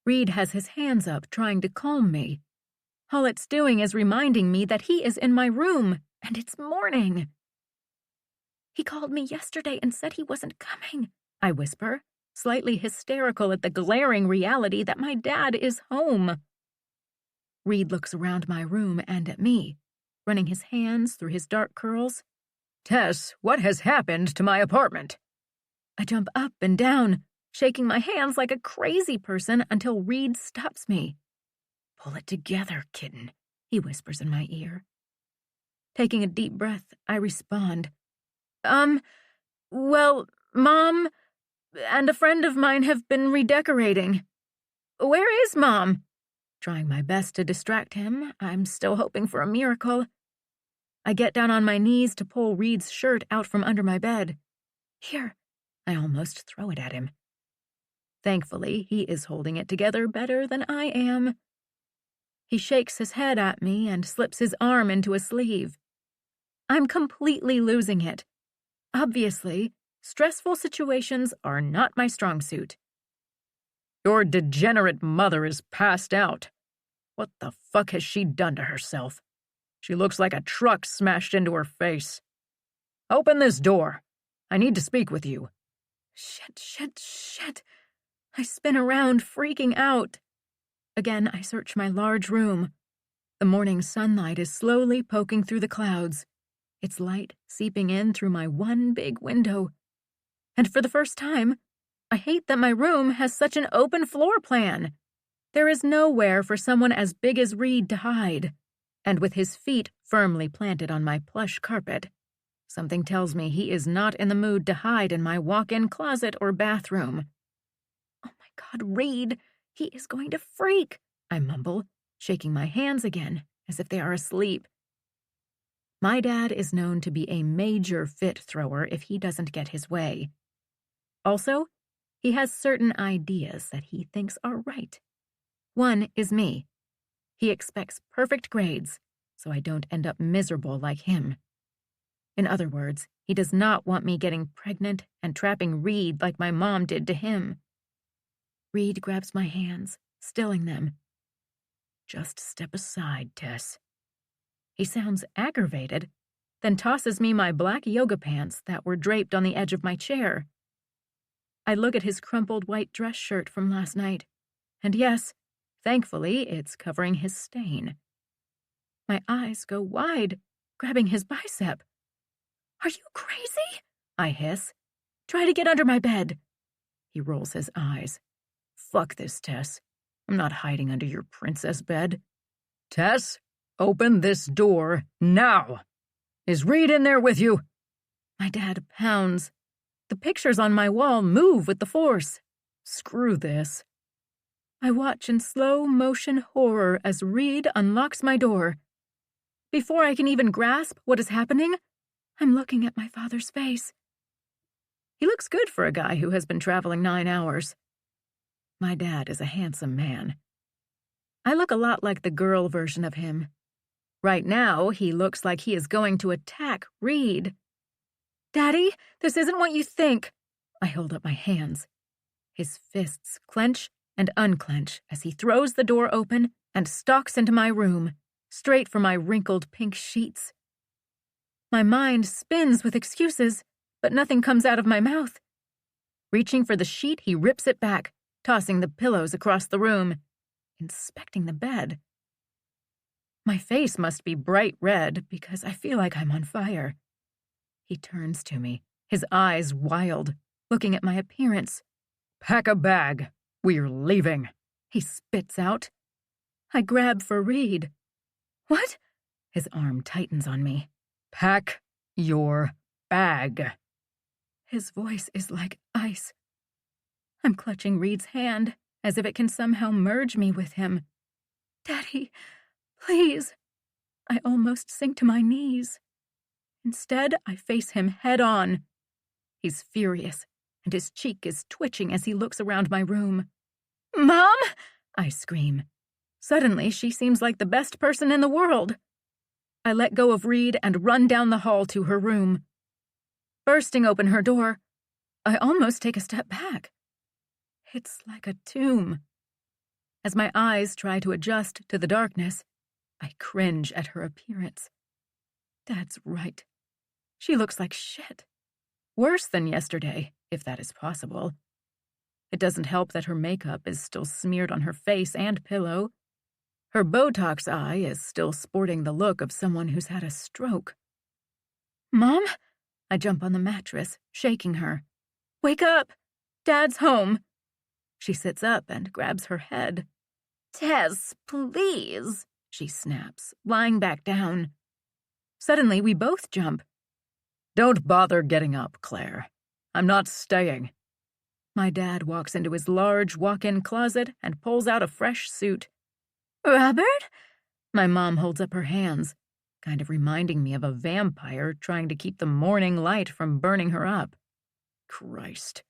Reed has his hands up, trying to calm me. All it's doing is reminding me that he is in my room, and it's morning. He called me yesterday and said he wasn't coming, I whisper, slightly hysterical at the glaring reality that my dad is home. Reed looks around my room and at me, running his hands through his dark curls. Tess, what has happened to my apartment? I jump up and down, shaking my hands like a crazy person until Reed stops me. Pull it together, kitten, he whispers in my ear. Taking a deep breath, I respond. Well, Mom and a friend of mine have been redecorating. Where is Mom? Trying my best to distract him, I'm still hoping for a miracle. I get down on my knees to pull Reed's shirt out from under my bed. Here, I almost throw it at him. Thankfully, he is holding it together better than I am. He shakes his head at me and slips his arm into a sleeve. I'm completely losing it. Obviously, stressful situations are not my strong suit. Your degenerate mother is passed out. What the fuck has she done to herself? She looks like a truck smashed into her face. Open this door. I need to speak with you. Shit. I spin around, freaking out. Again, I search my large room. The morning sunlight is slowly poking through the clouds, its light seeping in through my one big window. And for the first time, I hate that my room has such an open floor plan. There is nowhere for someone as big as Reed to hide. And with his feet firmly planted on my plush carpet, something tells me he is not in the mood to hide in my walk-in closet or bathroom. Oh my God, Reed, He is going to freak, I mumble, shaking my hands again, as if they are asleep. My dad is known to be a major fit thrower if he doesn't get his way. Also, he has certain ideas that he thinks are right. One is me. He expects perfect grades, so I don't end up miserable like him. In other words, he does not want me getting pregnant and trapping Reed like my mom did to him. Reed grabs my hands, stilling them. Just step aside, Tess. He sounds aggravated, then tosses me my black yoga pants that were draped on the edge of my chair. I look at his crumpled white dress shirt from last night, and yes, thankfully, it's covering his stain. My eyes go wide, grabbing his bicep. Are you crazy? I hiss. Try to get under my bed. He rolls his eyes. Fuck this, Tess. I'm not hiding under your princess bed. Tess, open this door now. Is Reed in there with you? My dad pounds. The pictures on my wall move with the force. Screw this. I watch in slow motion horror as Reed unlocks my door. Before I can even grasp what is happening, I'm looking at my father's face. He looks good for a guy who has been traveling 9 hours. My dad is a handsome man. I look a lot like the girl version of him. Right now, he looks like he is going to attack Reed. Daddy, this isn't what you think. I hold up my hands. His fists clench and unclench as he throws the door open and stalks into my room, straight for my wrinkled pink sheets. My mind spins with excuses, but nothing comes out of my mouth. Reaching for the sheet, he rips it back, tossing the pillows across the room, inspecting the bed. My face must be bright red because I feel like I'm on fire. He turns to me, his eyes wild, looking at my appearance. Pack a bag. We're leaving. He spits out. I grab for Reed. What? His arm tightens on me. Pack your bag. His voice is like ice. I'm clutching Reed's hand, as if it can somehow merge me with him. Daddy, please. I almost sink to my knees. Instead, I face him head on. He's furious, and his cheek is twitching as he looks around my room. Mom! I scream. Suddenly, she seems like the best person in the world. I let go of Reed and run down the hall to her room. Bursting open her door, I almost take a step back. It's like a tomb. As my eyes try to adjust to the darkness, I cringe at her appearance. Dad's right. She looks like shit. Worse than yesterday, if that is possible. It doesn't help that her makeup is still smeared on her face and pillow. Her Botox eye is still sporting the look of someone who's had a stroke. Mom? I jump on the mattress, shaking her. Wake up! Dad's home! She sits up and grabs her head. Tess, please, she snaps, lying back down. Suddenly, we both jump. Don't bother getting up, Claire. I'm not staying. My dad walks into his large walk-in closet and pulls out a fresh suit. Robert? My mom holds up her hands, kind of reminding me of a vampire trying to keep the morning light from burning her up. Christ.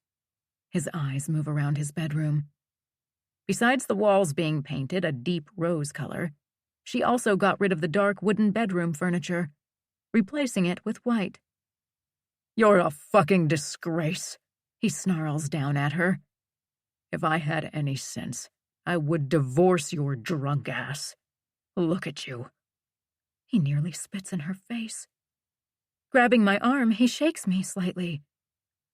His eyes move around his bedroom. Besides the walls being painted a deep rose color, she also got rid of the dark wooden bedroom furniture, replacing it with white. You're a fucking disgrace, he snarls down at her. If I had any sense, I would divorce your drunk ass. Look at you. He nearly spits in her face. Grabbing my arm, he shakes me slightly.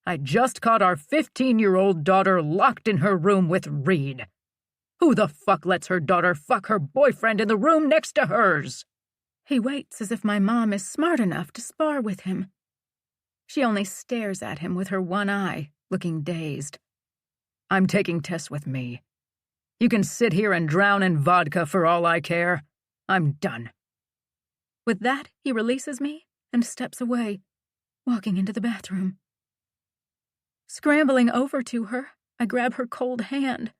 I just caught our 15-year-old daughter locked in her room with Reed. Who the fuck lets her daughter fuck her boyfriend in the room next to hers? He waits as if my mom is smart enough to spar with him. She only stares at him with her one eye, looking dazed. I'm taking Tess with me. You can sit here and drown in vodka for all I care. I'm done. With that, he releases me and steps away, walking into the bathroom. Scrambling over to her, I grab her cold hand.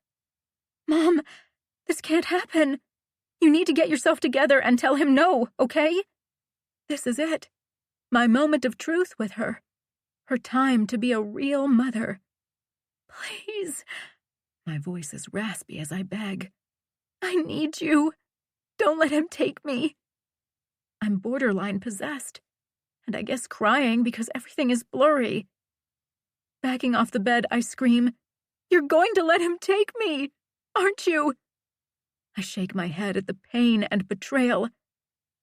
Mom, this can't happen. You need to get yourself together and tell him no, okay? This is it. My moment of truth with her. Her time to be a real mother. Please. My voice is raspy as I beg. I need you. Don't let him take me. I'm borderline possessed, and I guess crying because everything is blurry. Backing off the bed, I scream, "You're going to let him take me, aren't you?" I shake my head at the pain and betrayal.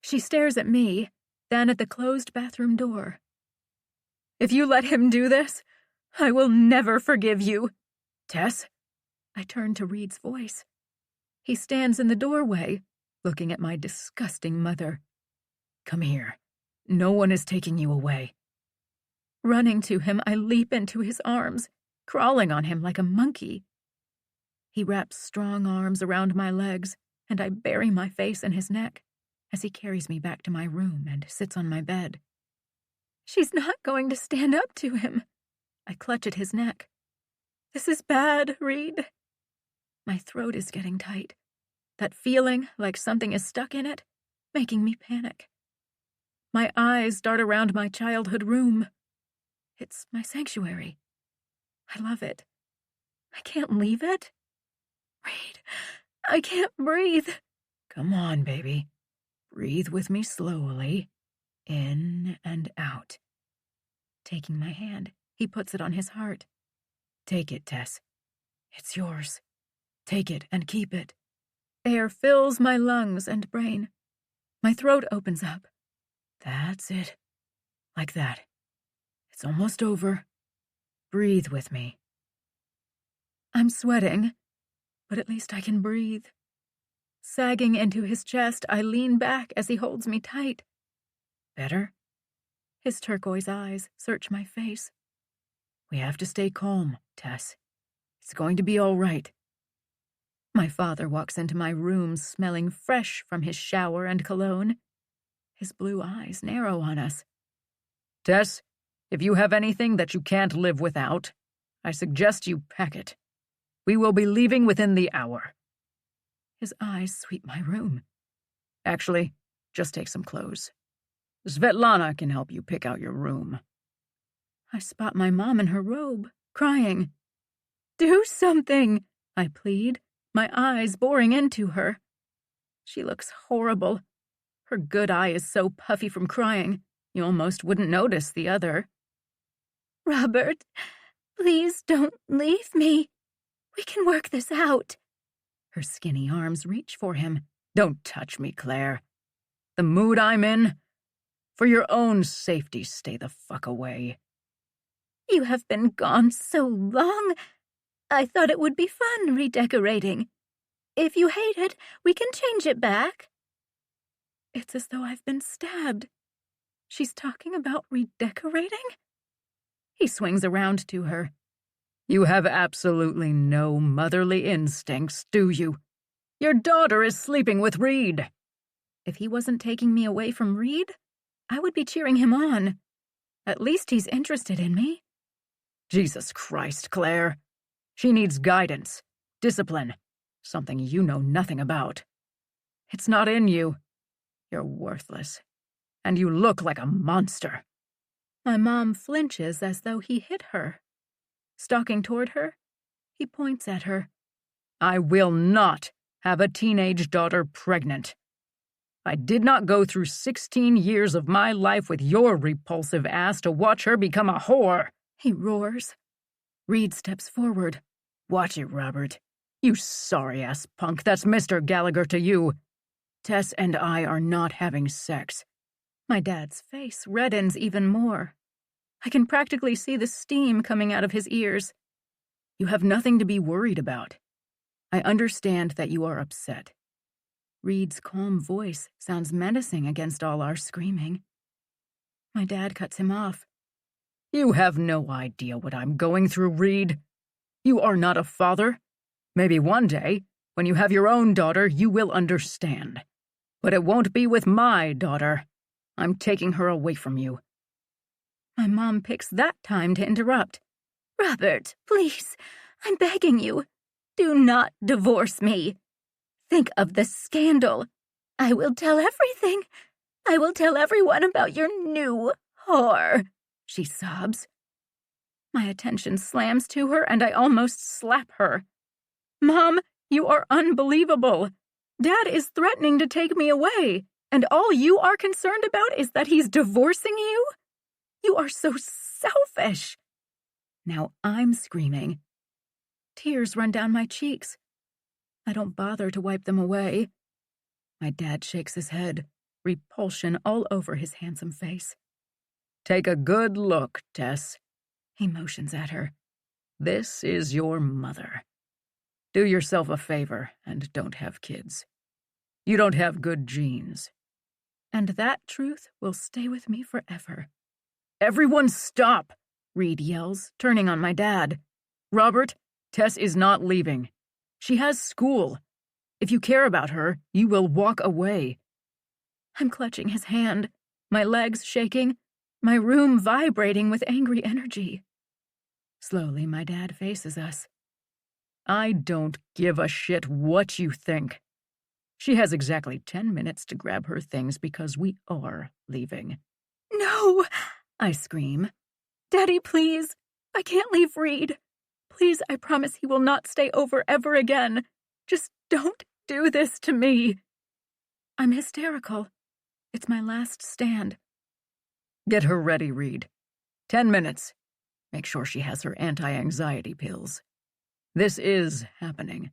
She stares at me, then at the closed bathroom door. "If you let him do this, I will never forgive you." "Tess?" I turn to Reed's voice. He stands in the doorway, looking at my disgusting mother. "Come here. No one is taking you away." Running to him, I leap into his arms, crawling on him like a monkey. He wraps strong arms around my legs, and I bury my face in his neck as he carries me back to my room and sits on my bed. "She's not going to stand up to him." I clutch at his neck. "This is bad, Reed." My throat is getting tight. That feeling like something is stuck in it, making me panic. My eyes dart around my childhood room. It's my sanctuary. I love it. I can't leave it. Reed, I can't breathe. "Come on, baby. Breathe with me slowly. In and out." Taking my hand, he puts it on his heart. "Take it, Tess. It's yours. Take it and keep it." Air fills my lungs and brain. My throat opens up. "That's it. Like that. It's almost over. Breathe with me." I'm sweating, but at least I can breathe. Sagging into his chest, I lean back as he holds me tight. "Better?" His turquoise eyes search my face. "We have to stay calm, Tess. It's going to be all right." My father walks into my room smelling fresh from his shower and cologne. His blue eyes narrow on us. "Tess, if you have anything that you can't live without, I suggest you pack it. We will be leaving within the hour." His eyes sweep my room. "Actually, just take some clothes. Svetlana can help you pick out your room." I spot my mom in her robe, crying. "Do something," I plead, my eyes boring into her. She looks horrible. Her good eye is so puffy from crying, you almost wouldn't notice the other. "Robert, please don't leave me. We can work this out." Her skinny arms reach for him. "Don't touch me, Claire. The mood I'm in? For your own safety, stay the fuck away." "You have been gone so long. I thought it would be fun redecorating. If you hate it, we can change it back." It's as though I've been stabbed. She's talking about redecorating? He swings around to her. "You have absolutely no motherly instincts, do you? Your daughter is sleeping with Reed." If he wasn't taking me away from Reed, I would be cheering him on. At least he's interested in me. Jesus Christ, Claire. She needs guidance, discipline, something you know nothing about. It's not in you. You're worthless. And you look like a monster. My mom flinches as though he hit her. Stalking toward her, he points at her. I will not have a teenage daughter pregnant. I did not go through 16 years of my life with your repulsive ass to watch her become a whore, he roars. Reed steps forward. Watch it, Robert. You sorry-ass punk, that's Mr. Gallagher to you. Tess and I are not having sex. My dad's face reddens even more. I can practically see the steam coming out of his ears. You have nothing to be worried about. I understand that you are upset. Reed's calm voice sounds menacing against all our screaming. My dad cuts him off. You have no idea what I'm going through, Reed. You are not a father. Maybe one day, when you have your own daughter, you will understand. But it won't be with my daughter. I'm taking her away from you. My mom picks that time to interrupt. Robert, please, I'm begging you. Do not divorce me. Think of the scandal. I will tell everything. I will tell everyone about your new whore, she sobs. My attention slams to her and I almost slap her. Mom, you are unbelievable. Dad is threatening to take me away, and all you are concerned about is that he's divorcing you? You are so selfish. Now I'm screaming. Tears run down my cheeks. I don't bother to wipe them away. My dad shakes his head, repulsion all over his handsome face. Take a good look, Tess. He motions at her. This is your mother. Do yourself a favor and don't have kids. You don't have good genes. And that truth will stay with me forever. Everyone stop, Reed yells, turning on my dad. Robert, Tess is not leaving. She has school. If you care about her, you will walk away. I'm clutching his hand, my legs shaking, my room vibrating with angry energy. Slowly, my dad faces us. I don't give a shit what you think. She has exactly 10 minutes to grab her things because we are leaving. No, I scream. Daddy, please. I can't leave Reed. Please, I promise he will not stay over ever again. Just don't do this to me. I'm hysterical. It's my last stand. Get her ready, Reed. 10 minutes. Make sure she has her anti-anxiety pills. This is happening,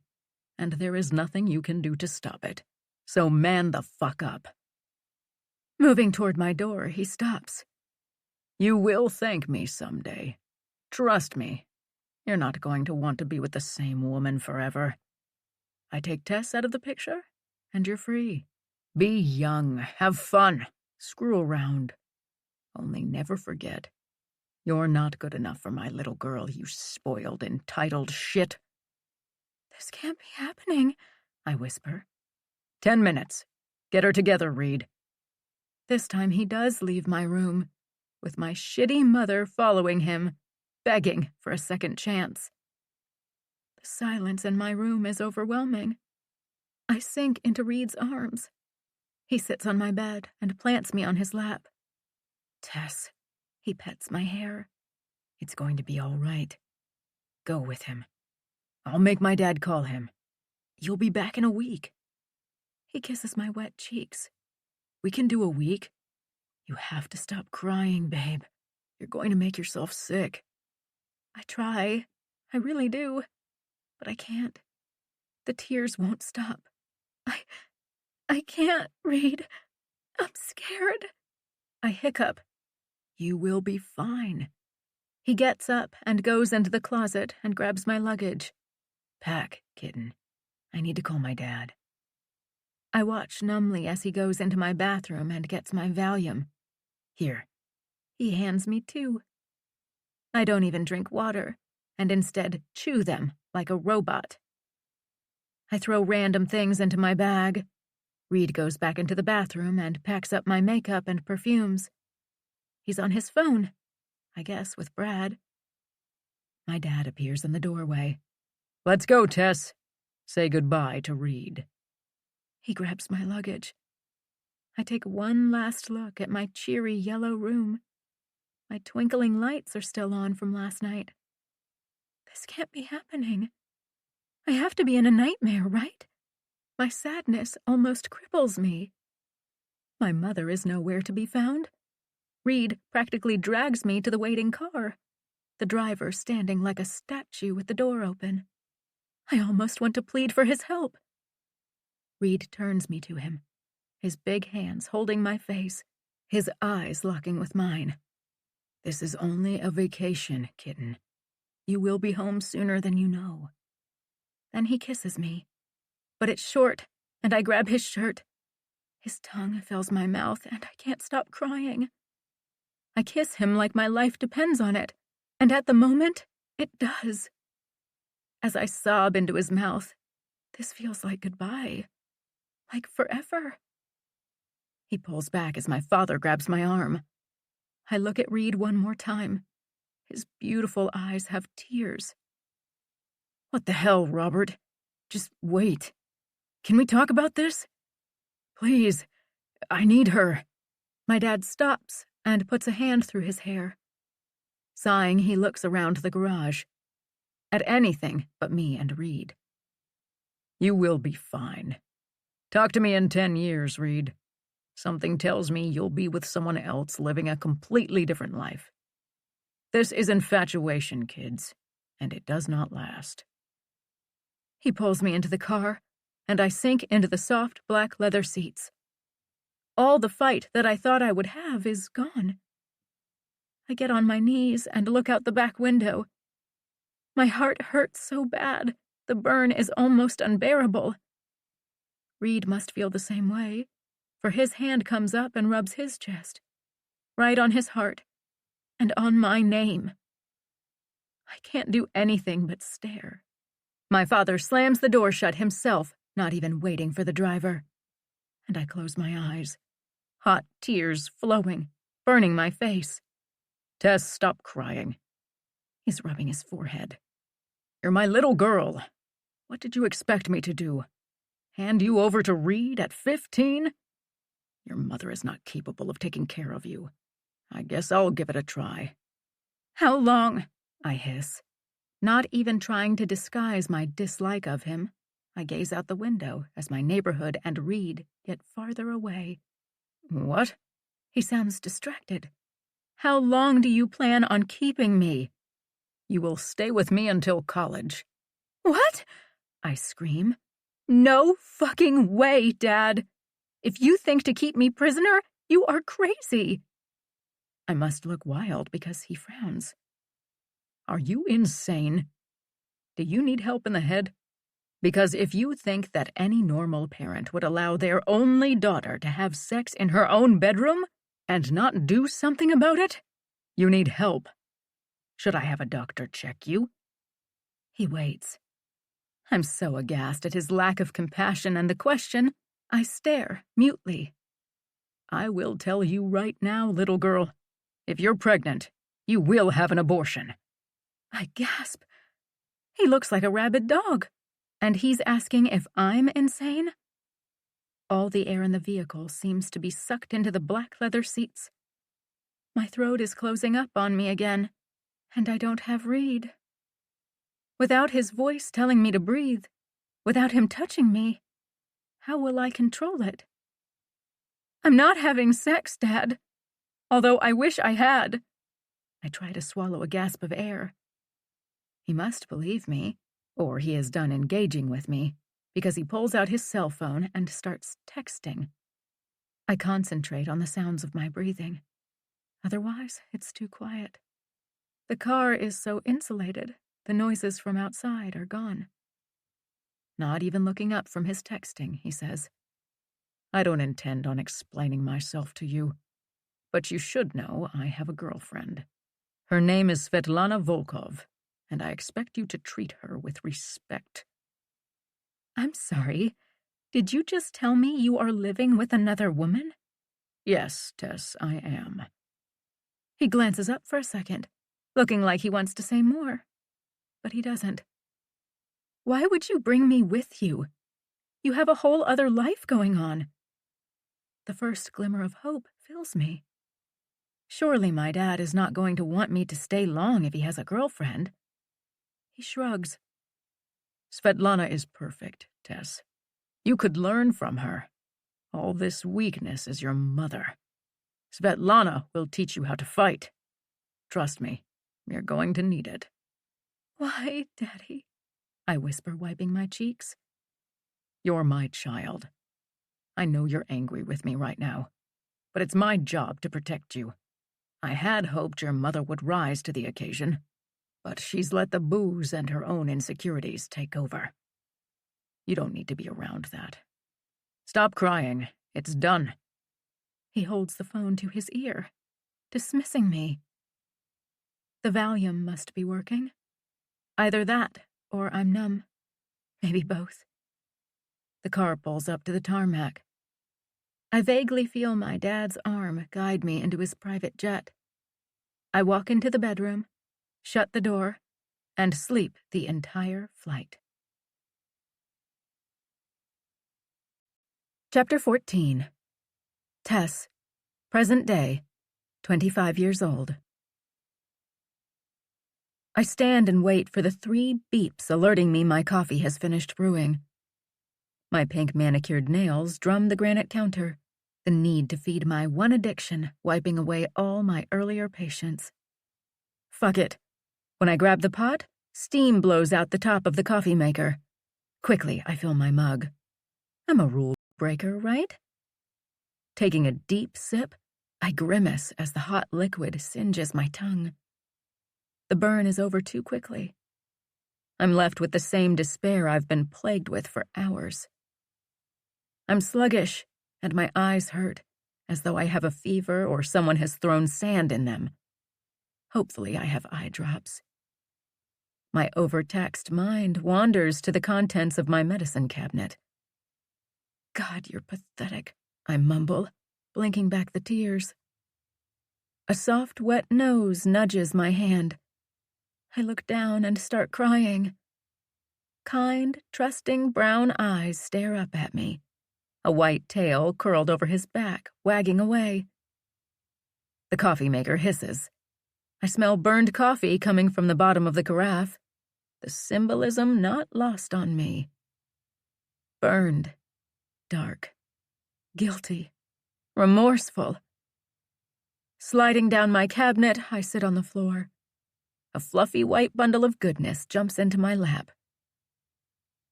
and there is nothing you can do to stop it. So man the fuck up. Moving toward my door, he stops. You will thank me someday. Trust me. You're not going to want to be with the same woman forever. I take Tess out of the picture, and you're free. Be young, have fun, screw around. Only never forget, you're not good enough for my little girl, you spoiled, entitled shit. This can't be happening, I whisper. 10 minutes. Get her together, Reed. This time he does leave my room, with my shitty mother following him, begging for a second chance. The silence in my room is overwhelming. I sink into Reed's arms. He sits on my bed and plants me on his lap. Tess, he pets my hair. It's going to be all right. Go with him. I'll make my dad call him. You'll be back in a week. He kisses my wet cheeks. We can do a week. You have to stop crying, babe. You're going to make yourself sick. I try. I really do. But I can't. The tears won't stop. I can't, Reed. I'm scared. I hiccup. You will be fine. He gets up and goes into the closet and grabs my luggage. Pack, kitten. I need to call my dad. I watch numbly as he goes into my bathroom and gets my Valium. Here. He hands me 2. I don't even drink water, and instead chew them like a robot. I throw random things into my bag. Reed goes back into the bathroom and packs up my makeup and perfumes. He's on his phone, I guess with Brad. My dad appears in the doorway. Let's go, Tess. Say goodbye to Reed. He grabs my luggage. I take one last look at my cheery yellow room. My twinkling lights are still on from last night. This can't be happening. I have to be in a nightmare, right? My sadness almost cripples me. My mother is nowhere to be found. Reed practically drags me to the waiting car, the driver standing like a statue with the door open. I almost want to plead for his help. Reed turns me to him, his big hands holding my face, his eyes locking with mine. This is only a vacation, kitten. You will be home sooner than you know. Then he kisses me, but it's short, and I grab his shirt. His tongue fills my mouth, and I can't stop crying. I kiss him like my life depends on it, and at the moment, it does. As I sob into his mouth, this feels like goodbye, like forever. He pulls back as my father grabs my arm. I look at Reed one more time. His beautiful eyes have tears. What the hell, Robert? Just wait. Can we talk about this? Please, I need her. My dad stops and puts a hand through his hair. Sighing, he looks around the garage. At anything but me and Reed. You will be fine. Talk to me in 10 years, Reed. Something tells me you'll be with someone else living a completely different life. This is infatuation, kids, and it does not last. He pulls me into the car, and I sink into the soft black leather seats. All the fight that I thought I would have is gone. I get on my knees and look out the back window. My heart hurts so bad, the burn is almost unbearable. Reed must feel the same way, for his hand comes up and rubs his chest, right on his heart, and on my name. I can't do anything but stare. My father slams the door shut himself, not even waiting for the driver. And I close my eyes, hot tears flowing, burning my face. Tess, stop crying. He's rubbing his forehead. You're my little girl. What did you expect me to do? Hand you over to Reed at 15? Your mother is not capable of taking care of you. I guess I'll give it a try. How long? I hiss. Not even trying to disguise my dislike of him, I gaze out the window as my neighborhood and Reed get farther away. What? He sounds distracted. How long do you plan on keeping me? You will stay with me until college. What? I scream. No fucking way, Dad. If you think to keep me prisoner, you are crazy. I must look wild because he frowns. Are you insane? Do you need help in the head? Because if you think that any normal parent would allow their only daughter to have sex in her own bedroom and not do something about it, you need help. Should I have a doctor check you? He waits. I'm so aghast at his lack of compassion and the question, I stare mutely. I will tell you right now, little girl, if you're pregnant, you will have an abortion. I gasp. He looks like a rabid dog, and he's asking if I'm insane? All the air in the vehicle seems to be sucked into the black leather seats. My throat is closing up on me again, and I don't have Reed. Without his voice telling me to breathe, without him touching me, how will I control it? I'm not having sex, Dad, although I wish I had. I try to swallow a gasp of air. He must believe me, or he is done engaging with me, because he pulls out his cell phone and starts texting. I concentrate on the sounds of my breathing. Otherwise, it's too quiet. The car is so insulated, the noises from outside are gone. Not even looking up from his texting, he says. I don't intend on explaining myself to you, but you should know I have a girlfriend. Her name is Svetlana Volkov, and I expect you to treat her with respect. I'm sorry. Did you just tell me you are living with another woman? Yes, Tess, I am. He glances up for a second, looking like he wants to say more, but he doesn't. Why would you bring me with you? You have a whole other life going on. The first glimmer of hope fills me. Surely my dad is not going to want me to stay long if he has a girlfriend. He shrugs. Svetlana is perfect, Tess. You could learn from her. All this weakness is your mother. Svetlana will teach you how to fight. Trust me, you're going to need it. Why, Daddy? I whisper, wiping my cheeks. You're my child. I know you're angry with me right now, but it's my job to protect you. I had hoped your mother would rise to the occasion, but she's let the booze and her own insecurities take over. You don't need to be around that. Stop crying. It's done. He holds the phone to his ear, dismissing me. The Valium must be working. Either that, or I'm numb. Maybe both. The car pulls up to the tarmac. I vaguely feel my dad's arm guide me into his private jet. I walk into the bedroom, shut the door, and sleep the entire flight. Chapter 14. Tess, present day, 25 years old. I stand and wait for the 3 beeps alerting me my coffee has finished brewing. My pink manicured nails drum the granite counter, the need to feed my one addiction wiping away all my earlier patience. Fuck it. When I grab the pot, steam blows out the top of the coffee maker. Quickly, I fill my mug. I'm a rule breaker, right? Taking a deep sip, I grimace as the hot liquid singes my tongue. The burn is over too quickly. I'm left with the same despair I've been plagued with for hours. I'm sluggish, and my eyes hurt, as though I have a fever or someone has thrown sand in them. Hopefully I have eye drops. My overtaxed mind wanders to the contents of my medicine cabinet. God, you're pathetic, I mumble, blinking back the tears. A soft, wet nose nudges my hand. I look down and start crying. Kind, trusting brown eyes stare up at me, a white tail curled over his back, wagging away. The coffee maker hisses. I smell burned coffee coming from the bottom of the carafe, the symbolism not lost on me. Burned, dark, guilty, remorseful. Sliding down my cabinet, I sit on the floor. A fluffy white bundle of goodness jumps into my lap.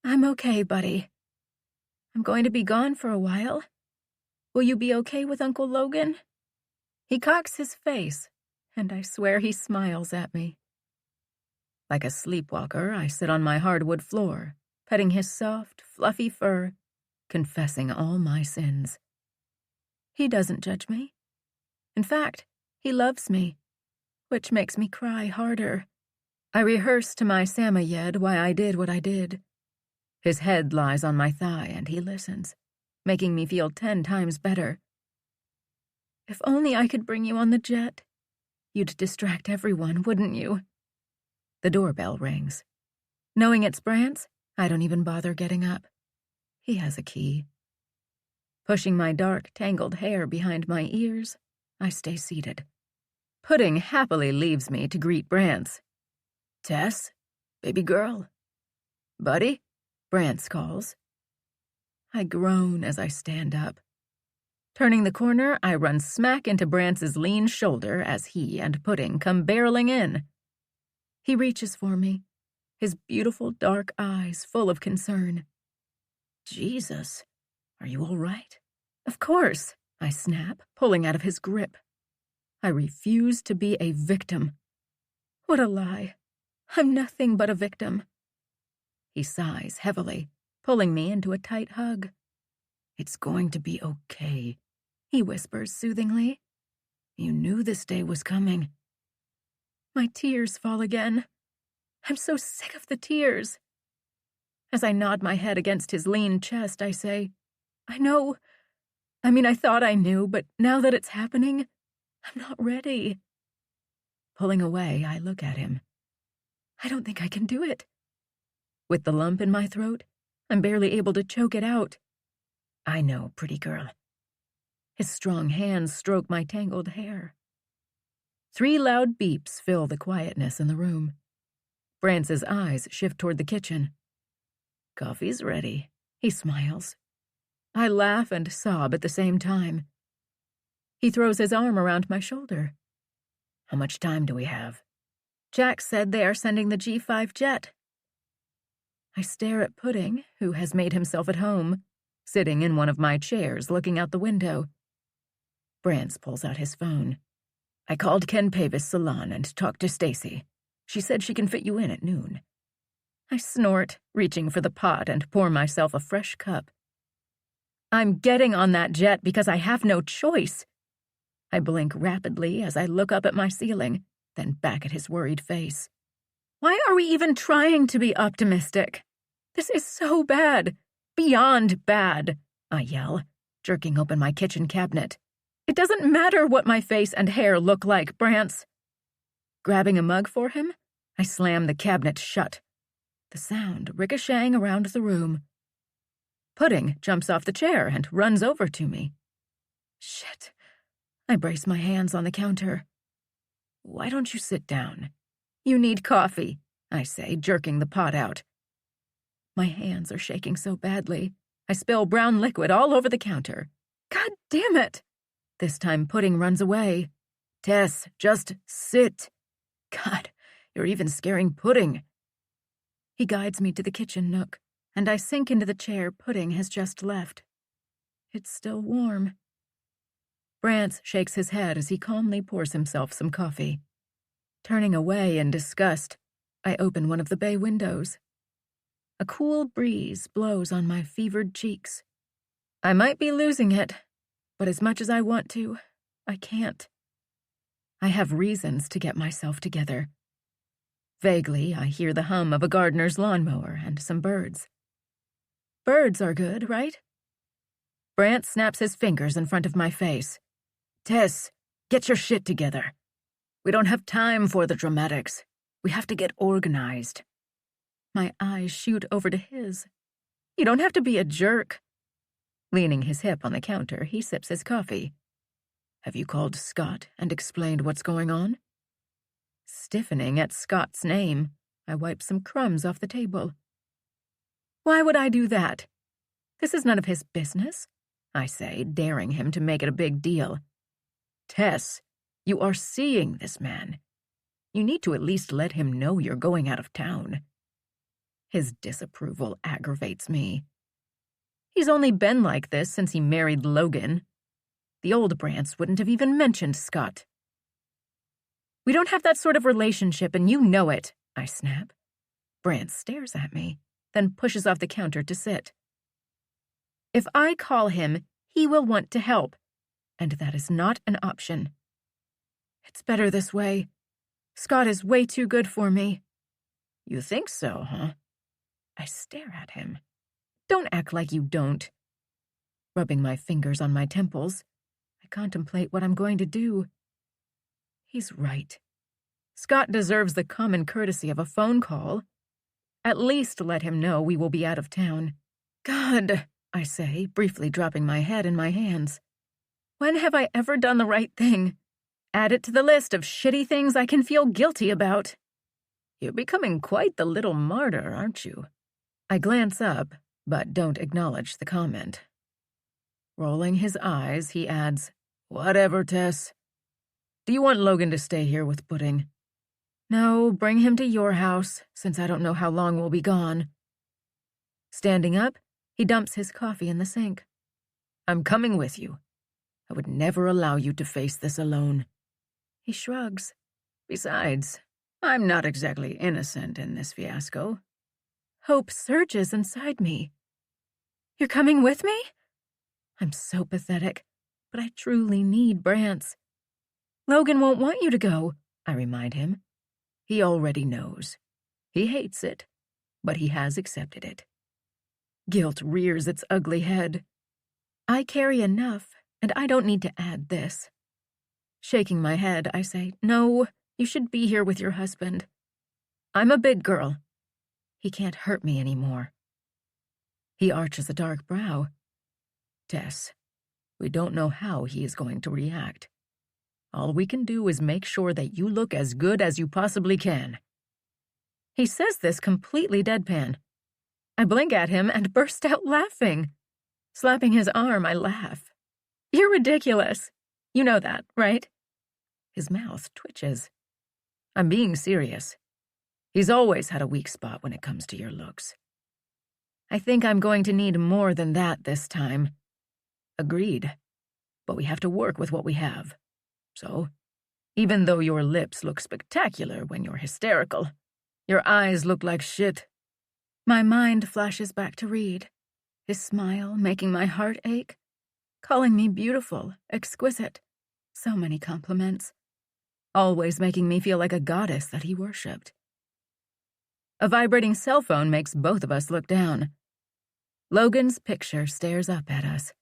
I'm okay, buddy. I'm going to be gone for a while. Will you be okay with Uncle Logan? He cocks his face, and I swear he smiles at me. Like a sleepwalker, I sit on my hardwood floor, petting his soft, fluffy fur, confessing all my sins. He doesn't judge me. In fact, he loves me, which makes me cry harder. I rehearse to my Samoyed why I did what I did. His head lies on my thigh and he listens, making me feel 10 times better. If only I could bring you on the jet. You'd distract everyone, wouldn't you? The doorbell rings. Knowing it's Brant's, I don't even bother getting up. He has a key. Pushing my dark, tangled hair behind my ears, I stay seated. Pudding happily leaves me to greet Brant's. Tess, baby girl. Buddy, Brant's calls. I groan as I stand up. Turning the corner, I run smack into Brant's lean shoulder as he and Pudding come barreling in. He reaches for me, his beautiful dark eyes full of concern. Jesus, are you all right? Of course, I snap, pulling out of his grip. I refuse to be a victim. What a lie. I'm nothing but a victim. He sighs heavily, pulling me into a tight hug. It's going to be okay, he whispers soothingly. You knew this day was coming. My tears fall again. I'm so sick of the tears. As I nod my head against his lean chest, I say, I know. I thought I knew, but now that it's happening, I'm not ready. Pulling away, I look at him. I don't think I can do it. With the lump in my throat, I'm barely able to choke it out. I know, pretty girl. His strong hands stroke my tangled hair. 3 loud beeps fill the quietness in the room. Brant's eyes shift toward the kitchen. Coffee's ready, he smiles. I laugh and sob at the same time. He throws his arm around my shoulder. How much time do we have? Jack said they are sending the G5 jet. I stare at Pudding, who has made himself at home, sitting in one of my chairs looking out the window. Brant's pulls out his phone. I called Ken Pavis' salon and talked to Stacy. She said she can fit you in at noon. I snort, reaching for the pot and pour myself a fresh cup. I'm getting on that jet because I have no choice. I blink rapidly as I look up at my ceiling, then back at his worried face. Why are we even trying to be optimistic? This is so bad. Beyond bad, I yell, jerking open my kitchen cabinet. It doesn't matter what my face and hair look like, Brant's. Grabbing a mug for him, I slam the cabinet shut, the sound ricocheting around the room. Pudding jumps off the chair and runs over to me. Shit. I brace my hands on the counter. Why don't you sit down? You need coffee, I say, jerking the pot out. My hands are shaking so badly, I spill brown liquid all over the counter. God damn it! This time Pudding runs away. Tess, just sit. God, you're even scaring Pudding. He guides me to the kitchen nook, and I sink into the chair Pudding has just left. It's still warm. Brance shakes his head as he calmly pours himself some coffee. Turning away in disgust, I open one of the bay windows. A cool breeze blows on my fevered cheeks. I might be losing it, but as much as I want to, I can't. I have reasons to get myself together. Vaguely, I hear the hum of a gardener's lawnmower and some birds. Birds are good, right? Brant snaps his fingers in front of my face. Tess, get your shit together. We don't have time for the dramatics. We have to get organized. My eyes shoot over to his. You don't have to be a jerk. Leaning his hip on the counter, he sips his coffee. Have you called Scott and explained what's going on? Stiffening at Scott's name, I wipe some crumbs off the table. Why would I do that? This is none of his business, I say, daring him to make it a big deal. Tess, you are seeing this man. You need to at least let him know you're going out of town. His disapproval aggravates me. He's only been like this since he married Logan. The old Brants wouldn't have even mentioned Scott. We don't have that sort of relationship, and you know it, I snap. Brant stares at me, then pushes off the counter to sit. If I call him, he will want to help, and that is not an option. It's better this way. Scott is way too good for me. You think so, huh? I stare at him. Don't act like you don't. Rubbing my fingers on my temples, I contemplate what I'm going to do. He's right. Scott deserves the common courtesy of a phone call. At least let him know we will be out of town. God, I say, briefly dropping my head in my hands. When have I ever done the right thing? Add it to the list of shitty things I can feel guilty about. You're becoming quite the little martyr, aren't you? I glance up, but don't acknowledge the comment. Rolling his eyes, he adds, Whatever, Tess. Do you want Logan to stay here with Pudding? No, bring him to your house, since I don't know how long we'll be gone. Standing up, he dumps his coffee in the sink. I'm coming with you. I would never allow you to face this alone. He shrugs. Besides, I'm not exactly innocent in this fiasco. Hope surges inside me. You're coming with me? I'm so pathetic, but I truly need Brance. Logan won't want you to go, I remind him. He already knows. He hates it, but he has accepted it. Guilt rears its ugly head. I carry enough, and I don't need to add this. Shaking my head, I say, No, you should be here with your husband. I'm a big girl. He can't hurt me anymore. He arches a dark brow. Tess, we don't know how he is going to react. All we can do is make sure that you look as good as you possibly can. He says this completely deadpan. I blink at him and burst out laughing. Slapping his arm, I laugh. You're ridiculous. You know that, right? His mouth twitches. I'm being serious. He's always had a weak spot when it comes to your looks. I think I'm going to need more than that this time. Agreed. But we have to work with what we have. So, even though your lips look spectacular when you're hysterical, your eyes look like shit. My mind flashes back to Reed, his smile making my heart ache, calling me beautiful, exquisite, so many compliments, always making me feel like a goddess that he worshipped. A vibrating cell phone makes both of us look down. Logan's picture stares up at us.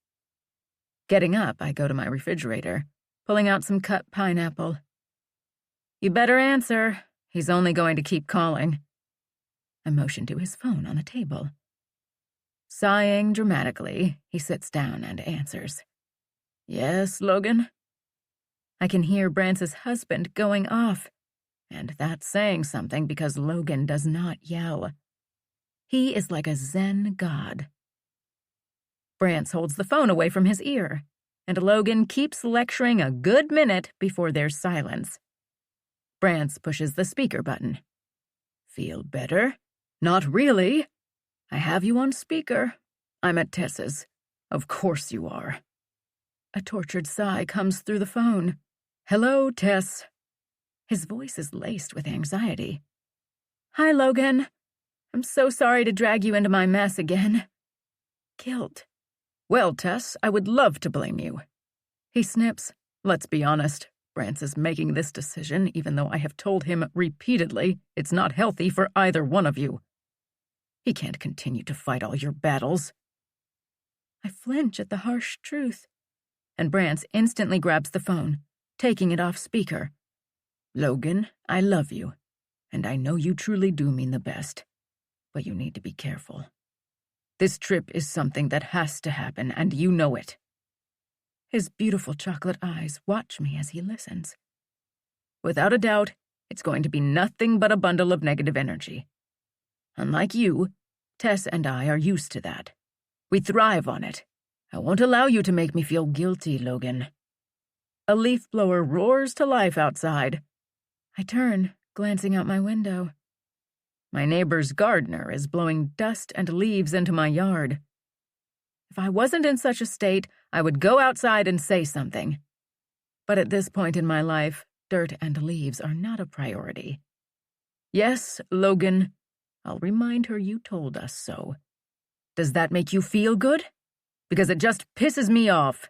Getting up, I go to my refrigerator, pulling out some cut pineapple. You better answer. He's only going to keep calling. I motion to his phone on the table. Sighing dramatically, he sits down and answers. Yes, Logan? I can hear Brance's husband going off, and that's saying something because Logan does not yell. He is like a Zen god. Brance holds the phone away from his ear, and Logan keeps lecturing a good minute before there's silence. Brance pushes the speaker button. Feel better? Not really. I have you on speaker. I'm at Tess's. Of course you are. A tortured sigh comes through the phone. Hello, Tess. His voice is laced with anxiety. Hi, Logan. I'm so sorry to drag you into my mess again. Guilt. Well, Tess, I would love to blame you. He snips. Let's be honest. Brance is making this decision even though I have told him repeatedly it's not healthy for either one of you. He can't continue to fight all your battles. I flinch at the harsh truth, and Brance instantly grabs the phone, taking it off speaker. Logan, I love you, and I know you truly do mean the best, but you need to be careful. This trip is something that has to happen, and you know it. His beautiful chocolate eyes watch me as he listens. Without a doubt, it's going to be nothing but a bundle of negative energy. Unlike you, Tess and I are used to that. We thrive on it. I won't allow you to make me feel guilty, Logan. A leaf blower roars to life outside. I turn, glancing out my window. My neighbor's gardener is blowing dust and leaves into my yard. If I wasn't in such a state, I would go outside and say something. But at this point in my life, dirt and leaves are not a priority. Yes, Logan, I'll remind her you told us so. Does that make you feel good? Because it just pisses me off.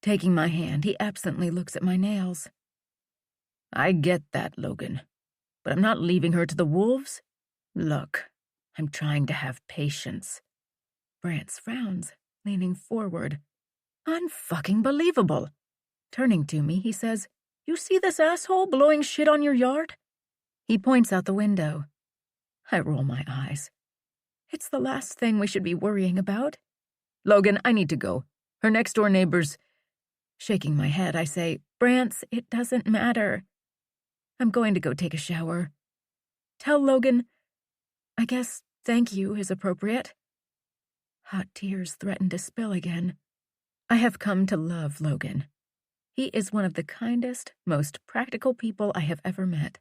Taking my hand, he absently looks at my nails. I get that, Logan, but I'm not leaving her to the wolves. Look, I'm trying to have patience. Brance frowns, leaning forward. Unfucking believable. Turning to me, he says, You see this asshole blowing shit on your yard? He points out the window. I roll my eyes. It's the last thing we should be worrying about. Logan, I need to go. Her next-door neighbors... Shaking my head, I say, Brance, it doesn't matter. I'm going to go take a shower. Tell Logan, I guess thank you is appropriate. Hot tears threaten to spill again. I have come to love Logan. He is one of the kindest, most practical people I have ever met.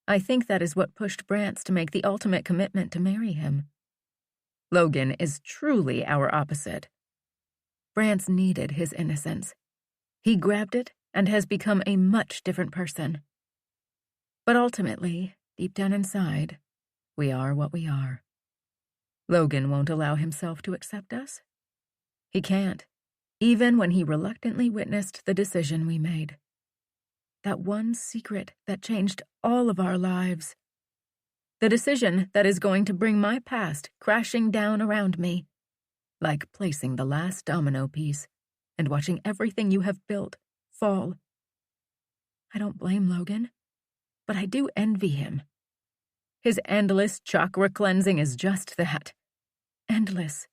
I think that is what pushed Brance to make the ultimate commitment to marry him. Logan is truly our opposite. Brance needed his innocence. He grabbed it and has become a much different person. But ultimately, deep down inside, we are what we are. Logan won't allow himself to accept us. He can't, even when he reluctantly witnessed the decision we made. That one secret that changed all of our lives. The decision that is going to bring my past crashing down around me, like placing the last domino piece and watching everything you have built fall. I don't blame Logan, but I do envy him. His endless chakra cleansing is just that. Endless.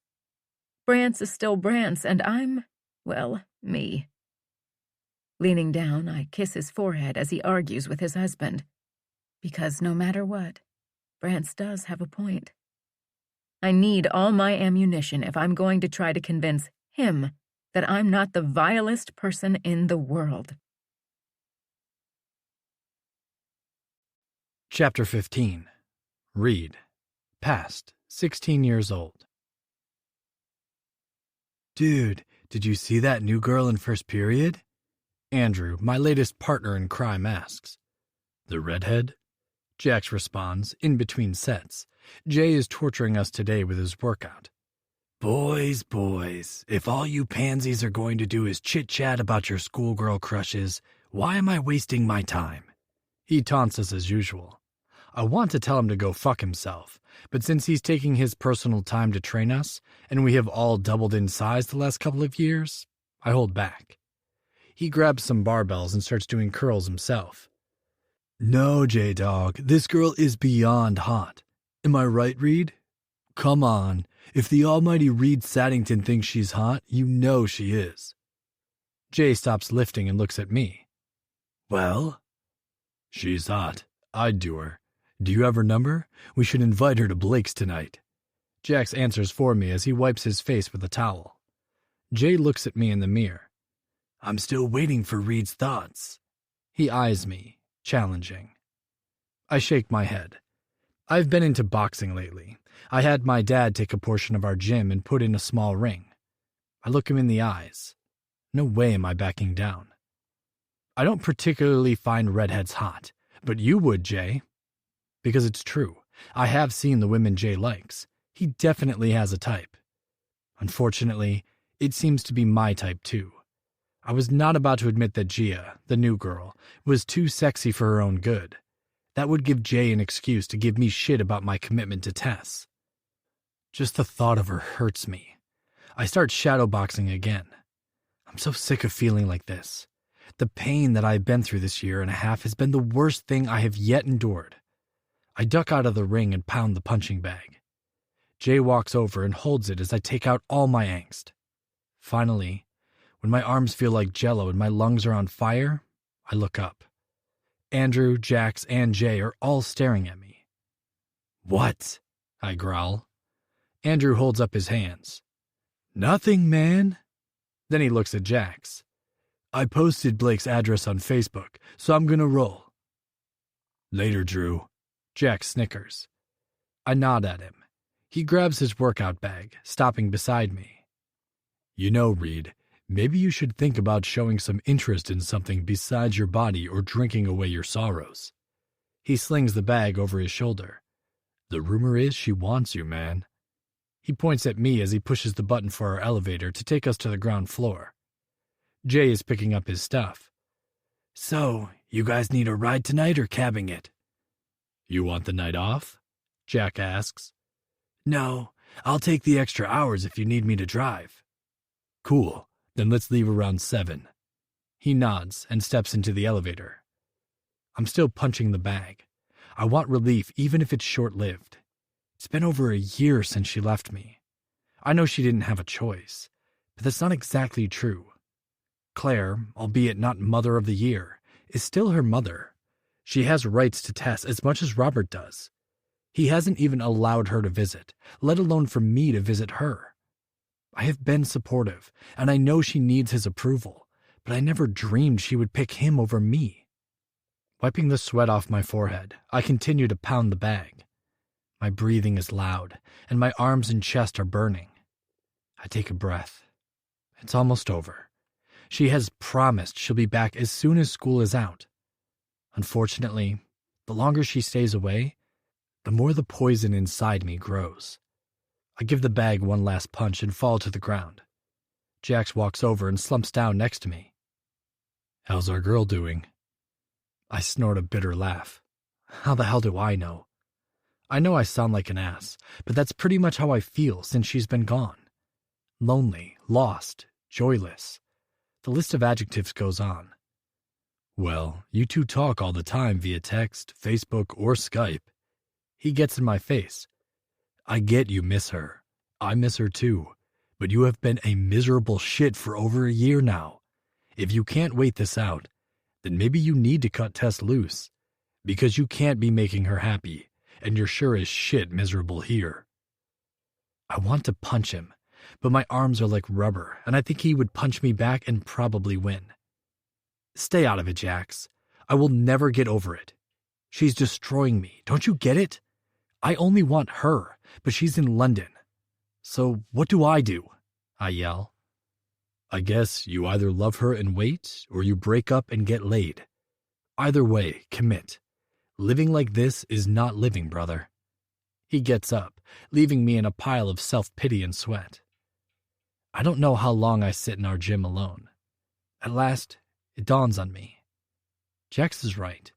Brance is still Brance, and I'm, well, me. Leaning down, I kiss his forehead as he argues with his husband. Because no matter what, Brance does have a point. I need all my ammunition if I'm going to try to convince him that I'm not the vilest person in the world. Chapter 15. Read. Past, 16 years old. Dude, did you see that new girl in first period? Andrew, my latest partner in crime, asks. The redhead? Jax responds, in between sets. Jay is torturing us today with his workout. Boys, if all you pansies are going to do is chit-chat about your schoolgirl crushes, why am I wasting my time? He taunts us as usual. I want to tell him to go fuck himself, but since he's taking his personal time to train us, and we have all doubled in size the last couple of years, I hold back. He grabs some barbells and starts doing curls himself. No, J-Dog, this girl is beyond hot. Am I right, Reed? Come on, if the almighty Reed Saddington thinks she's hot, you know she is. Jay stops lifting and looks at me. Well? She's hot. I'd do her. Do you have her number? We should invite her to Blake's tonight. Jax answers for me as he wipes his face with a towel. Jay looks at me in the mirror. I'm still waiting for Reed's thoughts. He eyes me, challenging. I shake my head. I've been into boxing lately. I had my dad take a portion of our gym and put in a small ring. I look him in the eyes. No way am I backing down. I don't particularly find redheads hot, but you would, Jay. Because it's true. I have seen the women Jay likes. He definitely has a type. Unfortunately, it seems to be my type too. I was not about to admit that Gia, the new girl, was too sexy for her own good. That would give Jay an excuse to give me shit about my commitment to Tess. Just the thought of her hurts me. I start shadowboxing again. I'm so sick of feeling like this. The pain that I've been through this year and a half has been the worst thing I have yet endured. I duck out of the ring and pound the punching bag. Jay walks over and holds it as I take out all my angst. Finally, when my arms feel like jello and my lungs are on fire, I look up. Andrew, Jax, and Jay are all staring at me. What? I growl. Andrew holds up his hands. Nothing, man. Then he looks at Jax. I posted Blake's address on Facebook, so I'm gonna roll. Later, Drew. Jax snickers. I nod at him. He grabs his workout bag, stopping beside me. You know, Reed, maybe you should think about showing some interest in something besides your body or drinking away your sorrows. He slings the bag over his shoulder. The rumor is she wants you, man. He points at me as he pushes the button for our elevator to take us to the ground floor. Jay is picking up his stuff. So, you guys need a ride tonight or cabbing it? You want the night off? Jack asks. No, I'll take the extra hours if you need me to drive. Cool, then let's leave around 7. He nods and steps into the elevator. I'm still punching the bag. I want relief even if it's short-lived. It's been over a year since she left me. I know she didn't have a choice, but that's not exactly true. Claire, albeit not Mother of the Year, is still her mother. She has rights to Tess as much as Robert does. He hasn't even allowed her to visit, let alone for me to visit her. I have been supportive, and I know she needs his approval, but I never dreamed she would pick him over me. Wiping the sweat off my forehead, I continue to pound the bag. My breathing is loud, and my arms and chest are burning. I take a breath. It's almost over. She has promised she'll be back as soon as school is out. Unfortunately, the longer she stays away, the more the poison inside me grows. I give the bag one last punch and fall to the ground. Jax walks over and slumps down next to me. How's our girl doing? I snort a bitter laugh. How the hell do I know? I know I sound like an ass, but that's pretty much how I feel since she's been gone. Lonely, lost, joyless. The list of adjectives goes on. Well, you two talk all the time via text, Facebook, or Skype. He gets in my face. I get you miss her. I miss her too. But you have been a miserable shit for over a year now. If you can't wait this out, then maybe you need to cut Tess loose. Because you can't be making her happy, and you're sure as shit miserable here. I want to punch him, but my arms are like rubber, and I think he would punch me back and probably win. Stay out of it, Jax. I will never get over it. She's destroying me, don't you get it? I only want her, but she's in London. So what do? I yell. I guess you either love her and wait, or you break up and get laid. Either way, commit. Living like this is not living, brother. He gets up, leaving me in a pile of self-pity and sweat. I don't know how long I sit in our gym alone. At last, it dawns on me. Jax is right.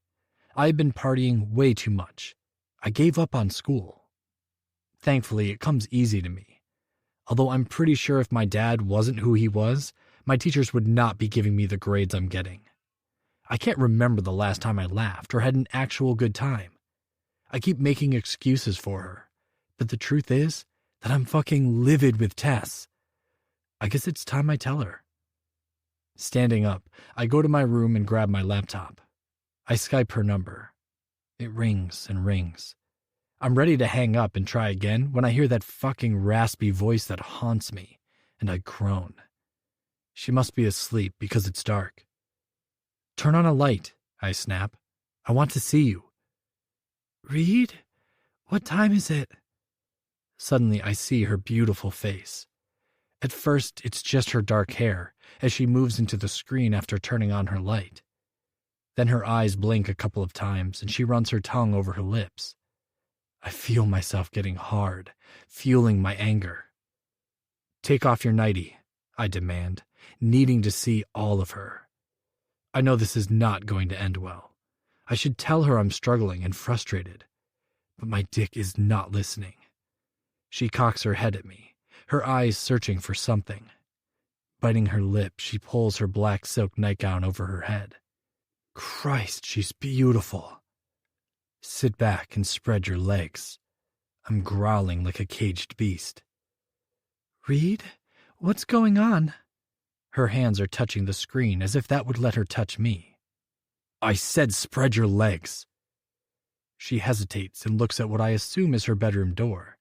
I had been partying way too much. I gave up on school. Thankfully, it comes easy to me. Although I'm pretty sure if my dad wasn't who he was, my teachers would not be giving me the grades I'm getting. I can't remember the last time I laughed or had an actual good time. I keep making excuses for her, but the truth is that I'm fucking livid with Tess. I guess it's time I tell her. Standing up, I go to my room and grab my laptop. I Skype her number. It rings and rings. I'm ready to hang up and try again when I hear that fucking raspy voice that haunts me, and I groan. She must be asleep because it's dark. Turn on a light, I snap. I want to see you. Reed? What time is it? Suddenly I see her beautiful face. At first, it's just her dark hair as she moves into the screen after turning on her light. Then her eyes blink a couple of times and she runs her tongue over her lips. I feel myself getting hard, fueling my anger. Take off your nightie, I demand, needing to see all of her. I know this is not going to end well. I should tell her I'm struggling and frustrated, but my dick is not listening. She cocks her head at me, her eyes searching for something. Biting her lip, she pulls her black silk nightgown over her head. Christ, she's beautiful. Sit back and spread your legs. I'm growling like a caged beast. Reed, what's going on? Her hands are touching the screen as if that would let her touch me. I said spread your legs. She hesitates and looks at what I assume is her bedroom door,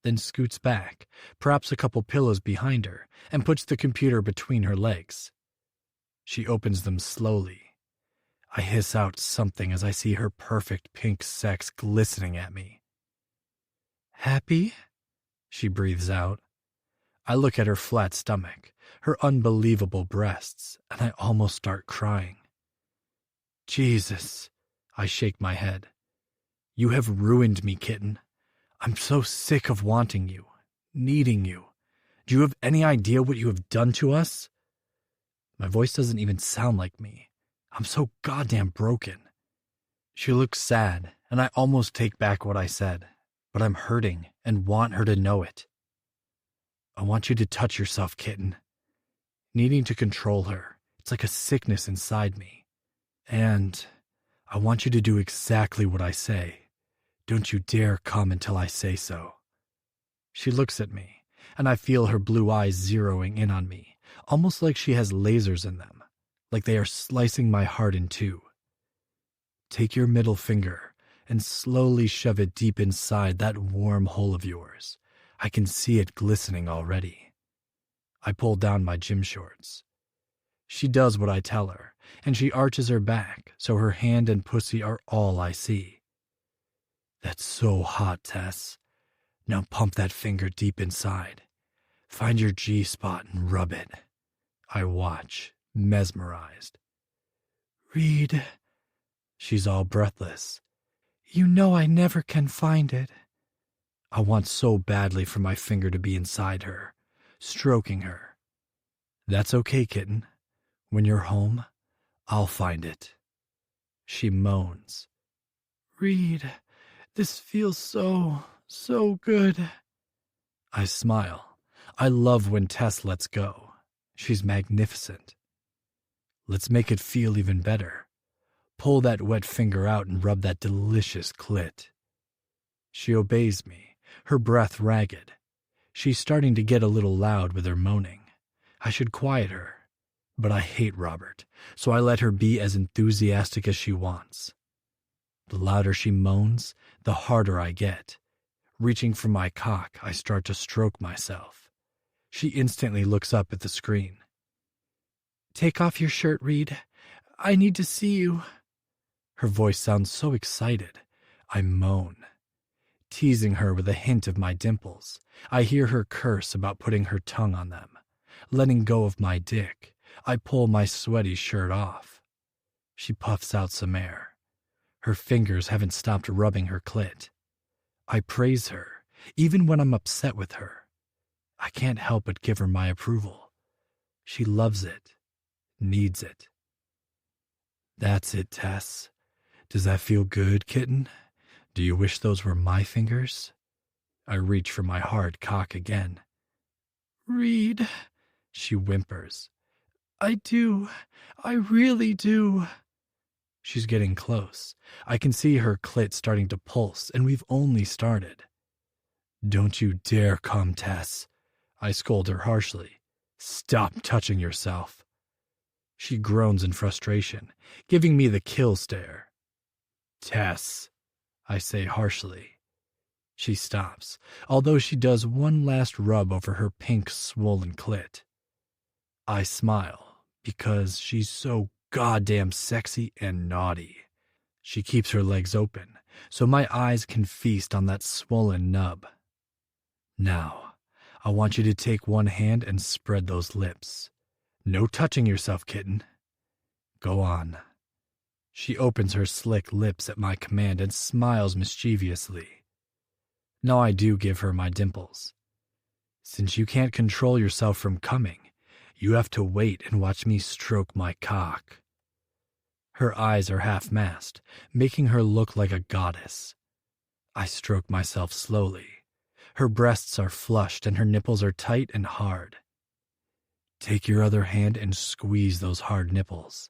then scoots back, perhaps a couple pillows behind her, and puts the computer between her legs. She opens them slowly. I hiss out something as I see her perfect pink sex glistening at me. Happy? She breathes out. I look at her flat stomach, her unbelievable breasts, and I almost start crying. Jesus, I shake my head. You have ruined me, kitten. I'm so sick of wanting you, needing you. Do you have any idea what you have done to us? My voice doesn't even sound like me. I'm so goddamn broken. She looks sad, and I almost take back what I said, but I'm hurting and want her to know it. I want you to touch yourself, kitten. Needing to control her, it's like a sickness inside me. And I want you to do exactly what I say. Don't you dare come until I say so. She looks at me, and I feel her blue eyes zeroing in on me, almost like she has lasers in them, like they are slicing my heart in two. Take your middle finger and slowly shove it deep inside that warm hole of yours. I can see it glistening already. I pull down my gym shorts. She does what I tell her, and she arches her back so her hand and pussy are all I see. That's so hot, Tess. Now pump that finger deep inside. Find your G-spot and rub it. I watch, mesmerized. Reed. She's all breathless. You know I never can find it. I want so badly for my finger to be inside her, stroking her. That's okay, kitten. When you're home, I'll find it. She moans. Reed, this feels so good. I smile. I love when Tess lets go. She's magnificent. Let's make it feel even better. Pull that wet finger out and rub that delicious clit. She obeys me, her breath ragged. She's starting to get a little loud with her moaning. I should quiet her, but I hate Robert, so I let her be as enthusiastic as she wants. The louder she moans, the harder I get. Reaching for my cock, I start to stroke myself. She instantly looks up at the screen. Take off your shirt, Reed. I need to see you. Her voice sounds so excited. I moan. Teasing her with a hint of my dimples, I hear her curse about putting her tongue on them. Letting go of my dick, I pull my sweaty shirt off. She puffs out some air. Her fingers haven't stopped rubbing her clit. I praise her, even when I'm upset with her. I can't help but give her my approval. She loves it, needs it. That's it, Tess. Does that feel good, kitten? Do you wish those were my fingers? I reach for my hard cock again. Reed, she whimpers. I do. I really do. She's getting close. I can see her clit starting to pulse, and we've only started. Don't you dare come, Tess. I scold her harshly. Stop touching yourself. She groans in frustration, giving me the kill stare. Tess, I say harshly. She stops, although she does one last rub over her pink, swollen clit. I smile, because she's so goddamn sexy and naughty. She keeps her legs open, so my eyes can feast on that swollen nub. Now, I want you to take one hand and spread those lips. No touching yourself, kitten. Go on. She opens her slick lips at my command and smiles mischievously. Now I do give her my dimples. Since you can't control yourself from coming, you have to wait and watch me stroke my cock. Her eyes are half-masked, making her look like a goddess. I stroke myself slowly. Her breasts are flushed and her nipples are tight and hard. Take your other hand and squeeze those hard nipples.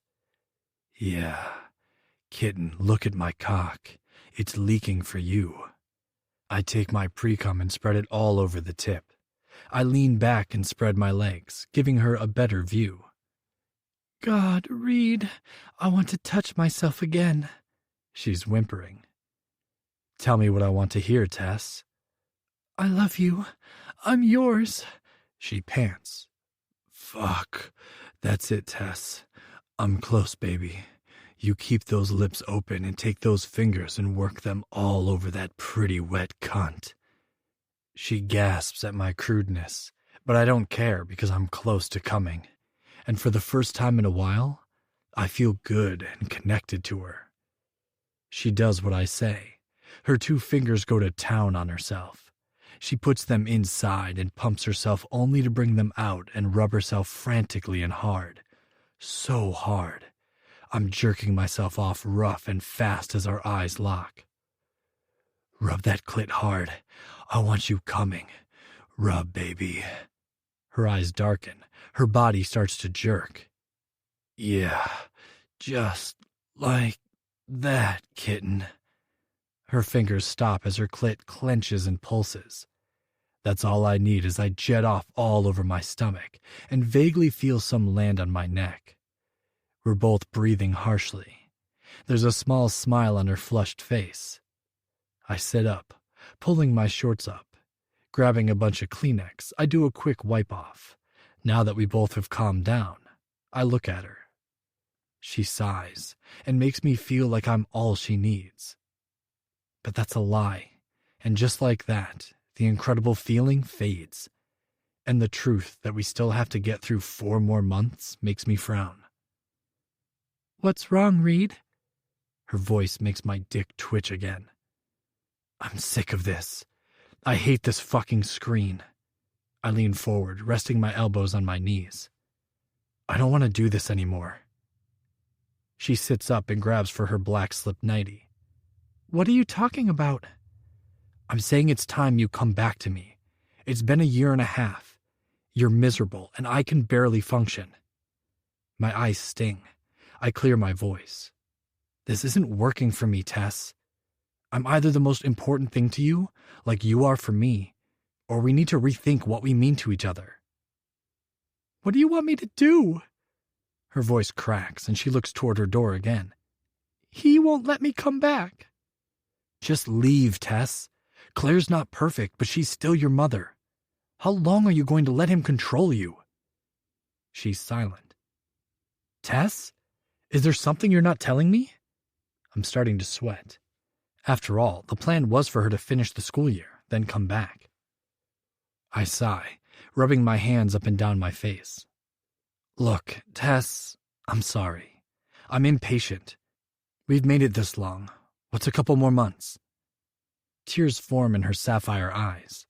Yeah. Kitten, look at my cock. It's leaking for you. I take my pre-cum and spread it all over the tip. I lean back and spread my legs, giving her a better view. God, Reed, I want to touch myself again. She's whimpering. Tell me what I want to hear, Tess. I love you. I'm yours. She pants. Fuck. That's it, Tess. I'm close, baby. You keep those lips open and take those fingers and work them all over that pretty wet cunt. She gasps at my crudeness, but I don't care because I'm close to coming. And for the first time in a while, I feel good and connected to her. She does what I say. Her 2 fingers go to town on herself. She puts them inside and pumps herself only to bring them out and rub herself frantically and hard. So hard. I'm jerking myself off rough and fast as our eyes lock. Rub that clit hard. I want you coming. Rub, baby. Her eyes darken. Her body starts to jerk. Yeah, just like that, kitten. Her fingers stop as her clit clenches and pulses. That's all I need as I jet off all over my stomach and vaguely feel some land on my neck. We're both breathing harshly. There's a small smile on her flushed face. I sit up, pulling my shorts up. Grabbing a bunch of Kleenex, I do a quick wipe-off. Now that we both have calmed down, I look at her. She sighs and makes me feel like I'm all she needs. But that's a lie, and just like that, the incredible feeling fades. And the truth that we still have to get through 4 more months makes me frown. What's wrong, Reed? Her voice makes my dick twitch again. I'm sick of this. I hate this fucking screen. I lean forward, resting my elbows on my knees. I don't want to do this anymore. She sits up and grabs for her black slip nightie. What are you talking about? I'm saying it's time you come back to me. It's been 1.5 years. You're miserable, and I can barely function. My eyes sting. I clear my voice. This isn't working for me, Tess. I'm either the most important thing to you, like you are for me, or we need to rethink what we mean to each other. What do you want me to do? Her voice cracks, and she looks toward her door again. He won't let me come back. Just leave, Tess. Claire's not perfect, but she's still your mother. How long are you going to let him control you? She's silent. Tess? Is there something you're not telling me? I'm starting to sweat. After all, the plan was for her to finish the school year, then come back. I sigh, rubbing my hands up and down my face. Look, Tess, I'm sorry. I'm impatient. We've made it this long. What's a couple more months? Tears form in her sapphire eyes.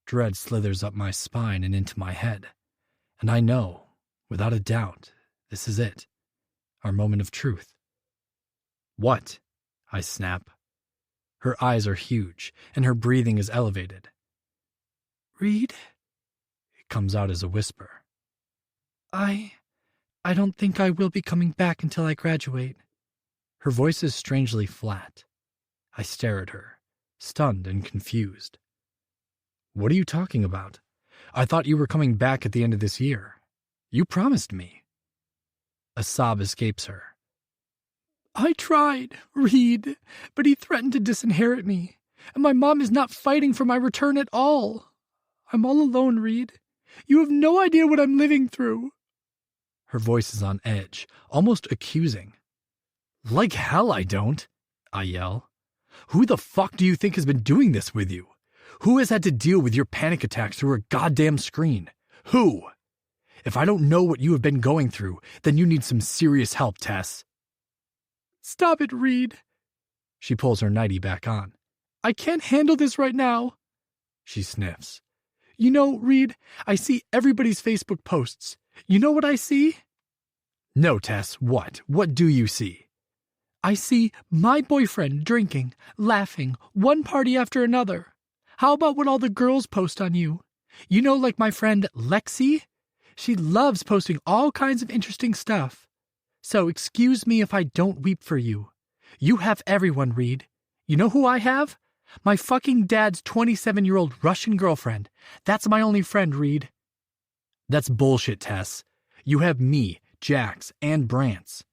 Dread slithers up my spine and into my head. And I know, without a doubt, this is it. Our moment of truth. What? I snap. Her eyes are huge, and her breathing is elevated. Reed? It comes out as a whisper. I don't think I will be coming back until I graduate. Her voice is strangely flat. I stare at her, stunned and confused. What are you talking about? I thought you were coming back at the end of this year. You promised me. A sob escapes her. I tried, Reed, but he threatened to disinherit me, and my mom is not fighting for my return at all. I'm all alone, Reed. You have no idea what I'm living through. Her voice is on edge, almost accusing. Like hell I don't, I yell. Who the fuck do you think has been doing this with you? Who has had to deal with your panic attacks through a goddamn screen? Who? If I don't know what you have been going through, then you need some serious help, Tess. Stop it, Reed. She pulls her nightie back on. I can't handle this right now. She sniffs. You know, Reed, I see everybody's Facebook posts. You know what I see? No, Tess, what? What do you see? I see my boyfriend drinking, laughing, one party after another. How about what all the girls post on you? You know, like my friend Lexi? She loves posting all kinds of interesting stuff. So excuse me if I don't weep for you. You have everyone, Reed. You know who I have? My fucking dad's 27-year-old Russian girlfriend. That's my only friend, Reed. That's bullshit, Tess. You have me, Jax, and Brance.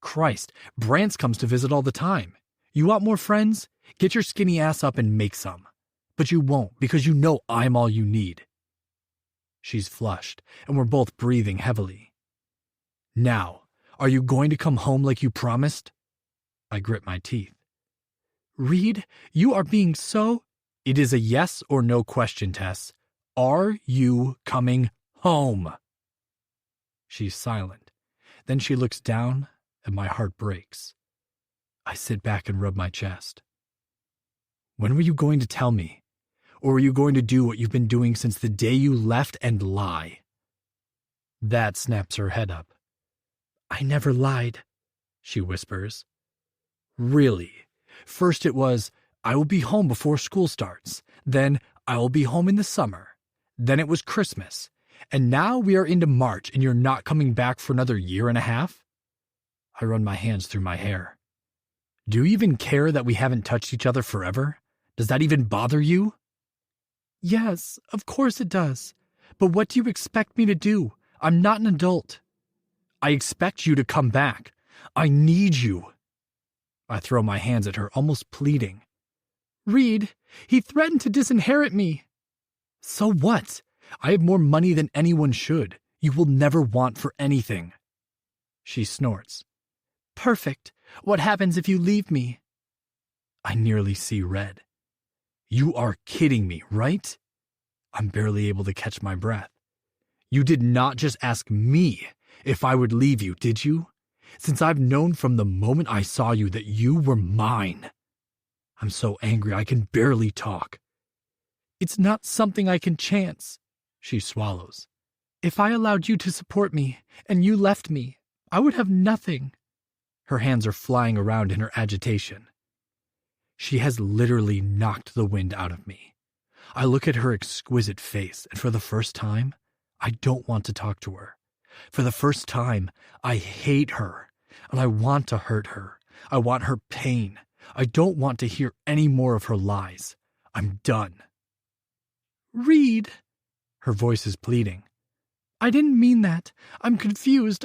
Christ, Brance comes to visit all the time. You want more friends? Get your skinny ass up and make some. But you won't, because you know I'm all you need. She's flushed, and we're both breathing heavily. Now, are you going to come home like you promised? I grit my teeth. Reed, you are being so... It is a yes or no question, Tess. Are you coming home? She's silent. Then she looks down, and my heart breaks. I sit back and rub my chest. When were you going to tell me? Or are you going to do what you've been doing since the day you left and lie? That snaps her head up. I never lied, she whispers. Really? First it was, I will be home before school starts. Then, I will be home in the summer. Then it was Christmas. And now we are into March and you're not coming back for another year and a half? I run my hands through my hair. Do you even care that we haven't touched each other forever? Does that even bother you? Yes, of course it does. But what do you expect me to do? I'm not an adult. I expect you to come back. I need you. I throw my hands at her, almost pleading. Reed, he threatened to disinherit me. So what? I have more money than anyone should. You will never want for anything. She snorts. Perfect. What happens if you leave me? I nearly see red. You are kidding me, right? I'm barely able to catch my breath. You did not just ask me if I would leave you, did you? Since I've known from the moment I saw you that you were mine. I'm so angry I can barely talk. It's not something I can chance, she swallows. If I allowed you to support me and you left me, I would have nothing. Her hands are flying around in her agitation. She has literally knocked the wind out of me. I look at her exquisite face, and for the first time, I don't want to talk to her. For the first time, I hate her, and I want to hurt her. I want her pain. I don't want to hear any more of her lies. I'm done. Reed, her voice is pleading. I didn't mean that. I'm confused.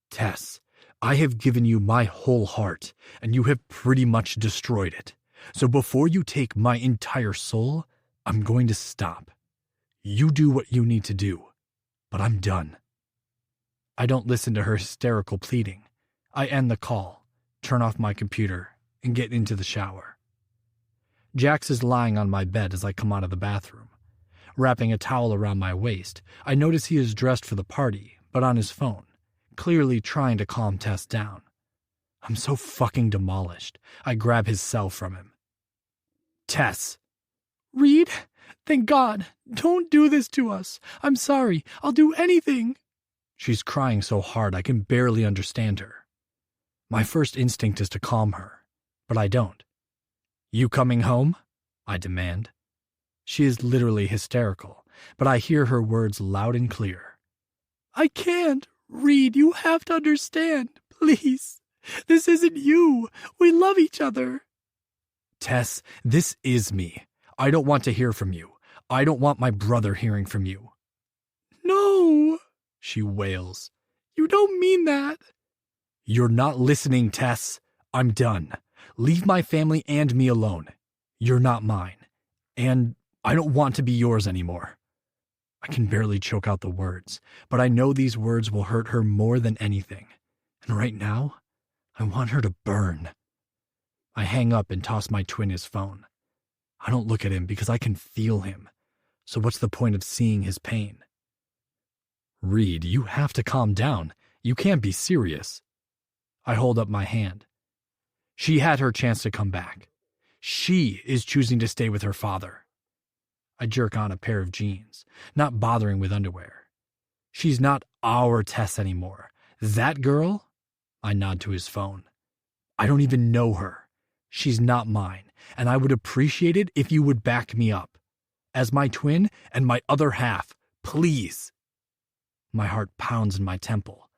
Tess, I have given you my whole heart, and you have pretty much destroyed it. So before you take my entire soul, I'm going to stop. You do what you need to do, but I'm done. I don't listen to her hysterical pleading. I end the call, turn off my computer, and get into the shower. Jax is lying on my bed as I come out of the bathroom. Wrapping a towel around my waist, I notice he is dressed for the party, but on his phone, clearly trying to calm Tess down. I'm so fucking demolished. I grab his cell from him. Tess. Reed, thank God. Don't do this to us. I'm sorry. I'll do anything. She's crying so hard I can barely understand her. My first instinct is to calm her, but I don't. You coming home? I demand. She is literally hysterical, but I hear her words loud and clear. I can't. Reed, you have to understand. Please. This isn't you. We love each other. Tess, this is me. I don't want to hear from you. I don't want my brother hearing from you. No, She wails. you don't mean that. You're not listening, Tess. I'm done. Leave my family and me alone. You're not mine. And I don't want to be yours anymore. I can barely choke out the words, but I know these words will hurt her more than anything. And right now, I want her to burn. I hang up and toss my twin his phone. I don't look at him because I can feel him. So what's the point of seeing his pain? Reed, you have to calm down. You can't be serious. I hold up my hand. She had her chance to come back. She is choosing to stay with her father. I jerk on a pair of jeans, not bothering with underwear. She's not our Tess anymore. That girl? I nod to his phone. I don't even know her. She's not mine, and I would appreciate it if you would back me up. As my twin and my other half, please. My heart pounds in my temple.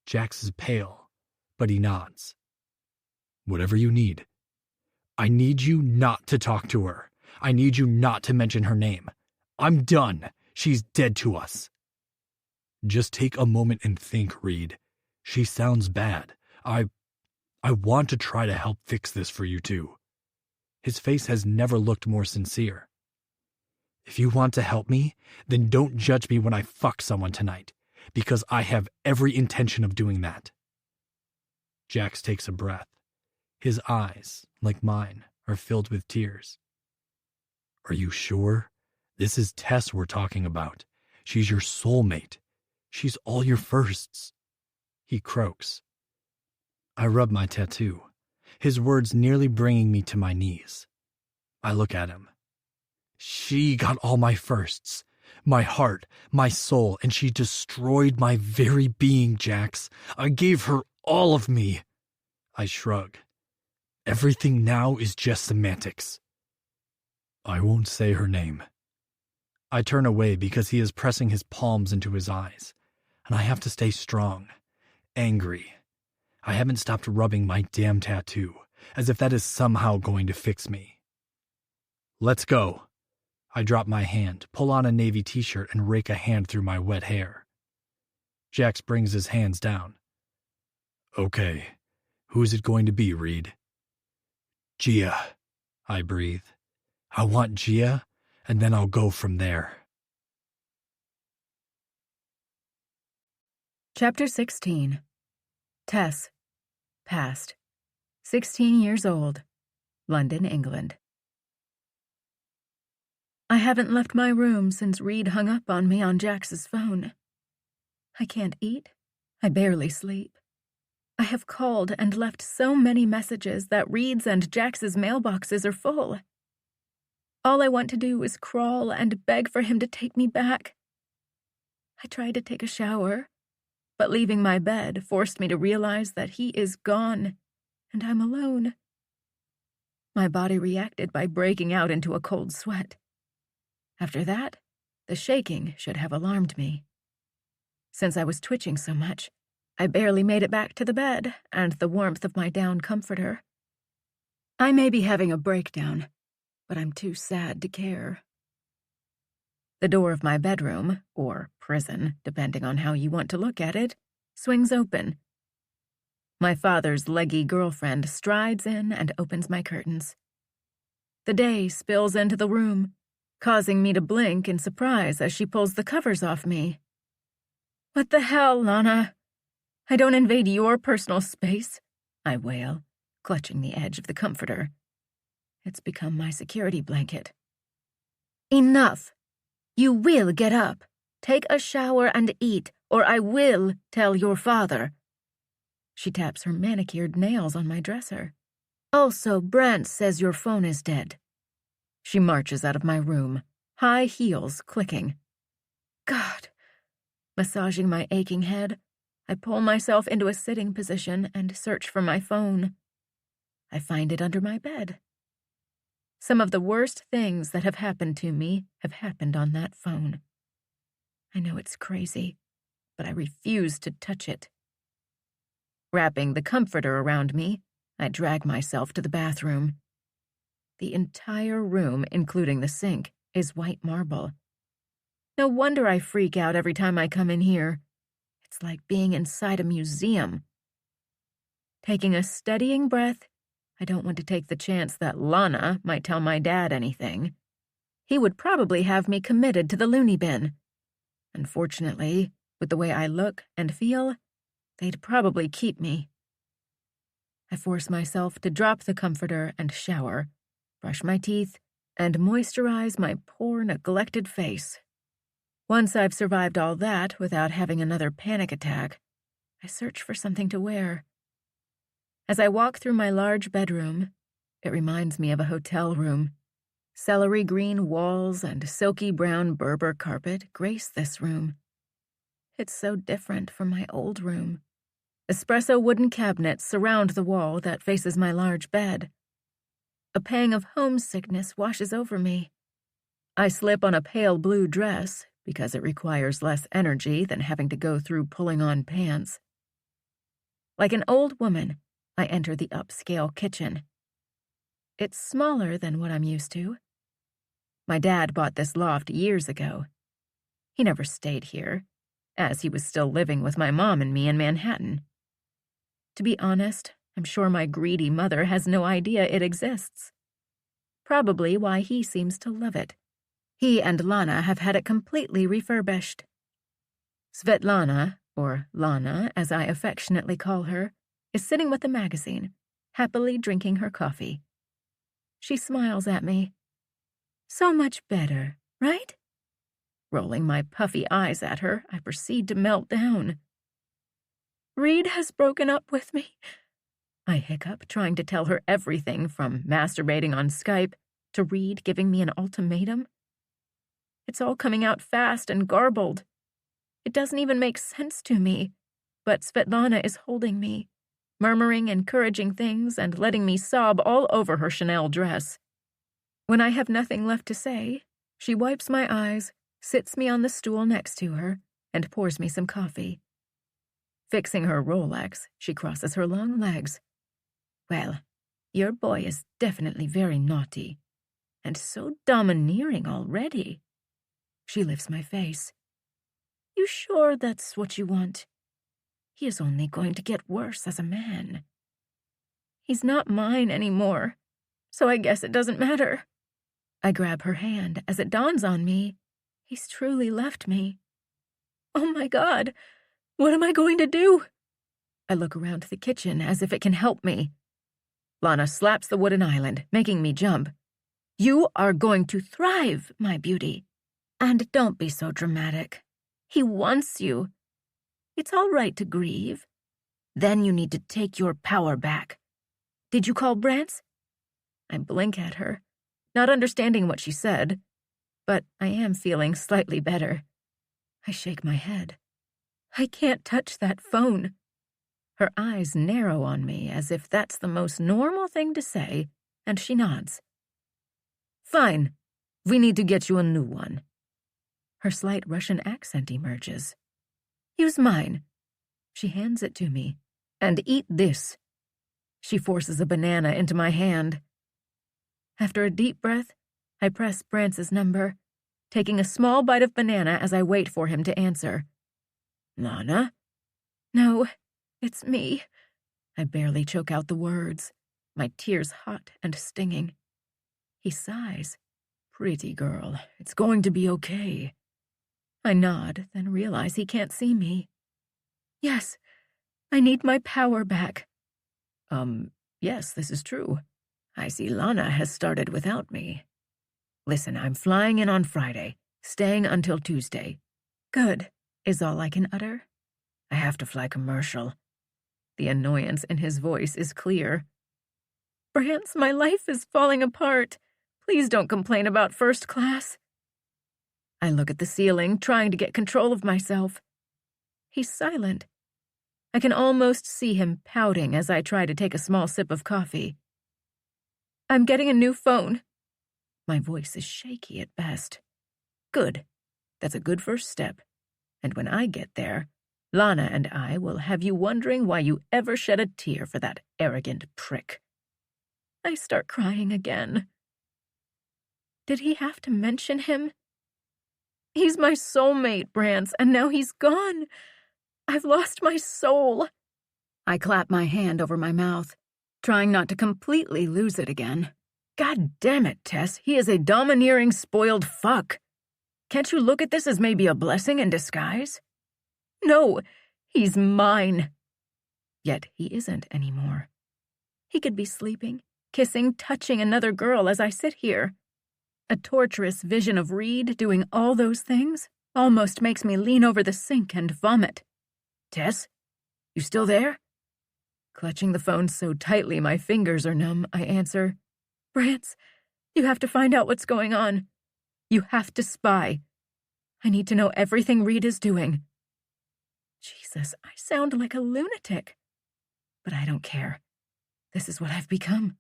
Jax is pale, but he nods. Whatever you need. I need you not to talk to her. I need you not to mention her name. I'm done. She's dead to us. Just take a moment and think, Reed. She sounds bad. I want to try to help fix this for you too. His face has never looked more sincere. If you want to help me, then don't judge me when I fuck someone tonight, because I have every intention of doing that. Jax takes a breath. His eyes, like mine, are filled with tears. Are you sure? This is Tess we're talking about. She's your soulmate. She's all your firsts. He croaks. I rub my tattoo, his words nearly bringing me to my knees. I look at him. She got all my firsts, my heart, my soul, and she destroyed my very being, Jax. I gave her all of me. I shrug. Everything now is just semantics. I won't say her name. I turn away because he is pressing his palms into his eyes, and I have to stay strong, angry. I haven't stopped rubbing my damn tattoo, as if that is somehow going to fix me. Let's go. I drop my hand, pull on a navy t-shirt, and rake a hand through my wet hair. Jax brings his hands down. Okay, who's it going to be, Reed? Gia, I breathe. I want Gia, and then I'll go from there. Chapter 16. Tess. Past. 16 years old. London, England. I haven't left my room since Reed hung up on me on Jax's phone. I can't eat. I barely sleep. I have called and left so many messages that Reed's and Jax's mailboxes are full. All I want to do is crawl and beg for him to take me back. I tried to take a shower, but leaving my bed forced me to realize that he is gone, and I'm alone. My body reacted by breaking out into a cold sweat. After that, the shaking should have alarmed me. Since I was twitching so much, I barely made it back to the bed and the warmth of my down comforter. I may be having a breakdown, but I'm too sad to care. The door of my bedroom, or prison, depending on how you want to look at it, swings open. My father's leggy girlfriend strides in and opens my curtains. The day spills into the room, causing me to blink in surprise as she pulls the covers off me. What the hell, Lana? I don't invade your personal space, I wail, clutching the edge of the comforter. It's become my security blanket. Enough! You will get up, take a shower and eat, or I will tell your father. She taps her manicured nails on my dresser. Also, Brant says your phone is dead. She marches out of my room, high heels clicking. God. Massaging my aching head, I pull myself into a sitting position and search for my phone. I find it under my bed. Some of the worst things that have happened to me have happened on that phone. I know it's crazy, but I refuse to touch it. Wrapping the comforter around me, I drag myself to the bathroom. The entire room, including the sink, is white marble. No wonder I freak out every time I come in here. It's like being inside a museum. Taking a steadying breath, I don't want to take the chance that Lana might tell my dad anything. He would probably have me committed to the loony bin. Unfortunately, with the way I look and feel, they'd probably keep me. I force myself to drop the comforter and shower, brush my teeth, and moisturize my poor, neglected face. Once I've survived all that without having another panic attack, I search for something to wear. As I walk through my large bedroom, it reminds me of a hotel room. Celery green walls and silky brown Berber carpet grace this room. It's so different from my old room. Espresso wooden cabinets surround the wall that faces my large bed. A pang of homesickness washes over me. I slip on a pale blue dress because it requires less energy than having to go through pulling on pants. Like an old woman, I enter the upscale kitchen. It's smaller than what I'm used to. My dad bought this loft years ago. He never stayed here, as he was still living with my mom and me in Manhattan. To be honest, I'm sure my greedy mother has no idea it exists. Probably why he seems to love it. He and Lana have had it completely refurbished. Svetlana, or Lana as I affectionately call her, is sitting with the magazine, happily drinking her coffee. She smiles at me. So much better, right? Rolling my puffy eyes at her, I proceed to melt down. Reed has broken up with me. I hiccup, trying to tell her everything from masturbating on Skype to Reed giving me an ultimatum. It's all coming out fast and garbled. It doesn't even make sense to me, but Svetlana is holding me, murmuring encouraging things and letting me sob all over her Chanel dress. When I have nothing left to say, she wipes my eyes, sits me on the stool next to her, and pours me some coffee. Fixing her Rolex, she crosses her long legs. Well, your boy is definitely very naughty, and so domineering already. She lifts my face. You sure that's what you want? He is only going to get worse as a man. He's not mine anymore, so I guess it doesn't matter. I grab her hand as it dawns on me. He's truly left me. Oh my God, what am I going to do? I look around the kitchen as if it can help me. Lana slaps the wooden island, making me jump. You are going to thrive, my beauty. And don't be so dramatic. He wants you. It's all right to grieve. Then you need to take your power back. Did you call Brant's? I blink at her, not understanding what she said, but I am feeling slightly better. I shake my head. I can't touch that phone. Her eyes narrow on me as if that's the most normal thing to say, and she nods. Fine. We need to get you a new one. Her slight Russian accent emerges. Use mine. She hands it to me. And eat this. She forces a banana into my hand. After a deep breath, I press Brance's number, taking a small bite of banana as I wait for him to answer. Lana? No, it's me. I barely choke out the words, my tears hot and stinging. He sighs. Pretty girl, it's going to be okay. I nod, then realize he can't see me. Yes, I need my power back. Yes, this is true. I see Lana has started without me. Listen, I'm flying in on Friday, staying until Tuesday. Good, is all I can utter. I have to fly commercial. The annoyance in his voice is clear. Brance, my life is falling apart. Please don't complain about first class. I look at the ceiling, trying to get control of myself. He's silent. I can almost see him pouting as I try to take a small sip of coffee. I'm getting a new phone. My voice is shaky at best. Good. That's a good first step. And when I get there, Lana and I will have you wondering why you ever shed a tear for that arrogant prick." I start crying again. Did he have to mention him? He's my soulmate, Brance, and now he's gone. I've lost my soul. I clap my hand over my mouth, trying not to completely lose it again. God damn it, Tess, he is a domineering, spoiled fuck. Can't you look at this as maybe a blessing in disguise? No, he's mine. Yet he isn't anymore. He could be sleeping, kissing, touching another girl as I sit here. A torturous vision of Reed doing all those things almost makes me lean over the sink and vomit. Tess, you still there? Clutching the phone so tightly my fingers are numb, I answer, Brance, you have to find out what's going on. You have to spy. I need to know everything Reed is doing. Jesus, I sound like a lunatic. But I don't care. This is what I've become.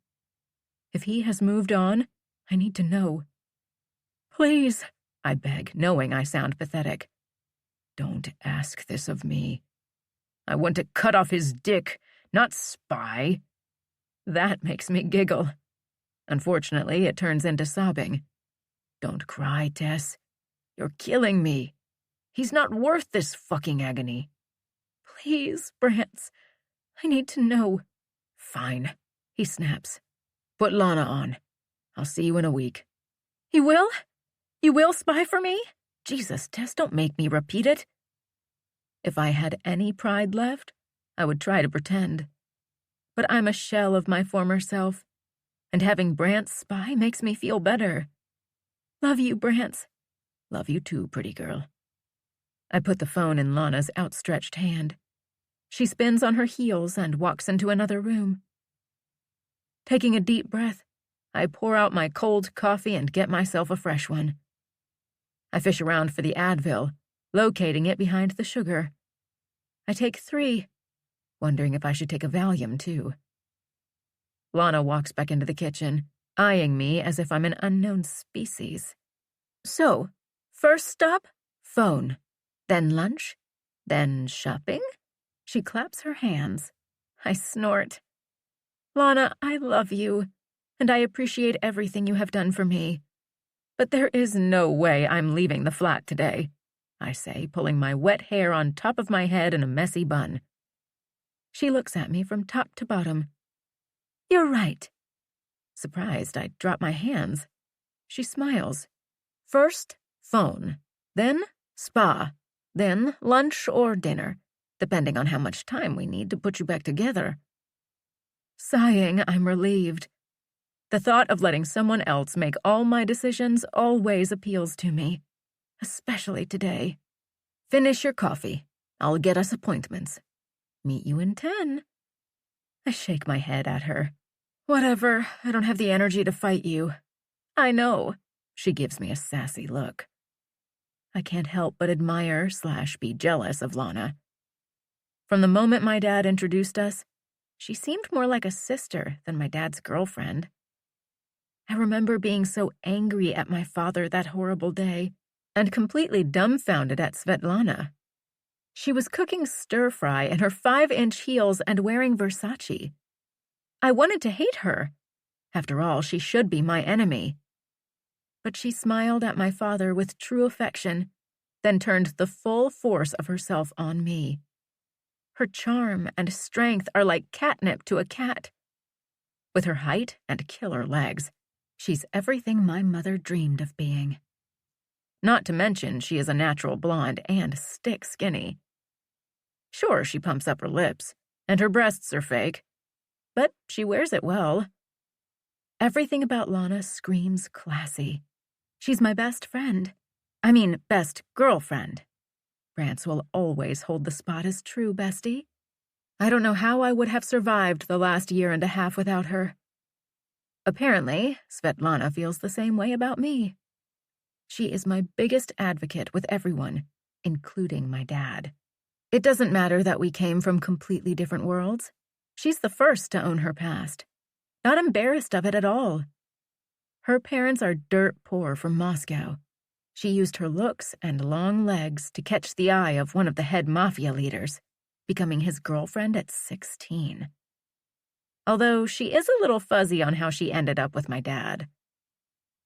If he has moved on, I need to know. Please, I beg, knowing I sound pathetic. Don't ask this of me. I want to cut off his dick, not spy. That makes me giggle. Unfortunately, it turns into sobbing. Don't cry, Tess. You're killing me. He's not worth this fucking agony. Please, Brance. I need to know. Fine, he snaps. Put Lana on. I'll see you in a week. You will? You will spy for me? Jesus, Tess, don't make me repeat it. If I had any pride left, I would try to pretend. But I'm a shell of my former self, and having Brance spy makes me feel better. Love you, Brance. Love you too, pretty girl. I put the phone in Lana's outstretched hand. She spins on her heels and walks into another room. Taking a deep breath, I pour out my cold coffee and get myself a fresh one. I fish around for the Advil, locating it behind the sugar. I take 3, wondering if I should take a Valium too. Lana walks back into the kitchen, eyeing me as if I'm an unknown species. So, first stop, phone, then lunch, then shopping? She claps her hands. I snort. Lana, I love you, and I appreciate everything you have done for me. But there is no way I'm leaving the flat today, I say, pulling my wet hair on top of my head in a messy bun. She looks at me from top to bottom. You're right. Surprised, I drop my hands. She smiles. First, phone, then spa, then lunch or dinner, depending on how much time we need to put you back together. Sighing, I'm relieved. The thought of letting someone else make all my decisions always appeals to me, especially today. Finish your coffee. I'll get us appointments. Meet you in 10. I shake my head at her. Whatever, I don't have the energy to fight you. I know. She gives me a sassy look. I can't help but admire/be jealous of Lana. From the moment my dad introduced us, she seemed more like a sister than my dad's girlfriend. I remember being so angry at my father that horrible day, and completely dumbfounded at Svetlana. She was cooking stir-fry in her 5-inch heels and wearing Versace. I wanted to hate her. After all, she should be my enemy. But she smiled at my father with true affection, then turned the full force of herself on me. Her charm and strength are like catnip to a cat. With her height and killer legs, she's everything my mother dreamed of being. Not to mention she is a natural blonde and stick skinny. Sure, she pumps up her lips, and her breasts are fake, but she wears it well. Everything about Lana screams classy. She's my best friend. I mean, best girlfriend. Brance will always hold the spot as true bestie. I don't know how I would have survived the last year and a half without her. Apparently, Svetlana feels the same way about me. She is my biggest advocate with everyone, including my dad. It doesn't matter that we came from completely different worlds. She's the first to own her past. Not embarrassed of it at all. Her parents are dirt poor from Moscow, She used her looks and long legs to catch the eye of one of the head mafia leaders, becoming his girlfriend at 16. Although she is a little fuzzy on how she ended up with my dad.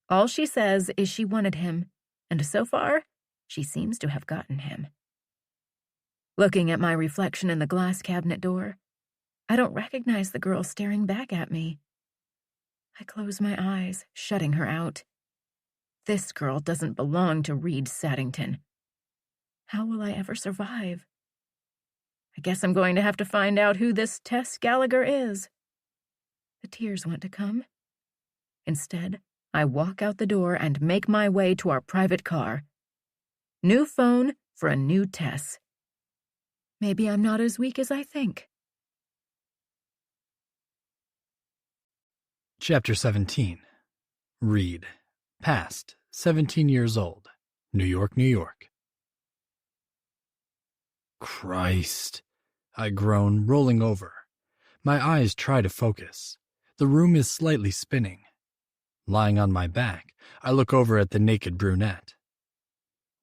All she says is she wanted him, and so far, she seems to have gotten him. Looking at my reflection in the glass cabinet door, I don't recognize the girl staring back at me. I close my eyes, shutting her out. This girl doesn't belong to Reed Saddington. How will I ever survive? I guess I'm going to have to find out who this Tess Gallagher is. The tears want to come. Instead, I walk out the door and make my way to our private car. New phone for a new Tess. Maybe I'm not as weak as I think. Chapter 17. Reed. Past, 17 years old. New York, New York. Christ, I groan, rolling over. My eyes try to focus. The room is slightly spinning. Lying on my back, I look over at the naked brunette.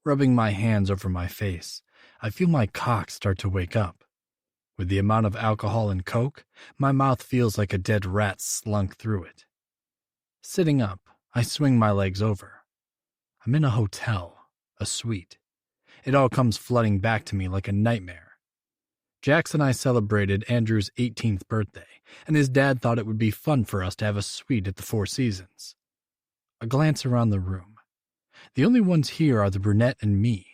Rubbing my hands over my face, I feel my cock start to wake up. With the amount of alcohol and coke, my mouth feels like a dead rat slunk through it. Sitting up, I swing my legs over. I'm in a hotel, a suite. It all comes flooding back to me like a nightmare. Jax and I celebrated Andrew's 18th birthday, and his dad thought it would be fun for us to have a suite at the Four Seasons. I glance around the room. The only ones here are the brunette and me.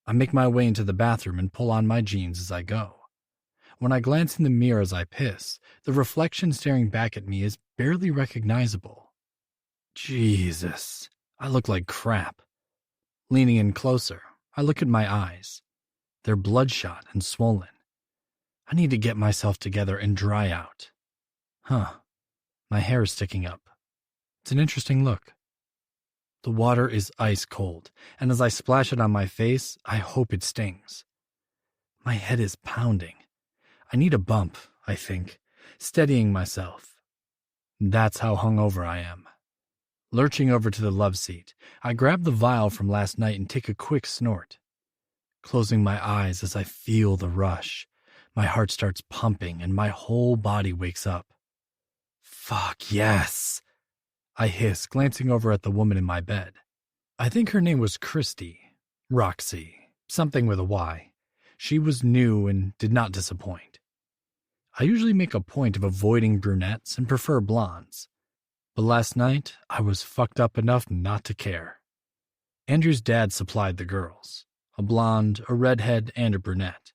I make my way into the bathroom and pull on my jeans as I go. When I glance in the mirror as I piss, the reflection staring back at me is barely recognizable. Jesus, I look like crap. Leaning in closer, I look at my eyes. They're bloodshot and swollen. I need to get myself together and dry out. My hair is sticking up. It's an interesting look. The water is ice cold, and as I splash it on my face, I hope it stings. My head is pounding. I need a bump, I think, steadying myself. That's how hungover I am. Lurching over to the love seat, I grab the vial from last night and take a quick snort. Closing my eyes as I feel the rush, my heart starts pumping and my whole body wakes up. Fuck yes! I hiss, glancing over at the woman in my bed. I think her name was Christy. Roxy. Something with a Y. She was new and did not disappoint. I usually make a point of avoiding brunettes and prefer blondes. But last night, I was fucked up enough not to care. Andrew's dad supplied the girls. A blonde, a redhead, and a brunette.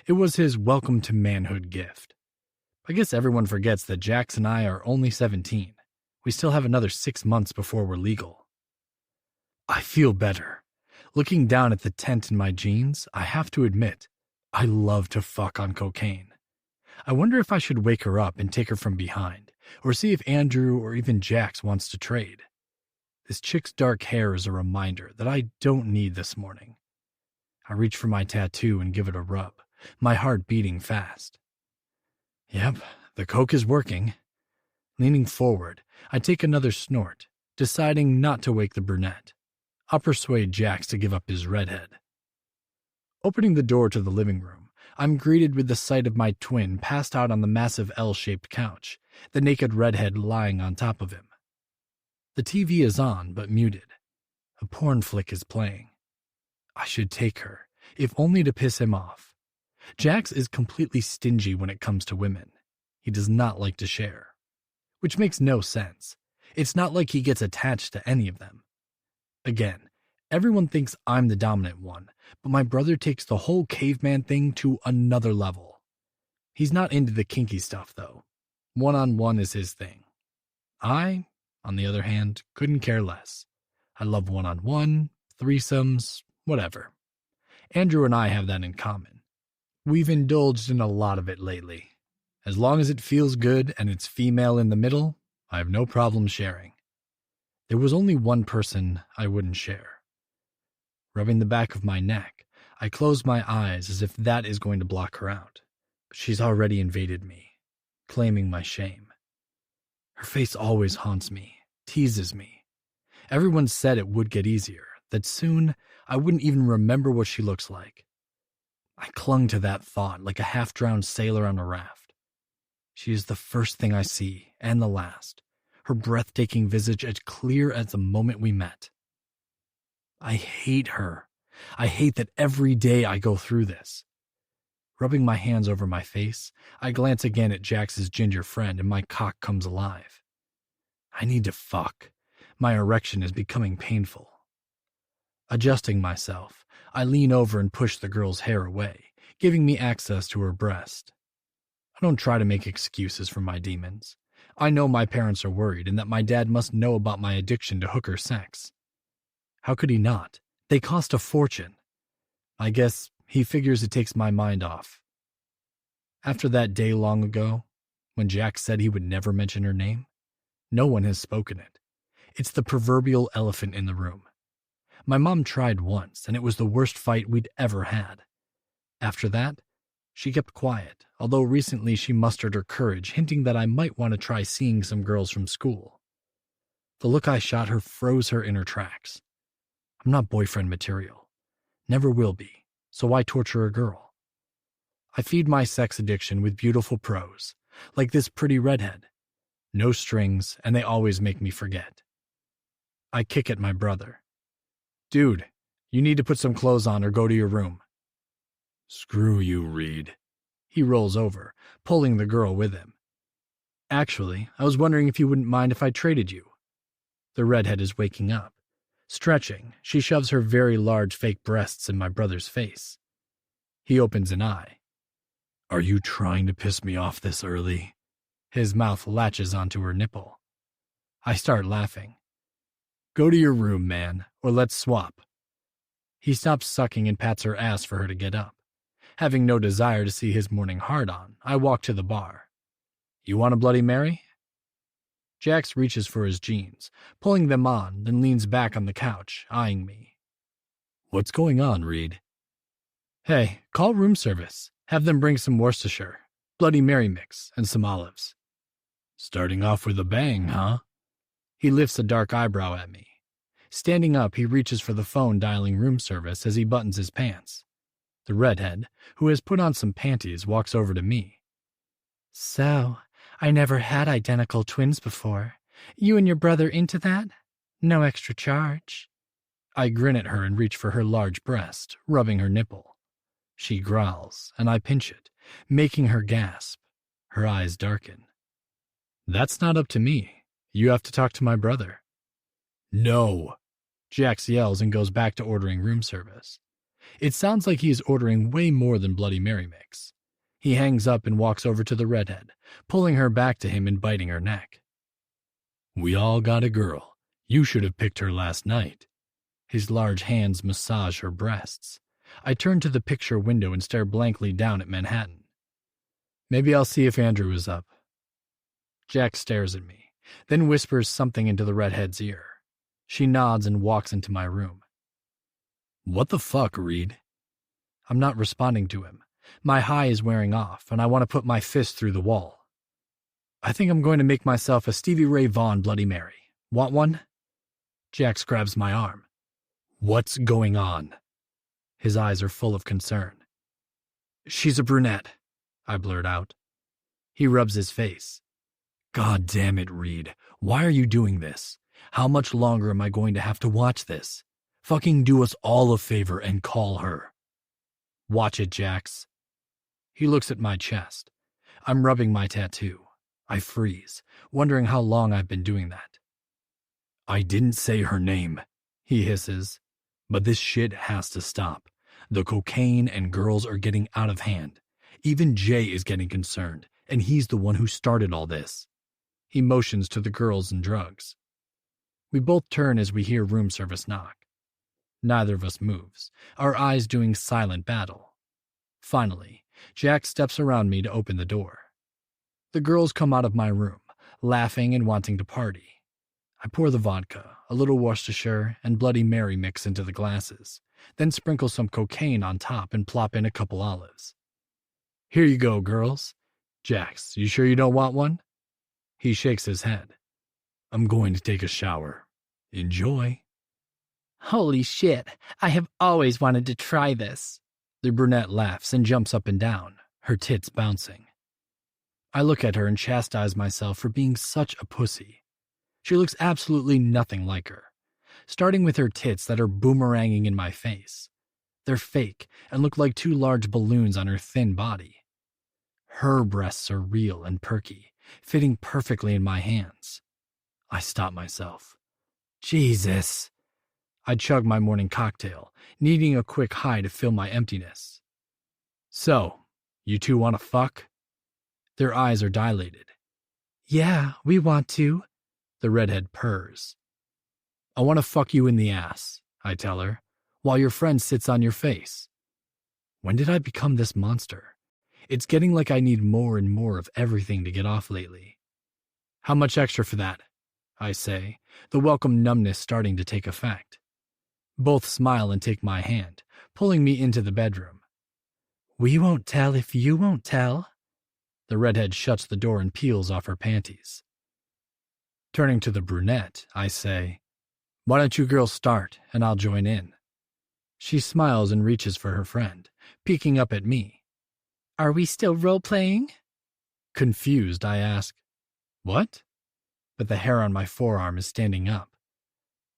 It was his welcome to manhood gift. I guess everyone forgets that Jax and I are only 17. We still have another 6 months before we're legal. I feel better. Looking down at the tent in my jeans, I have to admit, I love to fuck on cocaine. I wonder if I should wake her up and take her from behind, or see if Andrew or even Jax wants to trade. This chick's dark hair is a reminder that I don't need this morning. I reach for my tattoo and give it a rub, my heart beating fast. Yep, the coke is working. Leaning forward, I take another snort, deciding not to wake the brunette. I'll persuade Jax to give up his redhead. Opening the door to the living room, I'm greeted with the sight of my twin passed out on the massive L-shaped couch, the naked redhead lying on top of him. The TV is on, but muted. A porn flick is playing. I should take her, if only to piss him off. Jax is completely stingy when it comes to women. He does not like to share. Which makes no sense. It's not like he gets attached to any of them. Again, everyone thinks I'm the dominant one, but my brother takes the whole caveman thing to another level. He's not into the kinky stuff, though. One-on-one is his thing. I, on the other hand, couldn't care less. I love one-on-one, threesomes, whatever. Andrew and I have that in common. We've indulged in a lot of it lately. As long as it feels good and it's female in the middle, I have no problem sharing. There was only one person I wouldn't share. Rubbing the back of my neck, I close my eyes as if that is going to block her out. But she's already invaded me, claiming my shame. Her face always haunts me, teases me. Everyone said it would get easier, that soon I wouldn't even remember what she looks like. I clung to that thought like a half-drowned sailor on a raft. She is the first thing I see, and the last, her breathtaking visage as clear as the moment we met. I hate her. I hate that every day I go through this. Rubbing my hands over my face, I glance again at Jax's ginger friend and my cock comes alive. I need to fuck. My erection is becoming painful. Adjusting myself, I lean over and push the girl's hair away, giving me access to her breast. I don't try to make excuses for my demons. I know my parents are worried and that my dad must know about my addiction to hooker sex. How could he not? They cost a fortune. I guess he figures it takes my mind off. After that day long ago, when Jack said he would never mention her name, no one has spoken it. It's the proverbial elephant in the room. My mom tried once, and it was the worst fight we'd ever had. After that, she kept quiet, although recently she mustered her courage, hinting that I might want to try seeing some girls from school. The look I shot her froze her in her tracks. I'm not boyfriend material. Never will be, so why torture a girl? I feed my sex addiction with beautiful prose, like this pretty redhead. No strings, and they always make me forget. I kick at my brother. Dude, you need to put some clothes on or go to your room. Screw you, Reed. He rolls over, pulling the girl with him. Actually, I was wondering if you wouldn't mind if I traded you. The redhead is waking up. Stretching, she shoves her very large fake breasts in my brother's face. He opens an eye. Are you trying to piss me off this early? His mouth latches onto her nipple. I start laughing. Go to your room, man, or let's swap. He stops sucking and pats her ass for her to get up. Having no desire to see his morning hard-on, I walk to the bar. You want a Bloody Mary? Jax reaches for his jeans, pulling them on, then leans back on the couch, eyeing me. What's going on, Reed? Hey, call room service. Have them bring some Worcestershire, Bloody Mary mix, and some olives. Starting off with a bang, huh? He lifts a dark eyebrow at me. Standing up, he reaches for the phone dialing room service as he buttons his pants. The redhead, who has put on some panties, walks over to me. So, I never had identical twins before. You and your brother into that? No extra charge. I grin at her and reach for her large breast, rubbing her nipple. She growls, and I pinch it, making her gasp. Her eyes darken. That's not up to me. You have to talk to my brother. No. Jax yells and goes back to ordering room service. It sounds like he is ordering way more than Bloody Mary mix. He hangs up and walks over to the redhead, pulling her back to him and biting her neck. We all got a girl. You should have picked her last night. His large hands massage her breasts. I turn to the picture window and stare blankly down at Manhattan. Maybe I'll see if Andrew is up. Jack stares at me, then whispers something into the redhead's ear. She nods and walks into my room. What the fuck, Reed? I'm not responding to him. My high is wearing off, and I want to put my fist through the wall. I think I'm going to make myself a Stevie Ray Vaughan Bloody Mary. Want one? Jax grabs my arm. What's going on? His eyes are full of concern. She's a brunette, I blurt out. He rubs his face. God damn it, Reed. Why are you doing this? How much longer am I going to have to watch this? Fucking do us all a favor and call her. Watch it, Jax. He looks at my chest. I'm rubbing my tattoo. I freeze, wondering how long I've been doing that. I didn't say her name, he hisses. But this shit has to stop. The cocaine and girls are getting out of hand. Even Jay is getting concerned, and he's the one who started all this. He motions to the girls and drugs. We both turn as we hear room service knock. Neither of us moves, our eyes doing silent battle. Finally, Jack steps around me to open the door. The girls come out of my room, laughing and wanting to party. I pour the vodka, a little Worcestershire, and Bloody Mary mix into the glasses, then sprinkle some cocaine on top and plop in a couple olives. Here you go, girls. Jax, you sure you don't want one? He shakes his head. I'm going to take a shower. Enjoy. Holy shit, I have always wanted to try this. The brunette laughs and jumps up and down, her tits bouncing. I look at her and chastise myself for being such a pussy. She looks absolutely nothing like her, starting with her tits that are boomeranging in my face. They're fake and look like two large balloons on her thin body. Her breasts are real and perky, fitting perfectly in my hands. I stop myself. Jesus. I chug my morning cocktail, needing a quick high to fill my emptiness. So, you two want to fuck? Their eyes are dilated. Yeah, we want to. The redhead purrs. I want to fuck you in the ass, I tell her, while your friend sits on your face. When did I become this monster? It's getting like I need more and more of everything to get off lately. How much extra for that? I say, the welcome numbness starting to take effect. Both smile and take my hand, pulling me into the bedroom. We won't tell if you won't tell. The redhead shuts the door and peels off her panties. Turning to the brunette, I say, why don't you girls start, and I'll join in. She smiles and reaches for her friend, peeking up at me. Are we still role-playing? Confused, I ask, what? But the hair on my forearm is standing up.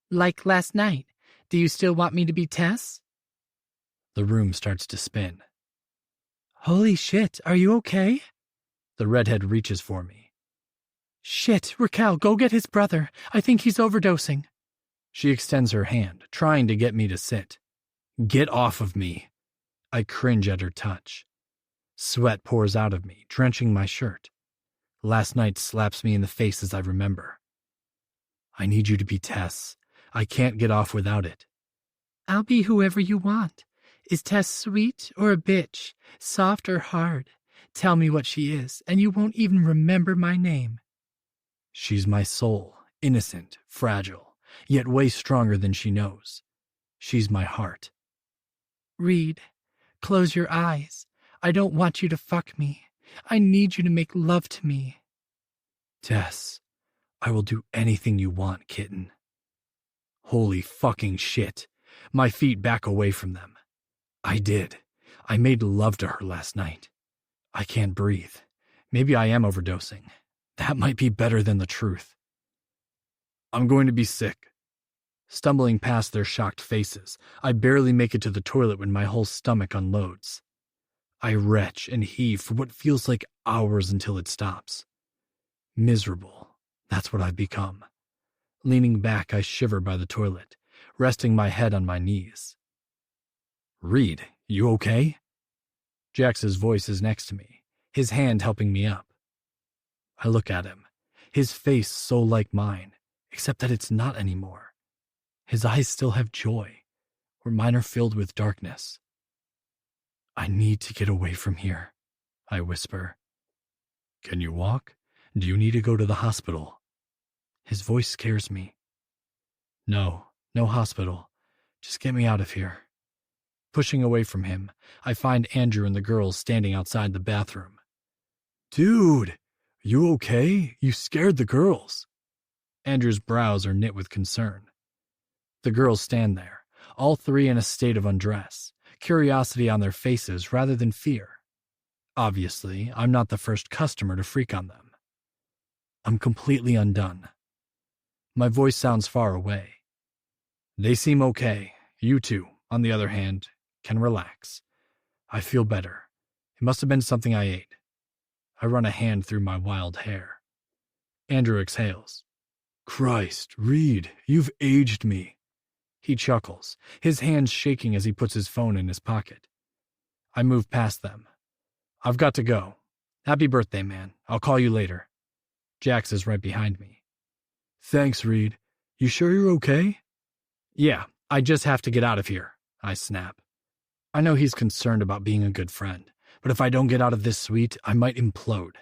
Like last night. Do you still want me to be Tess? The room starts to spin. Holy shit, are you okay? The redhead reaches for me. Shit, Raquel, go get his brother. I think he's overdosing. She extends her hand, trying to get me to sit. Get off of me. I cringe at her touch. Sweat pours out of me, drenching my shirt. Last night slaps me in the face as I remember. I need you to be Tess. I can't get off without it. I'll be whoever you want. Is Tess sweet or a bitch? Soft or hard? Tell me what she is, and you won't even remember my name. She's my soul, innocent, fragile, yet way stronger than she knows. She's my heart. Reed, close your eyes. I don't want you to fuck me. I need you to make love to me. Tess, I will do anything you want, kitten. Holy fucking shit. My feet back away from them. I did. I made love to her last night. I can't breathe. Maybe I am overdosing. That might be better than the truth. I'm going to be sick. Stumbling past their shocked faces, I barely make it to the toilet when my whole stomach unloads. I retch and heave for what feels like hours until it stops. Miserable. That's what I've become. Leaning back, I shiver by the toilet, resting my head on my knees. Reed, you okay? Jax's voice is next to me, his hand helping me up. I look at him, his face so like mine, except that it's not anymore. His eyes still have joy, where mine are filled with darkness. I need to get away from here, I whisper. Can you walk? Do you need to go to the hospital? His voice scares me. No hospital. Just get me out of here. Pushing away from him, I find Andrew and the girls standing outside the bathroom. Dude, you okay? You scared the girls. Andrew's brows are knit with concern. The girls stand there, all three in a state of undress, curiosity on their faces rather than fear. Obviously, I'm not the first customer to freak on them. I'm completely undone. My voice sounds far away. They seem okay. You two, on the other hand, can relax. I feel better. It must have been something I ate. I run a hand through my wild hair. Andrew exhales. Christ, Reed, you've aged me. He chuckles, his hands shaking as he puts his phone in his pocket. I move past them. I've got to go. Happy birthday, man. I'll call you later. Jax is right behind me. Thanks, Reed. You sure you're okay? Yeah, I just have to get out of here, I snap. I know he's concerned about being a good friend, but if I don't get out of this suite, I might implode.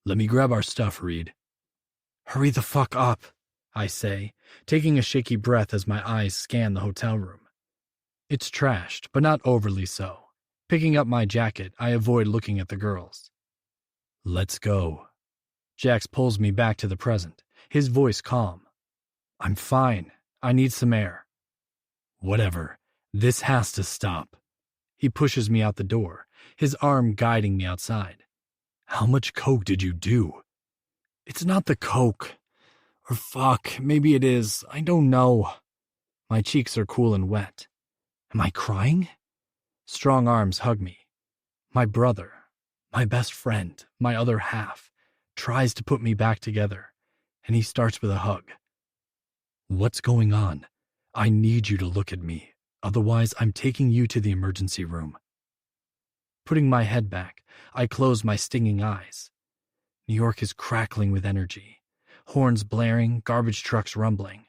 Let me grab our stuff, Reed. Hurry the fuck up, I say, taking a shaky breath as my eyes scan the hotel room. It's trashed, but not overly so. Picking up my jacket, I avoid looking at the girls. Let's go. Jax pulls me back to the present, his voice calm. I'm fine. I need some air. Whatever. This has to stop. He pushes me out the door, his arm guiding me outside. How much coke did you do? It's not the coke. Or fuck, maybe it is. I don't know. My cheeks are cool and wet. Am I crying? Strong arms hug me. My brother, my best friend, my other half, tries to put me back together, and he starts with a hug. What's going on? I need you to look at me. Otherwise, I'm taking you to the emergency room. Putting my head back, I close my stinging eyes. New York is crackling with energy. Horns blaring, garbage trucks rumbling.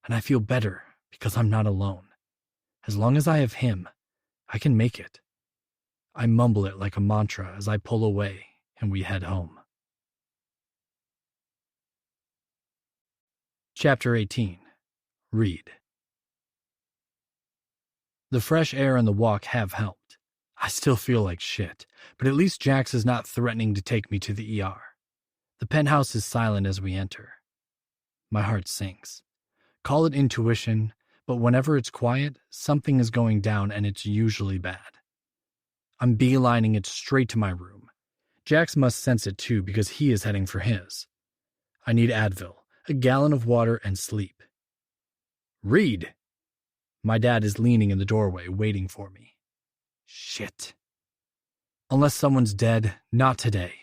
And I feel better because I'm not alone. As long as I have him, I can make it. I mumble it like a mantra as I pull away and we head home. Chapter 18. Read. The fresh air and the walk have helped. I still feel like shit, but at least Jax is not threatening to take me to the ER. The penthouse is silent as we enter. My heart sinks. Call it intuition, but whenever it's quiet, something is going down and it's usually bad. I'm beelining it straight to my room. Jax must sense it too because he is heading for his. I need Advil, a gallon of water, and sleep. Read! My dad is leaning in the doorway, waiting for me. Shit. Unless someone's dead, not today.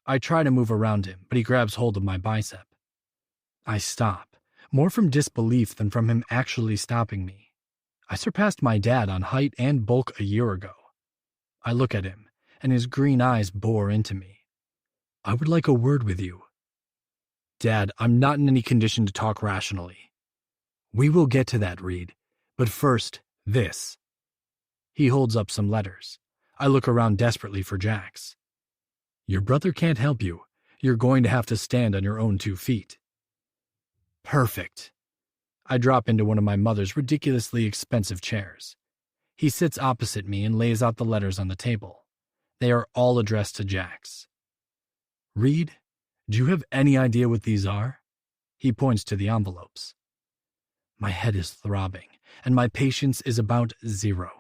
I try to move around him, but he grabs hold of my bicep. I stop, more from disbelief than from him actually stopping me. I surpassed my dad on height and bulk a year ago. I look at him, and his green eyes bore into me. I would like a word with you. Dad, I'm not in any condition to talk rationally. We will get to that, Reed. But first, this. He holds up some letters. I look around desperately for Jax. Your brother can't help you. You're going to have to stand on your own 2 feet. Perfect. I drop into one of my mother's ridiculously expensive chairs. He sits opposite me and lays out the letters on the table. They are all addressed to Jax. Reed, do you have any idea what these are? He points to the envelopes. My head is throbbing, and my patience is about 0.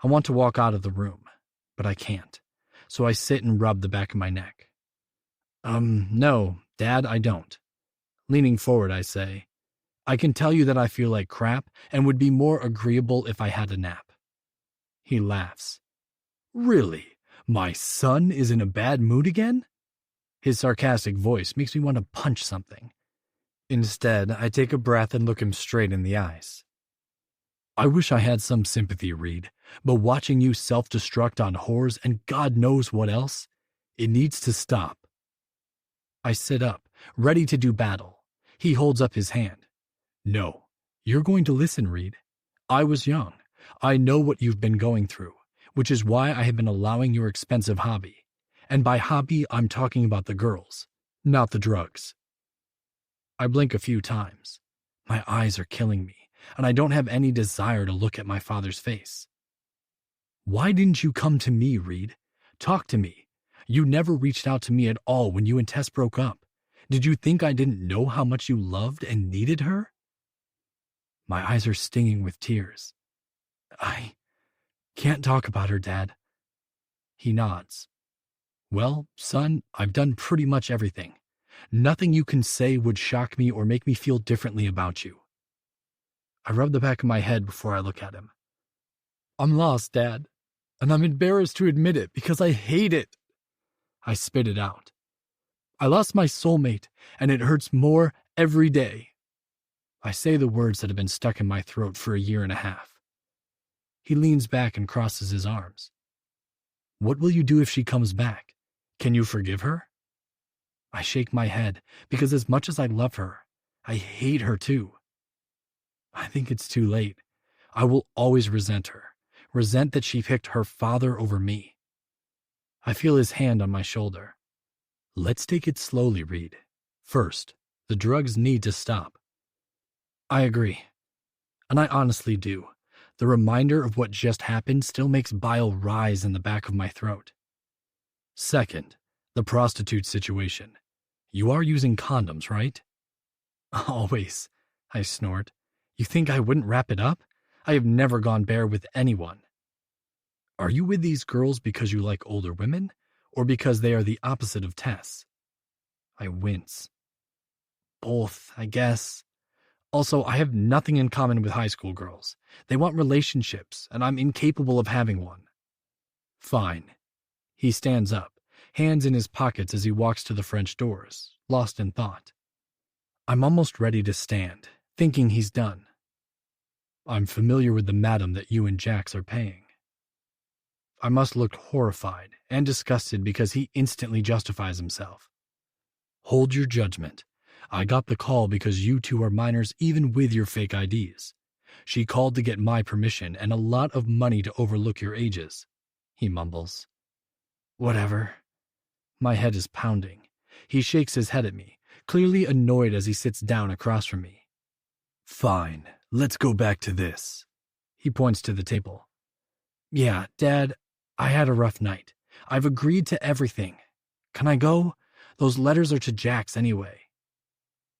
I want to walk out of the room, but I can't, so I sit and rub the back of my neck. No, Dad, I don't. Leaning forward, I say, I can tell you that I feel like crap and would be more agreeable if I had a nap. He laughs. Really? My son is in a bad mood again? His sarcastic voice makes me want to punch something. Instead, I take a breath and look him straight in the eyes. I wish I had some sympathy, Reed, but watching you self-destruct on whores and God knows what else, it needs to stop. I sit up, ready to do battle. He holds up his hand. No, you're going to listen, Reed. I was young. I know what you've been going through, which is why I have been allowing your expensive hobby. And by hobby, I'm talking about the girls, not the drugs. I blink a few times. My eyes are killing me, and I don't have any desire to look at my father's face. Why didn't you come to me, Reed? Talk to me. You never reached out to me at all when you and Tess broke up. Did you think I didn't know how much you loved and needed her? My eyes are stinging with tears. I can't talk about her, Dad. He nods. Well, son, I've done pretty much everything. Nothing you can say would shock me or make me feel differently about you. I rub the back of my head before I look at him. I'm lost, Dad, and I'm embarrassed to admit it because I hate it. I spit it out. I lost my soulmate, and it hurts more every day. I say the words that have been stuck in my throat for a year and a half. He leans back and crosses his arms. What will you do if she comes back? Can you forgive her? I shake my head because as much as I love her, I hate her too. I think it's too late. I will always resent her, resent that she picked her father over me. I feel his hand on my shoulder. Let's take it slowly, Reed. First, the drugs need to stop. I agree. And I honestly do. The reminder of what just happened still makes bile rise in the back of my throat. Second, the prostitute situation. You are using condoms, right? Always, I snort. You think I wouldn't wrap it up? I have never gone bare with anyone. Are you with these girls because you like older women, or because they are the opposite of Tess? I wince. Both, I guess. Also, I have nothing in common with high school girls. They want relationships, and I'm incapable of having one. Fine. He stands up, hands in his pockets as he walks to the French doors, lost in thought. I'm almost ready to stand, thinking he's done. I'm familiar with the madam that you and Jax are paying. I must look horrified and disgusted because he instantly justifies himself. Hold your judgment. I got the call because you two are minors even with your fake IDs. She called to get my permission and a lot of money to overlook your ages, he mumbles. Whatever. My head is pounding. He shakes his head at me, clearly annoyed as he sits down across from me. Fine, let's go back to this. He points to the table. Yeah, Dad, I had a rough night. I've agreed to everything. Can I go? Those letters are to Jax anyway.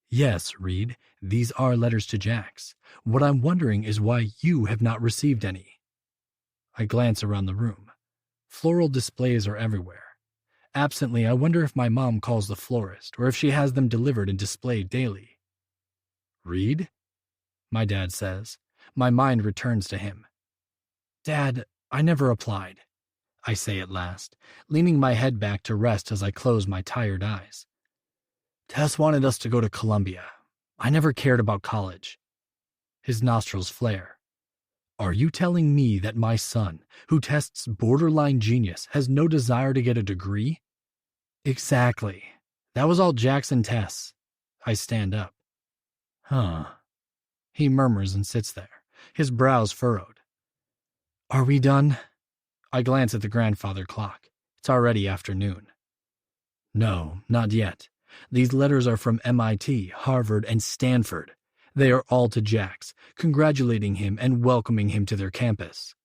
Yes, Reed, these are letters to Jax. What I'm wondering is why you have not received any. I glance around the room. Floral displays are everywhere. Absently, I wonder if my mom calls the florist or if she has them delivered and displayed daily. Reed? My dad says. My mind returns to him. Dad, I never applied, I say at last, leaning my head back to rest as I close my tired eyes. Tess wanted us to go to Columbia. I never cared about college. His nostrils flare. Are you telling me that my son, who tests borderline genius, has no desire to get a degree? Exactly. That was all Jax and Tess. I stand up. Huh. He murmurs and sits there, his brows furrowed. Are we done? I glance at the grandfather clock. It's already afternoon. No, not yet. These letters are from MIT, Harvard, and Stanford. They are all to Jax, congratulating him and welcoming him to their campus.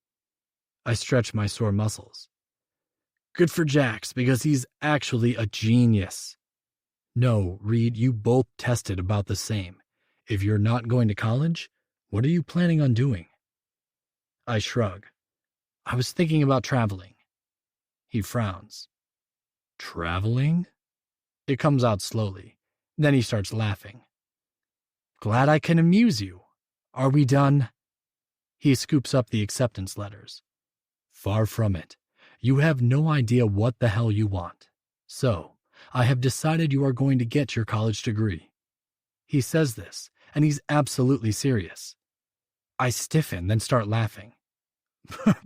I stretch my sore muscles. Good for Jax, because he's actually a genius. No, Reed, you both tested about the same. If you're not going to college, what are you planning on doing? I shrug. I was thinking about traveling. He frowns. Traveling? It comes out slowly. Then he starts laughing. Glad I can amuse you. Are we done? He scoops up the acceptance letters. Far from it. You have no idea what the hell you want. So, I have decided you are going to get your college degree. He says this, and he's absolutely serious. I stiffen, then start laughing.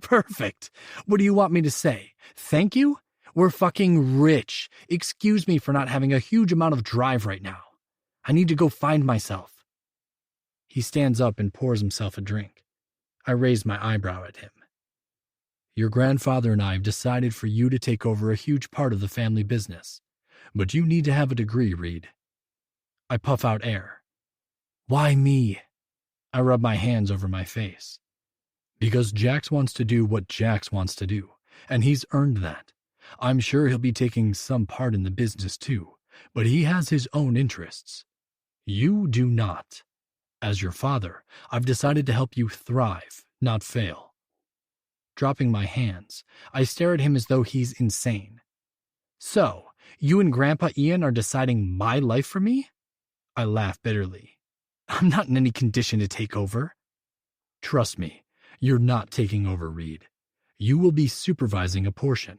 Perfect. What do you want me to say? Thank you? We're fucking rich. Excuse me for not having a huge amount of drive right now. I need to go find myself. He stands up and pours himself a drink. I raise my eyebrow at him. Your grandfather and I have decided for you to take over a huge part of the family business. But you need to have a degree, Reed. I puff out air. Why me? I rub my hands over my face. Because Jax wants to do what Jax wants to do, and he's earned that. I'm sure he'll be taking some part in the business too, but he has his own interests. You do not. As your father, I've decided to help you thrive, not fail. Dropping my hands, I stare at him as though he's insane. So, you and Grandpa Ian are deciding my life for me? I laugh bitterly. I'm not in any condition to take over. Trust me, you're not taking over, Reed. You will be supervising a portion.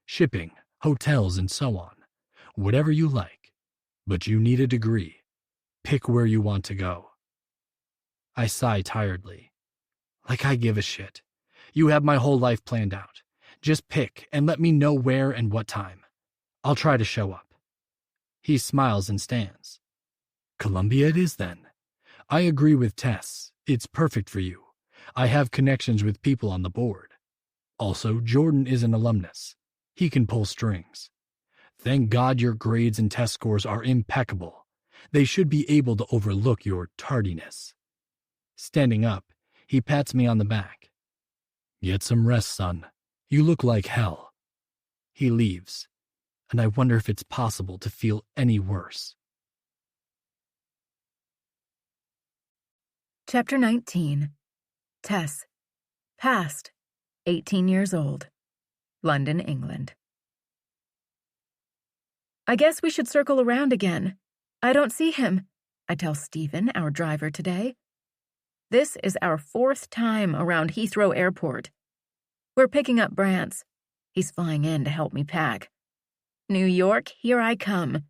Shipping, hotels, and so on. Whatever you like. But you need a degree. Pick where you want to go. I sigh tiredly. Like I give a shit. You have my whole life planned out. Just pick and let me know where and what time. I'll try to show up. He smiles and stands. Columbia it is then. I agree with Tess. It's perfect for you. I have connections with people on the board. Also, Jordan is an alumnus. He can pull strings. Thank God your grades and test scores are impeccable. They should be able to overlook your tardiness. Standing up, he pats me on the back. Get some rest, son. You look like hell. He leaves, and I wonder if it's possible to feel any worse. Chapter 19. Tess. Past. 18 years old. London, England. I guess we should circle around again. I don't see him, I tell Stephen, our driver, today. This is our 4th time around Heathrow Airport. We're picking up Brant's. He's flying in to help me pack. New York, here I come.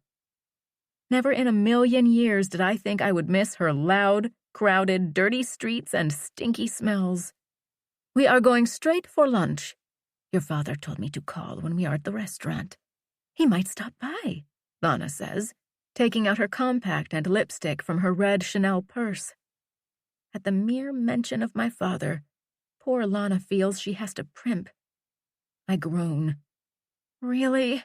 Never in a million years did I think I would miss her loud, crowded, dirty streets and stinky smells. We are going straight for lunch. Your father told me to call when we are at the restaurant. He might stop by, Lana says, taking out her compact and lipstick from her red Chanel purse. At the mere mention of my father, poor Lana feels she has to primp. I groan. Really?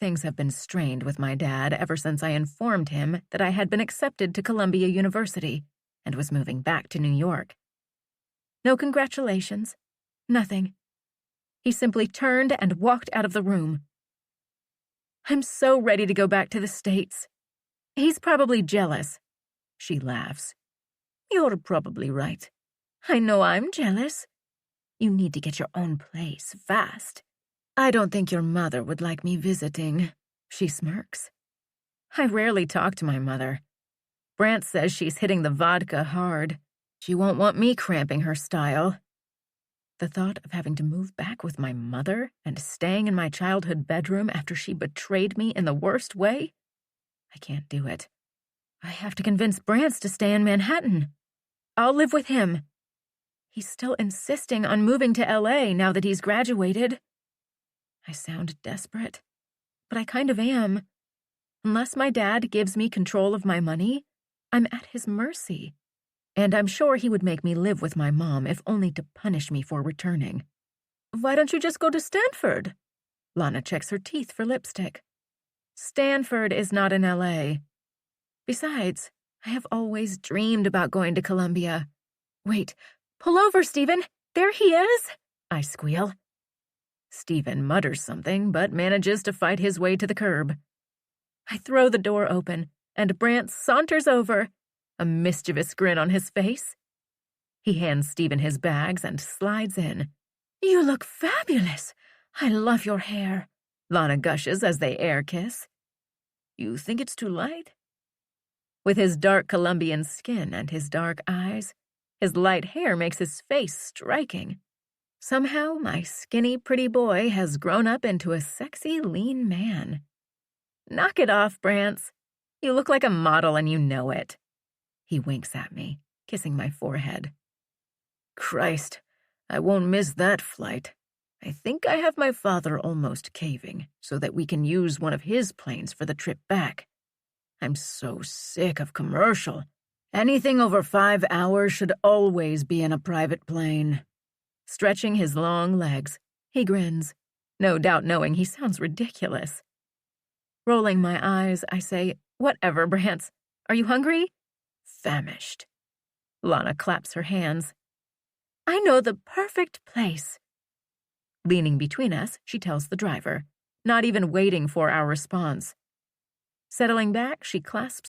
Things have been strained with my dad ever since I informed him that I had been accepted to Columbia University and was moving back to New York. No congratulations. Nothing. He simply turned and walked out of the room. I'm so ready to go back to the States. He's probably jealous. She laughs. You're probably right. I know I'm jealous. You need to get your own place fast. I don't think your mother would like me visiting, she smirks. I rarely talk to my mother. Brant says she's hitting the vodka hard. She won't want me cramping her style. The thought of having to move back with my mother and staying in my childhood bedroom after she betrayed me in the worst way? I can't do it. I have to convince Brant to stay in Manhattan. I'll live with him. He's still insisting on moving to LA now that he's graduated. I sound desperate, but I kind of am. Unless my dad gives me control of my money, I'm at his mercy. And I'm sure he would make me live with my mom if only to punish me for returning. Why don't you just go to Stanford? Lana checks her teeth for lipstick. Stanford is not in LA. Besides, I have always dreamed about going to Columbia. Wait, pull over, Stephen. There he is, I squeal. Stephen mutters something, but manages to fight his way to the curb. I throw the door open, and Brant saunters over, a mischievous grin on his face. He hands Stephen his bags and slides in. You look fabulous. I love your hair, Lana gushes as they air kiss. You think it's too light? With his dark Colombian skin and his dark eyes, his light hair makes his face striking. Somehow, my skinny, pretty boy has grown up into a sexy, lean man. Knock it off, Brants. You look like a model and you know it. He winks at me, kissing my forehead. Christ, I won't miss that flight. I think I have my father almost caving so that we can use one of his planes for the trip back. I'm so sick of commercial. Anything over 5 hours should always be in a private plane. Stretching his long legs, he grins, no doubt knowing he sounds ridiculous. Rolling my eyes, I say, Whatever, Brants. Are you hungry? Famished. Lana claps her hands. I know the perfect place. Leaning between us, she tells the driver, not even waiting for our response. Settling back, she clasps